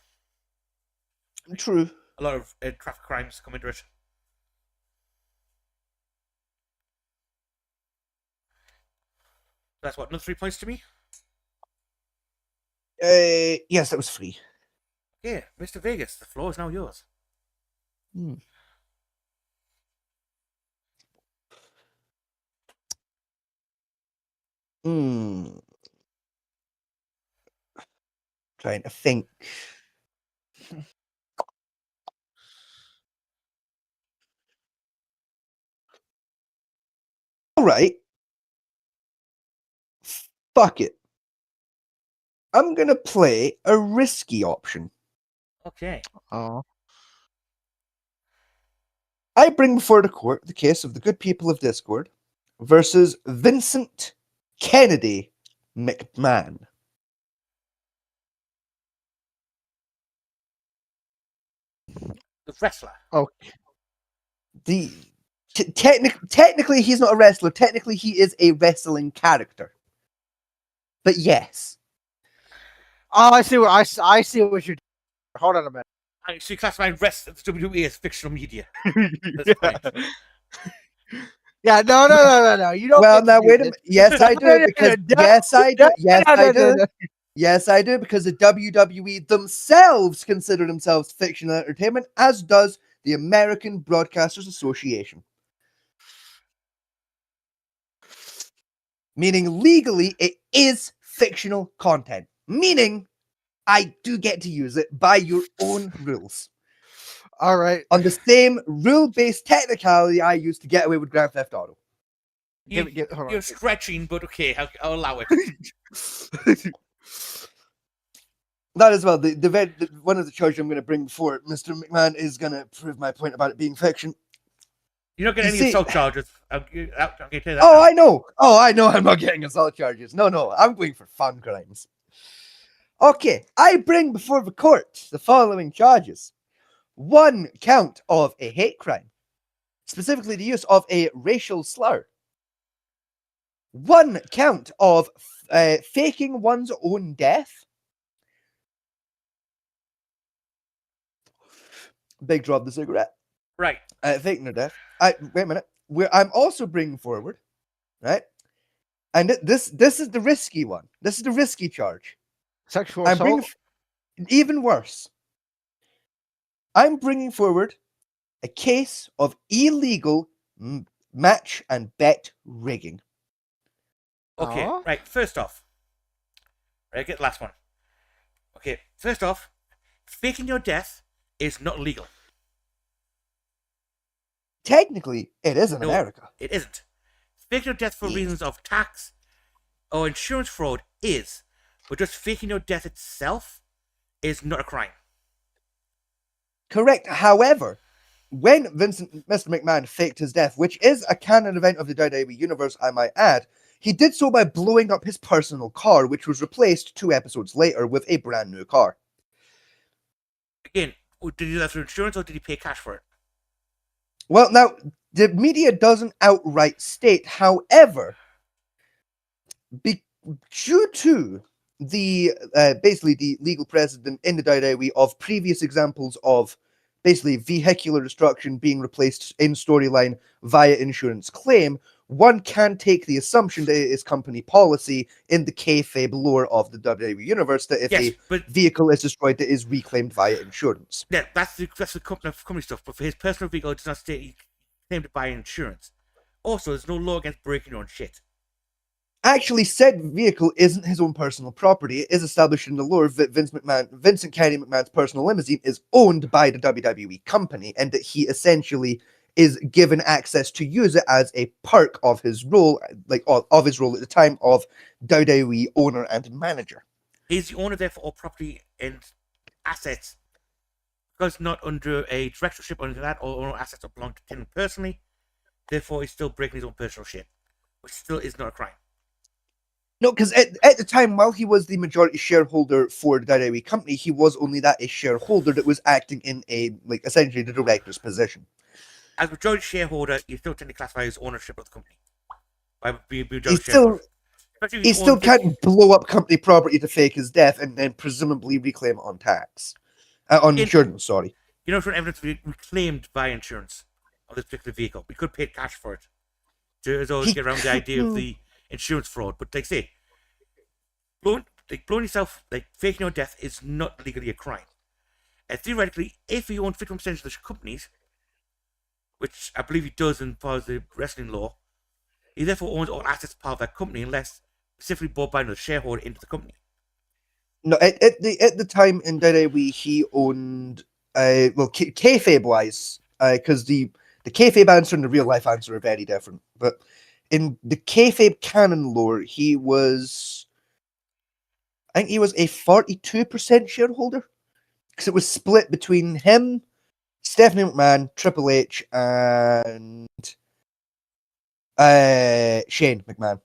True. A lot of traffic crimes come into it. That's what, another 3 points to me? Yes, that was free. Yeah, Mr. Vegas, the floor is now yours. Trying to think. All right. Fuck it. I'm gonna play a risky option. Okay. Oh. I bring before the court the case of the good people of Discord versus Vincent Kennedy McMahon. The wrestler. Oh. Technically, he's not a wrestler. Technically, he is a wrestling character. But yes. Oh, I see what you're doing. Hold on a minute. So you classify WWE as fictional media. Yeah, no. You don't. Well, now wait a minute. Yes, I do. Because yes, I do. Yes, I do. Yes, I do. Because the WWE themselves consider themselves fictional entertainment, as does the American Broadcasters Association. Meaning, legally, it is fictional content. Meaning, I do get to use it by your own rules. All right. On the same rule-based technicality I used to get away with Grand Theft Auto. You're stretching, but okay, I'll allow it. That as well. One of the charges I'm going to bring before Mr. McMahon is going to prove my point about it being fiction. You're not getting any assault charges. I'm going to tell you that. Oh, I know. I'm not getting assault charges. No. I'm going for fun crimes. Okay, I bring before the court the following charges. 1 count of a hate crime, specifically the use of a racial slur. 1 count of faking one's own death. Big drop the cigarette. Right. Faking their death. Wait a minute. I'm also bringing forward, right? And this is the risky one. This is the risky charge. Sexual I'm bringing assault. even worse. I'm bringing forward a case of illegal match and bet rigging. Okay, Aw. right. First off, right, get the last one. Okay, first off, faking your death is not legal. Technically, it is in No, America. it isn't. Faking your death for Yes. reasons of tax or insurance fraud is, but just faking your death itself is not a crime. Correct. However, when Mr. McMahon faked his death, which is a canon event of the WWE universe, I might add, he did so by blowing up his personal car, which was replaced 2 episodes later with a brand new car. Again, did he do that through insurance or did he pay cash for it? Well, now, the media doesn't outright state, however, due to the basically the legal precedent in the WWE of previous examples of basically vehicular destruction being replaced in storyline via insurance claim, one can take the assumption that it is company policy in the kayfabe lore of the WWE universe that if Yes, a but vehicle is destroyed, it is reclaimed via insurance. yeah, that's the company stuff. But for his personal vehicle, it does not state he claimed it by insurance. Also, there's no law against breaking your own shit. Actually, said vehicle isn't his own personal property. It is established in the lore that Vincent Kennedy McMahon's personal limousine is owned by the WWE company, and that he essentially is given access to use it as a perk of his role, like of his role at the time of WWE owner and manager. He's the owner, therefore, of property and assets. Because not under a directorship or anything like that, or assets that belong to him personally. Therefore, he's still breaking his own personal shit, which still is not a crime. No, because at the time, while he was the majority shareholder for the WWE company, he was only that a shareholder that was acting in a, like, essentially the director's position. As majority shareholder, you still tend to classify his ownership of the company. By being majority He still, shareholder. Especially if he you still own can't blow up company property to fake his death and then presumably reclaim it on tax. On insurance, sorry. You know, for evidence reclaimed by insurance of this particular vehicle. We could pay cash for it. To as always get around the idea of the insurance fraud. But like I say, blowing yourself, like faking your death is not legally a crime. And theoretically, if he owns 51% of the companies, which I believe he does in part of the wrestling law, he therefore owns all assets part of that company unless specifically bought by another shareholder into the company. No, at the time in WWE, he owned kayfabe wise, because the kayfabe answer and the real life answer are very different. But in the kayfabe canon lore, I think he was a 42% shareholder because it was split between him, Stephanie McMahon, Triple H, and Shane McMahon.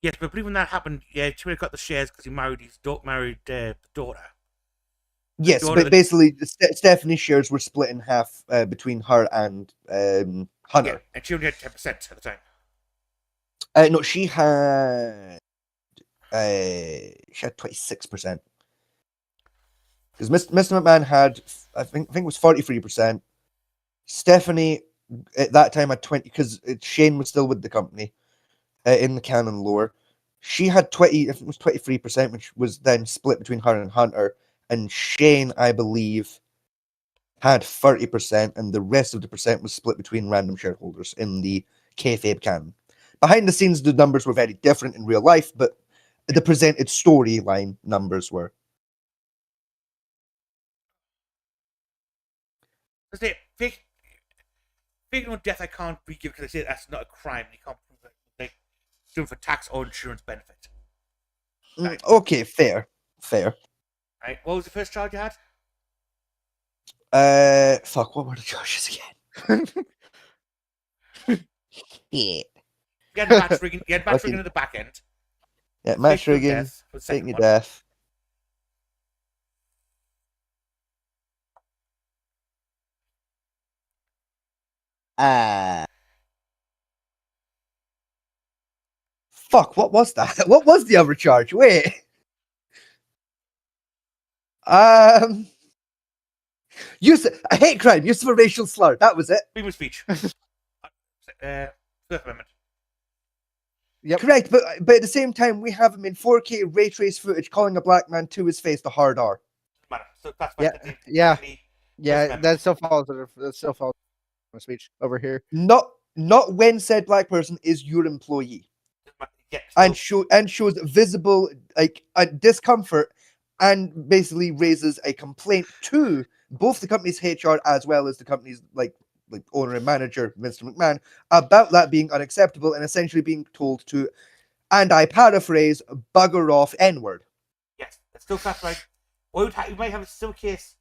Yes, but I believe when that happened, yeah, he would have got the shares because he married his daughter. Yes, but basically, Stephanie's shares were split in half between her and Hunter. Yeah, and she only had 10% at the time. No, she had 26%. Because Mr. McMahon had, I think it was 43%. Stephanie at that time had 20, because Shane was still with the company in the canon lore. She had 20, I think it was 23%, which was then split between her and Hunter. And Shane, I believe, had 30%, and the rest of the percent was split between random shareholders in the kayfabe canon. Behind the scenes, the numbers were very different in real life, but the presented storyline numbers were. I say, faking on death, I can't be given because I say that's not a crime. You can't prove that, like, doing for tax or insurance benefit. Right. Okay, fair. Right, what was the first charge you had? Fuck, what were the charges again? Yeah. You had match rigging at the back end. Yeah, match rigging, faking your death. Fuck, what was that? What was the other charge? Wait. Use a hate crime, use of a racial slur. That was it. Freedom of speech. First Amendment. Yep. Correct, but at the same time, we have him in 4K ray trace footage calling a black man to his face the hard R. Matter. So that's Yeah, why yeah. technically Yeah, Amendment. that still falls under freedom of speech over here. Not when said black person is your employee Yeah, and still- shows visible discomfort and basically raises a complaint to both the company's HR as well as the company's like owner and manager, Mr. McMahon, about that being unacceptable and essentially being told to, and I paraphrase, bugger off N-word. Yes, it's still classified. You might have a civil case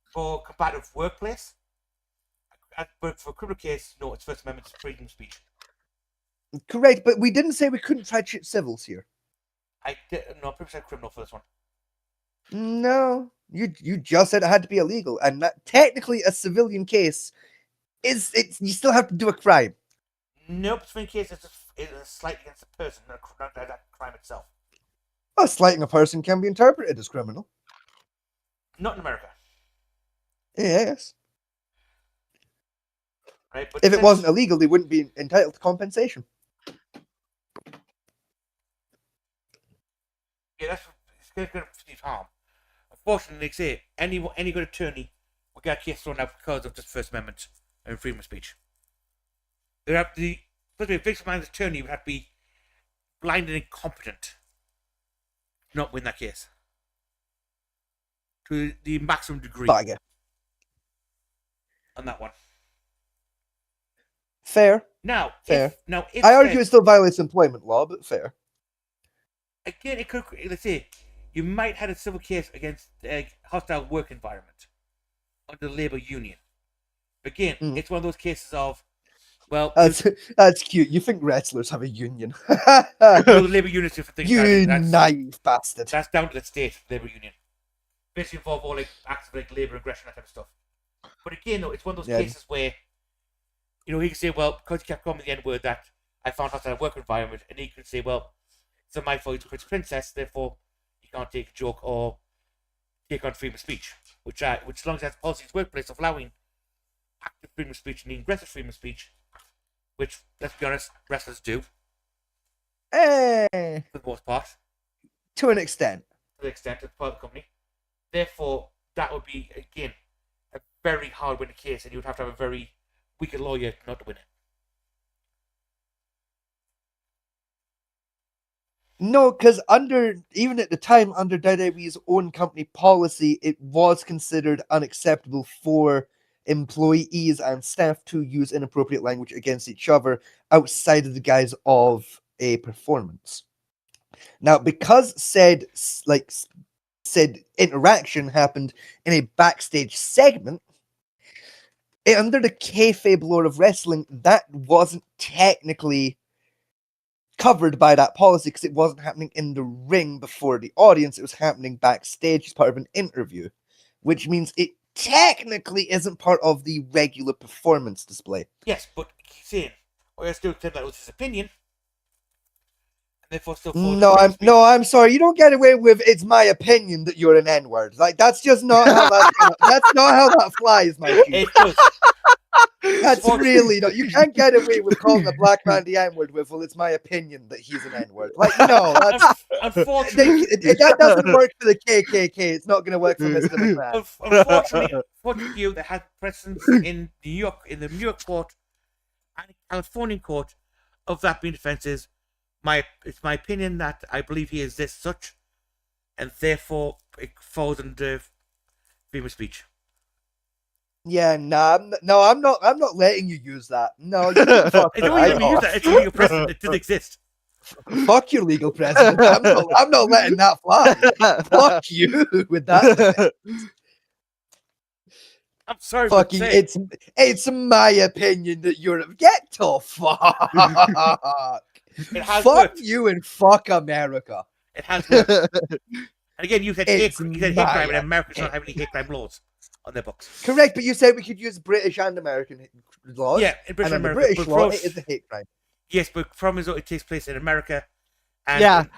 for combative workplace, but for a criminal case, no, it's First Amendment freedom of speech. Correct, but we didn't say we couldn't try civils here. I'm pretty sure criminal for this one. No, you just said it had to be illegal, and that technically a civilian case you still have to do a crime. Nope, civilian case is a slight against the person, not that crime itself. Well, slighting a person can be interpreted as criminal. Not in America, Yes. right? But If it wasn't illegal, they wouldn't be entitled to compensation. yeah, that's it's going to perceive harm. Unfortunately, they say any good attorney will get a case thrown out because of just First Amendment and freedom of speech. They have the First Amendment attorney would have to be blind and incompetent to not win that case to the maximum degree Bagger. on that one. Fair. Now, Fair. if I argue it still violates employment law, but fair. again, it could. Let's say you might have a civil case against a hostile work environment under the labor union. Again, it's one of those cases of, well, That's cute. You think wrestlers have a union? the labor union is different things. You That's naive bastard. down to the state labor union. Basically, involve all like acts of like labor aggression, that type of stuff. But again, though, it's one of those Yeah. cases where, he can say, well, because you kept calling me the N-word that I found hostile work environment, and he could say, well, it's not my fault, he's a Prince Princess, therefore you can't take a joke or take on freedom of speech. Which as long as that's policies workplace of allowing active freedom of speech and aggressive freedom of speech, which, let's be honest, wrestlers do, Eh, for the most part, to an extent. to the extent it's part of the company. Therefore, that would be, again, a very hard winning case, and you would have to have a very weak lawyer not to win it. No, because even at the time, under WWE's own company policy, it was considered unacceptable for employees and staff to use inappropriate language against each other outside of the guise of a performance. Now, because said interaction happened in a backstage segment, under the kayfabe lore of wrestling, that wasn't technically covered by that policy because it wasn't happening in the ring before the audience. It was happening backstage as part of an interview, which means it technically isn't part of the regular performance display. Yes, but he's saying, well, I still claim that was his opinion, and therefore still falls I'm sorry. You don't get away with "it's my opinion" that you're an N-word. Like that's just not how that's not how that flies, my G. It does. That's really not. You can't get away with calling a black man the N-word with, well, it's my opinion that he's an N-word. Like, no, that's Unfortunately, that doesn't work for the KKK. It's not going to work for Mr. McMahon. unfortunately, for you, they had precedents in New York, in the New York court and Californian court of that being offences. It's my opinion that I believe he is this such, and therefore it falls under freedom of speech. Yeah, I'm not letting you use that. No, you can fuck It's only right let me use off. that. It's a legal precedent. It did exist. Fuck your legal precedent. I'm not letting that fly. Fuck you with that. I'm sorry, Fucking, but say, it's my opinion that you're get to fuck. it has Fuck worked. you and fuck America. It has worked. And again, you said hate It's crime, and my Americans don't have any hate crime laws on their books. Correct, but you said we could use British and American laws. Yeah, in British and and under America. British but law, for it us- is a hate crime. Yes, but the problem is that it takes place in America, And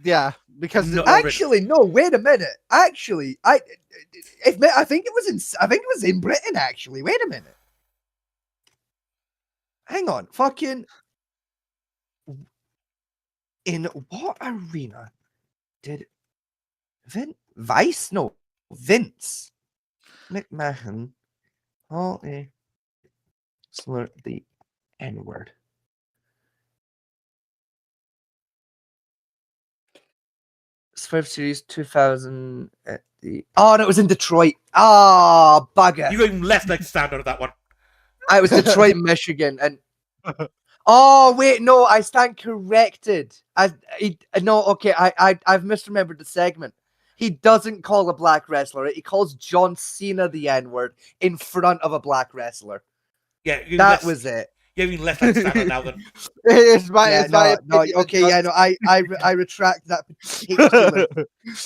Yeah, because No, Actually, no. Wait a minute. Actually, I think it was in Britain. Actually, wait a minute. Hang on, fucking. In what arena did Vince McMahon slur the N-word? Survivor Series 2000 at the... Oh, no, it was in Detroit. Ah, bugger. You got even less like to stand out of that one. I was Detroit, Michigan, and oh wait, no, I stand corrected. I've misremembered the segment. He doesn't call a black wrestler it. He calls John Cena the N-word in front of a black wrestler. Yeah, That was it. You have even less like to stand out now than. it's my Yeah, it's my no, opinion okay, that yeah, no, I retract that particular.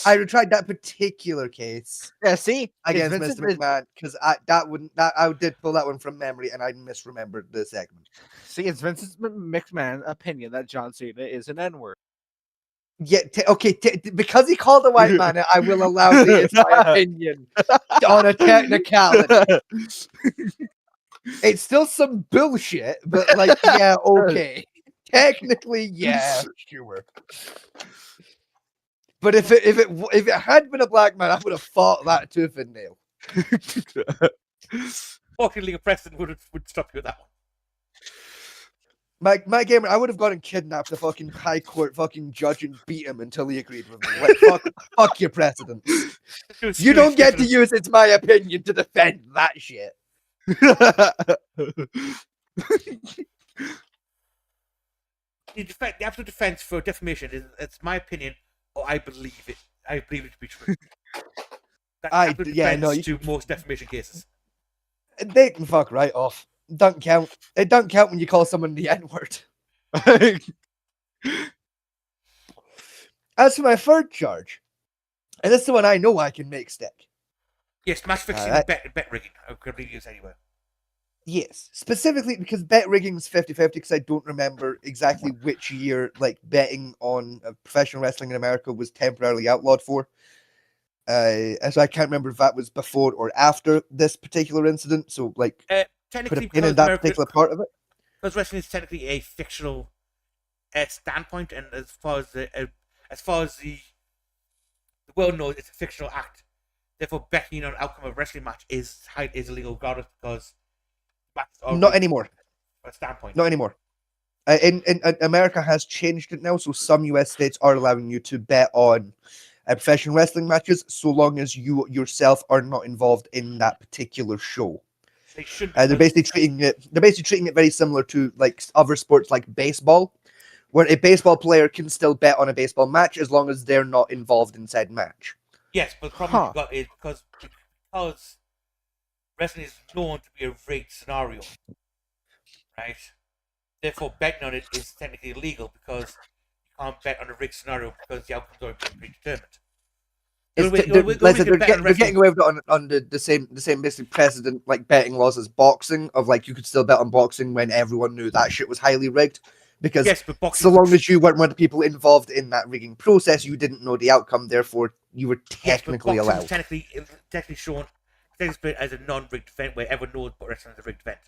I retract that particular case yeah. See, against Vince's- Mr. McMahon because I did pull that one from memory and I misremembered the segment. See, it's Vince's McMahon opinion that John Cena is an N-word. Yeah, because he called a white man, I will allow the it's my opinion on a technicality. It's still some bullshit, but like, yeah, okay. Technically, yeah, sure. But if it had been a black man, I would have fought that tooth and nail. Fortunately, a precedent would stop you at that one. My gamer, I would have gone and kidnapped the fucking high court fucking judge and beat him until he agreed with me. Like, fuck your precedent. You don't get to use it's my opinion to defend that shit. The absolute defense for defamation is it's my opinion, or I believe it. I believe it to be true. That's the absolute defense to most defamation cases. They can fuck right off. Don't count. It don't count when you call someone the N-word. As for my third charge, and this is the one I know I can make stick. Yes, match fixing and bet rigging. I could believe this anyway. Yes, specifically because bet rigging is 50-50 because I don't remember exactly which year like betting on professional wrestling in America was temporarily outlawed for. So I can't remember if that was before or after this particular incident. So like, technically, put a pin in that particular part of it. Because wrestling is technically a fictional standpoint, and as far as the world knows, it's a fictional act. Therefore, betting on the outcome of a wrestling match is illegal, regardless, because not anymore. A standpoint. Not anymore. In America has changed it now, so some U.S. states are allowing you to bet on professional wrestling matches, so long as you yourself are not involved in that particular show. They should. They're basically treating it very similar to like other sports like baseball, where a baseball player can still bet on a baseball match as long as they're not involved in said match. Yes, but the problem you've got is because wrestling is known to be a rigged scenario, right? Therefore, betting on it is technically illegal because you can't bet on a rigged scenario because the outcome's already been predetermined. They're getting away with it on the same basically precedent like betting laws as boxing, of like you could still bet on boxing when everyone knew that shit was highly rigged. Because so long as you weren't one of the people involved in that rigging process, you didn't know the outcome. Therefore, you were technically allowed. Technically shown as a non-rigged event where everyone knows what wrestling is a rigged event.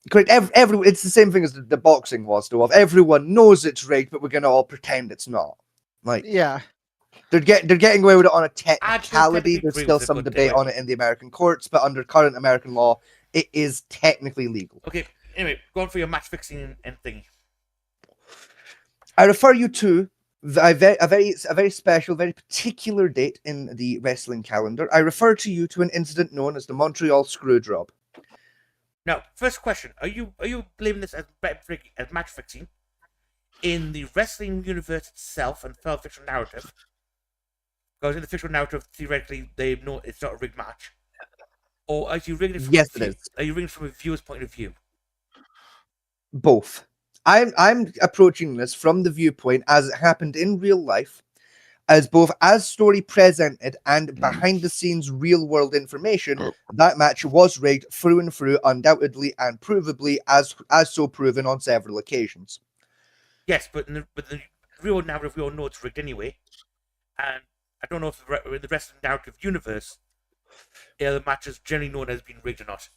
Correct. It's the same thing as the boxing was, though. Of everyone knows it's rigged, but we're gonna all pretend it's not. Like, yeah, they're getting away with it on a technicality. There's still some debate on it in the American courts, but under current American law, it is technically legal. Okay. Anyway, go on for your match fixing and thing. I refer you to a very special, very particular date in the wrestling calendar. I refer to you to an incident known as the Montreal Screwjob. Now, first question: Are you blaming this as match fixing in the wrestling universe itself and the fictional narrative? Because in the fictional narrative, theoretically, they know it's not a rigged match. Or are you rigging it from Are you rigging it from a viewer's point of view? Both. I'm approaching this from the viewpoint as it happened in real life, as both as story presented and behind the scenes real world information. That match was rigged through and through, undoubtedly and provably, as so proven on several occasions. Yes, but the real narrative, we all know it's rigged anyway. And I don't know if in the wrestling narrative universe, the match is generally known as being rigged or not.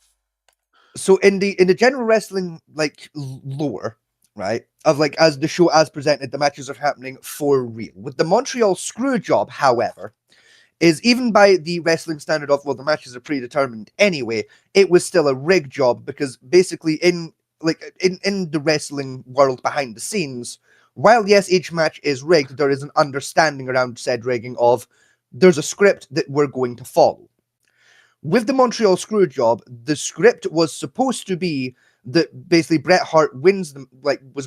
So in the general wrestling like lore, right, of like as the show as presented, the matches are happening for real. With the Montreal Screwjob, however, is even by the wrestling standard of, well, the matches are predetermined anyway, it was still a rig job, because basically in the wrestling world behind the scenes, while yes, each match is rigged, there is an understanding around said rigging of there's a script that we're going to follow. With the Montreal Screwjob, the script was supposed to be that basically Bret Hart was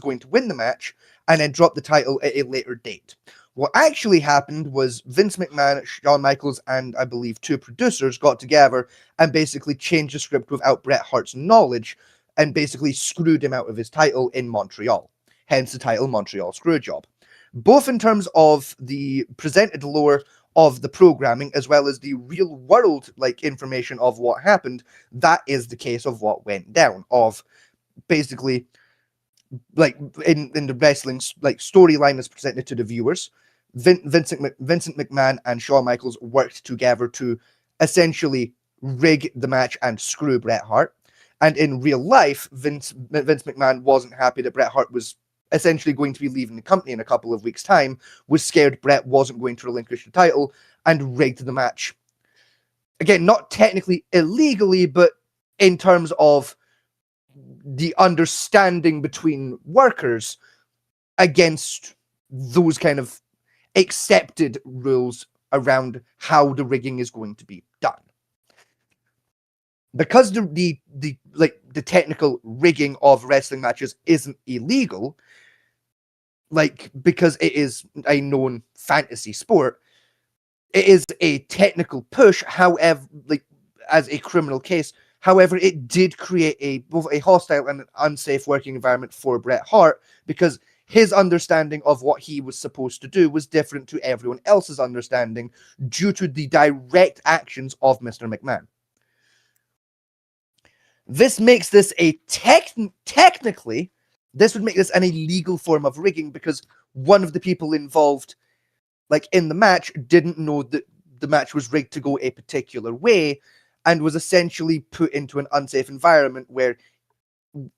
going to win the match and then drop the title at a later date. What actually happened was Vince McMahon, Shawn Michaels, and I believe 2 producers got together and basically changed the script without Bret Hart's knowledge and basically screwed him out of his title in Montreal. Hence the title Montreal Screwjob. Both in terms of the presented lore of the programming as well as the real world like information of what happened, that is the case of what went down. Of basically, like in the wrestling like storyline is presented to the viewers, Vincent McMahon and Shawn Michaels worked together to essentially rig the match and screw Bret Hart. And in real life, Vince McMahon wasn't happy that Bret Hart was essentially going to be leaving the company in a couple of weeks' time, was scared Bret wasn't going to relinquish the title, and rigged the match. Again, not technically illegally, but in terms of the understanding between workers against those kind of accepted rules around how the rigging is going to be done. Because the technical rigging of wrestling matches isn't illegal, like because it is a known fantasy sport, it is a technical push. However, like as a criminal case, however, it did create both a hostile and an unsafe working environment for Bret Hart, because his understanding of what he was supposed to do was different to everyone else's understanding due to the direct actions of Mr. McMahon. This makes this a technically, this would make this an illegal form of rigging, because one of the people involved, like in the match, didn't know that the match was rigged to go a particular way, and was essentially put into an unsafe environment where,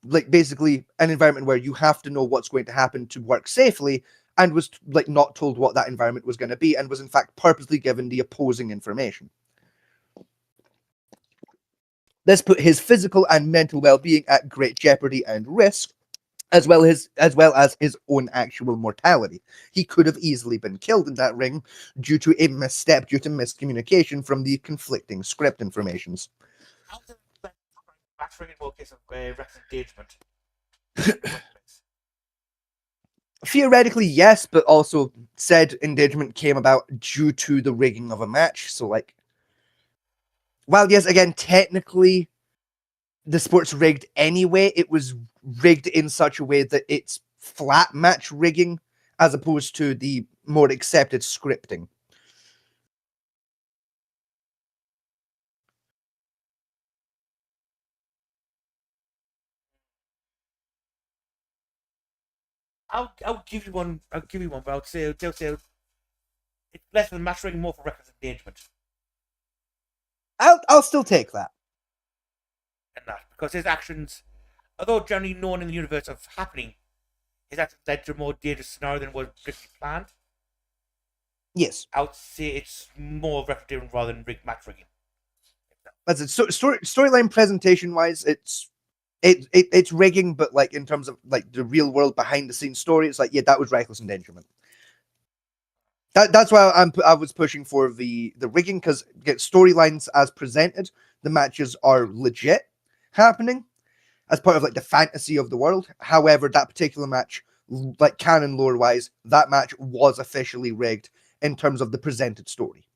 like basically an environment where you have to know what's going to happen to work safely, and was like not told what that environment was going to be, and was in fact purposely given the opposing information. This put his physical and mental well-being at great jeopardy and risk, as well as his own actual mortality. He could have easily been killed in that ring due to a misstep, due to miscommunication from the conflicting script informations. How does that match rigging in case of wrestling engagement? Theoretically, yes, but also said endangerment came about due to the rigging of a match. So, like, while yes, again, technically, the sport's rigged anyway, it was rigged in such a way that it's flat match rigging as opposed to the more accepted scripting. I'll give you one. But I would say they'll say it's less than match rigging, more for reckless engagement. I'll still take that. And that, because his actions, although generally known in the universe of happening, his actions led to a more dangerous scenario than was originally planned. Yes. I would say it's more reckless rather than match rigging. That's it. So, storyline presentation wise, it's rigging, but like in terms of like the real world behind the scenes story, it's like, yeah, that was reckless endangerment. That's why I was pushing for the rigging, because storylines as presented, the matches are legit happening as part of like the fantasy of the world. However, that particular match, like canon lore wise, that match was officially rigged in terms of the presented story.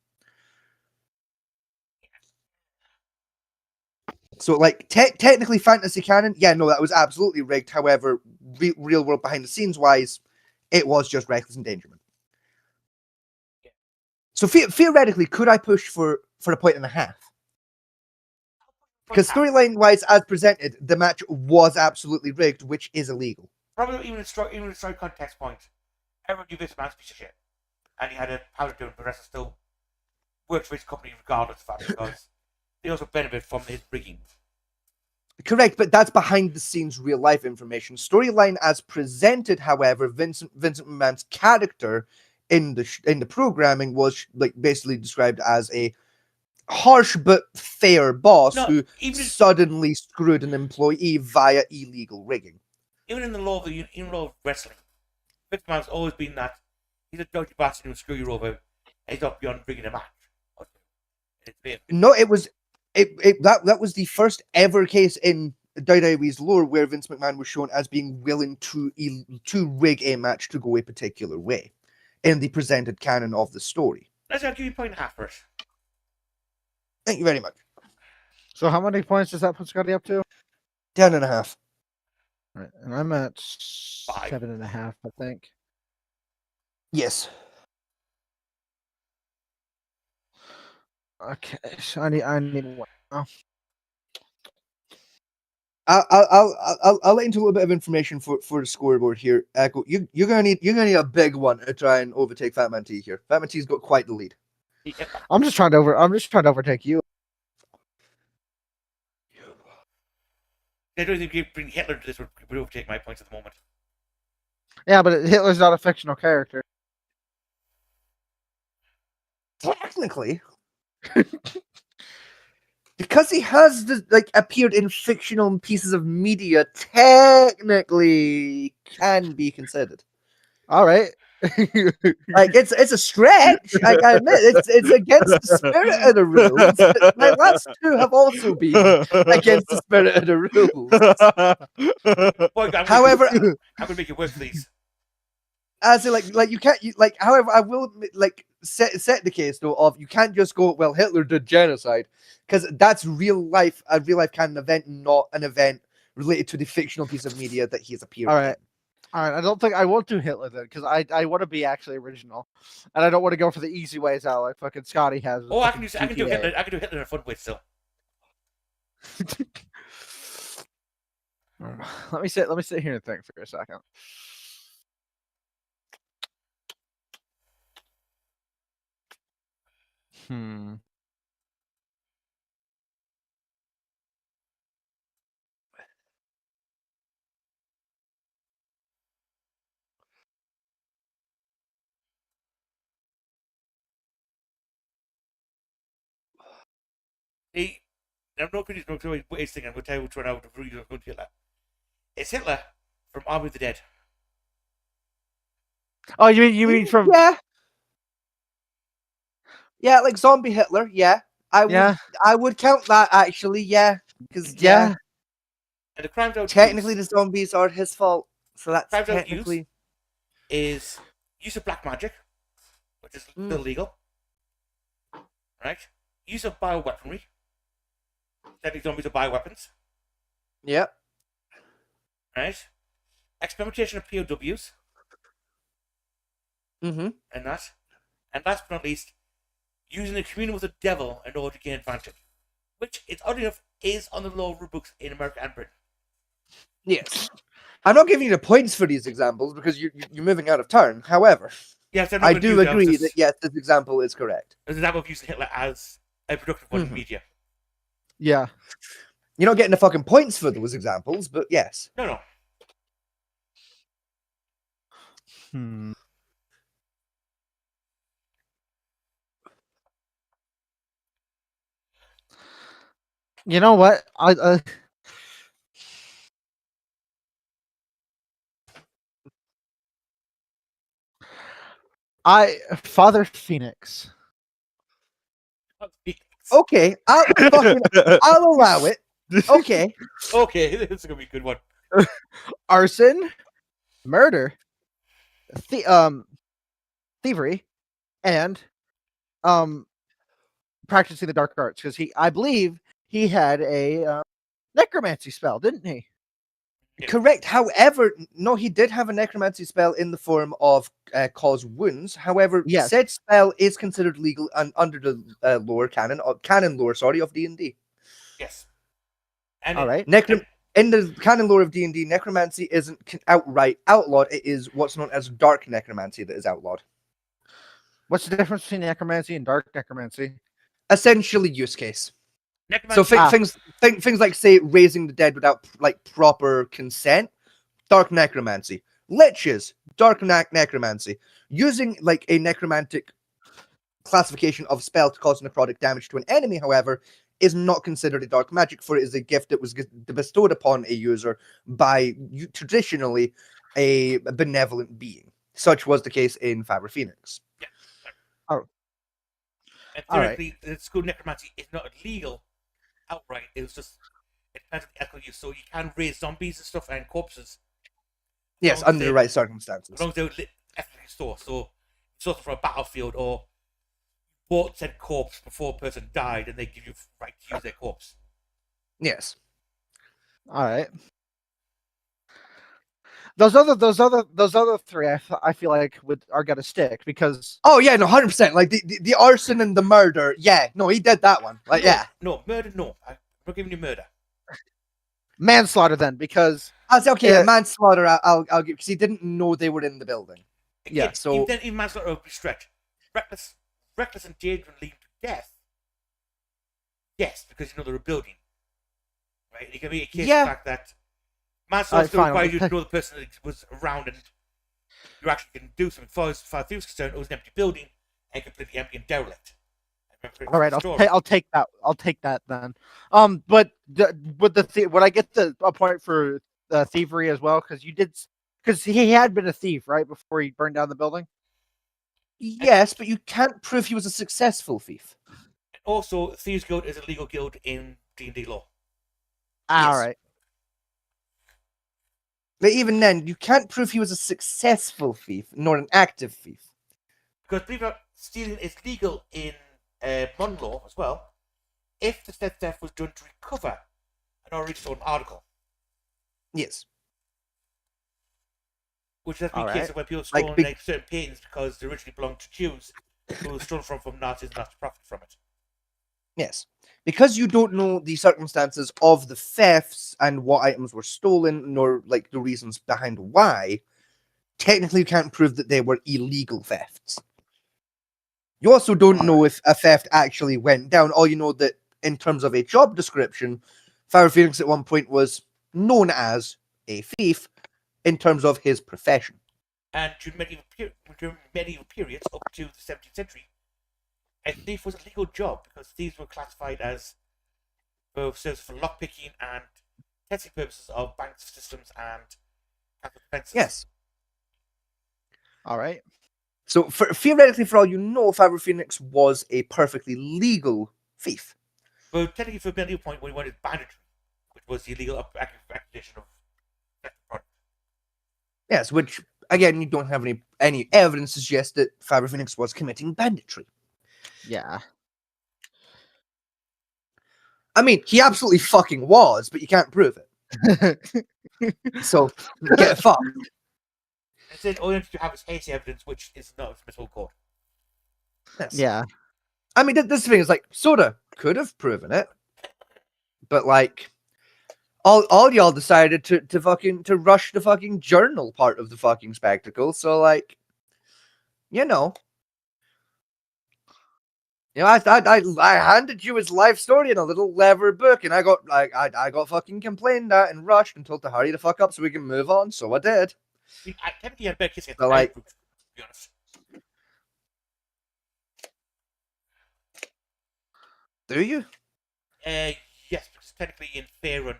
So like technically fantasy canon, yeah, no, that was absolutely rigged. However, real world behind the scenes wise, it was just reckless endangerment. So theoretically, could I push for a 1.5? Because storyline wise, as presented, the match was absolutely rigged, which is illegal. Probably even in story context point, everyone knew Vince McMahon's a piece of shit, and he had a power to do it, but the rest still worked for his company regardless of that because they also benefit from his rigging. Correct, but that's behind the scenes real life information. Storyline as presented, however, Vincent McMahon's character in the programming was like basically described as a harsh but fair boss who suddenly screwed an employee via illegal rigging. Even in the law of wrestling, Vince McMahon's always been that he's a dodgy bastard who will screw you over, and he's not beyond rigging a match. No, it was that was the first ever case in WWE's lore where Vince McMahon was shown as being willing to rig a match to go a particular way in the presented canon of the story. I'll give you a point and a half for it. Thank you very much. So how many points does that put Scotty up to? 10.5. Right, and I'm at 7.5, I think. Yes. Okay, so I need one. Oh. I'll let into a little bit of information for the scoreboard here. Echo, you're gonna need a big one to try and overtake Fat Man T here. Fat Man T's got quite the lead. I'm just trying to overtake you. I don't think you bring Hitler to this would overtake my points at the moment. Yeah, but Hitler's not a fictional character. Technically. Because he has appeared in fictional pieces of media, technically can be considered. All right. It's a stretch. I admit it's against the spirit of the rules. My last two have also been against the spirit of the rules. Boy, However, I'm gonna make it work, please. As you can't however, I will set the case though of you can't just go, well, Hitler did genocide, because that's a real life canon event, not an event related to the fictional piece of media that he's appeared in. All right, I won't do Hitler then, because I want to be actually original, and I don't want to go for the easy ways out like fucking Scotty has. Oh, I can do Hitler. I can do Hitler in a fun way still. Let me sit here and think for a second. See, I'm not going to waste thing. I'm going to tell you which one I would really go to Hitler. It's Hitler from Army of the Dead. Oh, you mean from Yeah, like zombie Hitler. Yeah, I would count that actually. Yeah, because And the crime technically the zombies are his fault, so that's technically is use of black magic, which is still legal, right? Use of bioweaponry. Technically, zombies are bioweapons. Yep. Right. Experimentation of POWs. Mm-hmm. And last but not least, using the communion with the devil in order to gain advantage, which, it's odd enough, is on the law rule books in America and Britain. Yes. I'm not giving you the points for these examples because you're moving out of turn. However, yes, I do agree that yes, this example is correct. There's an example of using Hitler as a productive one in media. Yeah. You're not getting the fucking points for those examples, but yes. No. You know what? Father Phoenix. Okay, I'll allow it. Okay. Okay, this is gonna be a good one. Arson, murder, thievery, and practicing the dark arts, because I believe he had a necromancy spell, didn't he? Yeah. Correct. However, no, he did have a necromancy spell in the form of cause wounds. However, said spell is considered legal under the canon lore of D&D. Yes. And all right. in the canon lore of D&D, necromancy isn't outright outlawed. It is what's known as dark necromancy that is outlawed. What's the difference between necromancy and dark necromancy? Essentially, use case. So Necromancy. things like, say, raising the dead without like proper consent, dark necromancy. Liches, dark necromancy. Using like a necromantic classification of spell to cause necrotic damage to an enemy, however, is not considered a dark magic, for it is a gift that was bestowed upon a user by traditionally a benevolent being. Such was the case in Faber Phoenix. And theoretically, the school necromancy is not illegal outright. It was just it depends on the ethical use. So you can raise zombies and stuff and corpses. Yes, under the right circumstances. As long as they're ethically sourced. So sourced from a battlefield, or bought said corpse before a person died, and they give you right to use their corpse. Yes. All right. Those other three, I feel like are gonna stick because. Oh yeah, no, 100%. Like the arson and the murder. Yeah, no, he did that one. Like No, murder. No, I'm not giving you murder. Manslaughter then, because I'll say okay. Manslaughter, I'll give, because he didn't know they were in the building. Again, Yeah, so even manslaughter would be stretched. Reckless and dangerous leading to death. Yes, because you know they're a building, right? It can be a case of the fact that manslaughter still requires you to know the person that was around, and you actually can do something. As far as he was concerned, it was an empty building and completely empty and derelict. All right, I'll take that. I'll take that then. But would I get a point for thievery as well? Because he had been a thief, right, before he burned down the building. yes, but you can't prove he was a successful thief. Also, Thieves Guild is a legal guild in D&D law. All right. But even then, you can't prove he was a successful thief, nor an active thief. Because believe it or not, stealing is legal in modern law as well, if the said theft was done to recover an already stolen article. Yes. Which has been a case of when people Like stolen certain paintings because they originally belonged to Jews who were stolen from Nazis and Nazis profited from it. Yes. Because you don't know the circumstances of the thefts and what items were stolen, nor like the reasons behind why, technically you can't prove that they were illegal thefts. You also don't know if a theft actually went down. All you know that in terms of a job description, Faber Phoenix at one point was known as a thief in terms of his profession. And during medieval periods up to the 17th century, a thief was a legal job because thieves were classified as both services for lockpicking and testing purposes of bank systems and capital defenses. Yes. All right. So theoretically, for all you know, Faber Phoenix was a perfectly legal thief. But technically, for a medieval point, we wanted banditry, which was the illegal acquisition of theft product. Yes, which again, you don't have any evidence to suggest that Faber Phoenix was committing banditry. Yeah. I mean, he absolutely fucking was, but you can't prove it. So get fucked. And then all you have to have is hazy evidence, which is not admissible court. Yes. Yeah. I mean, this thing is like Soda could have proven it, but like all y'all decided to rush the fucking journal part of the fucking spectacle. So like, you know, I handed you his life story in a little leather book, and I got fucking complained at and rushed and told to hurry the fuck up so we can move on. So I did. I technically had better kiss against like, to be honest. Do you? Yes, because technically in Faerun,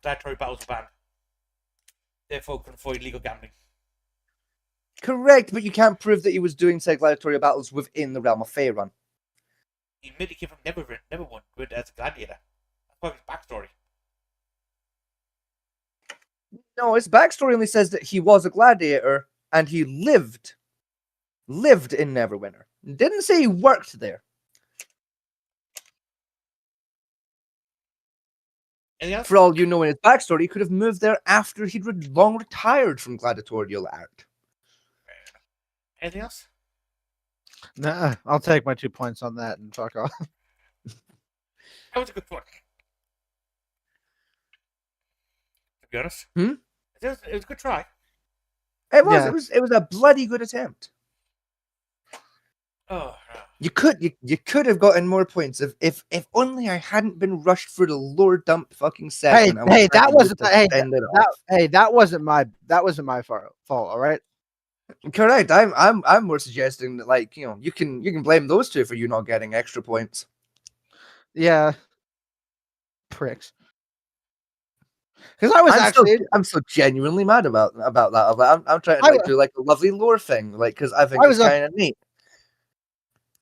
gladiatory battles are banned. Therefore, can avoid legal gambling. Correct, but you can't prove that he was doing said gladiatorial battles within the realm of Faerun. He admitted he came from Neverwin as a gladiator. That's part of his backstory. No, his backstory only says that he was a gladiator and he lived in Neverwinter. Didn't say he worked there. For all you know, in his backstory, he could have moved there after he'd long retired from gladiatorial art. Anything else? Nah, I'll take my 2 points on that and fuck off. That was a good point. To be honest. Hmm? It was a good try. It was. Yeah. It was a bloody good attempt. Oh, no. You could have gotten more points if only I hadn't been rushed through the lore dump fucking segment. I was Hey, trying that to wasn't use to hey, send it that, off. hey, that wasn't my fault. All right. Correct. I'm more suggesting that, like, you can blame those two for you not getting extra points. Yeah. Pricks. Because I was I'm so genuinely mad about that. I'm trying to do like a lovely lore thing, like, because I think it's kind of neat.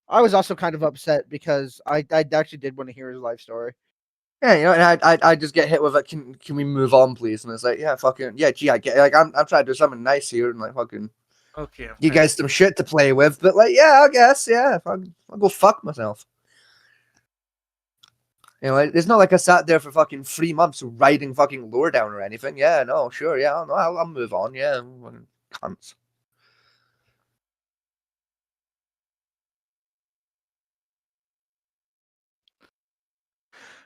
I was also kind of upset because I actually did want to hear his life story. Yeah, and I just get hit with it. Can we move on, please? And it's like, yeah, fucking yeah. Gee, I get like I'm trying to do something nice here and like fucking. Okay. You guys some shit to play with, but like, yeah, I guess, yeah. I'll go fuck myself. It's not like I sat there for fucking 3 months writing fucking lore down or anything. Yeah, no, sure, yeah, I'll move on. Yeah, cunts.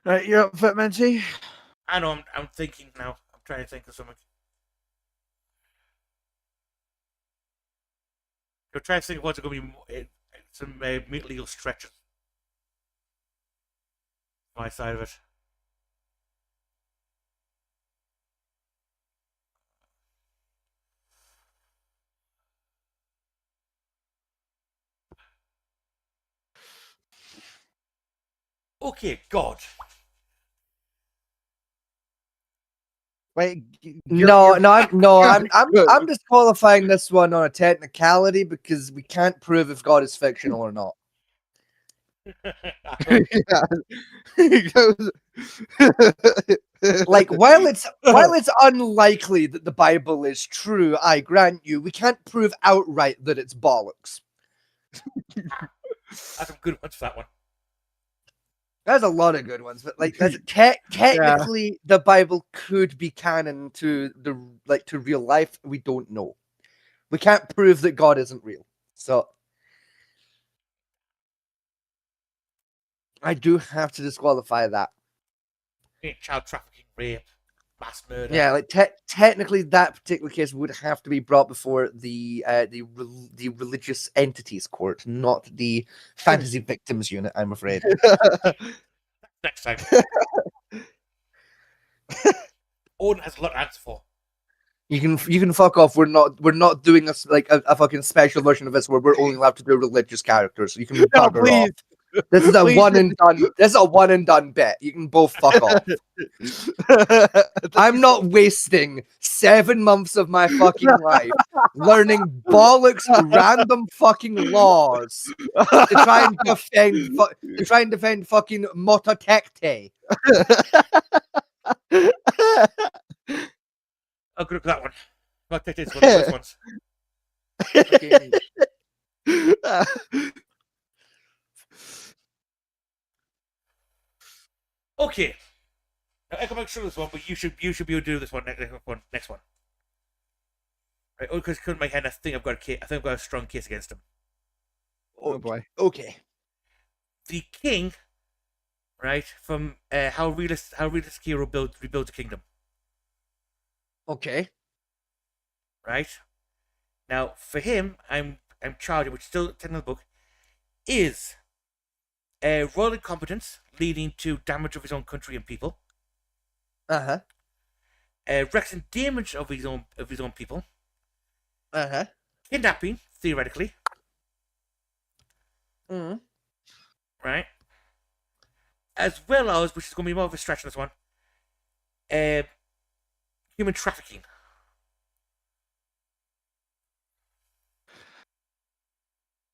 Right, you're up for it, Menchie? I know. I'm thinking now. I'm trying to think of something. I'm trying to think of what's going to be some legal stretches. My side of it. Okay, God. Wait, I'm disqualifying this one on a technicality because we can't prove if God is fictional or not. Like while it's unlikely that the Bible is true, I grant you, we can't prove outright that it's bollocks. That's a good one for that one. There's a lot of good ones, but like technically the Bible could be canon to to real life. We don't know. We can't prove that God isn't real. So I do have to disqualify that. Child trafficking, rape, mass murder. Yeah, like technically that particular case would have to be brought before the religious entities court, not the fantasy victims unit, I'm afraid. Next time. Odin has a lot to answer for. You can fuck off. We're not doing this like a fucking special version of this where we're only allowed to do religious characters. You can bugger off. This is a one and done. This is a one and done bet. You can both fuck off. I'm not wasting 7 months of my fucking life learning bollocks random fucking laws to try and defend fucking Mototecte. Oh, good luck with that one. Mototecte is one of the first ones. Okay. Now, I can make sure this one, but you should be able to do this one next one. Right? Because in my head, I think I've got a strong case against him. Oh boy. Okay. The king, right? From how realistic hero rebuilds a kingdom. Okay. Right. Now, for him, I'm charging, which is still technically in the book, is royal incompetence leading to damage of his own country and people. Reckless endearment of his own people. Kidnapping, theoretically. Right. As well as, which is going to be more of a stretch on this one, human trafficking.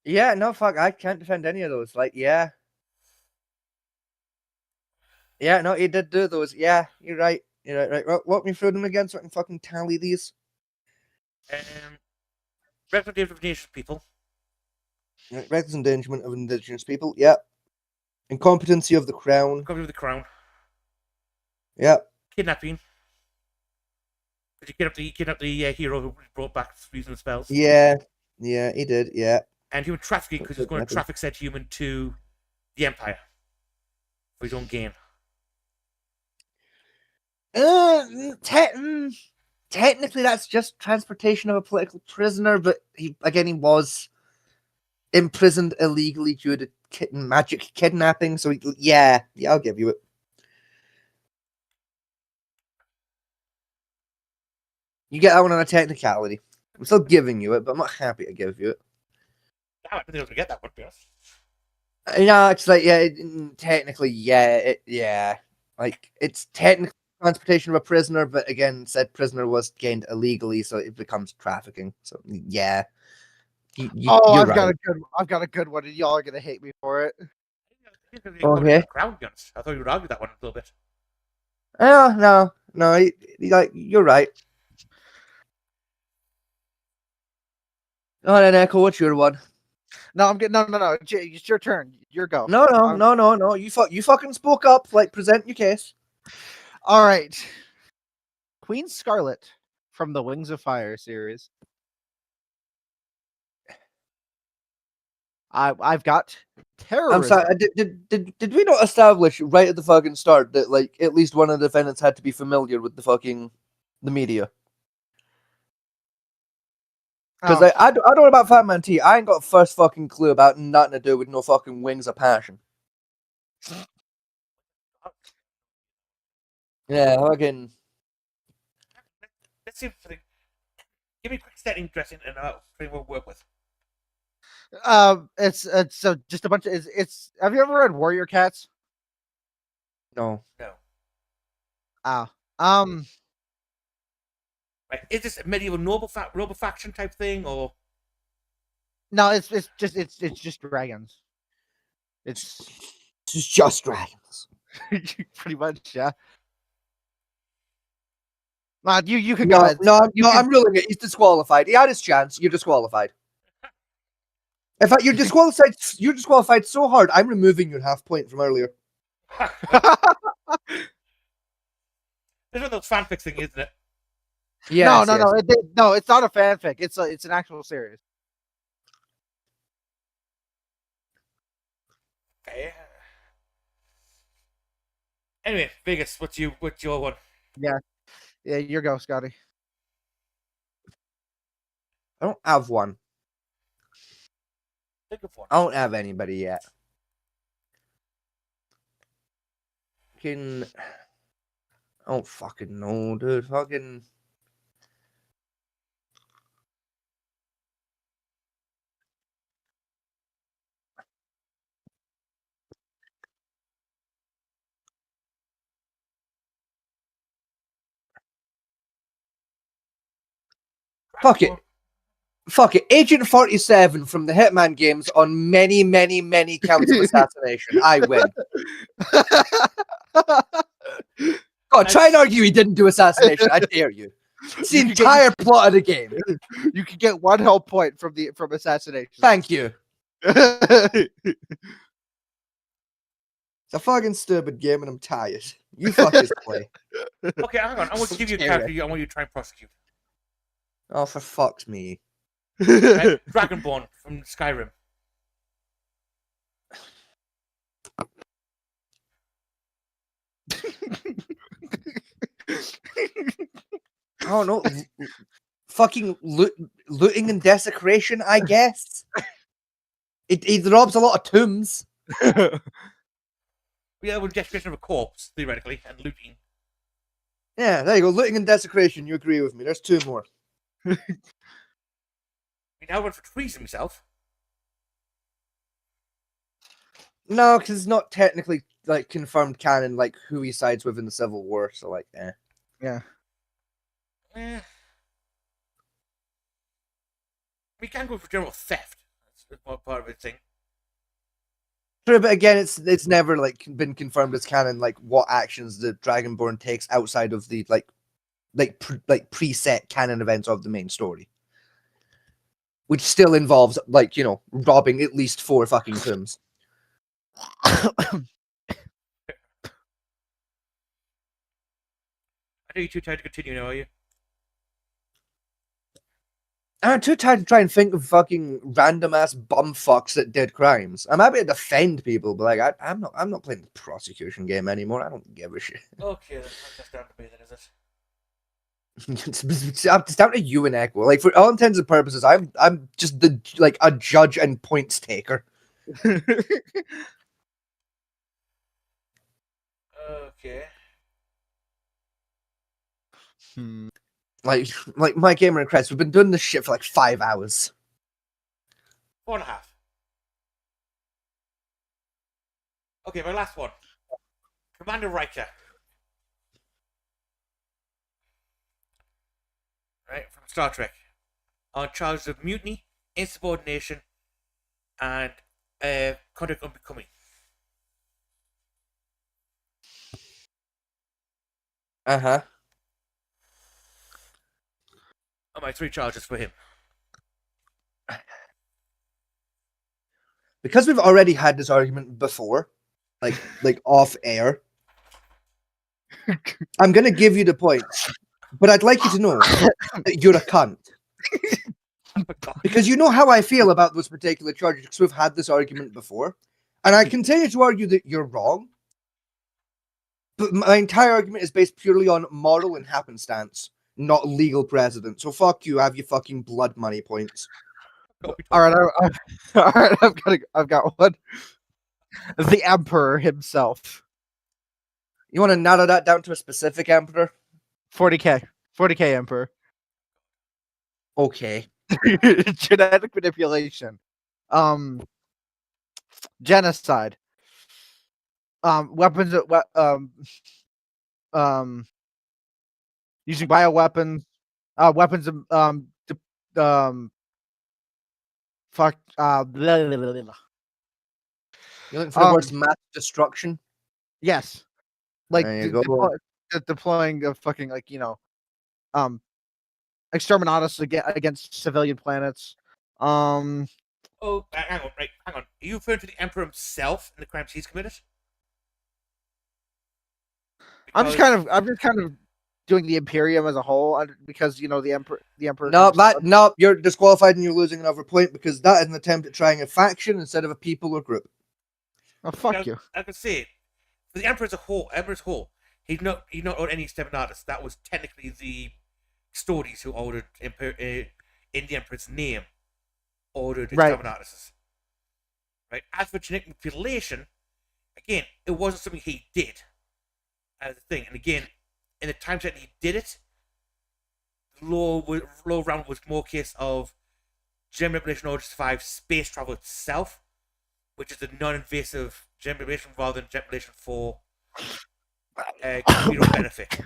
Yeah, no, fuck, I can't defend any of those. Like, yeah. Yeah, no, he did do those. Yeah, you're right. You're right. Walk me through them again so I can fucking tally these. Representative of indigenous people. Reckless endangerment of indigenous people. Yeah. Incompetency of the crown. Incompetency of the crown. Yeah. Kidnapping. Did you kidnap the hero who brought back using the spells? Yeah. Yeah, he did. Yeah. And human trafficking because he's going to traffic said human to the Empire for his own gain. Technically, that's just transportation of a political prisoner, but he was imprisoned illegally due to magic kidnapping. So yeah, I'll give you it. You get that one on a technicality. I'm still giving you it, but I'm not happy to give you it. I didn't able to get that one, to be honest. Yeah, it's like technically, yeah. Like it's technically transportation of a prisoner, but again, said prisoner was gained illegally, so it becomes trafficking. So yeah. I've got a good one, and y'all are gonna hate me for it. Okay. Crown guns. I thought you would argue that one a little bit. No. You're right. Oh, then Echo, what's your one? No, I'm getting no. It's your turn. Your go. No. You fucking spoke up. Like, present your case. All right. Queen Scarlet from the Wings of Fire series. I've got terrorism. I'm sorry. Did we not establish right at the fucking start that like at least one of the defendants had to be familiar with the media? Because I don't know about Fat Man T. I ain't got first fucking clue about nothing to do with no fucking Wings of Passion. Yeah, fucking. Let's see if give me a quick setting, dressing, and frame we'll work with. It's so just a bunch of it's. Have you ever read Warrior Cats? No. Ah. Right. Is this a medieval noble faction type thing, or? No, it's just dragons. It's just dragons. Pretty much, yeah. You can No, go ahead. I'm ruling it. He's disqualified. He had his chance. You're disqualified. In fact, you're disqualified. You're disqualified so hard. I'm removing your half point from earlier. This is one of those fanfic thing, isn't it? Yes, no, it's not a fanfic. It's an actual series. Okay. Anyway, Vegas, what's your one? Yeah, your go, Scotty. I don't have one. Think of one. I don't have anybody yet. I don't fucking know, dude. Fucking. Fuck it. Agent 47 from the Hitman games on many, many, many counts of assassination. I win. God, try and argue he didn't do assassination. I dare you. It's the entire plot of the game. You can get 1 health point from assassination. Thank you. It's a fucking stupid game and I'm tired. You fuckers play. Okay, hang on. I want to give you a character I want you to try and prosecute. Oh, for fuck's me. Right? Dragonborn from Skyrim. Oh no. Fucking looting and desecration, I guess. It robs a lot of tombs. Yeah, with desecration of a corpse, theoretically, and looting. Yeah, there you go. Looting and desecration. You agree with me. There's 2 more. He now wants to treason himself. No, because it's not technically like confirmed canon, like who he sides with in the Civil War. So like, yeah. We can go for general theft. That's part of the thing. True, but again, it's never like been confirmed as canon, like what actions the Dragonborn takes outside of the like preset canon events of the main story, which still involves like robbing at least 4 fucking tombs. I know you're too tired to continue now, are you? I'm too tired to try and think of fucking random ass bum fucks that did crimes. I'm happy to defend people, but like I'm not playing the prosecution game anymore. I don't give a shit. Okay, that's down to me then, is it? It's down to you and Echo. Like for all intents and purposes, I'm just a judge and points taker. Okay. Like my gamer and Chris, we've been doing this shit for like 5 hours. 4.5. Okay, my last one. Commander Riker. Right, from Star Trek. On charge of mutiny, insubordination, and conduct unbecoming. Uh-huh. Are my 3 charges for him? Because we've already had this argument before, like off air, I'm gonna give you the points. But I'd like you to know that you're a cunt. Because you know how I feel about those particular charges, because we've had this argument before. And I continue to argue that you're wrong. But my entire argument is based purely on moral and happenstance, not legal precedent. So fuck you, have your fucking blood money points. All right, all right. I've got one. The Emperor himself. You want to narrow that down to a specific emperor? 40K Emperor. Okay. Genetic manipulation. Genocide. Weapons. Using bioweapons. Weapons. Fuck. Blah, blah, blah, blah. You're looking for the words mass destruction? Yes. Like There you go. deploying a fucking exterminatus against civilian planets. Oh, hang on. Are you referring to the Emperor himself and the crimes he's committed? I'm just kind of doing the Imperium as a whole because the Emperor. No, you're disqualified and you're losing another point because that is an attempt at trying a faction instead of a people or group. Oh fuck you! I could say for the Emperor as a whole, he's not owed any exterminatus. That was technically the Stories who ordered in the Emperor's name ordered exterminatuses. Right. As for genetic manipulation, again, it wasn't something he did as a thing. And again, in the times that he did it, the law around was more a case of genetic manipulation in order to survive space travel itself, which is a non-invasive genetic manipulation rather than genetic manipulation for communal benefit.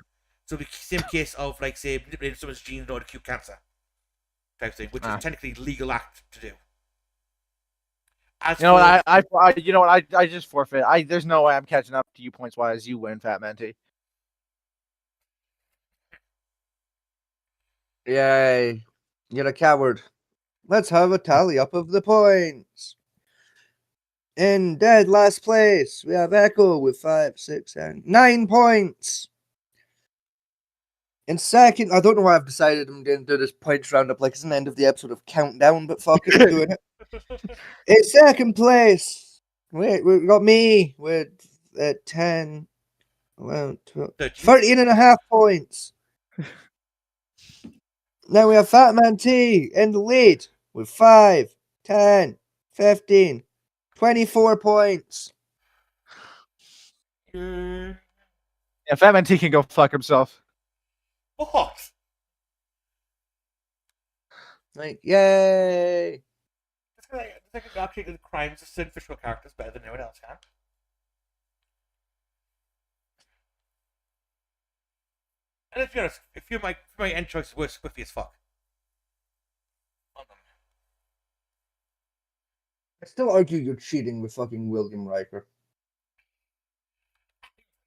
So the same case of, like, say, manipulating someone's genes in order to cure cancer type thing, which is technically a legal act to do. I just forfeit. There's no way I'm catching up to you points wise. You win, Fat Menti. Yay. You're a coward. Let's have a tally up of the points. In dead last place, we have Echo with 5, 6, and 9 points. In second, I don't know why I've decided I'm going to do this points roundup like it's an end of the episode of Countdown, but fuck it, I'm doing it. In second place, we got me with 10, 11, 12, 13.5 points. Now we have Fat Man T in the lead with 5, 10, 15, 24 points. Yeah, Fat Man T can go fuck himself. What? Like, yay! I think actually the crimes of certain fictional characters better than anyone else can. And let's be honest, if my end choice were squiffy as fuck. I still argue you're cheating with fucking William Riker.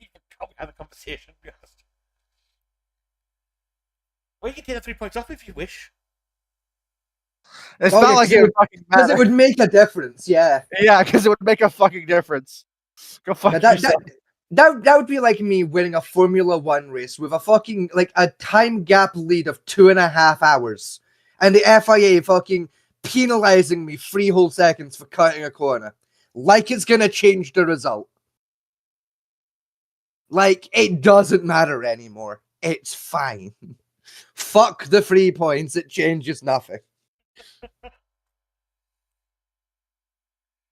You can probably have a conversation, to be honest. Well, you can take the 3 points off if you wish. It's not like it would fucking matter. Because it would make a difference, yeah. Yeah, because it would make a fucking difference. Go fuck yourself. That would be like me winning a Formula 1 race with a fucking, like, a time gap lead of 2.5 hours. And the FIA fucking penalizing me 3 whole seconds for cutting a corner. Like it's gonna change the result. Like, it doesn't matter anymore. It's fine. fuck the 3 points. It changes nothing.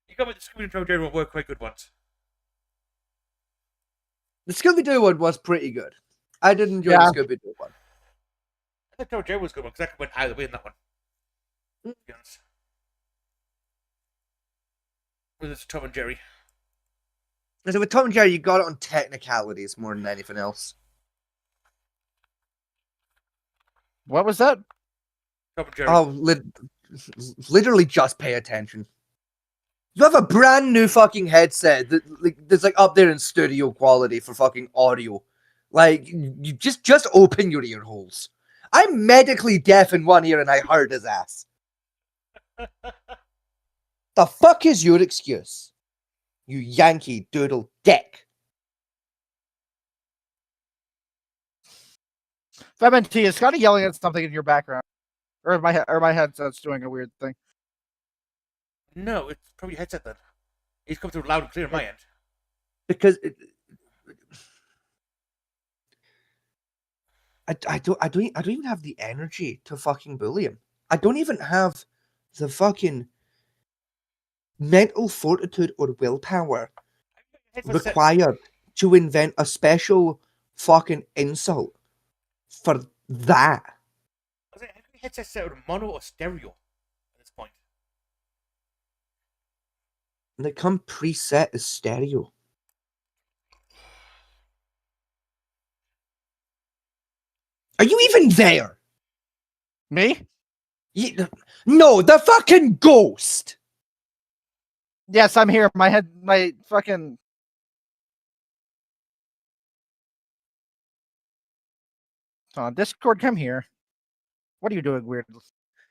You got me the Scooby and Tom and Jerry one were quite good ones. The Scooby-Doo one was pretty good. I did enjoy Yeah. the Scooby-Doo one. I think Tom and Jerry was a good one because I went either way in that one. To be honest. With this Tom and Jerry. So with Tom and Jerry, you got it on technicalities more than anything else. What was that? Tom and Jerry. Oh, literally just pay attention. You have a brand new fucking headset that's like up there in studio quality for fucking audio. Like, you just open your ear holes. I'm medically deaf in one ear and I heard his ass. The fuck is your excuse? You Yankee Doodle dick. FMNT is Scotty yelling at something in your background, or my headset's doing a weird thing. No, it's probably your headset then. He's come through loud and clear on my end. Because I don't even have the energy to fucking bully him. I don't even have the fucking mental fortitude or willpower required to invent a special fucking insult for that. I was like, have your headset set with mono or stereo at this point? They come preset as stereo. Are you even there? Me? No, the fucking ghost. Yes, I'm here. My fucking. Discord, come here. What are you doing weird?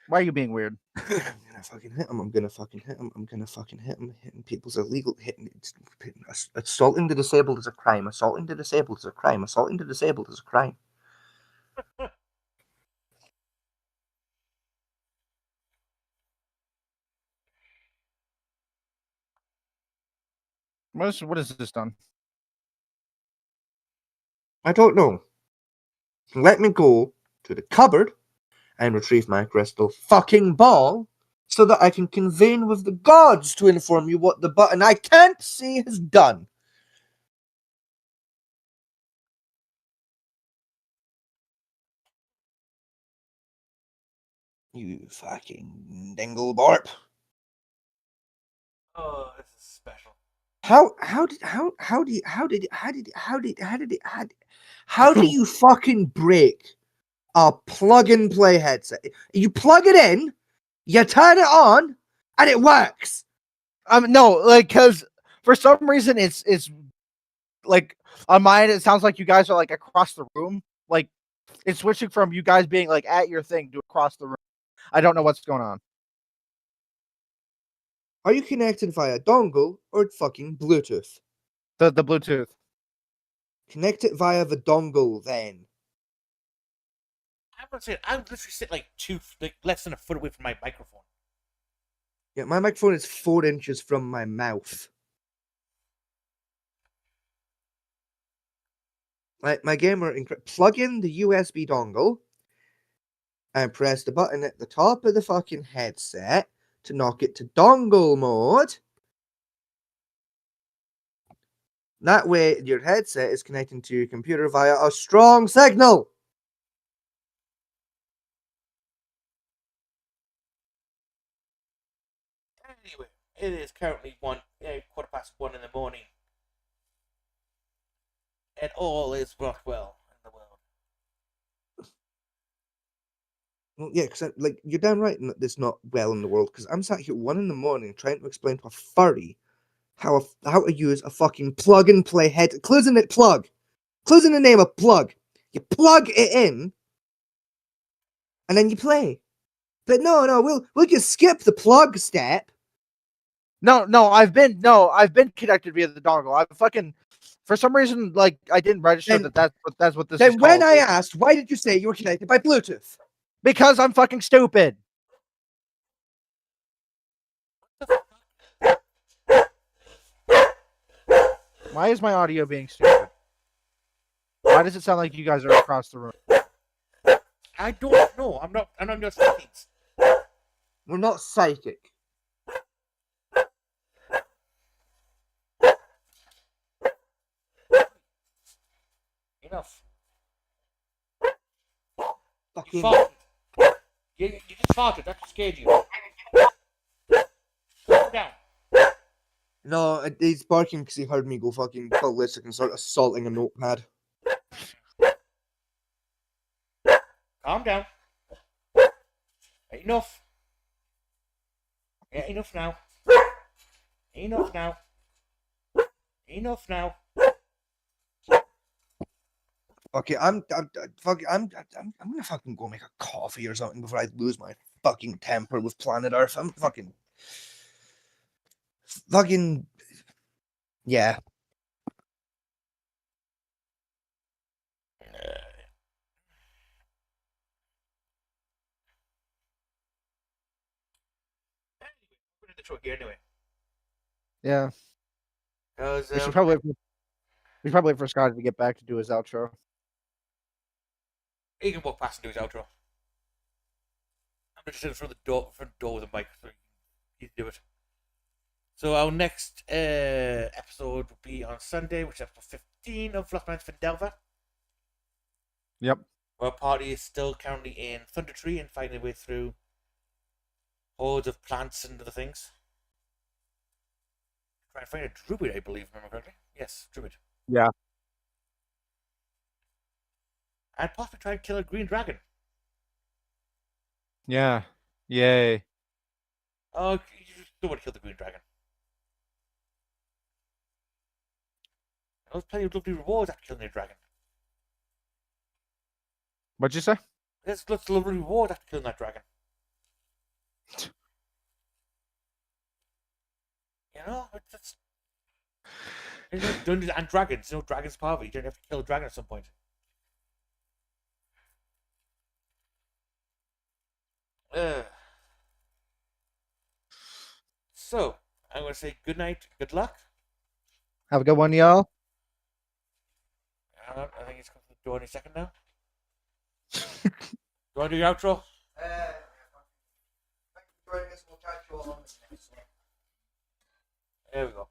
Why are you being weird? I'm gonna fucking hit him. I'm gonna fucking hit him. I'm gonna fucking hit him. Hitting people's illegal. Assaulting the disabled is a crime. Assaulting the disabled is a crime. Assaulting the disabled is a crime. What is this done? I don't know. Let me go to the cupboard and retrieve my crystal fucking ball so that I can convene with the gods to inform you what the button I can't see has done. You fucking dingleborp. Oh, this is special. How do you fucking break a plug and play headset? You plug it in, you turn it on, and it works. No, like, because for some reason it's like on mine it sounds like you guys are like across the room. Like it's switching from you guys being like at your thing to across the room. I don't know what's going on. Are you connected via dongle or fucking Bluetooth? The Bluetooth. Connect it via the dongle then. I'm gonna say I literally sit like less than a foot away from my microphone. Yeah, my microphone is 4 inches from my mouth. My gamer plug in the USB dongle and press the button at the top of the fucking headset to knock it to dongle mode. That way, your headset is connecting to your computer via a strong signal. Anyway, it is currently 1:15 in the morning. And all is not well in the world. Well, yeah, because you're damn right it's not well in the world. Because I'm sat here 1 in the morning trying to explain to a furry how to use a fucking plug and play head. Clues in it, plug. Clues in the name of plug. You plug it in, and then you play. But no, we'll just skip the plug step. No, I've been connected via the dongle. I fucking for some reason like I didn't register that's what this is. Then when called. I asked, why did you say you were connected by Bluetooth? Because I'm fucking stupid. Why is my audio being stupid? Why does it sound like you guys are across the room? I don't know. I'm not your psychics. We're not psychic. Enough. Fucking. You farted. You just farted. That scared you. Calm down. No, he's barking because he heard me go fucking ballistic and start assaulting a notepad. Calm down. Enough. Yeah, enough now. Enough now. Enough now. Okay, I'm gonna fucking go make a coffee or something before I lose my fucking temper with planet Earth. I'm fucking, yeah. Put in the show here anyway. Yeah. Because We should probably wait for Scott to get back to do his outro. he can walk past and do his outro. I'm just sitting in front of the front door with a mic, so he can do it. So our next episode will be on Sunday, which is episode 15 of Flossman's Findelva. Yep. Our party is still currently in Thunder Tree and finding their way through hordes of plants and other things. Trying to find a druid, I believe, if I remember correctly. Yes, druid. Yeah. And possibly try and kill a green dragon. Yeah. Yay. Oh, you just don't want to kill the green dragon. There's plenty of lovely rewards after killing a dragon. What'd you say? There's lots of lovely rewards after killing that dragon. You know, it's Dungeons and Dragons. You know, Dragon's Party. You don't have to kill a dragon at some point. So, I'm going to say good night, good luck. Have a good one, y'all. I think it's coming to the door any second now. Do you want to do your outro? There we go.